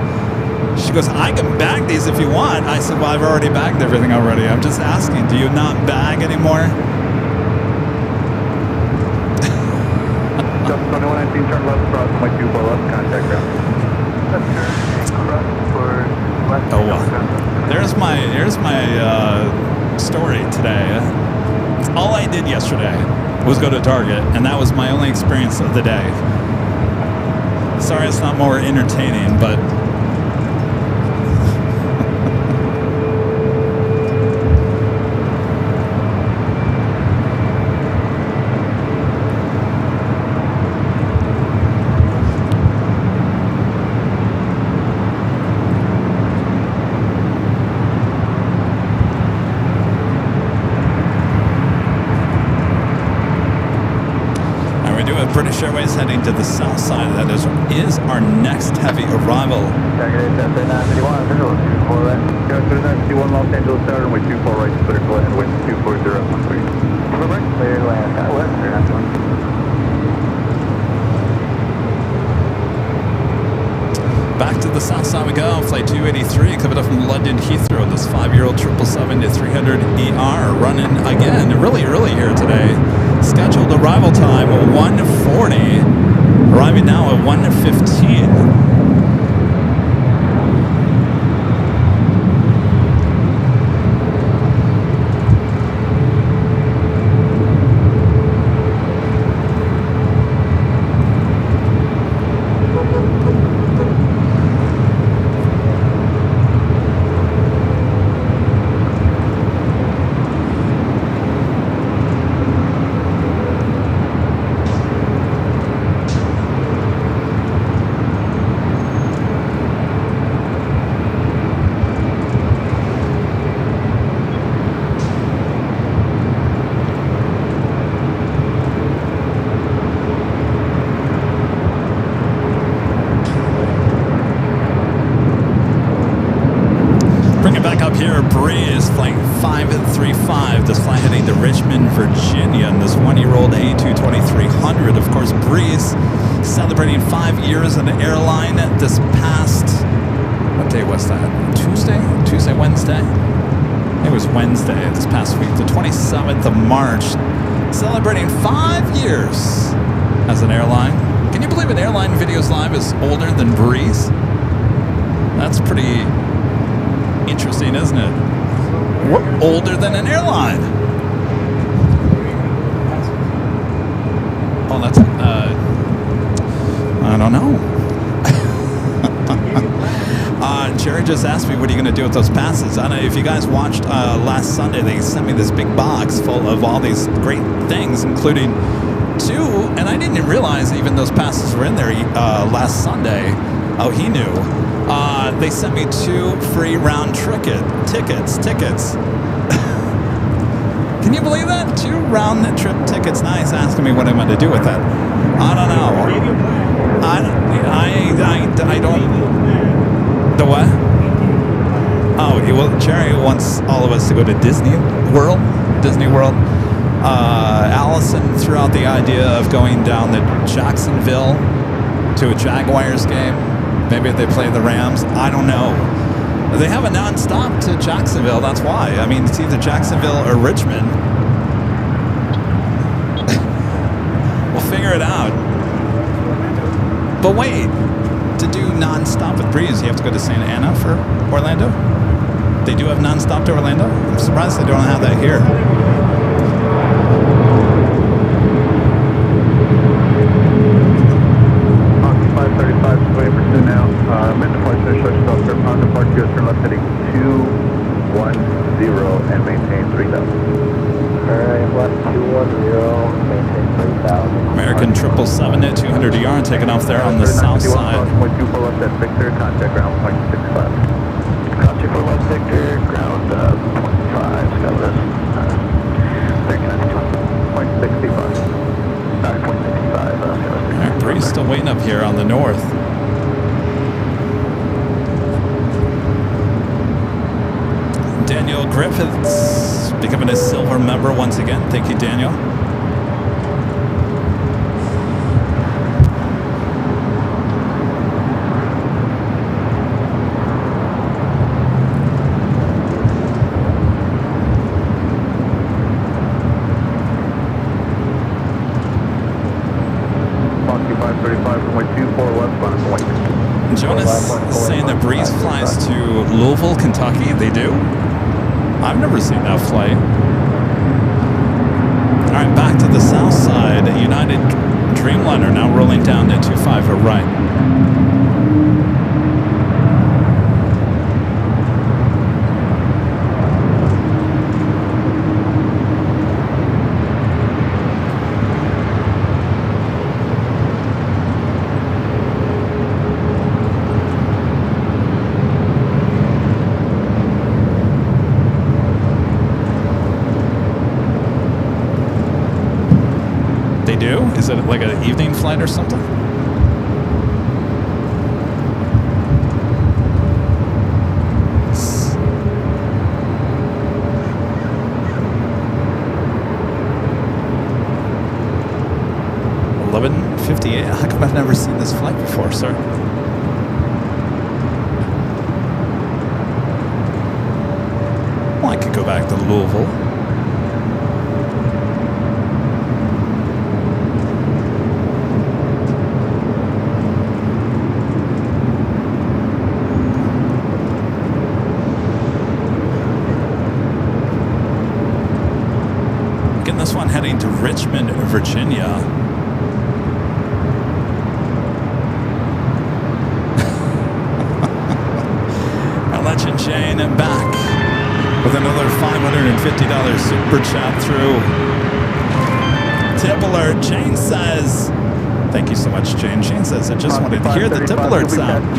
She goes, I can bag these if you want. I said, well, I've already bagged everything already. I'm just asking, do you not bag anymore? Just 2119, turn left, cross, my 2 for left, contact ground. Oh, there's my story today. All I did yesterday was go to Target, and that was my only experience of the day. Sorry it's not more entertaining, but British Airways heading to the south side. That is our next heavy arrival. Target 951, visual 24 right. Go to the 951 Los Angeles Tower, runway 24 right, clear to land, wind 240 at 13. Right, clear to land, sky west, clear to land. Back to the south side we go. Flight 283 coming up from London Heathrow. This 5-year-old 777-300ER running again really early here today. Scheduled arrival time 1:40. Arriving now at 1:15. This flight heading to Richmond, Virginia, and this 1-year-old A220-300. Of course, Breeze celebrating 5 years in Airline this past, what day was that? Tuesday, Wednesday? It was Wednesday this past week, the 27th of March, celebrating 5 years as an airline. Can you believe an Airline Videos Live is older than Breeze? That's pretty interesting, isn't it? We're older than an airline. Oh, that's, I don't know. Jerry just asked me, what are you going to do with those passes? I don't know if you guys watched last Sunday, they sent me this big box full of all these great things, including 2, and I didn't even realize even those passes were in there last Sunday. Oh, he knew. They sent me 2 free round tickets. Can you believe that? 2 round trip tickets. Now he's asking me what I'm going to do with that. I don't know. I don't. The what? Oh, Jerry wants all of us to go to Disney World. Allison threw out the idea of going down to Jacksonville to a Jaguars game. Maybe if they play the Rams. I don't know. They have a non-stop to Jacksonville. That's why. I mean, it's either Jacksonville or Richmond. We'll figure it out. But wait. To do non-stop with Breeze, you have to go to Santa Ana for Orlando? They do have non-stop to Orlando? I'm surprised they don't have that here. 535, 20% now. Mid-departure, instructions officer. Upon departure, turn left heading 210 and maintain 3000. Alright, left 210, maintain 3000. American 777 at 200 ER taking off there on the south side. 0.24 left at Victor, contact ground 0.65. Contact for left Victor, ground 0.5, Scotland. 0.65. 9.65. Breeze still waiting up here on the north. Daniel Griffiths becoming a silver member once again. Thank you, Daniel. 35, runway 24 left, final point. Jonas saying the Breeze flies to Louisville, Kentucky. They do? I've never seen that flight. All right, back to the south side. United Dreamliner now rolling down to 25 right. Is it like an evening flight or something? $11:58. How come I've never seen this flight before, sir? Well, I could go back to Louisville. This one heading to Richmond, Virginia. Our legend Jane back with another $550 super chat through. Tip alert. Jane says, thank you so much, Jane. Jane says, I just wanted to hear the tip alert sound.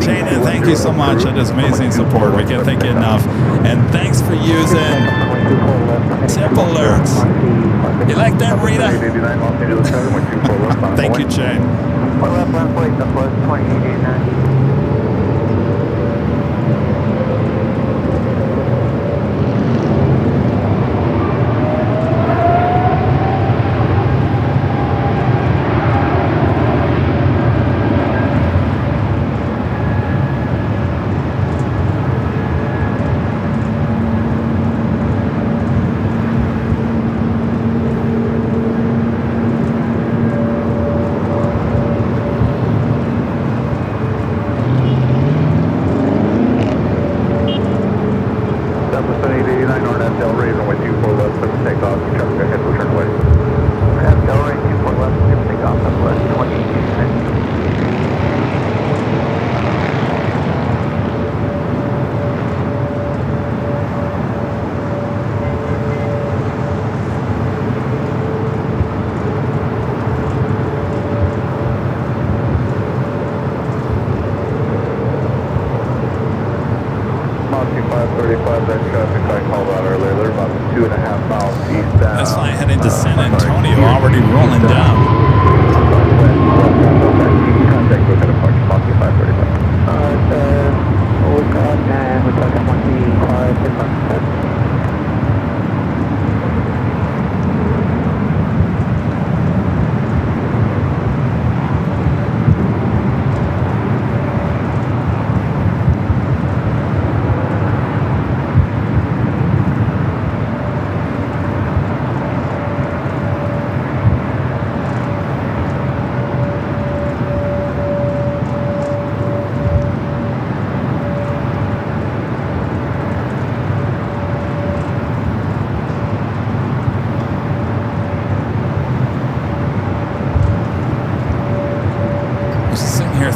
Jane, thank you so much. That is amazing support. We can't thank you enough. And thanks for using tip alerts. You like that, Rita? Thank you, Jane. That's fly heading to San Antonio, already rolling down.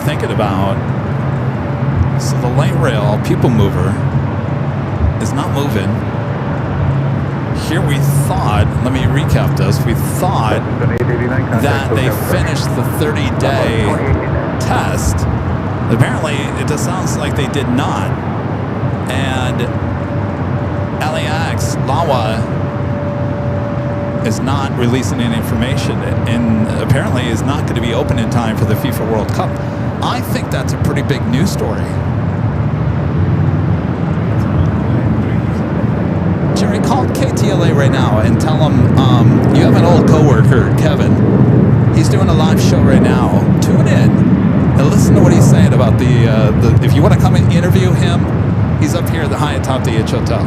Thinking about, so the light rail people mover is not moving. Here we thought, let me recap this, we thought that they finished the 30-day test. Apparently it just sounds like they did not, and LAX LAWA is not releasing any information and apparently is not going to be open in time for the FIFA World Cup. I think that's a pretty big news story. Jerry, call KTLA right now and tell them you have an old coworker, Kevin. He's doing a live show right now. Tune in and listen to what he's saying about the if you want to come and interview him, he's up here at the Hyatt Top DH Hotel.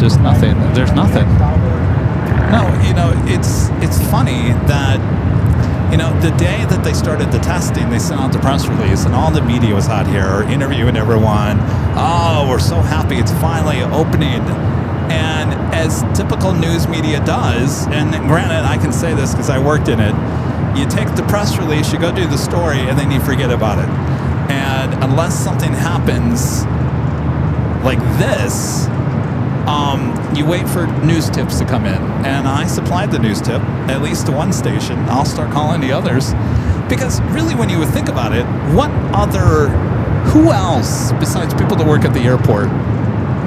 just nothing. There's nothing. No, you know, it's funny that, you know, the day that they started the testing, they sent out the press release, and all the media was out here interviewing everyone. Oh, we're so happy it's finally opening. And as typical news media does, and granted, I can say this because I worked in it, you take the press release, you go do the story, and then you forget about it. And unless something happens like this, you wait for news tips to come in. And I supplied the news tip, at least to one station. I'll start calling the others. Because really, when you would think about it, who else besides people that work at the airport?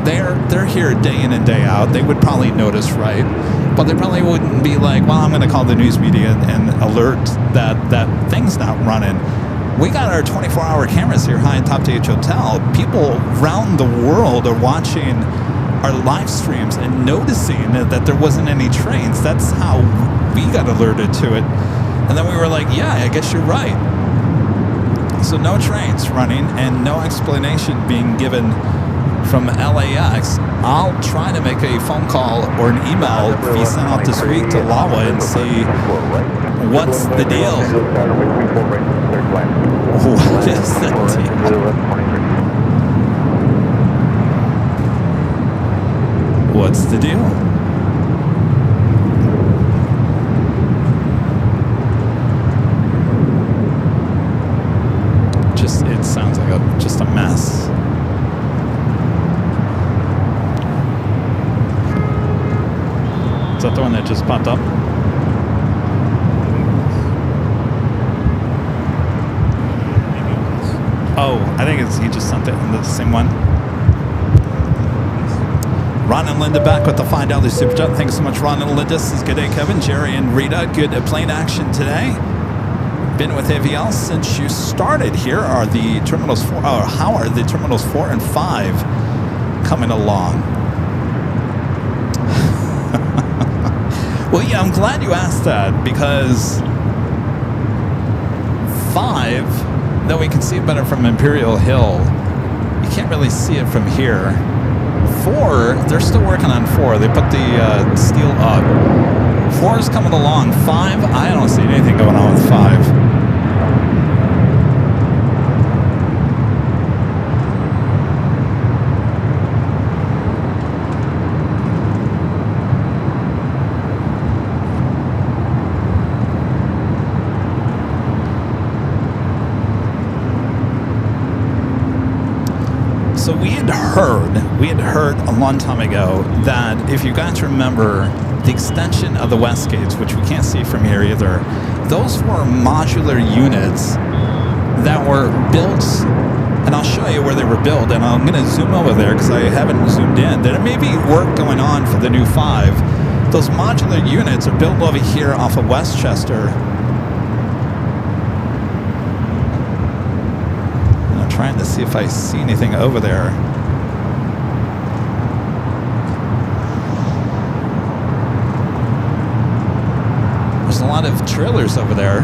They're here day in and day out. They would probably notice, right? But they probably wouldn't be like, well, I'm going to call the news media and alert that thing's not running. We got our 24-hour cameras here high atop the hotel. People around the world are watching our live streams and noticing that there wasn't any trains. That's how we got alerted to it. And then we were like, yeah, I guess you're right. So no trains running and no explanation being given from LAX. I'll try to make a phone call or an email be sent out this week to LAWA and see what's the deal. What is the deal? What's the deal? It sounds like just a mess. Is that the one that just popped up? Oh, I think he just sent it in the same one. Ron and Linda back with the $5 super chat. Thanks so much, Ron and Linda. This is good day, Kevin, Jerry, and Rita. Good plane action today. Been with AVL since you started. Here are the terminals 4. Or how are the terminals 4 and 5 coming along? Well, yeah, I'm glad you asked that, because 5, though we can see it better from Imperial Hill, you can't really see it from here. 4, they're still working on 4. They put the steel up. 4 is coming along. 5, I don't see anything going on with 5. So we had heard a long time ago that, if you guys remember, the extension of the west gates, which we can't see from here either, those were modular units that were built, and I'll show you where they were built, and I'm going to zoom over there because I haven't zoomed in. There may be work going on for the new 5. Those modular units are built over here off of Westchester. Trying to see if I see anything over there. There's a lot of trailers over there.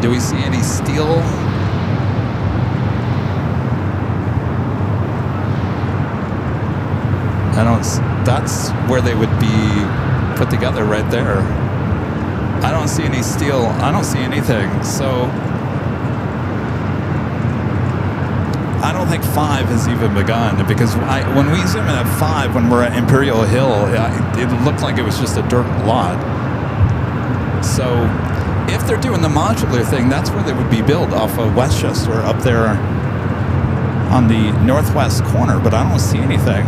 Do we see any steel? I don't. That's where they would be put together, right there. I don't see any steel. I don't see anything. So I don't think 5 has even begun, because when we zoom in at 5, when we're at Imperial Hill, it looked like it was just a dirt lot. So if they're doing the modular thing, that's where they would be built, off of Westchester, up there on the northwest corner, but I don't see anything.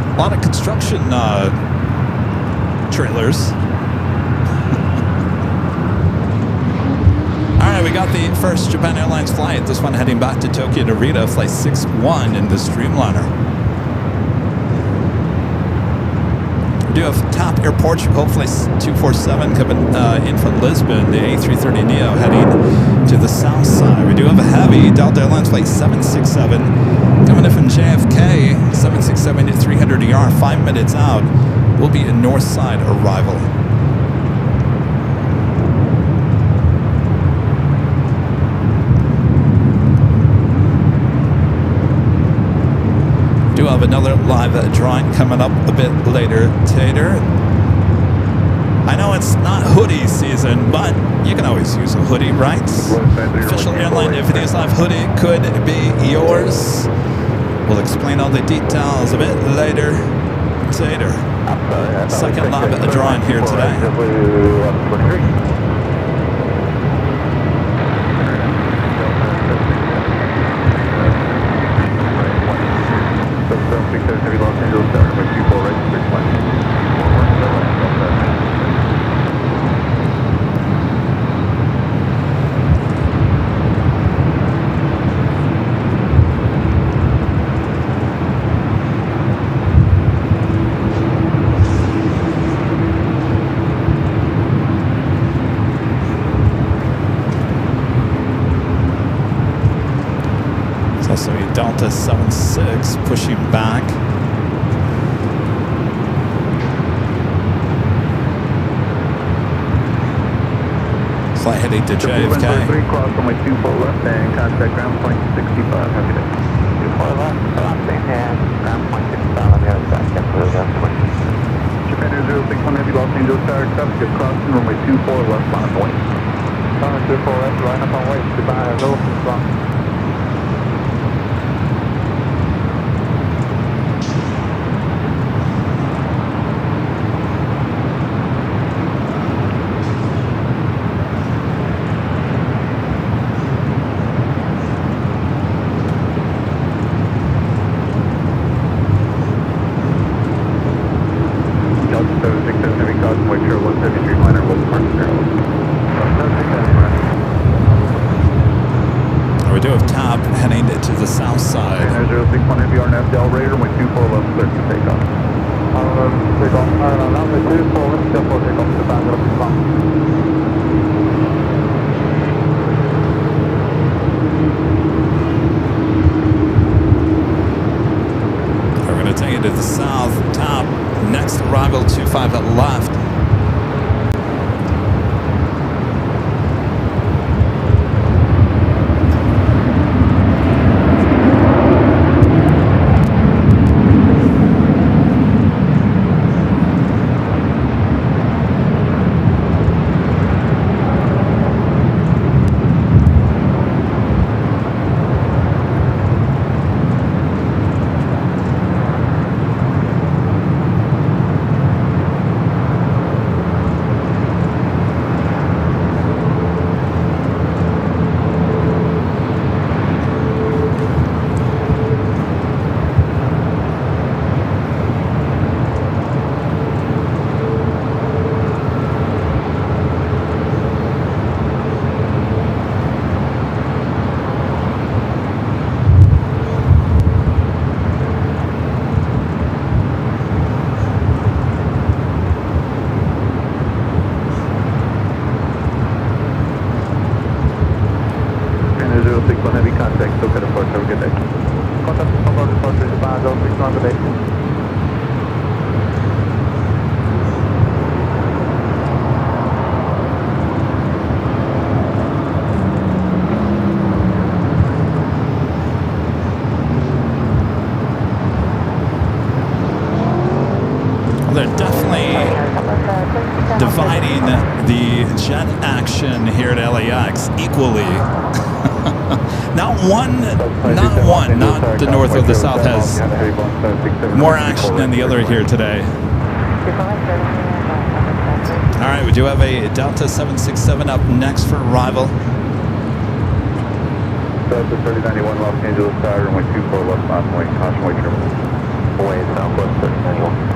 A lot of construction trailers. We got the first Japan Airlines flight, this one heading back to Tokyo Narita, flight 61 in the Streamliner. We do have TAP Air Portugal, flight 247 coming in from Lisbon, the A330neo heading to the south side. We do have a heavy Delta Airlines flight 767 coming in from JFK, 767 at 300 ER, 5 minutes out. Will be a north side arrival. do have another live drawing coming up a bit later, Tater. I know it's not hoodie season, but you can always use a hoodie, right? Official Airline Videos Live hoodie could be yours. We'll explain all the details a bit later, Tater. Second live drawing here today. So a Delta 76 pushing back. Flight heading to JFK. 3 cross on my 24 left and contact ground point 65. Have a good day. 24 left, and ground point 65 on the other side. Japan Air 061 Heavy Los Angeles Tower, traffic is crossing runway 24 left on way. 24 left, line up on way, goodbye, go, long. We do have TAP heading to the south side. 061 Heavy RNF Del Raider, with 24 left, clear for takeoff. Takeoff, runway 24 left, takeoff to Bangor, We're going to take it to the south, TAP, next arrival 25 at left. They're definitely dividing the jet action here at LAX equally. Not the north or the south has more action than the other here today. All right, we do have a Delta 767 up next for arrival. Delta 3091 Los Angeles Tower, runway 24 left on way, caution way terminal. Away southwest 3091.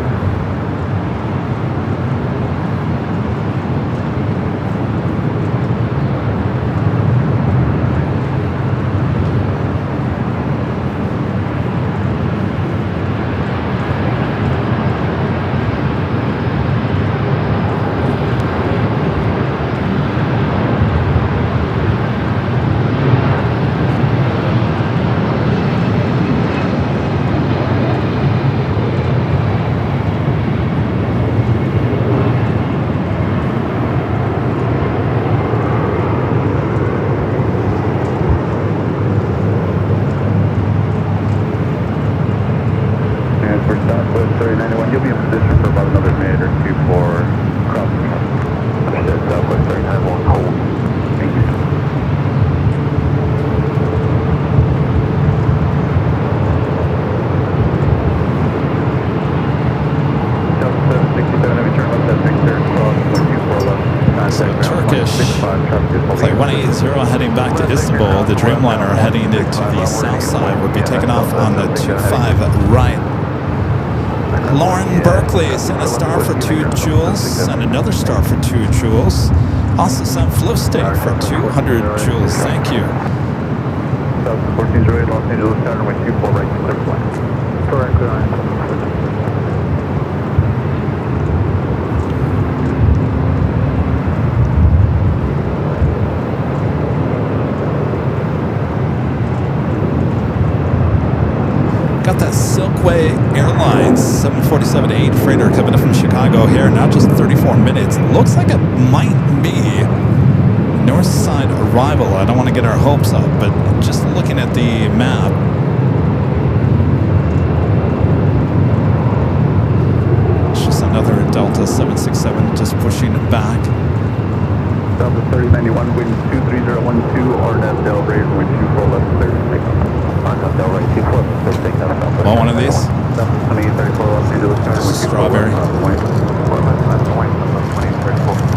Flight 180 heading back to Istanbul. The Dreamliner heading into the south side will be taking off on the 25 right. Lauren Berkeley sent a star for 2 joules and another star for 2 joules. Also sent Flow State for 200 joules. Thank you. 1408 Los Angeles Tower, runway 24 right to clear flight. Correct, clear line. Got that Silkway Airlines 747-8 freighter coming in from Chicago here. Now just 34 minutes. Looks like it might be north side arrival. I don't want to get our hopes up, but just looking at the map, it's just another Delta 767 just pushing it back. Delta 3091, wind 23012, RNAV Del Rey, wind 24 left, clear to take off. RNAV Del Rey, 24 left, clear to take off. Want one of these? Delta 2834 Los Angeles Tower, wind 24 Strawberry. left, 2834.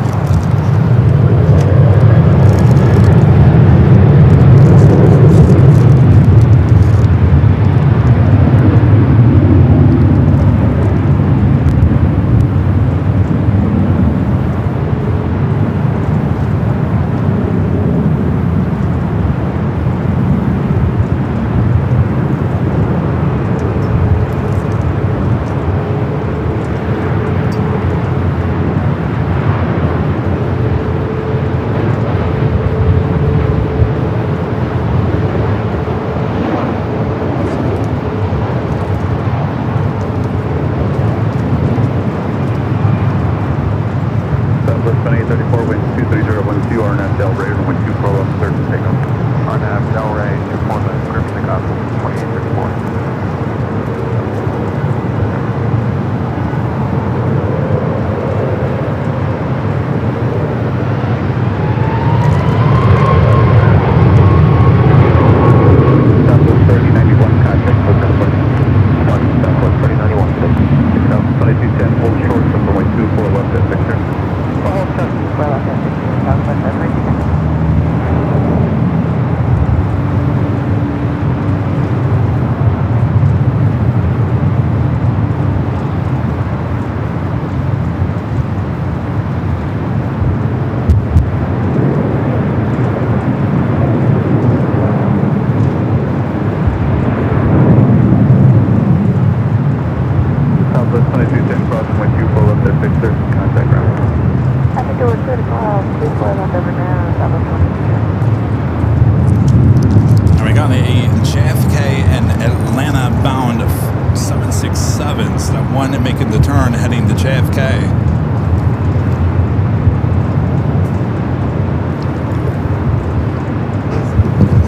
Making the turn heading to JFK.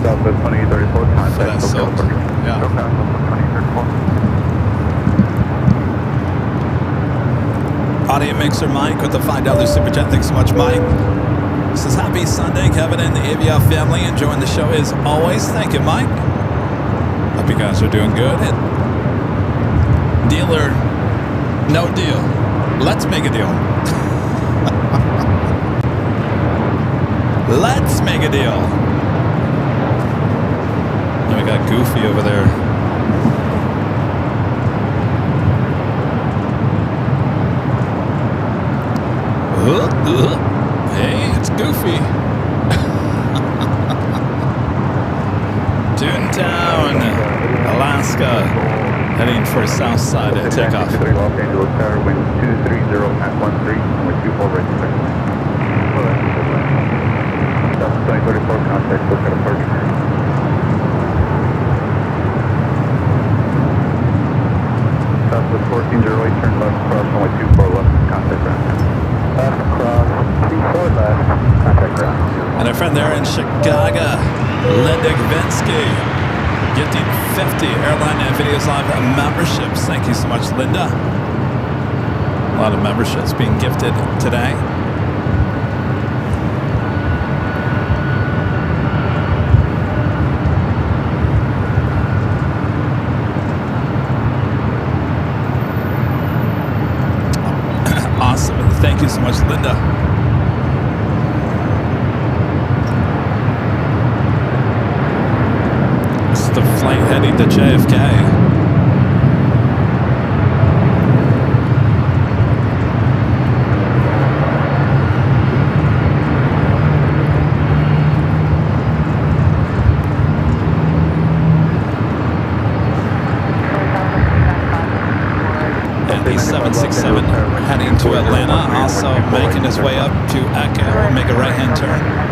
Southwest 2834, contact SoCal Departure. Yeah. SoCal 2834. Audio mixer Mike with the $5 super chat. Thanks so much, Mike. This is happy Sunday, Kevin and the AVL family. Enjoying the show as always. Thank you, Mike. Hope you guys are doing good. Dealer. No deal. Let's make a deal. Let's make a deal. And we got Goofy over there. Hey, it's Goofy. Toontown, Alaska. Heading for south side at takeoff. Los Angeles Tower, wind 230 at 13, with 24 right to clear. Delta 2034, contact SoCal Departure. Southwest 1408, turn left across runway 24 left, contact ground. Left across 24 left, contact ground. And our friend there in Chicago, Linda Gvinsky. Gifting 50 Airline and Videos Live memberships. Thank you so much, Linda. A lot of memberships being gifted today. Awesome. Thank you so much, Linda. the flight heading to JFK. And 767 heading to Atlanta, also making his way up to Echo, make a right-hand turn.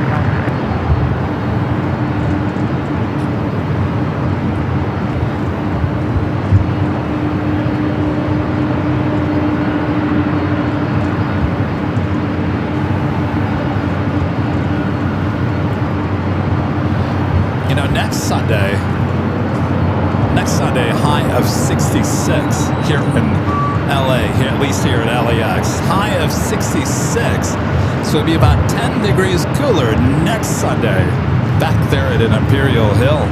Next Sunday, high of 66 here in LA, here, at least here at LAX. High of 66, so it'll be about 10 degrees cooler next Sunday, back there at an Imperial Hill.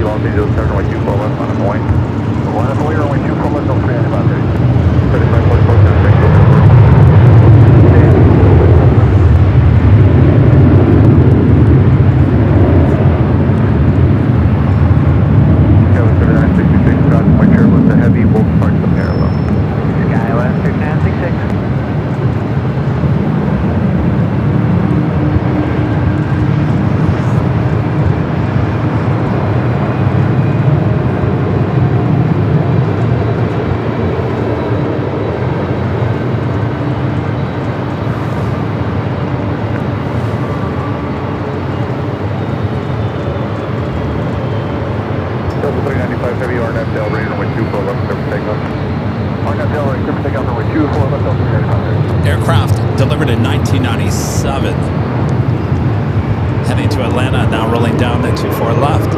Los Angeles, turn runway 24 left on the wing. 1 runway 24 left, no free about 35, 44. 1997. Heading to Atlanta, now rolling down the 24 left.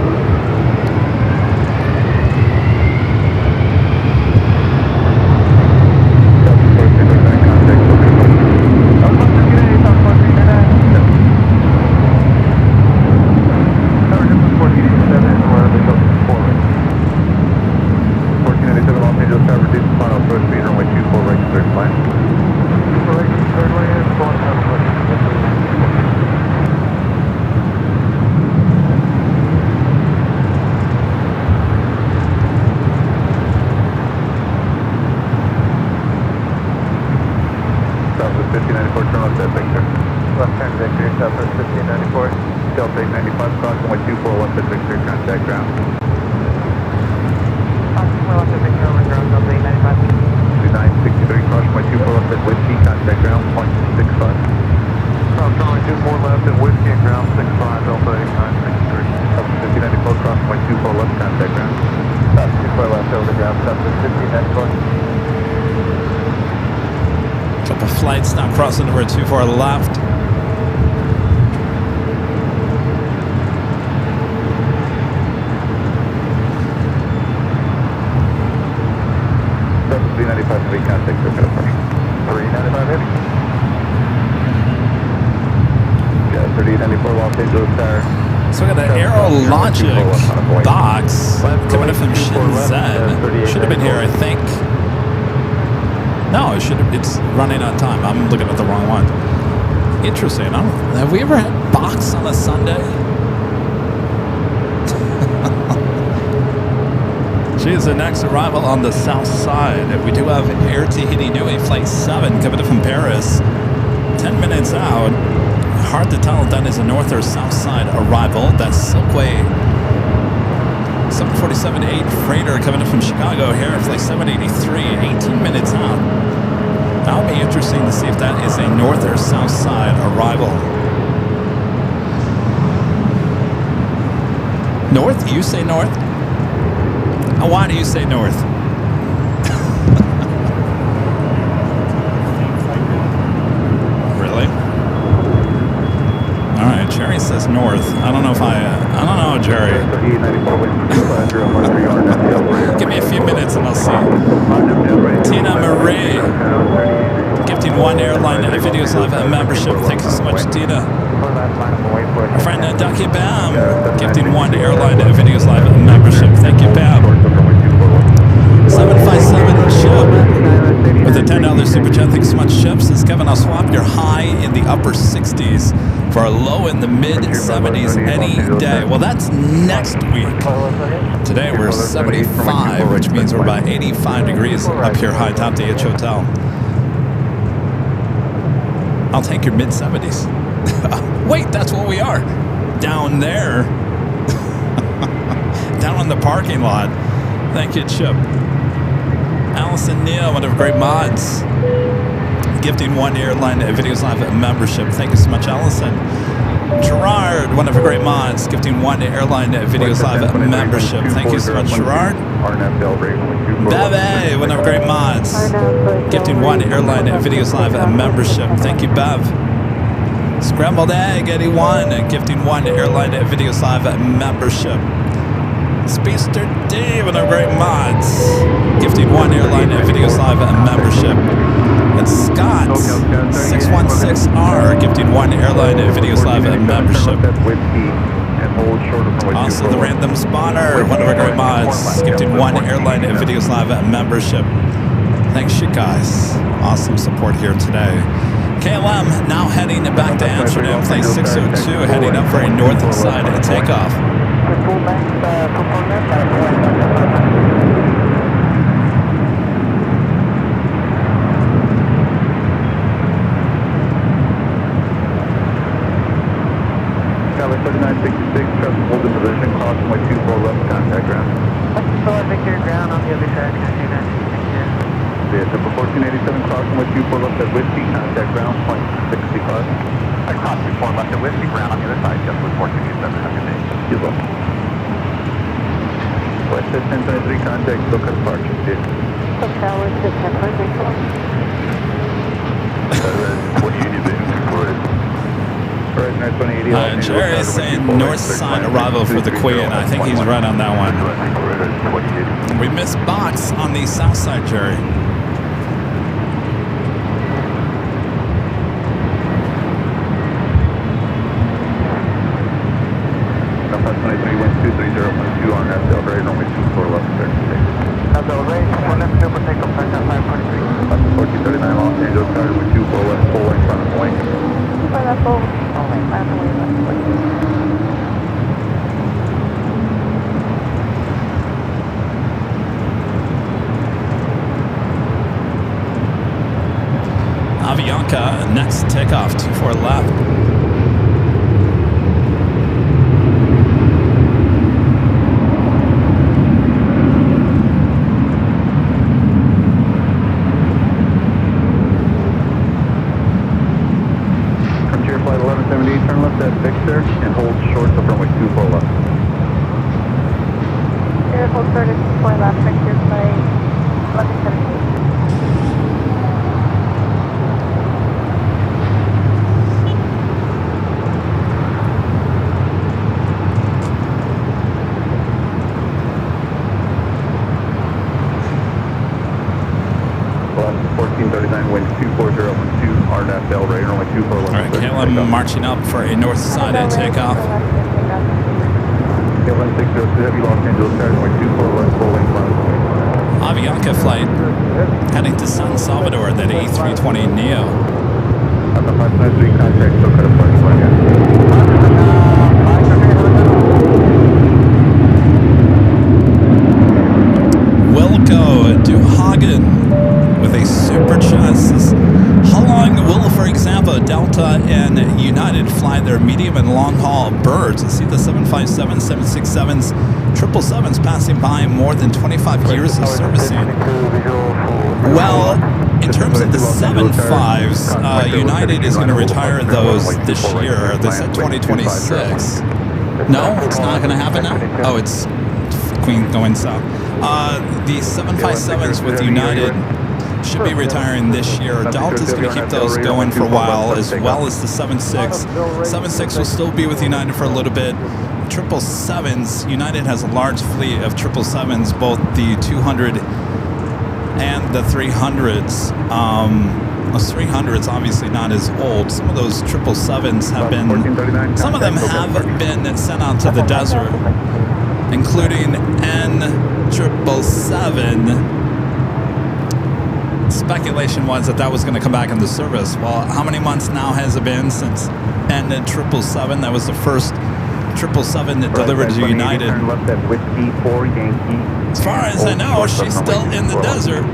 Couple flights now crossing over 24 left. So we got an AirLineVideos box coming in from Shenzhen. Should have been here, I think. No, it should have. It's running on time. I'm looking at the wrong one. Interesting. Have we ever had box on a Sunday? Geez, the next arrival on the south side. We do have Air Tahiti Nui Flight 7 coming in from Paris. 10 minutes out. Hard to tell if that is a north or south side arrival. That's Silkway 747-8 freighter coming in from Chicago here. Flight 783, 18 minutes out. That would be interesting to see if that is a north or south side arrival. North? You say north? Oh, why do you say north? Really? All right, Jerry says north. I don't know if I don't know, Jerry. Give me a few minutes and I'll see. Tina Marie, gifting one AirLineVideos Live membership. Thank you so much, Tina. Our friend Ducky Bam, gifting one AirLineVideos Live membership. Thank you, Bam. 757 Chip with a $10 super chat. Thanks so much, Chip. Says Kevin, I'll swap your high in the upper 60s for a low in the mid 70s any day. Well, that's next week. Today we're 75, which means we're about 85 degrees up here high top DH Hotel. I'll take your mid 70s. Wait, that's what we are. Down there. Down on the parking lot. Thank you, Chip. Allison Neal, one of our great mods, gifting one AirLineVideos Live membership. Thank you so much, Allison. Gerard, one of our great mods, gifting one AirLineVideos Live membership. Thank you so much, Gerard. Beve, one of our great mods, gifting one AirLineVideos Live membership. Thank you, Bev. Scrambled Egg 81, gifting one AirLineVideos Live membership. Speedster D, one of our great mods, gifting one AirLineVideos Live membership. And Scott 616R, gifting one AirLineVideos Live membership. Also the Random Spawner, one of our great mods, gifting one AirLineVideos Live membership. Thanks, you guys. Awesome support here today. KLM now heading back to Amsterdam, flight 602, heading up for a north side takeoff. Tower 3966, trust hold the position, cross runway 24 left, contact ground. Victor ground on the other side, 3966. Yeah, number 1487, cross runway 24 left at Whiskey, contact ground, point 65. I crossed 24 left at Whiskey, ground on the other side, just with 1487, have a good day. You're welcome. West 1023, contact, look at departure, see you. Tower 1023, What do you need to do? Jerry is saying north side arrival for the Queen. I think he's right on that one. We missed box on the south side, Jerry. Southwest 23, wind 230, on that Del Rey, runway 24 left, clear to take. Del Rey, one left, super takeoff, Cessna 543. 1439 Los Angeles, started with 24 left, full length front of the wing. Avianca, next takeoff, 24 left. Frontier flight 1170, turn left at Victor and hold short of runway 24 left. Hold short at 24 left, Frontier flight 1170. Wind 24012, RNAV Del Rey, runway 24 left. All right, KLM marching up for a north side at takeoff. KLM 602 Heavy Los Angeles, started runway 24 left, full length front of the wing. Avianca flight heading to San Salvador, that A320neo. At the 593, contact SoCal departure flight. Wilco Duhagen with a super chat says, how long will, for example, Delta and United fly their medium and long haul birds? I see the 757s, 767s, 777s passing by more than 25 years of servicing. Well, in terms of the 75s, United is going to retire those this year. They said 2026. No, it's not going to happen now? Oh, it's Queen going south. The 757s with United should be retiring this year. Delta's going to keep those going for a while, as well as the 76. 76 will still be with United for a little bit. 777s, United has a large fleet of 777s, both the 200 and the 300s. Those 300s obviously not as old. Some of those 777s have been, some of them have been sent out to the desert, including N777. Speculation was that was going to come back into service. Well, how many months now has it been since N777? That was the first 777 that delivered to United. As far as I know, she's still in the desert.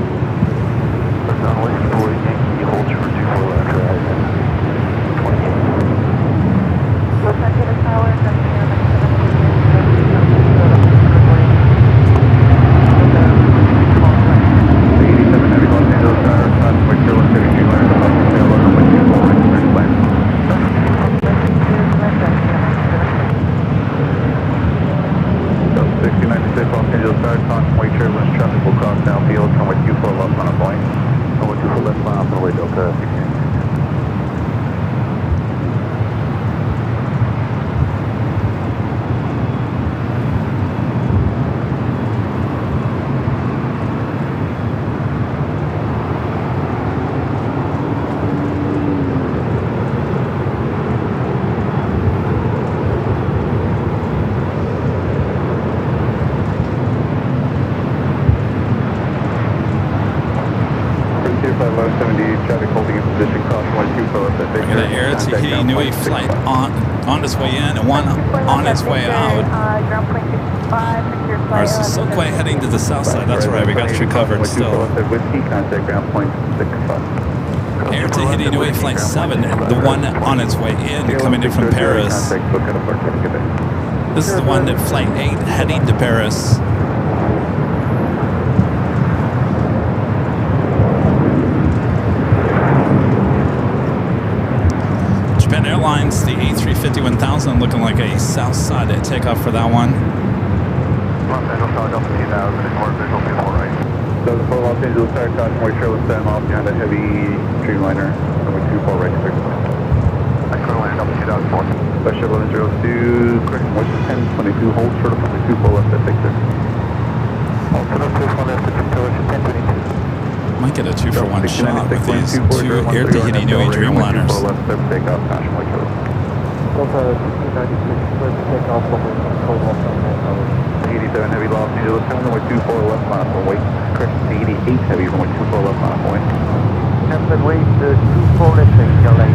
Flight on its way in and one on its way out. Our Silkway heading to the south side. That's right, we got you covered still. Air Tahiti Nui Flight 7, the one on its way in, coming in from Paris. This is the one that Flight 8 heading to Paris. Airlines, the A350-1000 looking like a south side at takeoff for that one. Los Angeles, Delta 2000, ignore visual, beautiful right. Delta 4, Los Angeles, start caution, wait, Charlotte, 7 off behind a heavy Dreamliner, runway 24 right, clear. Currently, Delta 2004. West 1102, correct, West 1022, hold short of runway 24 left at Victor. Hold short of 24 left at Victor, West 1022. Might get a 2-for-1 shot with these two Air Tahiti Nui Dreamliners. Left, takeoff, National Lake Coast. Delta 1696, clear for takeoff, runway 87 heavy, Los Angeles, runway 24 left, line up runway. Correct, 88 heavy, runway 24 left, line up runway. Captain, wait, 24 left, Airline.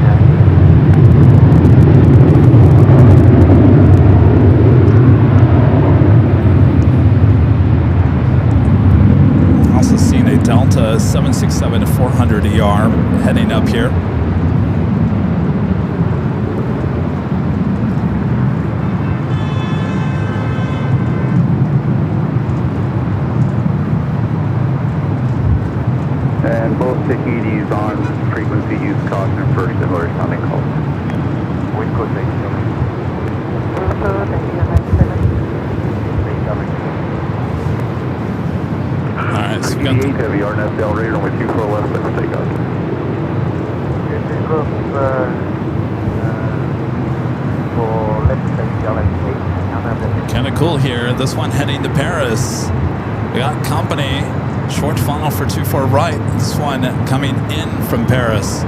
Also seen a Delta 767 400 ER heading up here. And both Tahitis on frequency use caution for similar sounding calls. Wind code 87. Alright, so we got 88 heavy, RNSL radar with 24 left, let's take off. kind of cool here. This one heading to Paris. We got company. Short funnel for 24 right. This one coming in from Paris.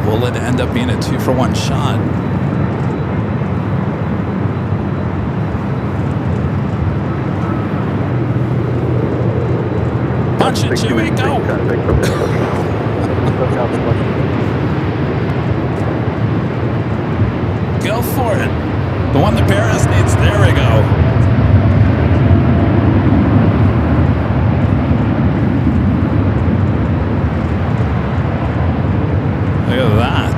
Will it end up being a 2-for-1 shot? Punch it, Chewie, go! Go for it. The one that Paris needs. There we go. Look at that.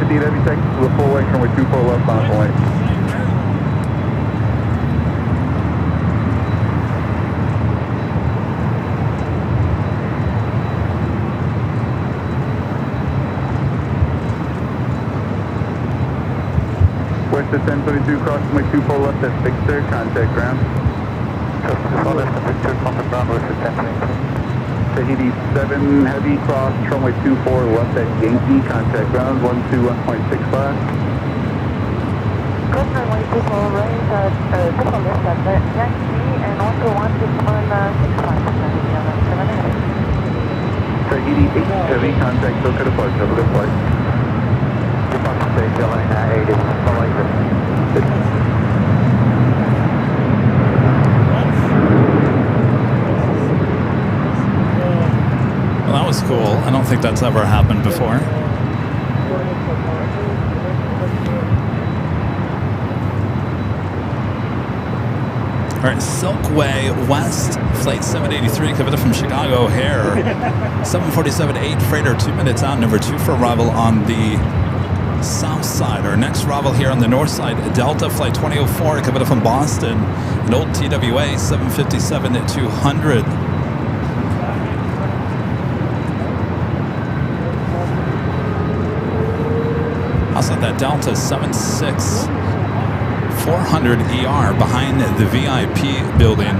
Indeed, every second to the full length runway 24 left on full length. West at 1022, cross runway 24 left at Victor, contact ground. Customer left at Victor, contact ground, West at 1022. Tahiti 7 heavy, cross runway 24 left at Yankee, contact ground, 121.65. Cross runway 24 right at, 24 left at Yankee and 121.65. Tahiti 8 heavy, contact Soka departure, have a good flight. Departure stage, Airline 8 is Well, that was cool. I don't think that's ever happened before. All right, Silkway West, flight 783, coming from Chicago O'Hare. 747-8 freighter, 2 minutes out, number 2 for arrival on the south side. Our next arrival here on the north side, Delta flight 2004, coming from Boston, an old TWA 757-200. Also that Delta 76-400 ER behind the VIP building.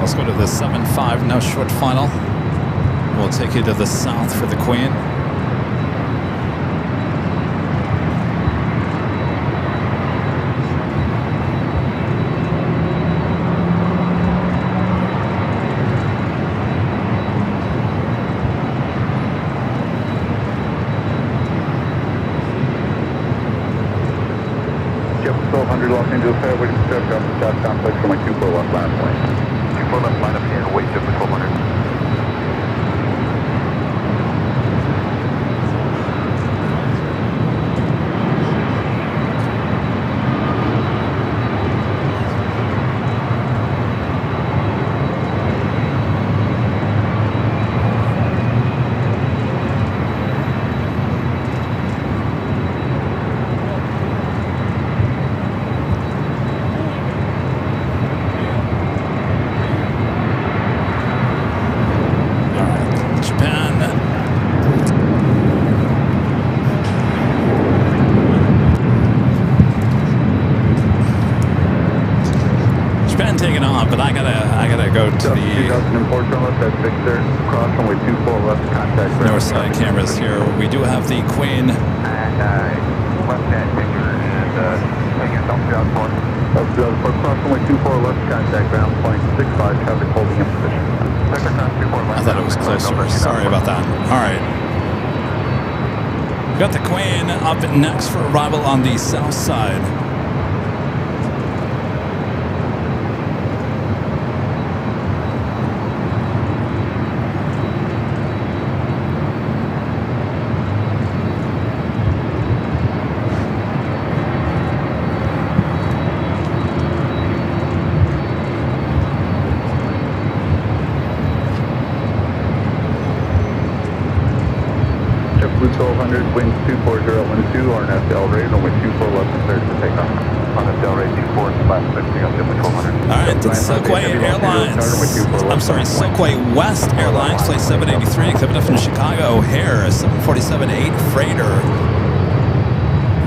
Let's go to the 75, now short final. We'll take you to the south for the Queen. Jeff 1200 Los Angeles Fairway to step up the south complex from my 24 left line of plane. 24 left line up here, wait just for 1200. but I gotta go to the 2004 terminal, that's Victor, cross runway 24 left, contact. north side cameras here. We do have the Queen. And left-hand picture and taking a dump out for cross runway 24 left, contact ground point 65, traffic holding in position. Victor cross 24 left. I thought it was closer. Sorry about that. All right. Got the Queen up next for arrival on the south side. Blue 1200, wind 24012, RNF Delray, runway 24 left and 30 for takeoff. RNF Delray 24 left, lifting up to 1200. All right, Silkway Airlines. I'm sorry, Silkway West Airlines, flight 783, coming up from Chicago O'Hare, 747-8 freighter.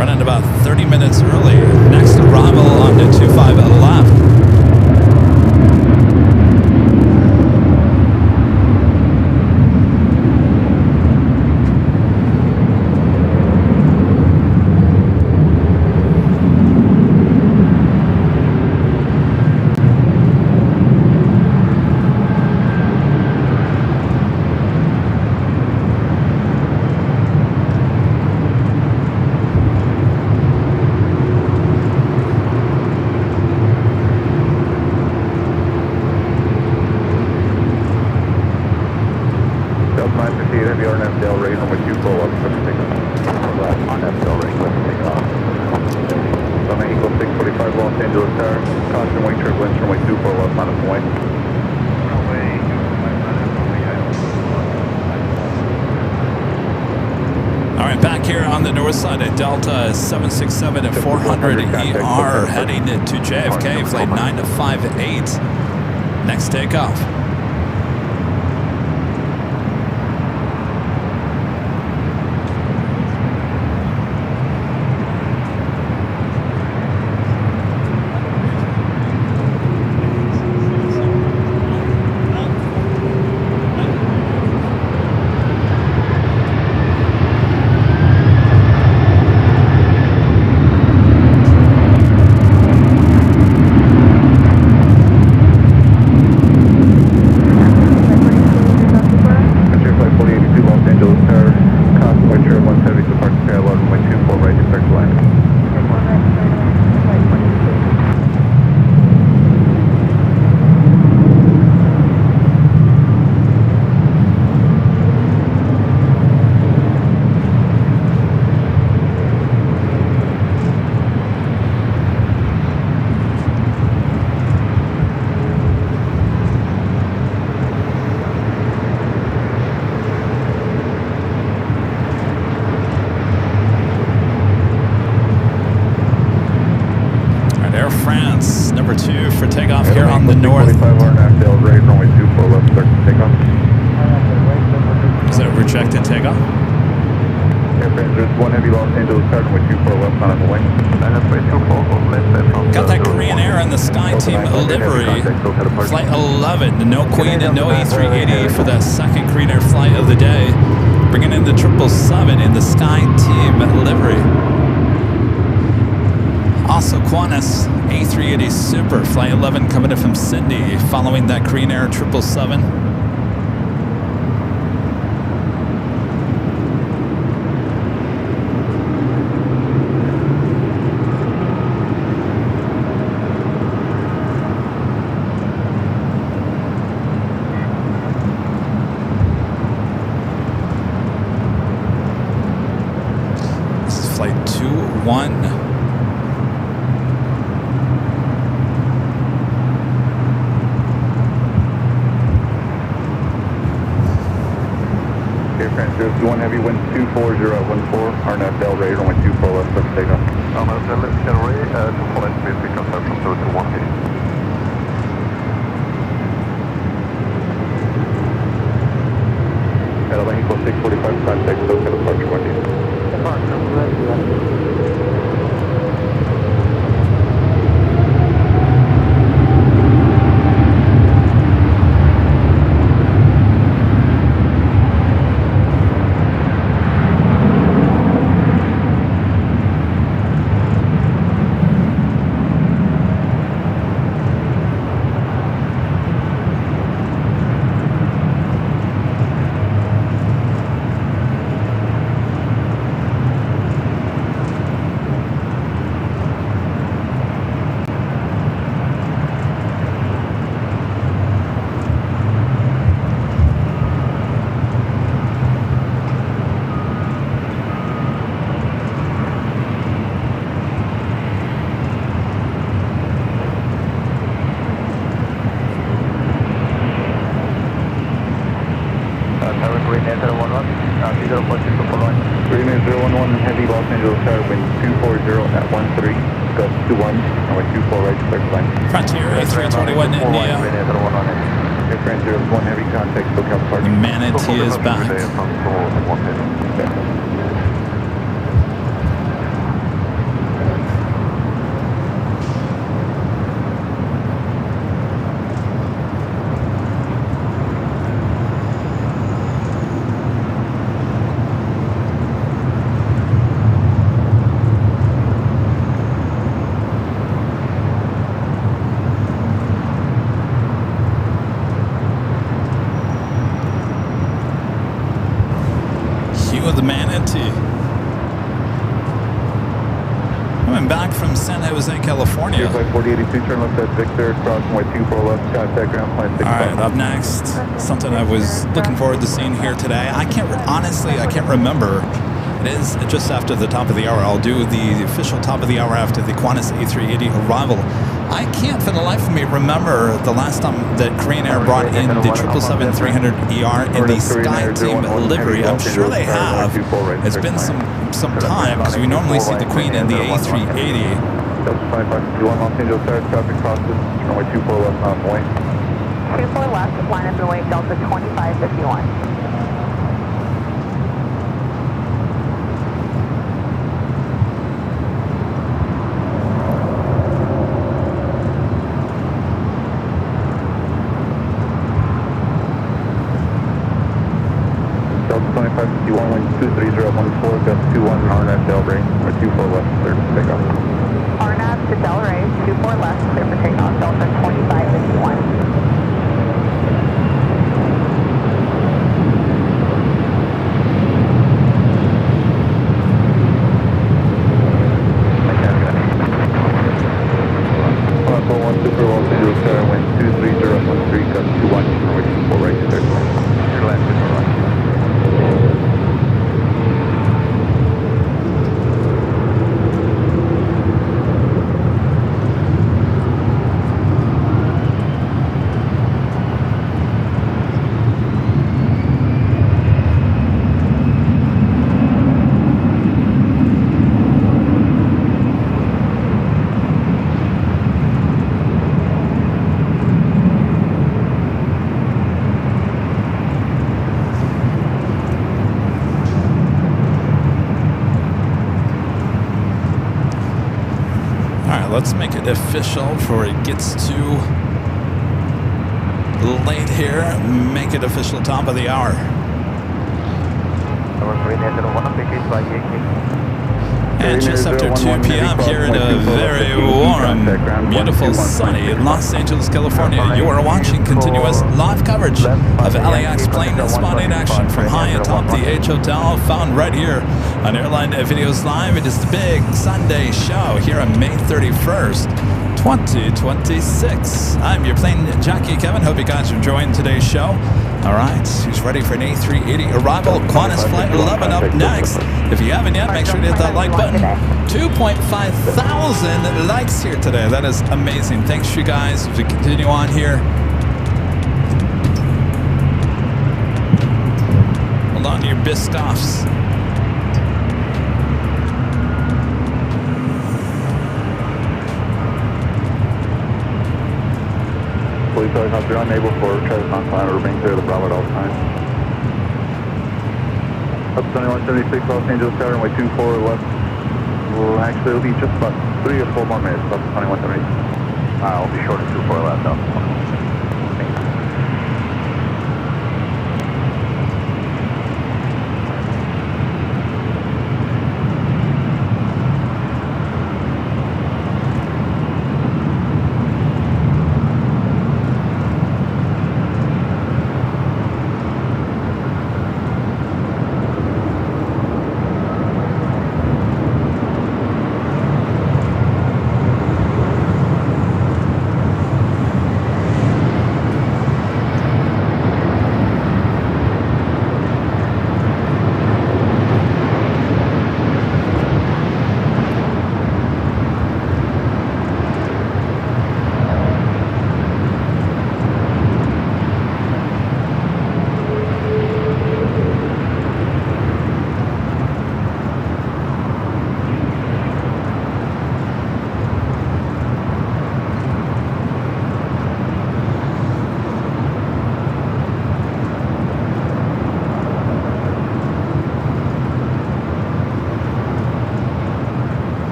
Running about 30 minutes early. Next arrival on the 25 left. Back here on the north side of Delta 767 at 400 ER heading to JFK, flight 958. Next takeoff. Number 2 for takeoff here on the north. Is that a rejected takeoff? There's one heavy Los Angeles starting with 24 left on the wing. Got that Korean Air in the Sky Team livery. Flight 11, no Queen and no A380 for the second Korean Air flight of the day. Bringing in the 777 in the Sky Team livery. Also Qantas A380 Super, flight 11 coming in from Sydney, following that Korean Air 777. This is flight 21. There's one heavy wind 24014, RNF Delray, runway 24 left, let's take off. LAX Delray, 24 left, please pick up from 221. Airline equals 645, contact, SoCal departure 1D. Green 011 Heavy Los Angeles Tower, wind 240 at 13, gust 21, runway 24 right, clear for line. Frontier A321 Neo. Airframe 01 Heavy contact, SoCal Park. Manatee is back. With the Manatee. Coming back from San Jose, California. 4082, turn left at Victor, cross runway 24 left, contact ground plane 65. All right, up next, something I was looking forward to seeing here today. I can't remember. It is just after the top of the hour. I'll do the official top of the hour after the Qantas A380 arrival. I can't for the life of me remember the last time that Korean Air brought in the 777-300ER in the SkyTeam livery. I'm sure they have. It's been some time because we normally see the Queen in the A380. Delta 2521 Los Angeles Tower, traffic crosses, runway 24 left on way. 24 left, line up and wait, Delta 2551. Delta 2551, wind 23014, gust 21, RNF Delray, or 24 left, clear for takeoff. RNAV to Delray, 24 left, clear for takeoff, Delta 2551. Super Los Angeles Tower, wind 23013, gust 21, runway 24 right, clear for takeoff. Your last visual line. Let's make it official before it gets too late here. Make it official top of the hour. And just after 2 p.m. here in a very warm, beautiful, sunny Los Angeles, California, you are watching continuous live coverage of LAX plane spotting action from high atop the H Hotel, found right here on Airline Videos Live. It is the big Sunday show here on May 31st, 2026. I'm your plane jockey, Kevin. Hope you guys are enjoying today's show. All right, who's ready for an A380 arrival? Qantas Flight 11 up next. If you haven't yet, make sure to hit that like button. 2.5 thousand likes here today. That is amazing. Thanks to you guys as we continue on here. Hold on to your Biscoffs. Police helicopter unable for Travis non-climb or remain clear of the Bravo at all times. Up 7176 Los Angeles Tower, runway 24 left. Well, actually, it'll be just about 3 or 4 more minutes. Up 2170. I'll be short of 24 left though.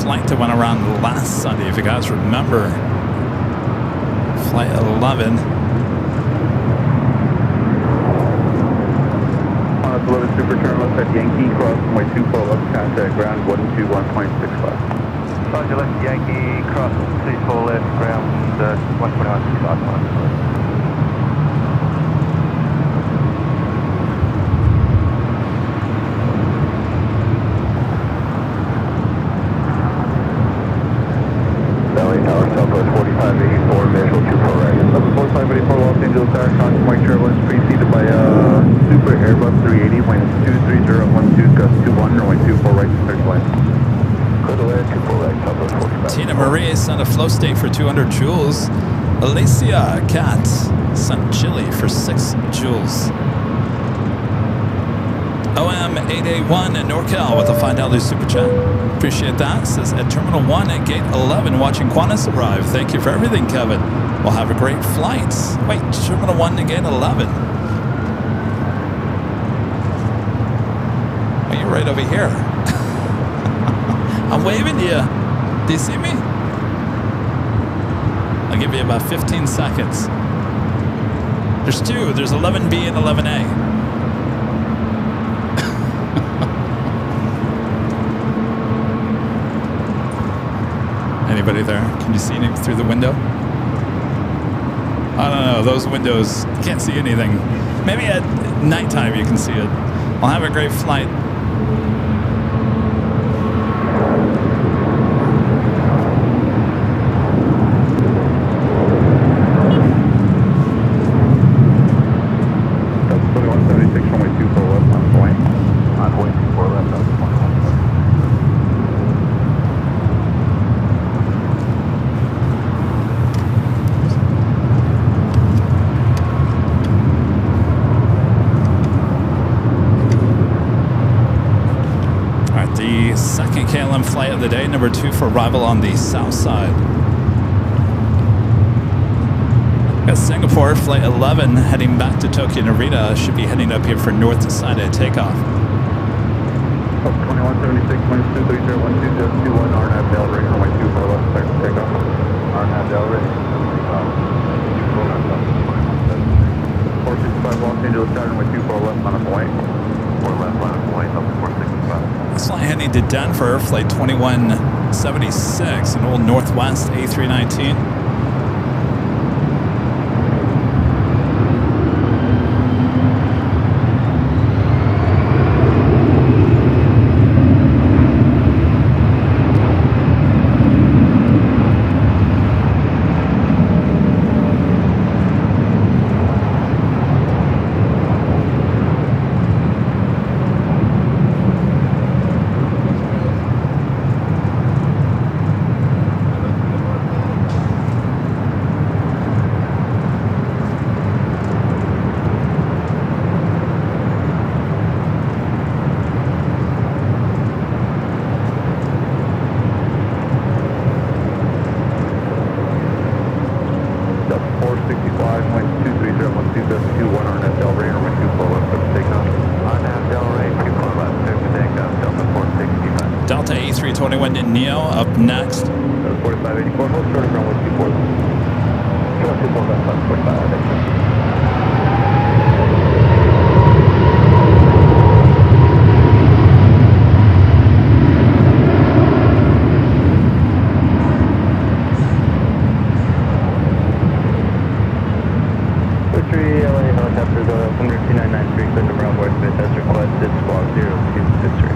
flight that went around last Sunday, if you guys remember. Flight 11. 11 Super turn left at Yankee, cross runway 24 left, contact ground 121.65. Roger, left Yankee, cross 24 left, ground 121.65. Valley Tower, Southwest 4584, visual 24 right. 4584 Los Angeles Tower, contact turbulence preceded by Super Airbus 380, winds 23012, gust 21, runway 24 right to third line. Clear to land, 24 right, Southwest 45. Tina Marie sent a flow state for 200 joules. Alicia Cat sent chili for 6 joules. OM881 in NorCal with a $5 super chat. Appreciate that. Says at Terminal 1 at Gate 11 watching Qantas arrive. Thank you for everything, Kevin. We'll have a great flight. Wait, Terminal 1 to Gate 11. Oh, you're right over here. I'm waving to you. Do you see me? I'll give you about 15 seconds. There's two. There's 11B and 11A. Anybody there? Can you see anything through the window? I don't know. Those windows, you can't see anything. Maybe at nighttime you can see it. I'll have a great flight. That's 2176, runway 24 left on point. On point 24 left, that's 21. Second KLM flight of the day, number 2 for arrival on the south side. Got Singapore, flight 11, heading back to Tokyo Narita. Should be heading up here for north side at takeoff. 2176, winds 23012, just 21, RNAV Del Rey, runway 24 left, start to takeoff. RNAV Del Rey. 465 Los Angeles Tower, runway 24 left on a point. 4 left on a point, up to 465. This flight heading to Denver, flight 2176, an old Northwest A319. Delta A321 in Neo up next. 4584, hold short of runway 24 left. Short 24 left on 45. LA helicopter go up 12993, clear to Bravo Airspace as requested, squawk 0263.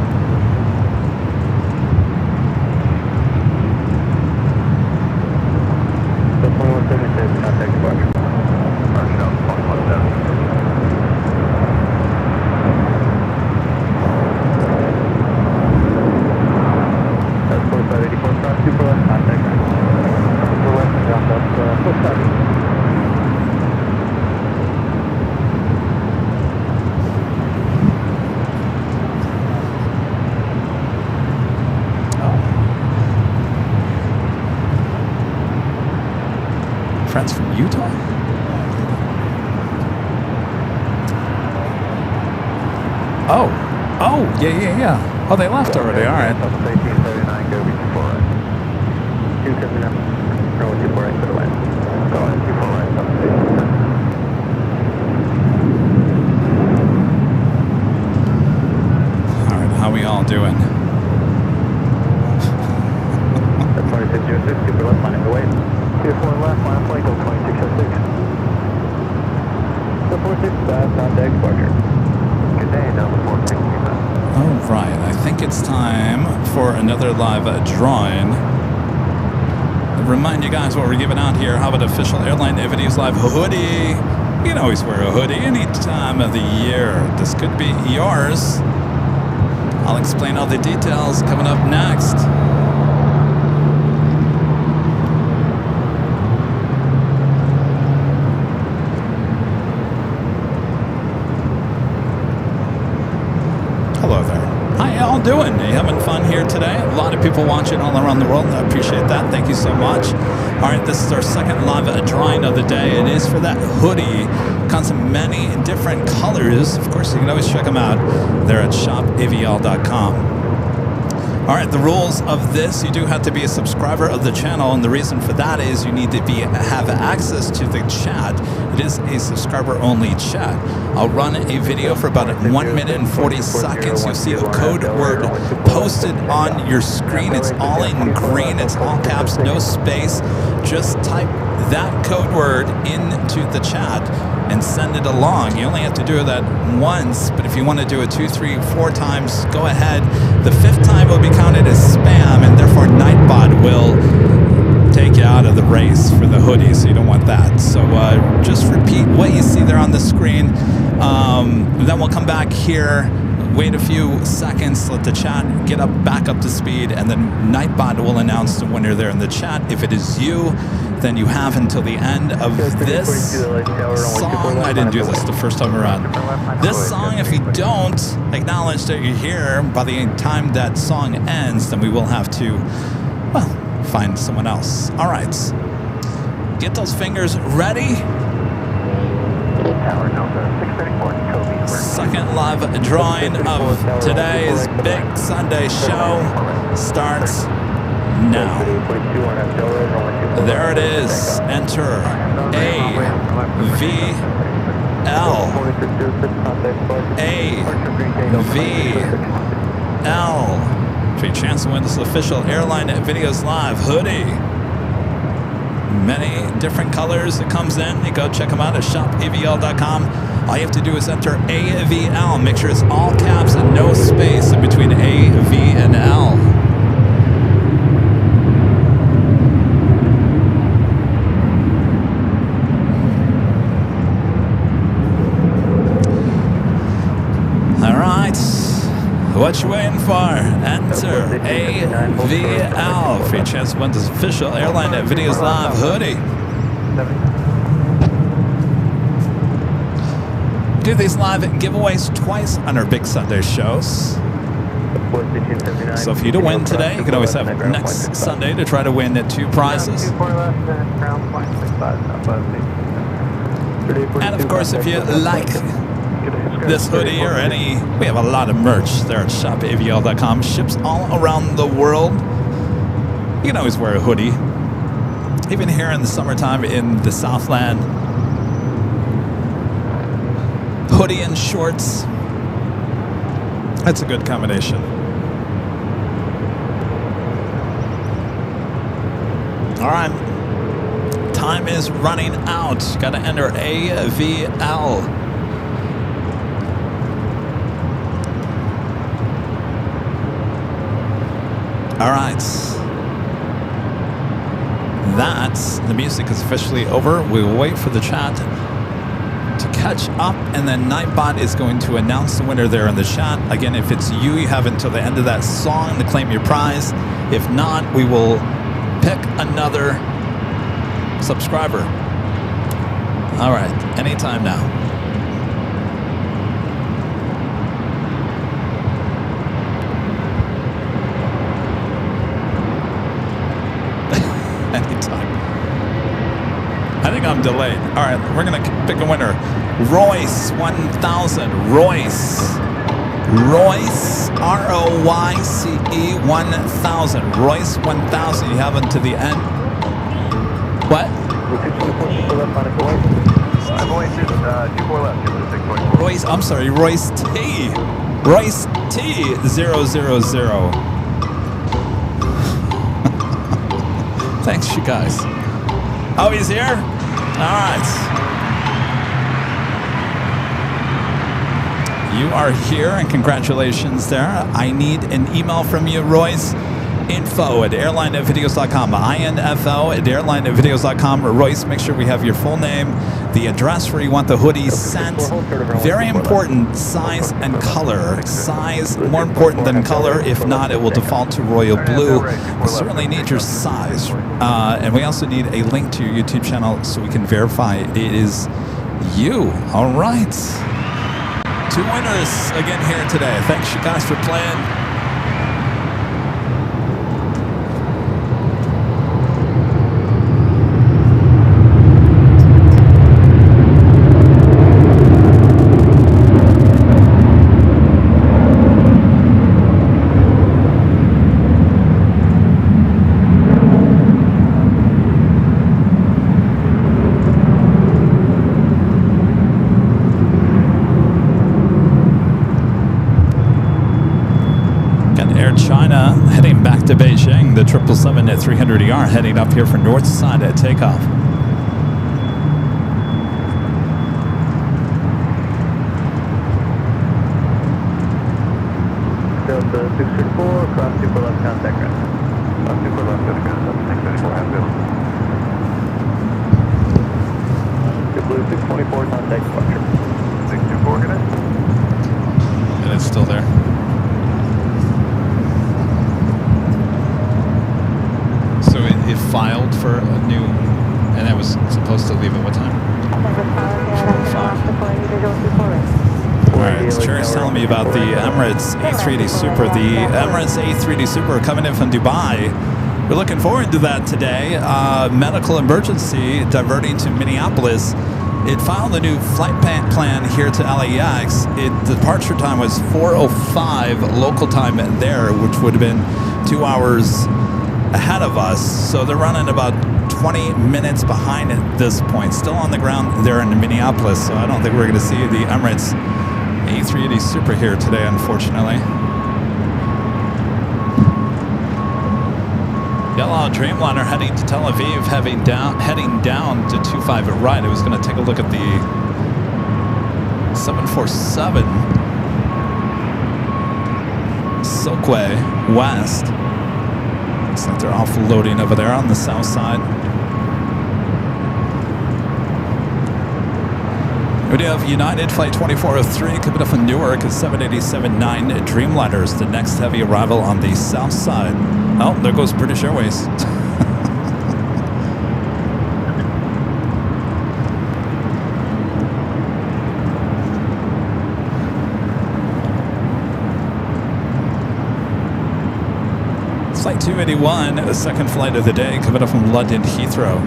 So 2176, contact departure. Departure out 2176. That's 4584, cross 2 for left, contact ground. 2 for left, ground up, full stop. Friends from Utah? Oh, yeah. Oh, they left already. All right. Up 1839, go before it. runway 24 right, clear line. Go on, 24 right, All right, how we all doing? 2606, super left, line away. 24 left, line flight, go 2606. The 465, contact departure. Good day, Delta 465. All right, I think it's time for another live drawing. Remind you guys what we're giving out here. How about official Airline Videos Live hoodie? You can always wear a hoodie any time of the year. This could be yours. I'll explain all the details coming up next. Hello there. How y'all doing? Are you having fun here today? A lot of people watching all around the world. I appreciate that. Thank you so much. All right, this is our second live drawing of the day. It is for that hoodie. Comes in many different colors. Of course, you can always check them out. They're at shopavl.com. All right, the rules of this, you do have to be a subscriber of the channel, and the reason for that is you need to have access to the chat. It is a subscriber-only chat. I'll run a video for about 1 minute and 40 seconds. You'll see a code word posted on your screen. It's all in green. It's all caps, no space. Just type that code word into the chat and send it along. You only have to do that once, but if you want to do it 2, 3, 4 times, go ahead. The 5th time will be counted as spam, and therefore Nightbot will take you out of the race for the hoodie, so you don't want that. So just repeat what you see there on the screen. Then we'll come back here, wait a few seconds, let the chat get back up to speed, and then Nightbot will announce the winner there in the chat. If it is you, then you have until the end of this song. I didn't do this the first time around. This song, if you don't acknowledge that you're here, by the time that song ends, then we will have to, well, find someone else. All right. Get those fingers ready. Tower Delta 634, Kobe. Second live drawing of today's big Sunday show starts now. There it is. Enter AVL. AVL. For your chance to win this official Airline Videos Live hoodie. Many different colors it comes in. You go check them out at shopavl.com. All you have to do is enter AVL. Make sure it's all caps and no space in between A, V, and L. All right. What you waiting for? Enter AVL for your chance to win this official Airline Videos Live hoodie. Do these live giveaways twice on our Big Sunday shows. So for you to win today, you can always have next Sunday to try to win 2 prizes. And of course, if you like this hoodie or any, we have a lot of merch there at shopavl.com. Ships all around the world. You can always wear a hoodie, even here in the summertime in the Southland. Hoodie and shorts. That's a good combination. All right, time is running out. Got to enter AVL. All right, the music is officially over. We will wait for the chat to catch up, and then Nightbot is going to announce the winner there in the chat. Again, if it's you, you have until the end of that song to claim your prize. If not, we will pick another subscriber. All right, anytime now. Anytime. I think I'm delayed. All right, we're going to pick a winner. Royce 1000. Royce. Royce, R-O-Y-C-E 1000. Royce 1000. You have until the end. What? Voice is 24 left, 624. Royce, I'm sorry, Royce T. Royce T 000. Thanks, you guys. Oh, he's here? All right. You are here, and congratulations there. I need an email from you, Royce. info@airlinevideos.com. info@airlinevideos.com. Royce, make sure we have your full name, the address where you want the hoodie sent. Very important, size and color. Size, more important than color. If not, it will default to royal blue. We certainly need your size. And we also need a link to your YouTube channel so we can verify it is you. All right. 2 winners again here today. Thanks, you guys, for playing. China heading back to Beijing, the 777 at 300ER heading up here for north side at takeoff. Delta 634, cross super left contact ground. Super left to the ground, 634, have bill. Good blue 624, contact departure. 624, good night. And it's still there. So it filed for a new, and it was supposed to leave at what time? 5. All right, Jerry's telling me about the Emirates A380 Super. The Emirates A380 Super coming in from Dubai. We're looking forward to that today. Medical emergency diverting to Minneapolis. It filed a new flight plan here to LAX. The departure time was 4:05 local time there, which would have been 2 hours ahead of us. So they're running about 20 minutes behind at this point. Still on the ground there in Minneapolis. So I don't think we're going to see the Emirates A380 Super here today, unfortunately. Yellow Dreamliner heading to Tel Aviv, heading down to 25 at right. I was going to take a look at the 747 Silkway West. Looks like they're offloading over there on the south side. We do have United Flight 2403 coming up from Newark at 787-9 Dreamliners, the next heavy arrival on the south side. Oh, there goes British Airways. Flight 281, the second flight of the day, coming up from London Heathrow.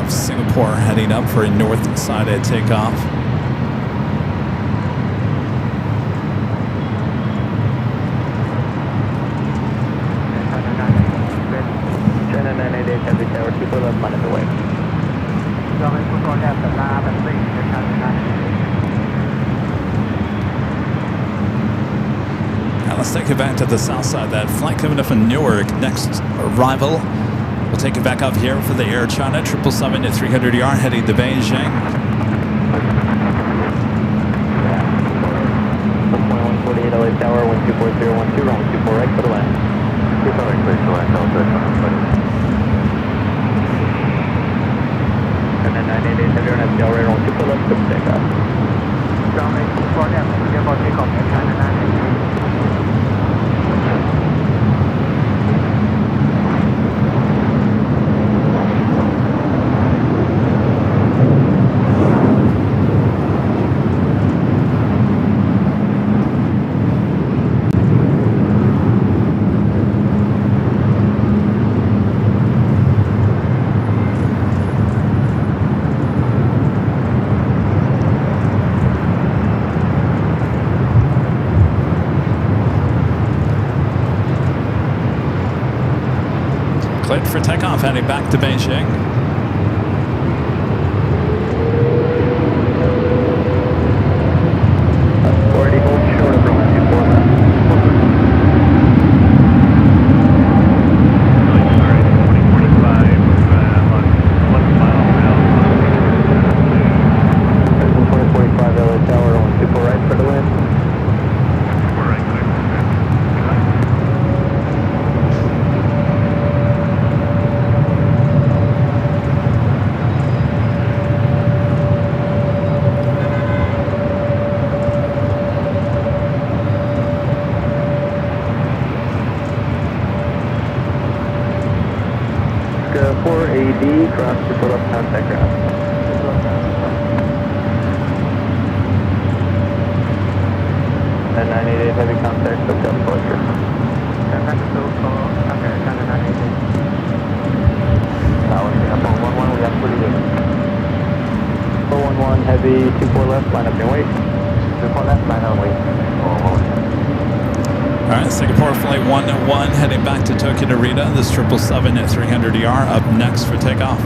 Singapore heading up for a north side at takeoff. China 988 Heavy Tower, super left, minus away. Now let's take it back to the south side. That flight coming up from Newark, next arrival. We'll take it back up here for the Air China 777 at 300ER heading to Beijing. 1.148 LA Tower, 124012, wrong 24 right for the land. 24 right, please, the land, Delta. And then 988 Heavy on FDL right, wrong 24 left, good takeoff. Cleared for takeoff, heading back to Beijing. 40, hold short of runway 24 left. Cross to pull up contact ground. And 988 heavy contact, so just closure. Contact still okay, kind of 988. Now we're up on 11, we got pretty good. 411 heavy, 24 left, line up and wait. 24 left, line up and wait. All right, Singapore flight 101 heading back to Tokyo Narita. This 777 at 300 ER up next for takeoff.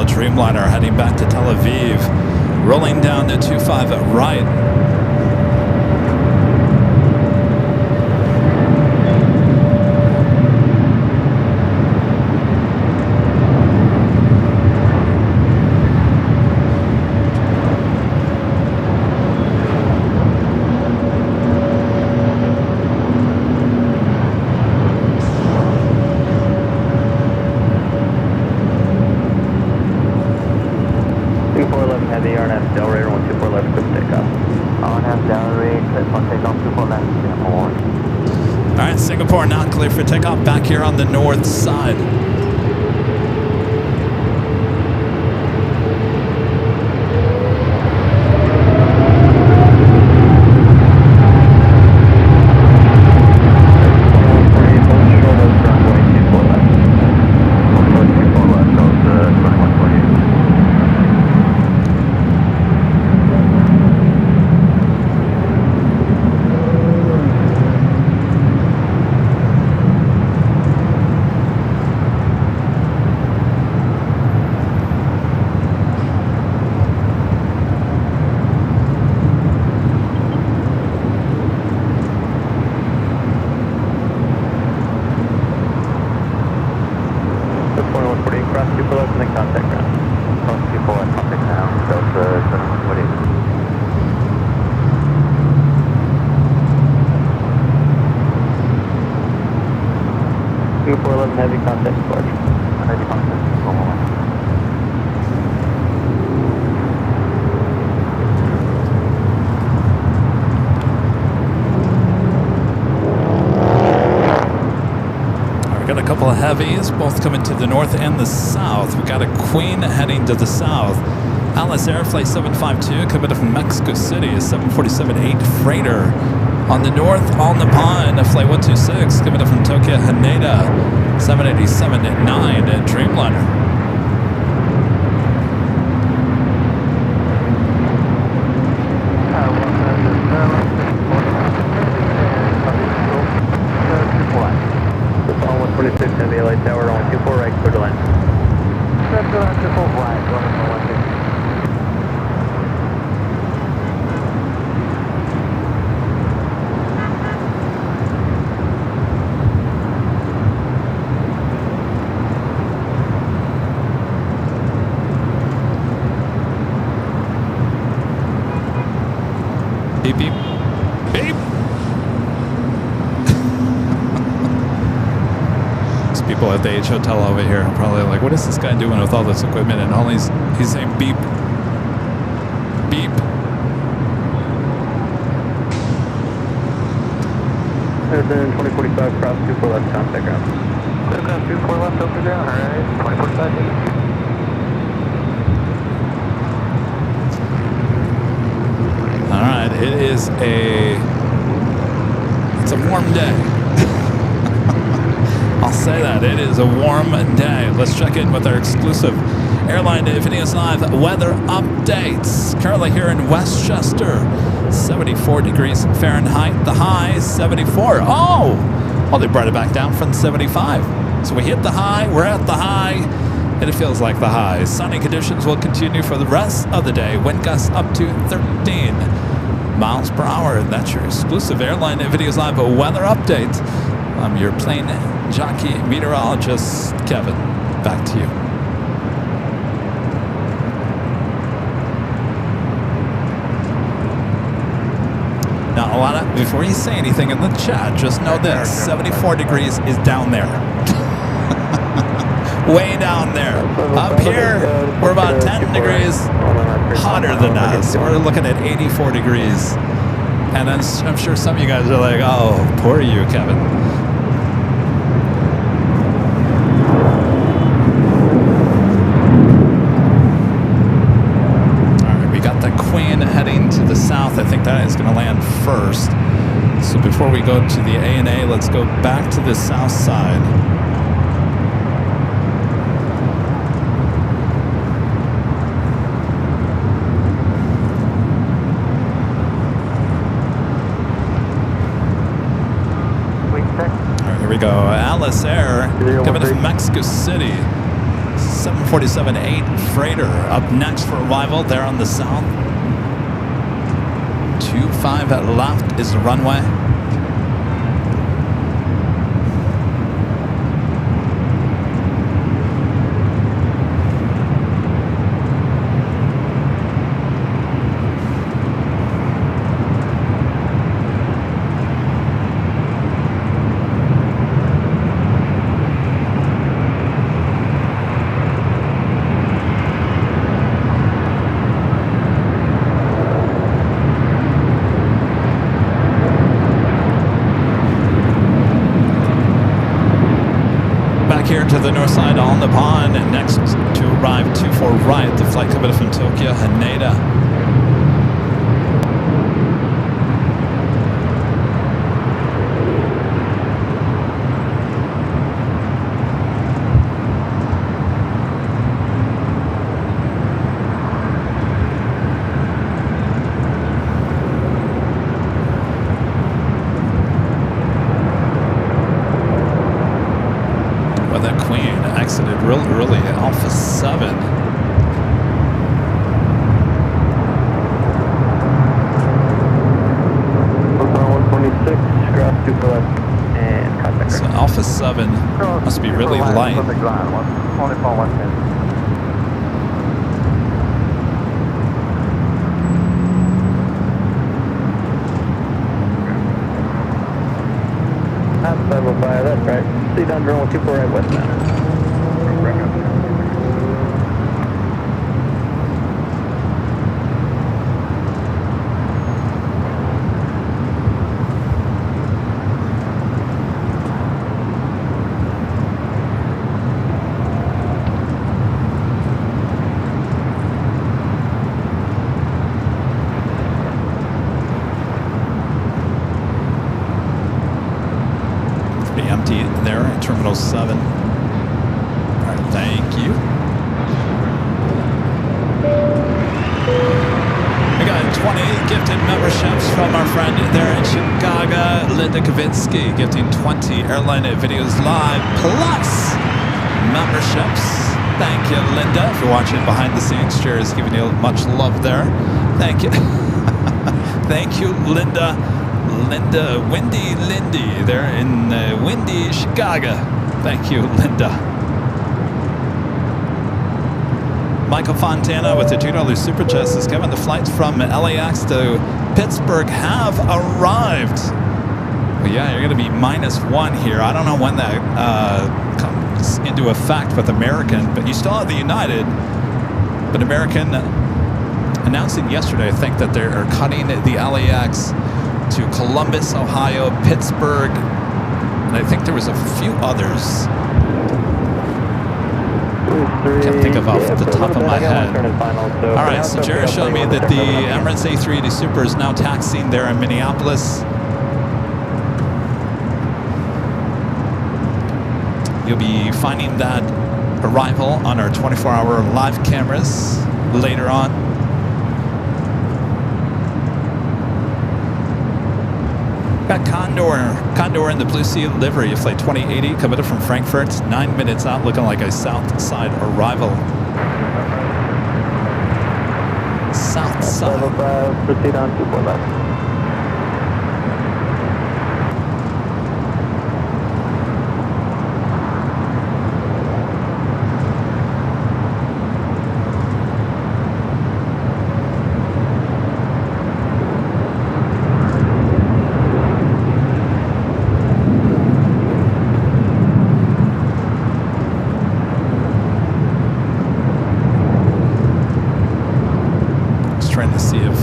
Dreamliner heading back to Tel Aviv, rolling down to 25 right. Singapore now clear for takeoff back here on the north side. Heavy contact departure. Heavy contact. We got a couple of heavies, both coming to the north and the south. We got a Queen heading to the south. LAX Air Flight 752 coming from Mexico City, a 747-8 freighter. On the north, All Nippon, Flight 126 coming up from Tokyo Haneda, 787-9 at Dreamliner. All 126 in the LA Tower, only 24 right, clear to land. Clear to land, 24 right, going on 160. Beep, beep, beep. These people at the H Hotel over here are probably like, what is this guy doing with all this equipment? And all he's saying beep, beep. Edison 2045, cross 24 left, contact ground. Clear cross 24 left over ground, alright. 2045. All right, it's a warm day. I'll say that, it is a warm day. Let's check in with our exclusive Airline Videos Live weather updates. Currently here in Westchester, 74 degrees Fahrenheit. The high, 74. Oh, well, they brought it back down from 75. So we hit the high, we're at the high, and it feels like the high. Sunny conditions will continue for the rest of the day. Wind gusts up to 13 miles per hour. And that's your exclusive Airline Videos Live weather update. I'm your plane jockey meteorologist, Kevin. Back to you. Now, Alana, before you say anything in the chat, just know this, 74 degrees is down there. Way down there. Up here, we're about 10 degrees hotter than that. So we're looking at 84 degrees. And I'm sure some of you guys are like, oh, poor you, Kevin. Heading to the south. I think that is going to land first. So before we go to the ANA, let's go back to the south side. All right, here we go. Alice Air coming from Mexico City. 747-8 freighter up next for arrival there on the south. 25 at left is the runway. Here to the north side on the pond, and next to arrive 24 right, the flight coming from Tokyo, Haneda. Exited real early at Alpha 7. Oakland 126, cross 24 left, and contact. So Alpha 7 must be really light. 24 left. That's 505, that's right. See down drone 24 right westbound. Empty there at Terminal 7. All right, thank you. We got 20 gifted memberships from our friend there in Chicago, Linda Kavitsky, gifting 20 Airline Videos Live Plus memberships. Thank you, Linda. If you're watching behind the scenes, Jerry's giving you much love there. Thank you. Thank you, Linda. Lindy there in windy Chicago. Thank you, Linda. Michael Fontana with the $2 super chat says, Kevin, the flights from LAX to Pittsburgh have arrived. Well, yeah, you're going to be -1 here. I don't know when that comes into effect with American, but you still have the United. But American announcing yesterday, I think, that they are cutting the LAX to Columbus, Ohio, Pittsburgh, and I think there was a few others. Can't think of off the top of my head. All right, so Jerry showed me that the Emirates A380 Super is now taxiing there in Minneapolis. You'll be finding that arrival on our 24-hour live cameras later on. Got Condor in the Blue Sea livery, flight 2080, coming in from Frankfurt, 9 minutes out, looking like a south side arrival. South side. Proceed on 24 left. Trying to see if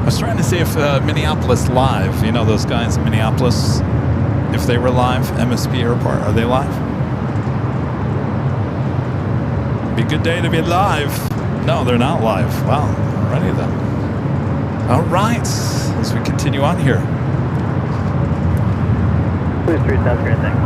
I was trying to see if Minneapolis Live, you know those guys in Minneapolis, if they were live, MSP Airport, are they live? Be a good day to be live. No, they're not live. Wow, alrighty then. All right, as we continue on here. Blue Street, that's great, thanks.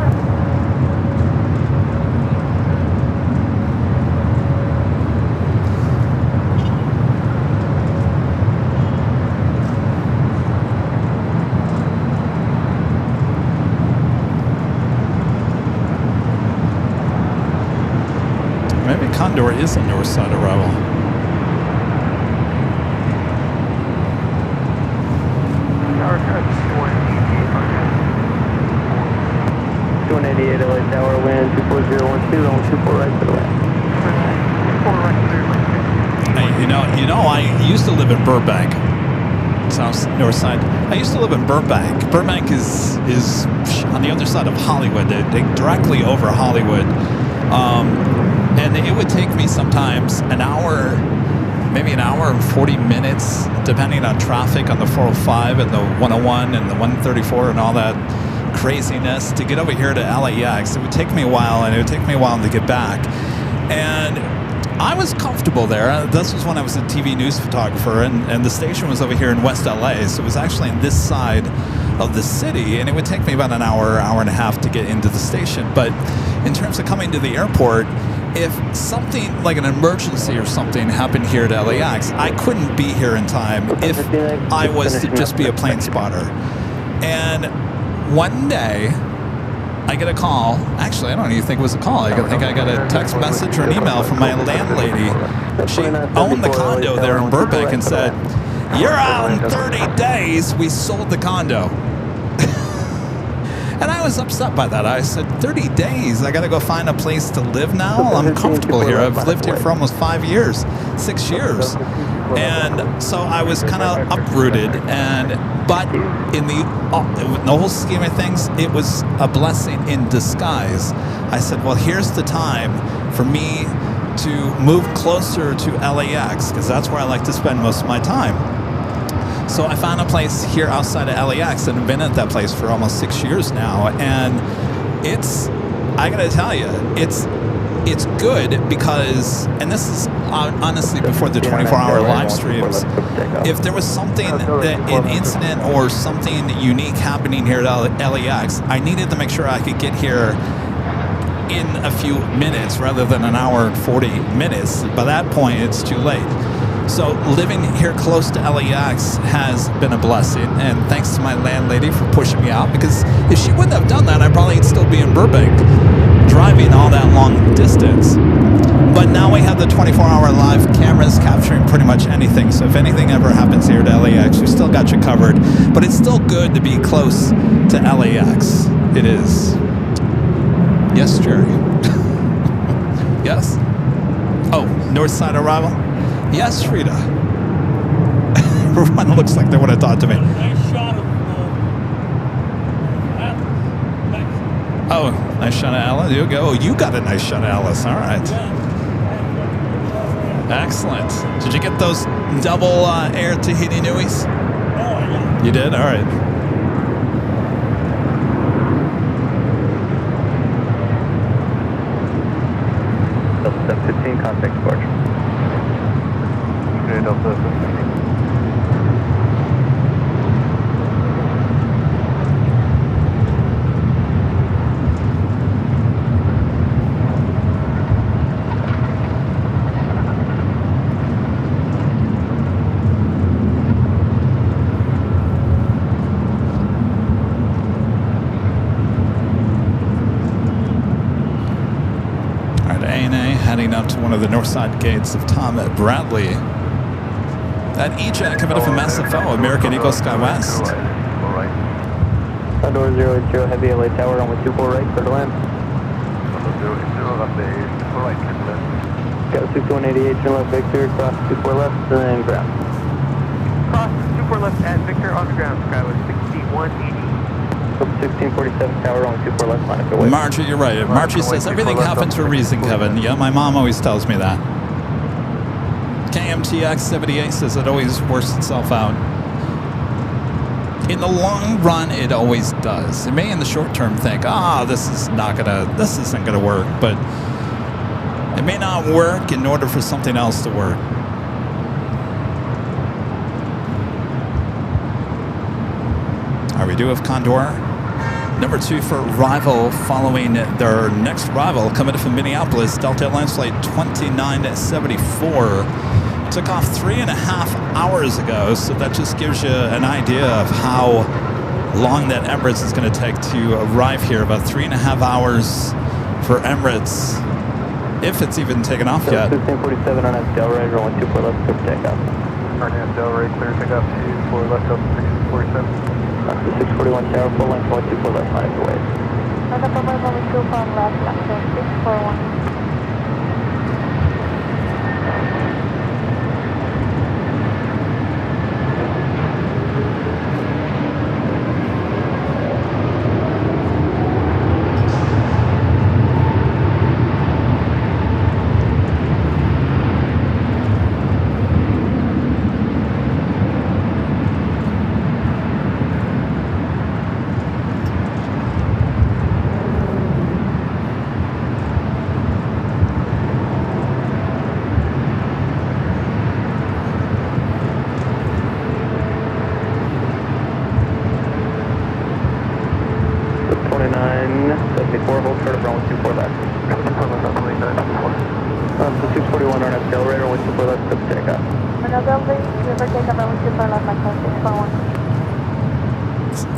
Maybe Condor is a north side arrival. 188 LA Tower, wind 24012, on 24 right to the left. Hey, you know, I used to live in Burbank, south north side. I used to live in Burbank. Burbank is on the other side of Hollywood, they directly over Hollywood, and it would take me sometimes an hour, maybe an hour and 40 minutes, depending on traffic on the 405 and the 101 and the 134 and all that craziness to get over here to LAX. It would take me a while, and it would take me a while to get back. And I was comfortable there. This was when I was a TV news photographer, and the station was over here in West LA, so it was actually on this side of the city, and it would take me about an hour, hour and a half to get into the station. But in terms of coming to the airport, if something like an emergency or something happened here to LAX, I couldn't be here in time if I was to just be a plane spotter. And one day, I get a call. Actually, I don't even think it was a call. I think I got a text message or an email from my landlady. She owned the condo there in Burbank and said, "You're out in 30 days. We sold the condo." And I was upset by that. I said, 30 days? I got to go find a place to live now? I'm comfortable here. I've lived here for almost 5 years, 6 years. And so I was kind of uprooted. But in the whole scheme of things, it was a blessing in disguise. I said, well, here's the time for me to move closer to LAX, because that's where I like to spend most of my time. So I found a place here outside of LAX, and I've been at that place for almost 6 years now. And I gotta tell you, it's good because, and this is honestly before the 24-hour live streams, if there was something, an incident or something unique happening here at LAX, I needed to make sure I could get here in a few minutes rather than an hour and 40 minutes. By that point, it's too late. So living here close to LAX has been a blessing, and thanks to my landlady for pushing me out, because if she wouldn't have done that, I'd probably still be in Burbank driving all that long distance. But now we have the 24-hour live cameras capturing pretty much anything, so if anything ever happens here to LAX, we still got you covered. But it's still good to be close to LAX. It is. Yes, Jerry. Yes. Oh, north side arrival? Yes, Rita. Everyone looks like they want to talk to me. Nice shot of that. Oh, nice shot of Alice. You go. Oh, you got a nice shot of Alice. All right. Excellent. Did you get those double air Tahiti Nuis? Oh, yeah. You did? All right. Delta 715, contact departure. Okay, Delta 715. Heading up to one of the north side gates of Tom Bradley. That EJAC coming up from SFO, American Eagle Sky West. Condor 080, heavy LA tower, runway 24 right, clear to land. Got 6188, turn left Victor, cross 24 left, and then ground. Cross 24 left at Victor on the ground, Skywest 6180. 1647 tower, runway 24 left, line up your way. Margie, you're right. Margie says everything happens for a reason, Kevin. Yeah, my mom always tells me that. KMTX 78 says it always works itself out. In the long run, it always does. It may in the short term think, this isn't gonna work, but it may not work in order for something else to work. All right, we do have Condor. Number 2 for arrival following their next arrival coming in from Minneapolis. Delta Airlines flight 2974. Took off 3.5 hours ago, so that just gives you an idea of how long that Emirates is going to take to arrive here. About 3.5 hours for Emirates, if it's even taken off yet. 1647 on Delray, runway 24 left, clear for takeoff. On Delray, clear takeoff 24 left, Delta 647. 641 tower, full length, 24 left, line up your way. Delta Papa, runway 24 left, left, 641.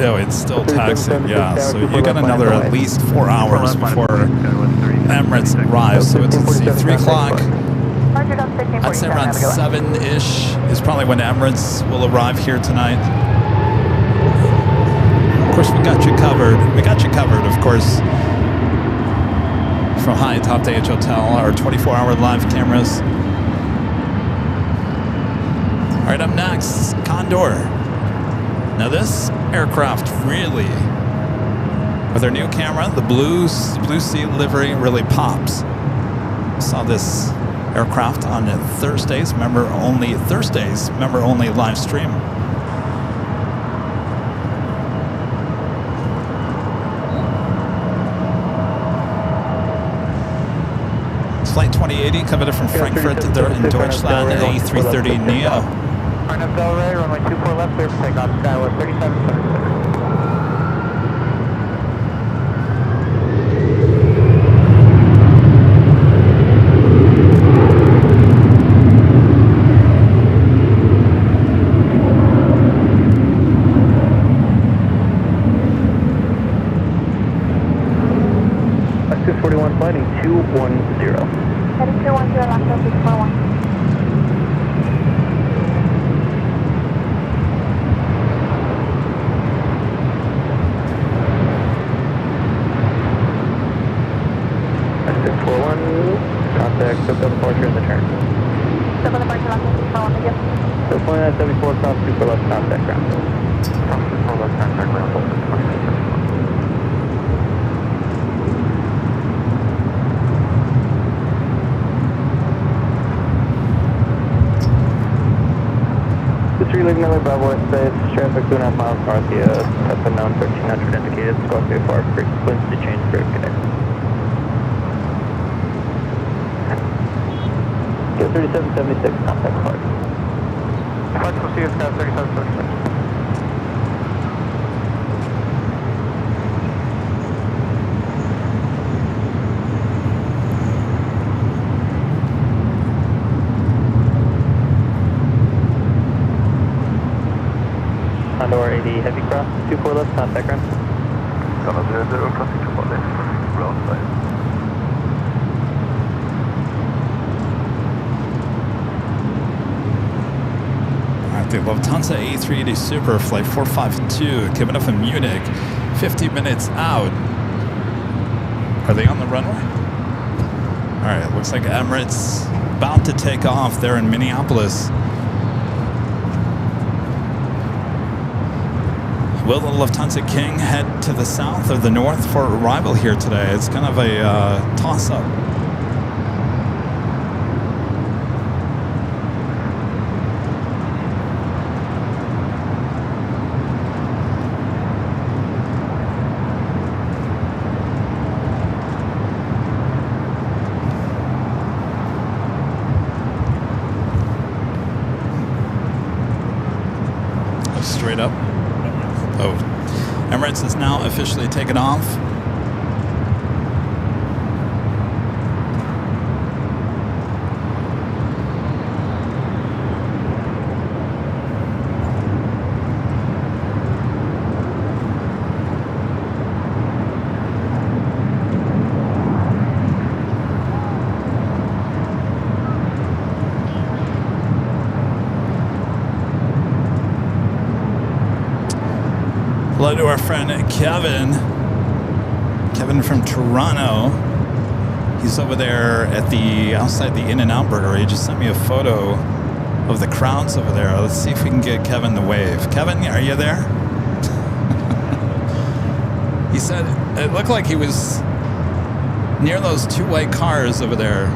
Oh, it's still taxing, yeah. So you got another at least 4 hours before Emirates arrives. So it's 3 o'clock. I'd say around 7-ish is probably when Emirates will arrive here tonight. Of course, we got you covered. We got you covered, of course, from Hyatt Top Day Hotel, our 24-hour live cameras. All right, up next, Condor. Now this aircraft really, with their new camera, the blue sea livery really pops. Saw this aircraft on Thursdays, member only live stream. It's flight 2080 coming in from Frankfurt. They're in Deutschland, A330neo. Turn up Delray, runway 24 left, clear for takeoff, Skywest 3776. Flighting 210. Heading 210, last 641. Contact, SoCal departure in the turn. SoCal departure, last 641, thank you. So 2974, cross 24 left, contact ground. Cross 24 left, contact ground, Delta 2974. miles north of Test unknown 1300 indicated. Squawk 34 frequency change for connect. Go 3776, contact Clark. Flexible CS Sky 3776. Condor 80 Heavy Cross, 24 left, contact ground. Condor 00, crossing 24 left, ground side. Alright, the Lufthansa A380 Super Flight 452 coming up in Munich, 50 minutes out. Are they on the runway? Alright, looks like Emirates about to take off there in Minneapolis. Will the Lufthansa King head to the south or the north for arrival here today? It's kind of a toss-up. Straight up. Oh, Emirates is now officially taken off. Hello to our friend Kevin. Kevin from Toronto. He's over there at the outside the In-N-Out Burger. He just sent me a photo of the crowds over there. Let's see if we can get Kevin to wave. Kevin, are you there? He said it looked like he was near those two white cars over there.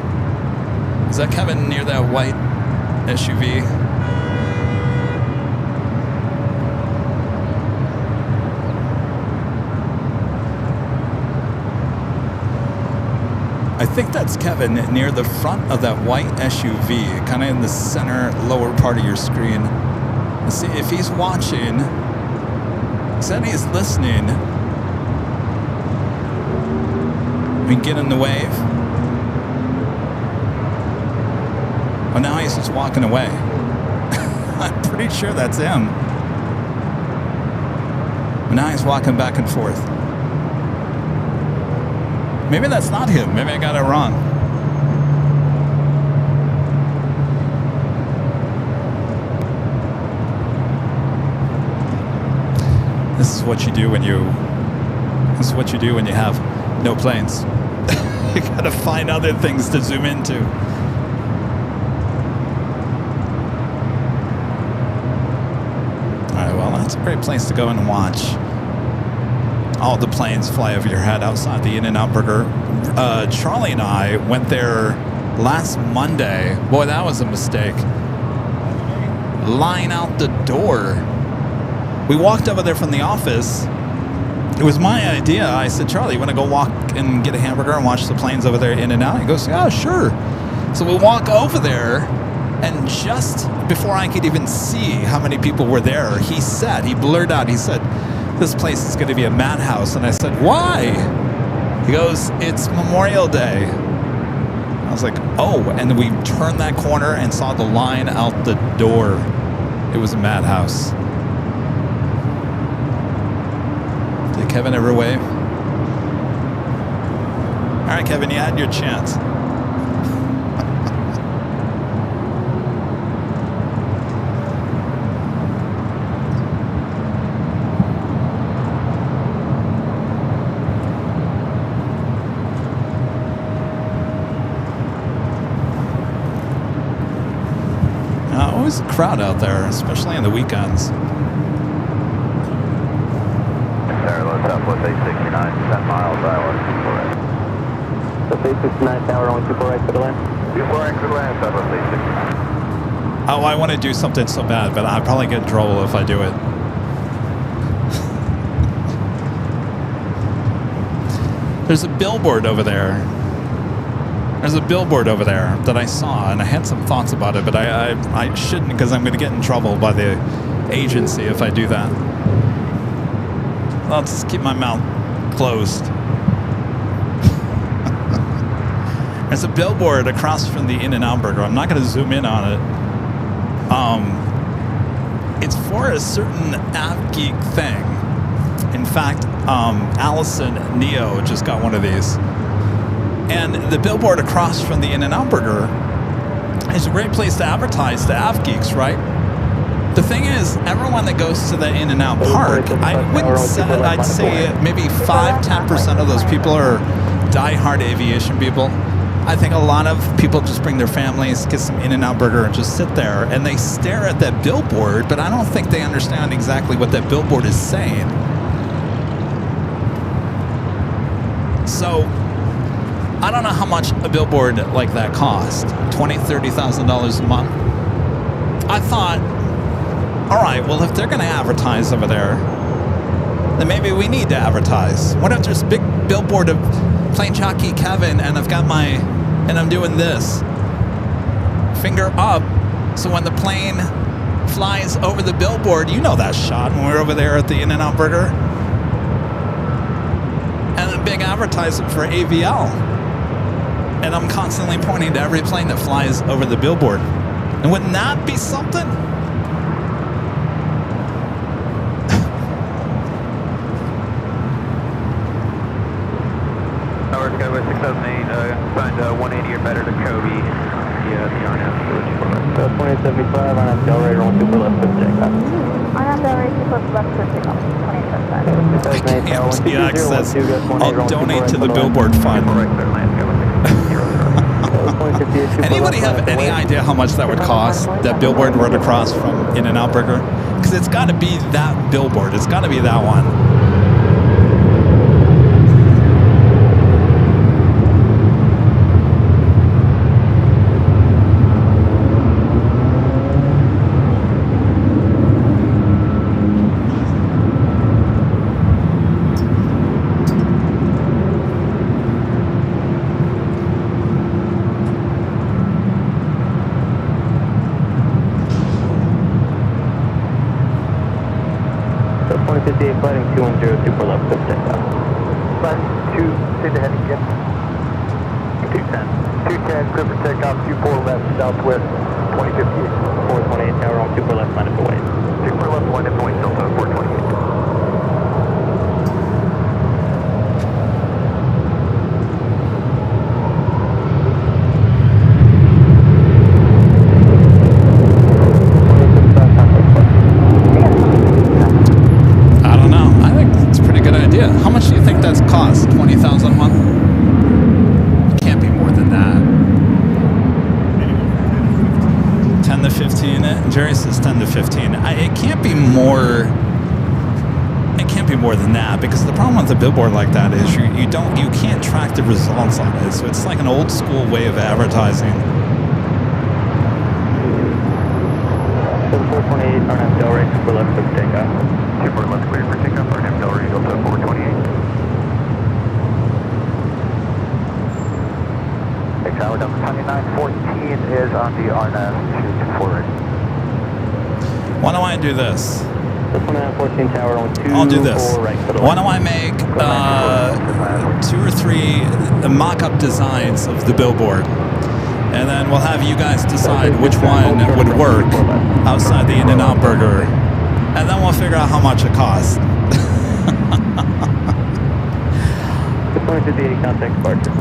Is that Kevin near that white SUV? I think that's Kevin near the front of that white SUV, kind of in the center lower part of your screen. Let's see if he's watching. He said he's listening. We can get in the wave. Oh, now he's just walking away. I'm pretty sure that's him. But now he's walking back and forth. Maybe that's not him. Maybe I got it wrong. This is what you do when you have no planes. You gotta find other things to zoom into. Alright, well, that's a great place to go and watch all the planes fly over your head outside the In-N-Out Burger. Charlie and I went there last Monday. Boy, that was a mistake. Line out the door. We walked over there from the office. It was my idea. I said, Charlie, you want to go walk and get a hamburger and watch the planes over there In-N-Out? He goes, yeah, sure. So we walk over there, and just before I could even see how many people were there, he blurted out, he said, this place is going to be a madhouse. And I said, why? He goes, it's Memorial Day. I was like, oh. And then we turned that corner and saw the line out the door. It was a madhouse. Did Kevin ever wave? All right, Kevin, you had your chance. Always a crowd out there, especially on the weekends. Airline Southwest 869, 10 miles, Iowa, 24 right. So 869 tower, only 24 right for the land. 24 right for the land, Southwest 869. Oh, I want to do something so bad, but I'll probably get in trouble if I do it. There's a billboard over there. There's a billboard over there that I saw, and I had some thoughts about it, but I shouldn't because I'm going to get in trouble by the agency if I do that. I'll just keep my mouth closed. There's a billboard across from the In-N-Out Burger. I'm not going to zoom in on it. It's for a certain AvGeek thing. In fact, Allison Neo just got one of these. And the billboard across from the In-N-Out Burger is a great place to advertise to AvGeeks, right? The thing is, everyone that goes to the In-N-Out park, I'd say maybe 5-10% of those people are die-hard aviation people. I think a lot of people just bring their families, get some In-N-Out Burger, and just sit there, and they stare at that billboard, but I don't think they understand exactly what that billboard is saying. So, I don't know how much a billboard like that costs. $20,000, $30,000 a month. I thought, all right, well, if they're going to advertise over there, then maybe we need to advertise. What if there's a big billboard of Plane Jockey Kevin, and and I'm doing this. Finger up, so when the plane flies over the billboard, you know that shot when we were over there at the In-N-Out Burger. And a big advertisement for AVL. And I'm constantly pointing to every plane that flies over the billboard. And wouldn't that be something? Tower Skyway 678, signed 180 or better to Kobe. The RNAV village for us. 2075, RNAV Delray, rolling super left with takeoff. RNAV Delray, super left with takeoff. 2075. Yeah, says, I'll donate to the billboard fund. Anybody have any idea how much that would cost, that billboard right across from In-N-Out Burger? Because it's got to be that billboard. It's got to be that one. Flighting 210, super left, good takeoff. Flight 2, say the heading again. 210. 210, clear for takeoff, 24 left, southwest, 2058. 428, tower on super left, line up away. Super left, line up away, Delta 428. How much do you think that's cost? $20,000 a month? Can't be more than that. 10 to 15. Jerry says 10 to 15. It can't be more. It can't be more than that, because the problem with a billboard like that is you can't track the results on it. So it's like an old school way of advertising. 428, RNAV Delray, super left, clear for takeoff. Super left, clear for takeoff, RNAV Delray, Delta 428. Tower number 2914 is on the RNAV 224 right. Why don't I do this? 2914 tower on 2. I'll do this. Right for the Why don't I make 2 or 3 mock-up designs of the billboard, and then we'll have you guys decide which one would work outside the In-N-Out Burger, and then we'll figure out how much it costs. Contact departure.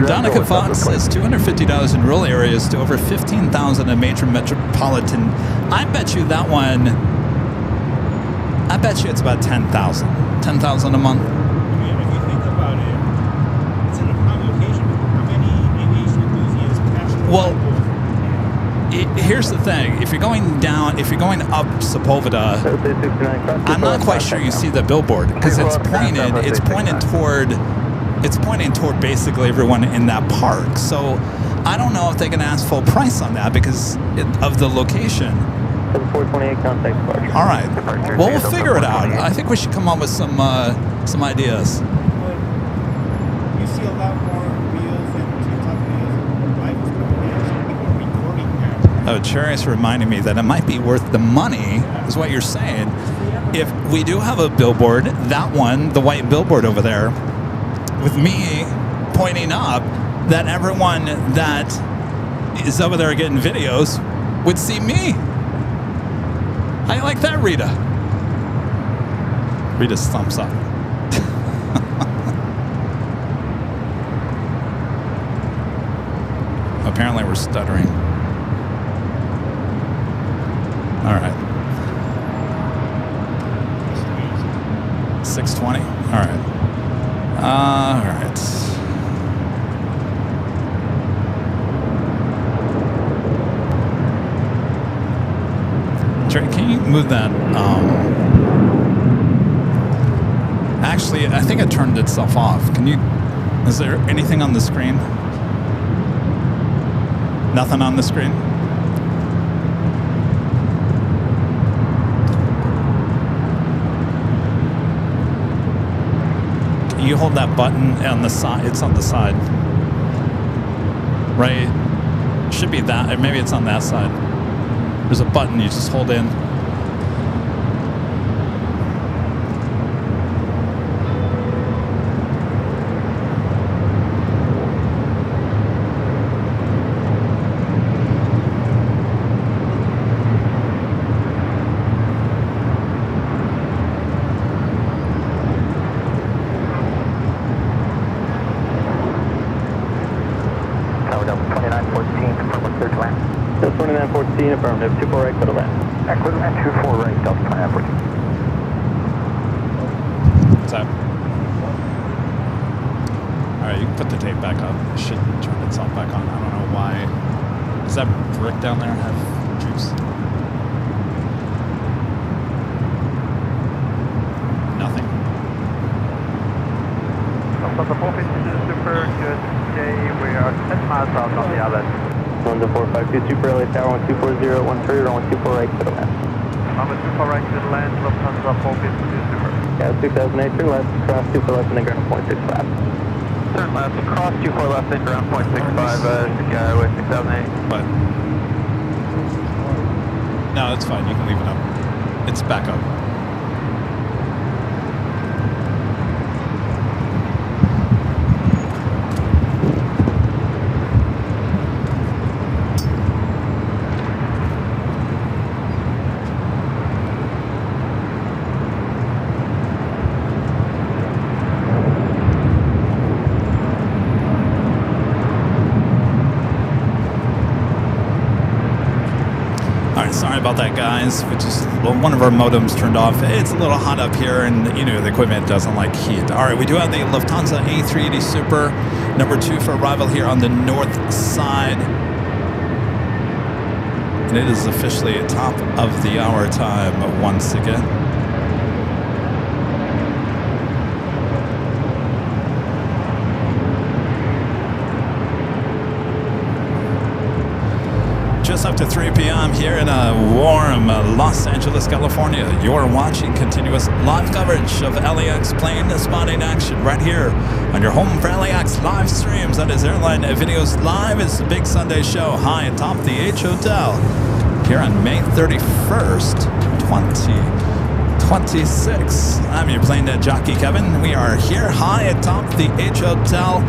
Donica Fox says $250 in rural areas to over $15,000 in major metropolitan. I bet you that one. I bet you it's about $10,000. $10,000 a month. I mean, if you think about it, it's in a prime location. How many aviation enthusiasts passionate? Well, here's the thing: if you're going down, if you're going up Sepulveda, I'm not quite sure you see the billboard, because it's pointing toward basically everyone in that park. So I don't know if they can ask full price on that because of the location. 428 contact departure. All right. Well, we'll figure it out. I think we should come up with some ideas. Oh, Cherry's reminding me that it might be worth the money, is what you're saying. If we do have a billboard, that one, the white billboard over there, with me pointing up, that everyone that is over there getting videos would see me. How you like that, Rita? Rita's thumbs up. Apparently we're stuttering. All right. 620. All right. All right. Jerry, can you move that? Actually, I think it turned itself off. Can you? Is there anything on the screen? Nothing on the screen? Can you hold that button on the side? It's on the side. Right? Should be that. Or maybe it's on that side. There's a button you just hold in. Affirmative, 24 right, clear to land. Equipment 24 right, Delta 2914. What's that? Alright, you can put the tape back up. It should turn itself back on. I don't know why. Does that brick down there have juice? Nothing. Delta 452 Super, good day. We are 10 miles out on the island. 10452 Super LA Tower 124.013 runway 24 right, clear to land. Runway 24 right, clear to land, Lufthansa 452 Super. Yeah, 2008, turn left, cross 24 left and then ground 0.65. Turn left, cross 24 left and ground 0.65, Skyway 6008. But no, it's fine. You can leave it up. It's back up. Sorry about that, guys. One of our modems turned off. It's a little hot up here, and you know the equipment doesn't like heat. All right, we do have the Lufthansa A380 Super, number 2 for arrival here on the north side, and it is officially top of the hour time once again. Just up to 3 p.m. here in a warm Los Angeles, California. You're watching continuous live coverage of LAX plane spotting action right here on your home for LAX live streams. That is Airline Videos Live. It's the big Sunday show high atop the H Hotel here on May 31st, 2026. I'm your plane jockey, Kevin. We are here high atop the H Hotel.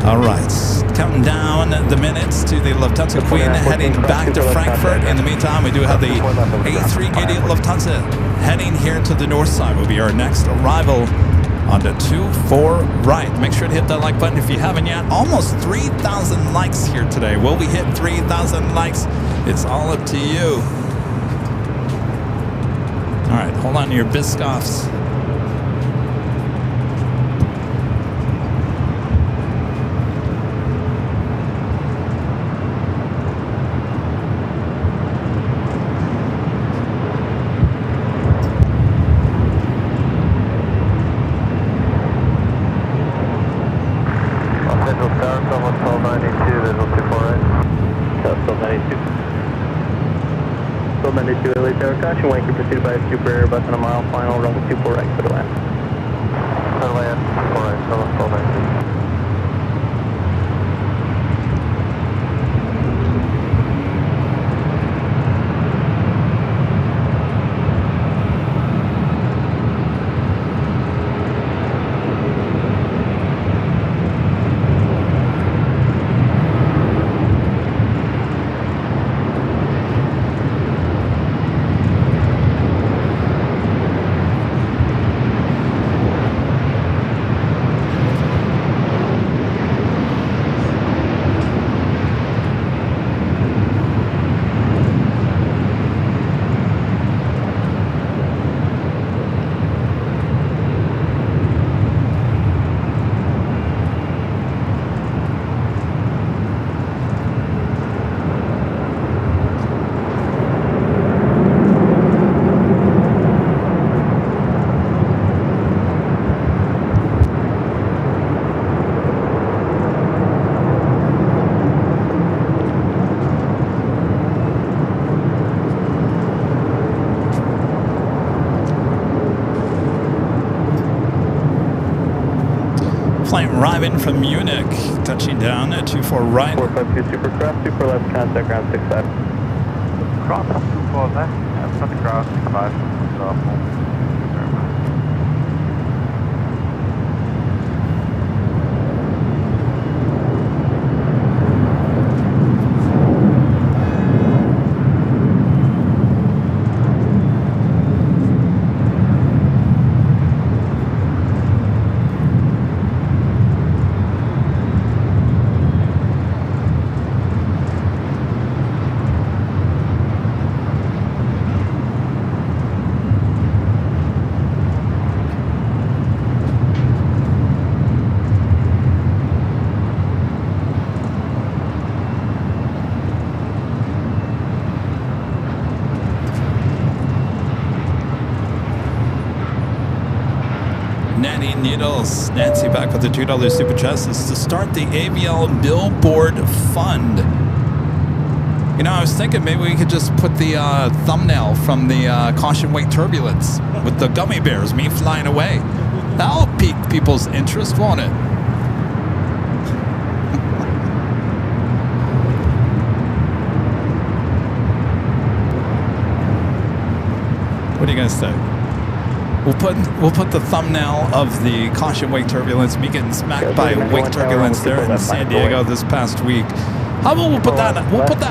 All right, counting down the minutes to the Lufthansa Queen heading back to Frankfurt. In the meantime, we do have the A380 Lufthansa heading here to the north side. Will be our next arrival on the 24 right. Make sure to hit that like button if you haven't yet. Almost 3,000 likes here today. Will we hit 3,000 likes? It's all up to you. All right, hold on to your Biscoffs. Caution, wake you pursued by a Super Airbus on a mile final, runway 24 right, clear to land. Clear to land, 4 right, 1292. flight arriving from Munich, touching down at 24 right. 452 super cross, 24 left, contact ground 65. Cross 24 left, contact ground 65. Nancy back with the $2 super chat. This is to start the AVL Billboard Fund. You know, I was thinking maybe we could just put the thumbnail from the Caution Wake Turbulence with the gummy bears, me flying away. That'll pique people's interest, won't it? What do you guys say? We'll put the thumbnail of the Caution Wake Turbulence, me getting smacked by Wake Turbulence there in San Diego this past week. How about we'll put that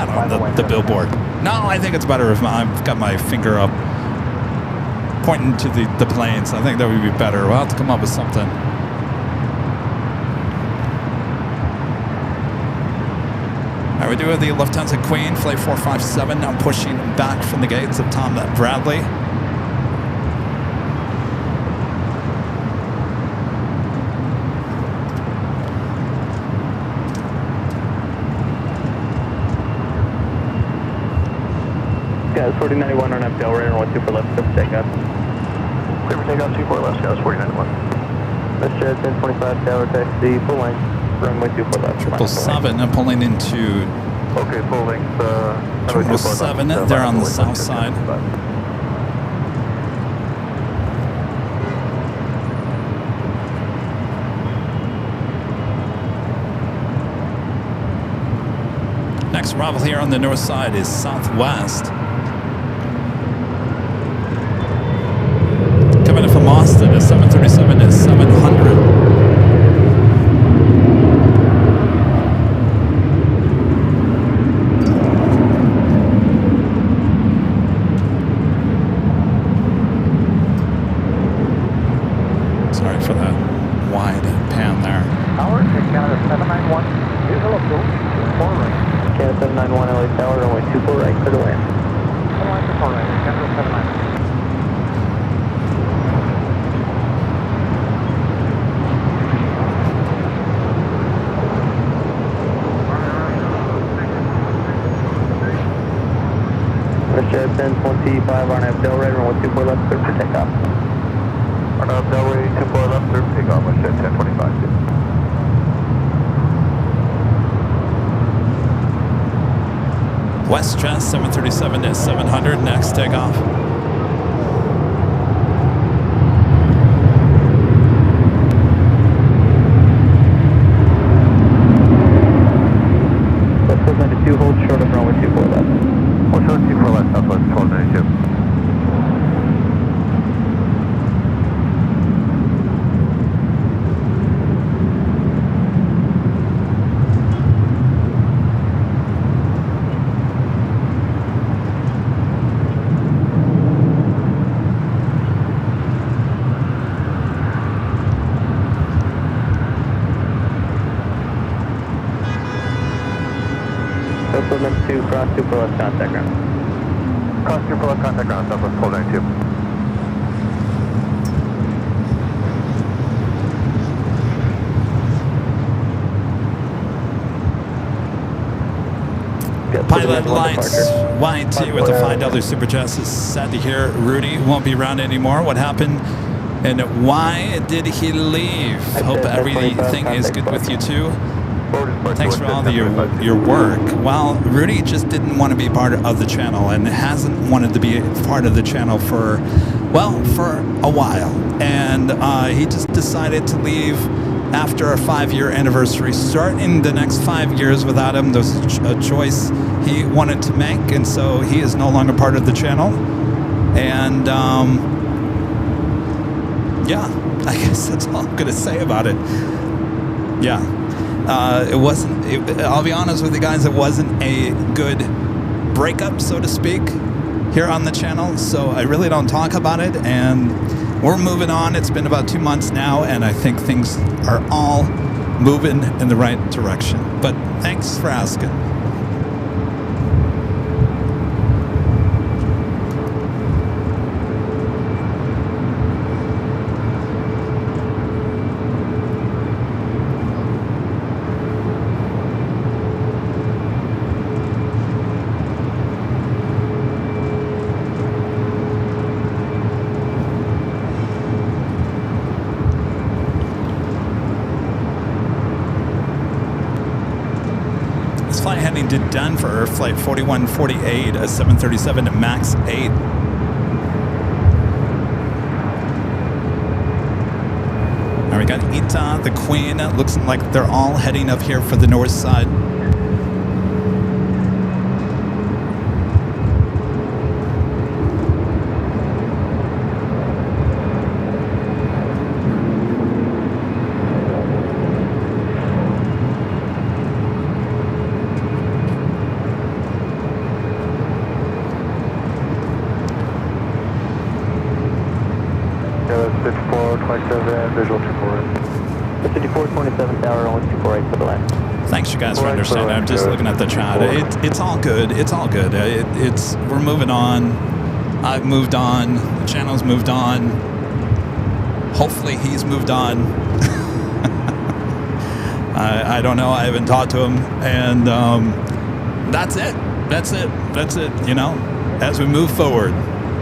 on the billboard? No, I think it's better if I've got my finger up pointing to the planes. I think that would be better. We'll have to come up with something. All right, we do have the Lufthansa Queen, flight 457, now pushing back from the gates of Tom Bradley. Guys, 4091 on FDL, radar 124 left, clear for takeoff. Clear for takeoff, 24 left, Scouts 4091. Mr. 1025 tower taxi, full length, runway 24 left. 777 and pulling into Okay, full length, 777, they're on the south side. Next arrival here on the north side is Southwest. Coming in from Austin is 737 to 700. Sorry for that wide pan there. Tower, Canada 791, visual approach, 4 right. Canada 791 LA Tower, runway 24 right, clear to land. 4 right, Canada 791. Mr. 1025 on FDL, radar 124 left, clear for takeoff. On Delray 24 left, clear for takeoff, West Jet 1025. WestJet 737 to 700, next takeoff. West 92, hold short of runway 24 left. Hold short 24 left, Southwest 1292. Equipment 2, cross 24 left, contact ground. Cross 24 left, contact ground, Southwest 1292. Pilot lights, Y2 with the $5 super chat. Is sad to hear Rudy won't be around anymore. What happened and why did he leave? Hope everything is good with you too. Thanks for all your work. Well, Rudy just didn't want to be part of the channel and hasn't wanted to be part of the channel for a while. And he just decided to leave after our 5-year anniversary, starting the next 5 years without him. There was a choice he wanted to make, and so he is no longer part of the channel. And yeah, I guess that's all I'm gonna say about it. Yeah, it wasn't. I'll be honest with you guys, it wasn't a good breakup, so to speak, here on the channel. So I really don't talk about it, and we're moving on. It's been about 2 months now, and I think things are all moving in the right direction. But thanks for asking. Heading to Denver, flight 4148, a 737 MAX 8. Now we got Ita, the Queen. Looks like they're all heading up here for the north side. Visual 24. 5427 tower, only 248 for the left. Thanks, you guys, for understanding. I'm just looking at the chat. It's all good. It's all good. We're moving on. I've moved on. The channel's moved on. Hopefully, he's moved on. I don't know. I haven't talked to him, and that's it. That's it. That's it. You know, as we move forward,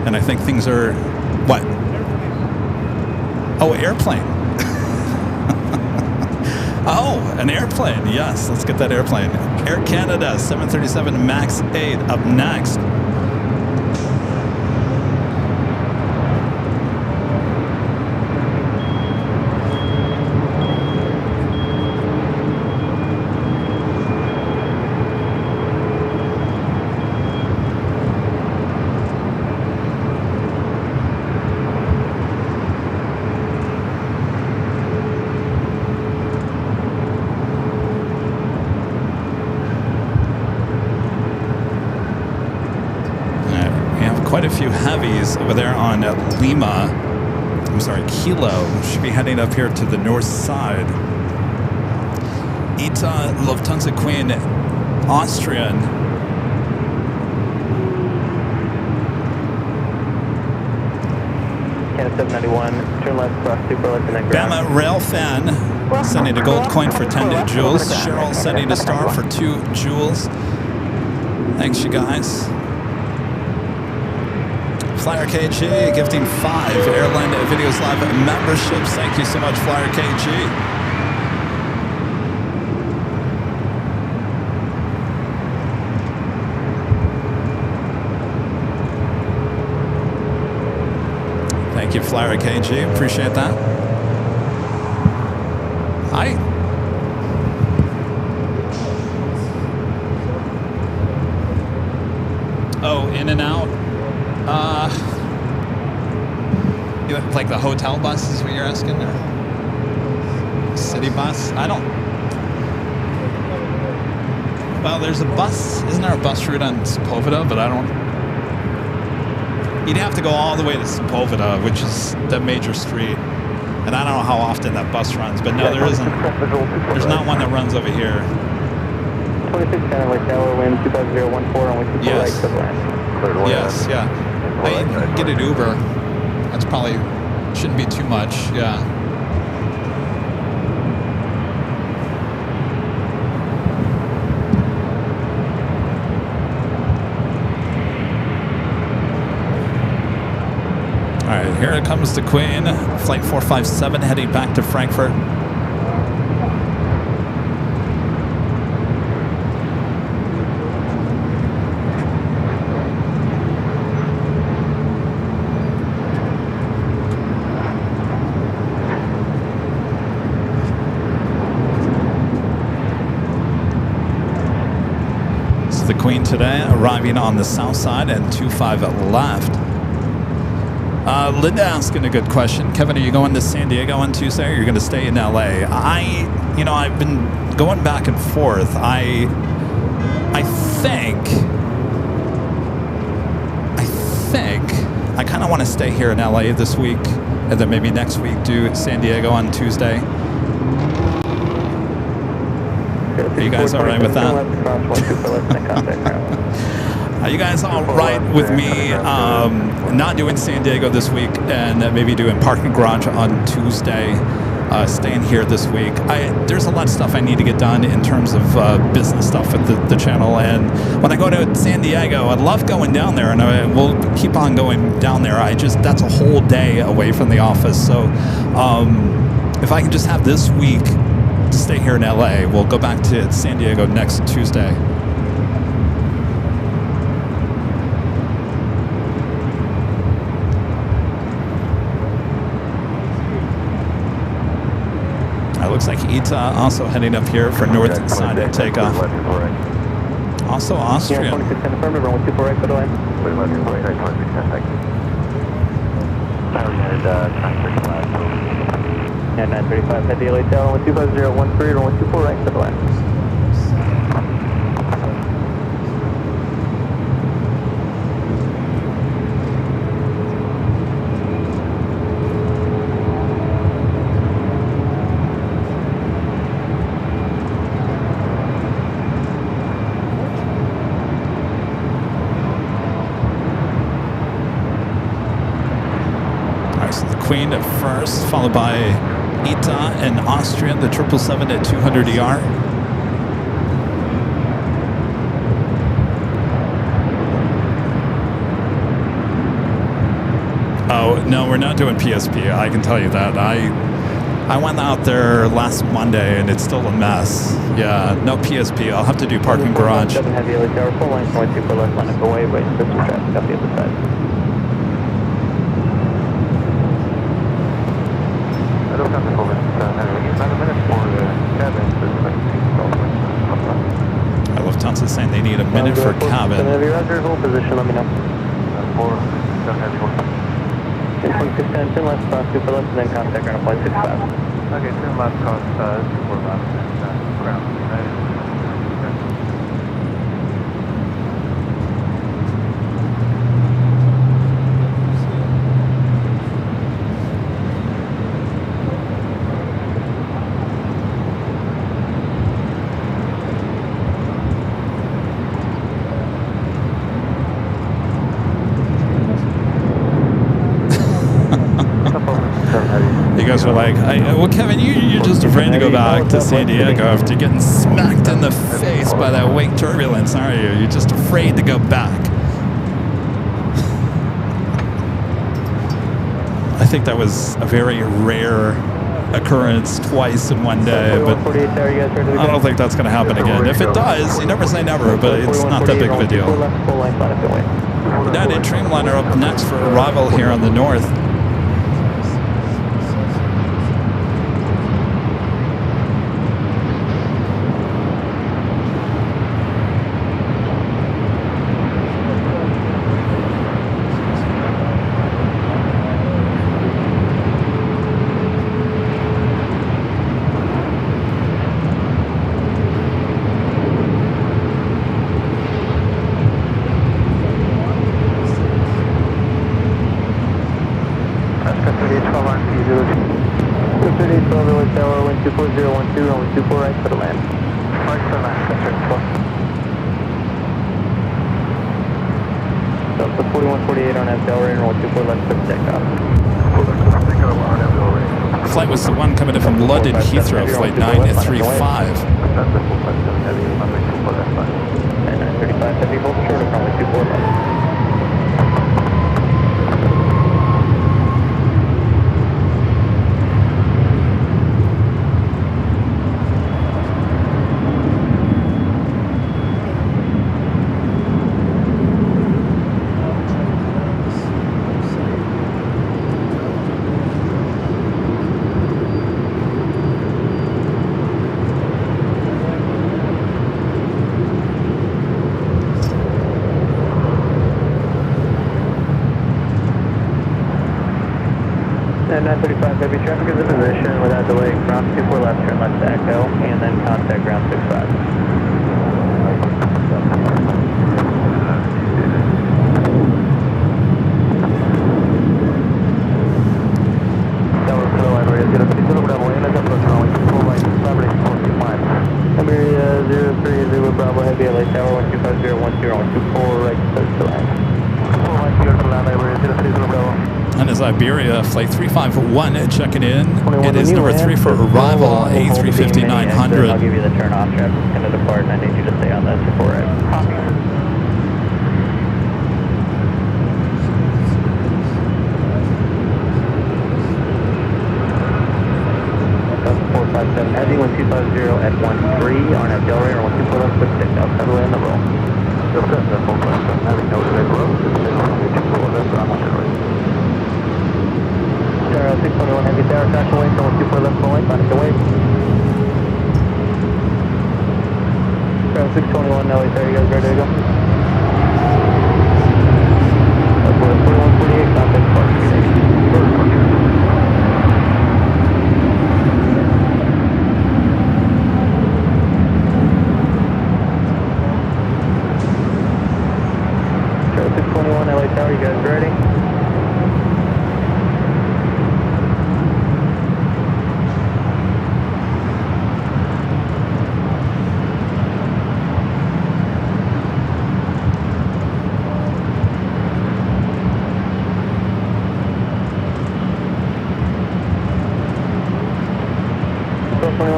and I think things are what. Oh, airplane. Oh, an airplane. Yes, let's get that airplane. Air Canada 737 MAX 8 up next. Quite a few heavies over there on Kilo. Should be heading up here to the north side. Ita, Lufthansa Queen, Austrian. Canada 791, turn left, cross super left, and then ground. Bama Rail Fan sending a gold coin for 10 jewels. Cheryl sending a star for 2 jewels. Thanks, you guys. Flyer KG gifting 5 Airline Videos Live memberships. Thank you so much, Flyer KG. Thank you, Flyer KG. Appreciate that. Hi. Oh, in and out. Like the hotel bus is what you're asking, or city bus? I don't. Well, there's a bus. Isn't there a bus route on Sepulveda? But I don't. You'd have to go all the way to Sepulveda, which is the major street, and I don't know how often that bus runs. But no, there isn't. There's not one that runs over here. 26 Canada West Tower, wind 25014, only 2 Yes. right to the left. Yes, yeah. Hey, you can get an Uber. That's probably shouldn't be too much. Yeah. All right, here it comes the Queen, flight 457 heading back to Frankfurt. the Queen today, arriving on the south side and 25 left. Linda asking a good question. Kevin, are you going to San Diego on Tuesday, or you're going to stay in LA? I've been going back and forth. I think I kind of want to stay here in LA this week, and then maybe next week do San Diego on Tuesday. Are you guys all right with that? Are you guys all right with me not doing San Diego this week and maybe doing parking garage on Tuesday, staying here this week? There's a lot of stuff I need to get done in terms of business stuff at the channel, and when I go to San Diego, I love going down there, and we'll keep on going down there. That's a whole day away from the office, so if I can just have this week to stay here in LA, we'll go back to San Diego next Tuesday. Looks like Ita also heading up here for north side of takeoff. Also Austrian. Yeah, 935, head to LA Tower, 125013, 124 right to the left. Queen at first, followed by Ita and Austrian, the 777 at 200 ER. Oh, no, we're not doing PSP. I can tell you that. I went out there last Monday and it's still a mess. Yeah, no PSP. I'll have to do parking garage. Heavy LA Tower, full line, 22 for left line up away, wait for some traffic up the other side. Lufthansa saying they need a minute for cabin. Heavy Roger, hold position, let me know. 2610, turn left, cross 2 for left, and then contact ground flight 65. Okay, turn left, cross 2 for left, and ground, United. You guys are like, well, Kevin, you're just afraid to go back to San Diego after getting smacked in the face by that wake turbulence, aren't you? You're just afraid to go back. I think that was a very rare occurrence, twice in one day, but I don't think that's going to happen again. If it does, you never say never, but it's not that big of a deal. United Dreamliner up next for arrival here on the north. Flight was the one coming in from London Heathrow, flight 935. 935 heavy, hold short of runway 24 left. Heavy traffic is in position without delay. Ground 24 left, turn left to Echo, and then contact ground 65. Bravo Heavy, LA Tower 125010 right to land. And is Iberia Flight 351 checking in. It is number 3 for arrival, A350-900. I'll give you the turn off. Traffic's going to depart, and I need you to stay on that support right. Copy. Heavy 1250 at 13 on a Delray or 124 left, quick takeoff, heavily on the roll. Having no direct road, 124 left on Delray. Star 621 Heavy Tower, crash away, 124 left, full length, on its way. Star 621 LA Tower, you guys ready to go? 4148, contact park. LA Tower, you guys ready?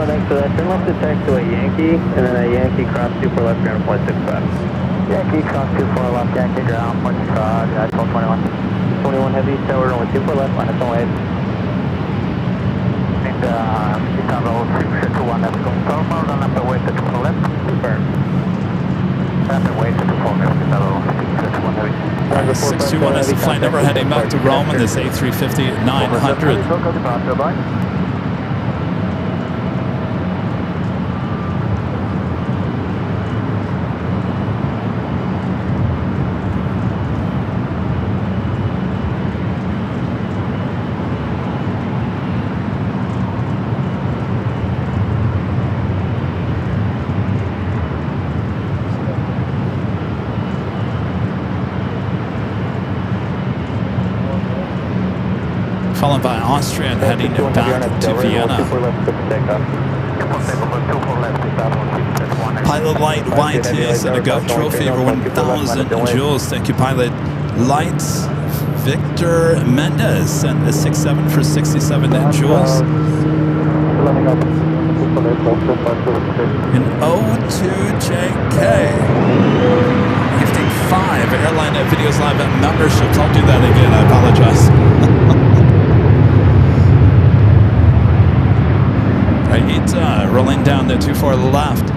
Thanks for that. Turn left to taxi to a Yankee, and then a Yankee cross 24 left ground 0.65. Yankee cross 24 left, Yankee ground 0.65, yeah, 1221. 21 Heavy Tower, only 24 left, minus 1 need Chicago 621, that's going southbound on up the way to 24 left. Confirm. Rapid way to 24 left, Chicago 621 Heavy. 621 is the flight number heading back to Rome on this A350-900. Followed by Austrian heading back to Vienna. Pilot Light White is at a Go Trophy over 1,000 joules. Thank you, Pilot Light. Victor Mendez sent a 6-7 for 67 joules. In O2JK. Gifting 5 Airline Videos Live memberships. I'll do that again. I apologize. Right, rolling down the 24 left.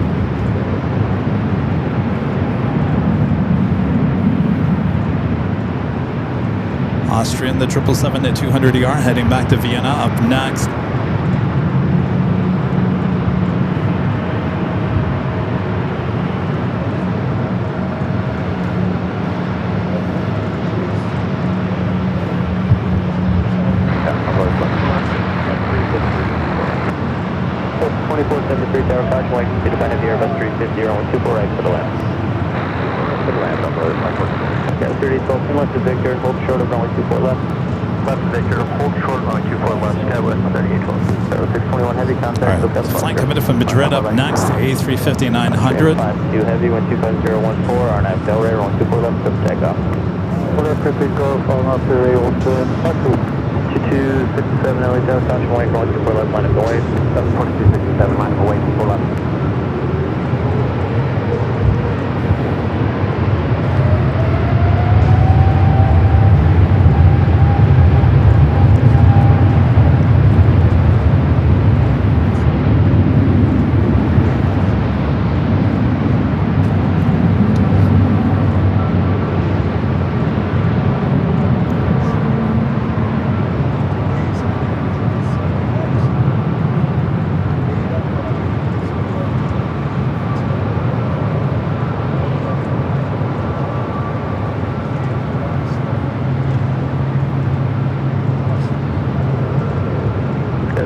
Austrian, the 777 at 200ER, heading back to Vienna. Up next. Victor, hold short of runway 24 left. Left Victor, hold short of runway 24 left, Skywest 3812. 621 Heavy contact. All right, flight committed from Madrid up next, A350-900. 52 Heavy, 125014, RNAV Delray, runway 24 left, quick takeoff. Order, quickly go, following up to Ray 2267 LA Tower, caution white, runway 24 left, line of away. 4267, line of away, 24 left.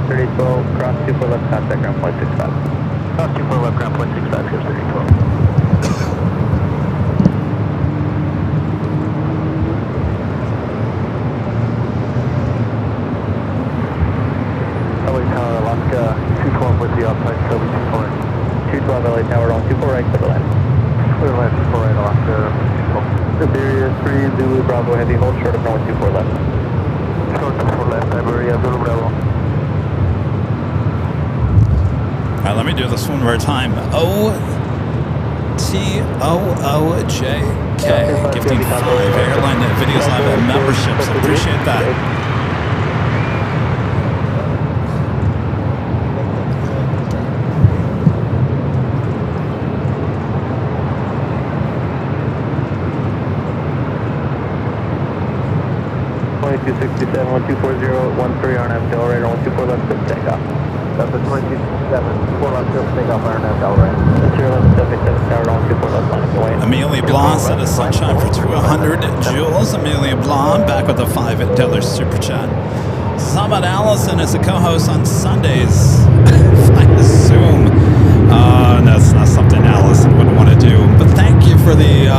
3012, cross 24 left, contact ground point 65. Cross 24 left, ground point 65, here's 3012. LA Tower, Alaska 212 with the outside Kobe 24. 212 LA Tower, wrong 24 right, clear the land. Clear land 24 right, Alaska 212. Iberia 3, Zulu Bravo Heavy, hold short of runway 24 left. Short 24 left, Iberia, Zulu Bravo. All right, let me do this one more time. OTOOJK, gifting 5 Airline Videos Live memberships. Appreciate that. .267, 1240, 13 RNF, Delray, 124 left, clear takeoff. That's the 22.7, 4 left, clear takeoff, RNF, Delray. 01177 Tower, 124 left, line of the way. Amelia Blanc said a sunshine for 200 joules. Amelia Blanc back with a $5 super chat. Samad Allison is a co-host on Sundays. Flying the Zoom. No, that's not something Allison would want to do. But thank you for the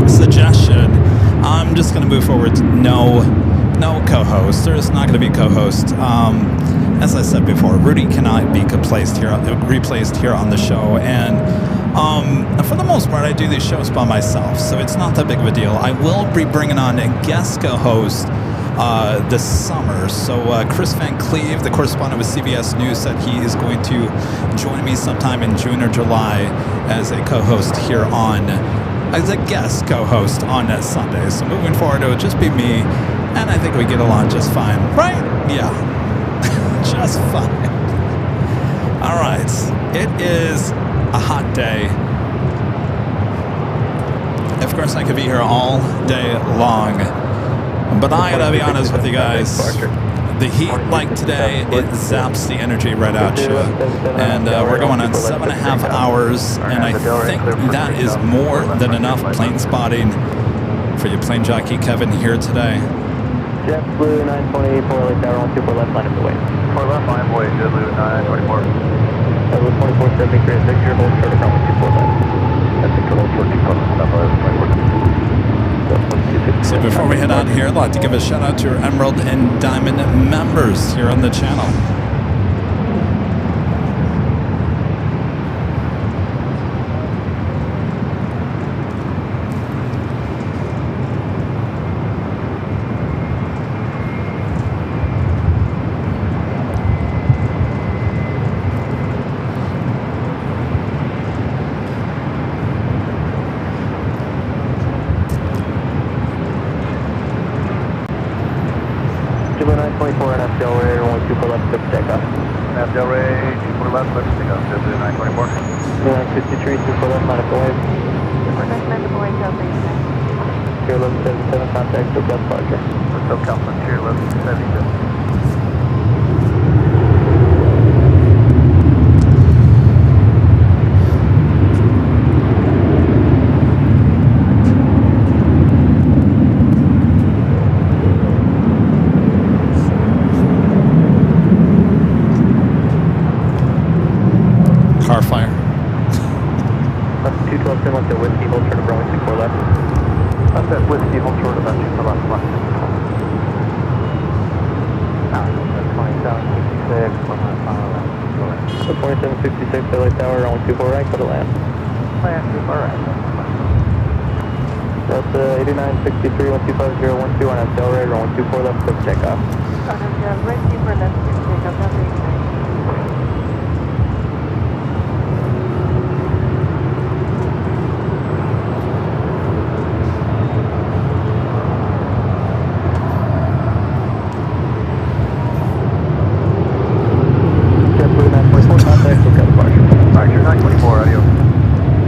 suggestion. I'm just going to move forward. No co-host. There's not going to be co-host. As I said before, Rudy cannot be replaced here on the show, and for the most part, I do these shows by myself, so it's not that big of a deal. I will be bringing on a guest co-host this summer. So Chris Van Cleve, the correspondent with CBS News, said he is going to join me sometime in June or July as a co-host here as a guest co-host on Sunday. So moving forward, it would just be me, and I think we get along just fine, right? Yeah, just fine. All right, it is a hot day. Of course, I could be here all day long, but I gotta be honest with you guys. The heat like today, it zaps the energy right out you. And we're going on 7.5 hours, and I think that is more than enough plane spotting for you plane jockey Kevin here today. JetBlue 920, 4 LA Tower, 124 left, line of the way. 4 left, line of the way, JetBlue 924. JetBlue 2473 is Victor, hold short of runway 24 left. That's Victor, hold short 24 left. So before we head out here, I'd like to give a shout out to our Emerald and Diamond members here on the channel. JetBlue 924 and Delray, 124 left, clear for takeoff. Delray, 24 left, let's take off. JetBlue 924. 953, 24 left, line of the way. Left line of the way, Delta 1177, contact, SoCal departure. SoCal Frontier 1177. Car fire. 212, sim, left at Whiskey, hold short of runway 24 left. That's that Whiskey, hold short of that 24 left. That's 2766, 2766 LA Tower, runway 24 right, clear to land. land 24 right. That's 8963, 1250, 12 on Delray, runway 24 left, clear for takeoff. right super left, clear for takeoff, Delta 89.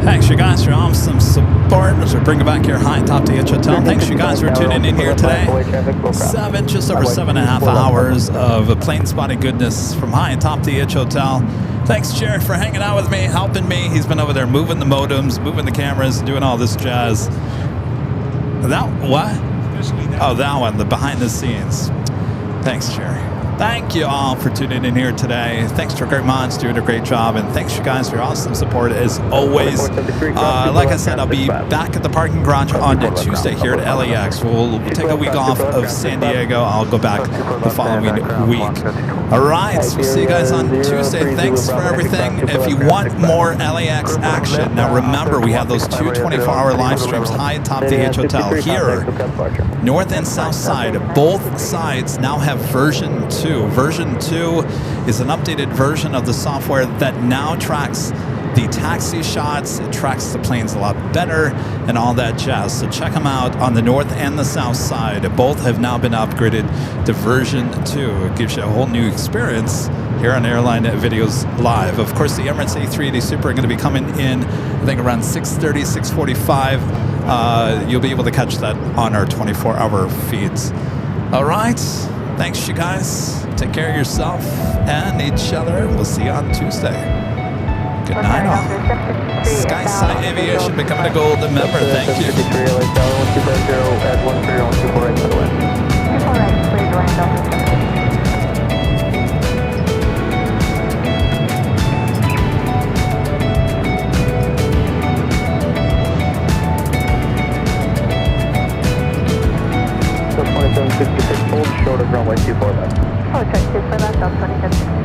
Thanks, you guys, for awesome support as we bring it back here high and top to H Hotel. Thanks, you guys, for tuning in here today. Just over 7.5 hours of plane spotting goodness from high and top to H Hotel. Thanks, Jared, for hanging out with me, helping me. He's been over there moving the modems, moving the cameras, doing all this jazz. That what? Oh, that one, the behind the scenes. Thanks, Jerry. Thank you all for tuning in here today. Thanks to Greg Mons doing a great job, and thanks you guys for your awesome support as always. Like I said, I'll be back at the parking garage on Tuesday here at LAX. We'll take a week off of San Diego. I'll go back the following week. All right, we'll see you guys on Tuesday. Thanks for everything. If you want more LAX action, now remember we have those two 24-hour live streams high atop the H Hotel here, north and south side. Both sides now have version 2. Version 2 is an updated version of the software that now tracks the taxi shots, it tracks the planes a lot better, and all that jazz. So check them out on the north and the south side. Both have now been upgraded to version 2. It gives you a whole new experience here on Airline Videos Live. Of course, the Emirates A380 Super are going to be coming in, I think, around 6:30, 6:45. You'll be able to catch that on our 24-hour feeds. All right. Thanks, you guys. Take care of yourself and each other. We'll see you on Tuesday. Good night, all. SkySide Aviation becoming a golden member. Thank you. So 2766, hold short of runway 24 left. Oh, check 24 left, 2766.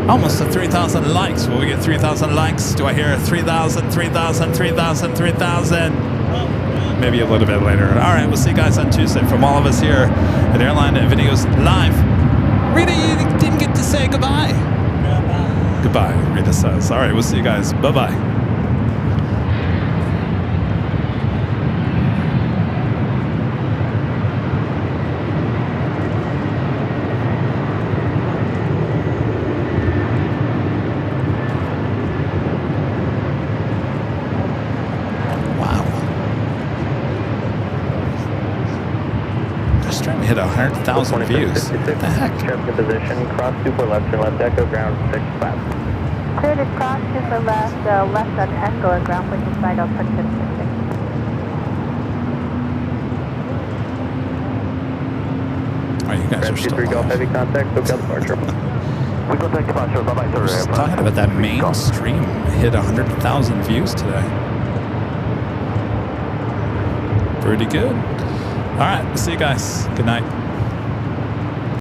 Almost to 3,000 likes. Will we get 3,000 likes? Do I hear 3,000, 3,000, 3,000, 3,000? Maybe a little bit later. All right, we'll see you guys on Tuesday. From all of us here at Airline Videos Live. Rita, you didn't get to say goodbye. Goodbye, Rita says. All right, we'll see you guys. Bye-bye. Hit 100,000 views. What the heck? Shift to position, cross super left and left echo ground 6 flat. Clear to cross super left, left on echo and ground push inside on 2666. Oh, you guys are still 23 Golf alive. Heavy contact, SoCal departure. We contact departure. Bye-bye, sir. I was talking about that main stream hit 100,000 views today. Pretty good. All right, see you guys. Good night.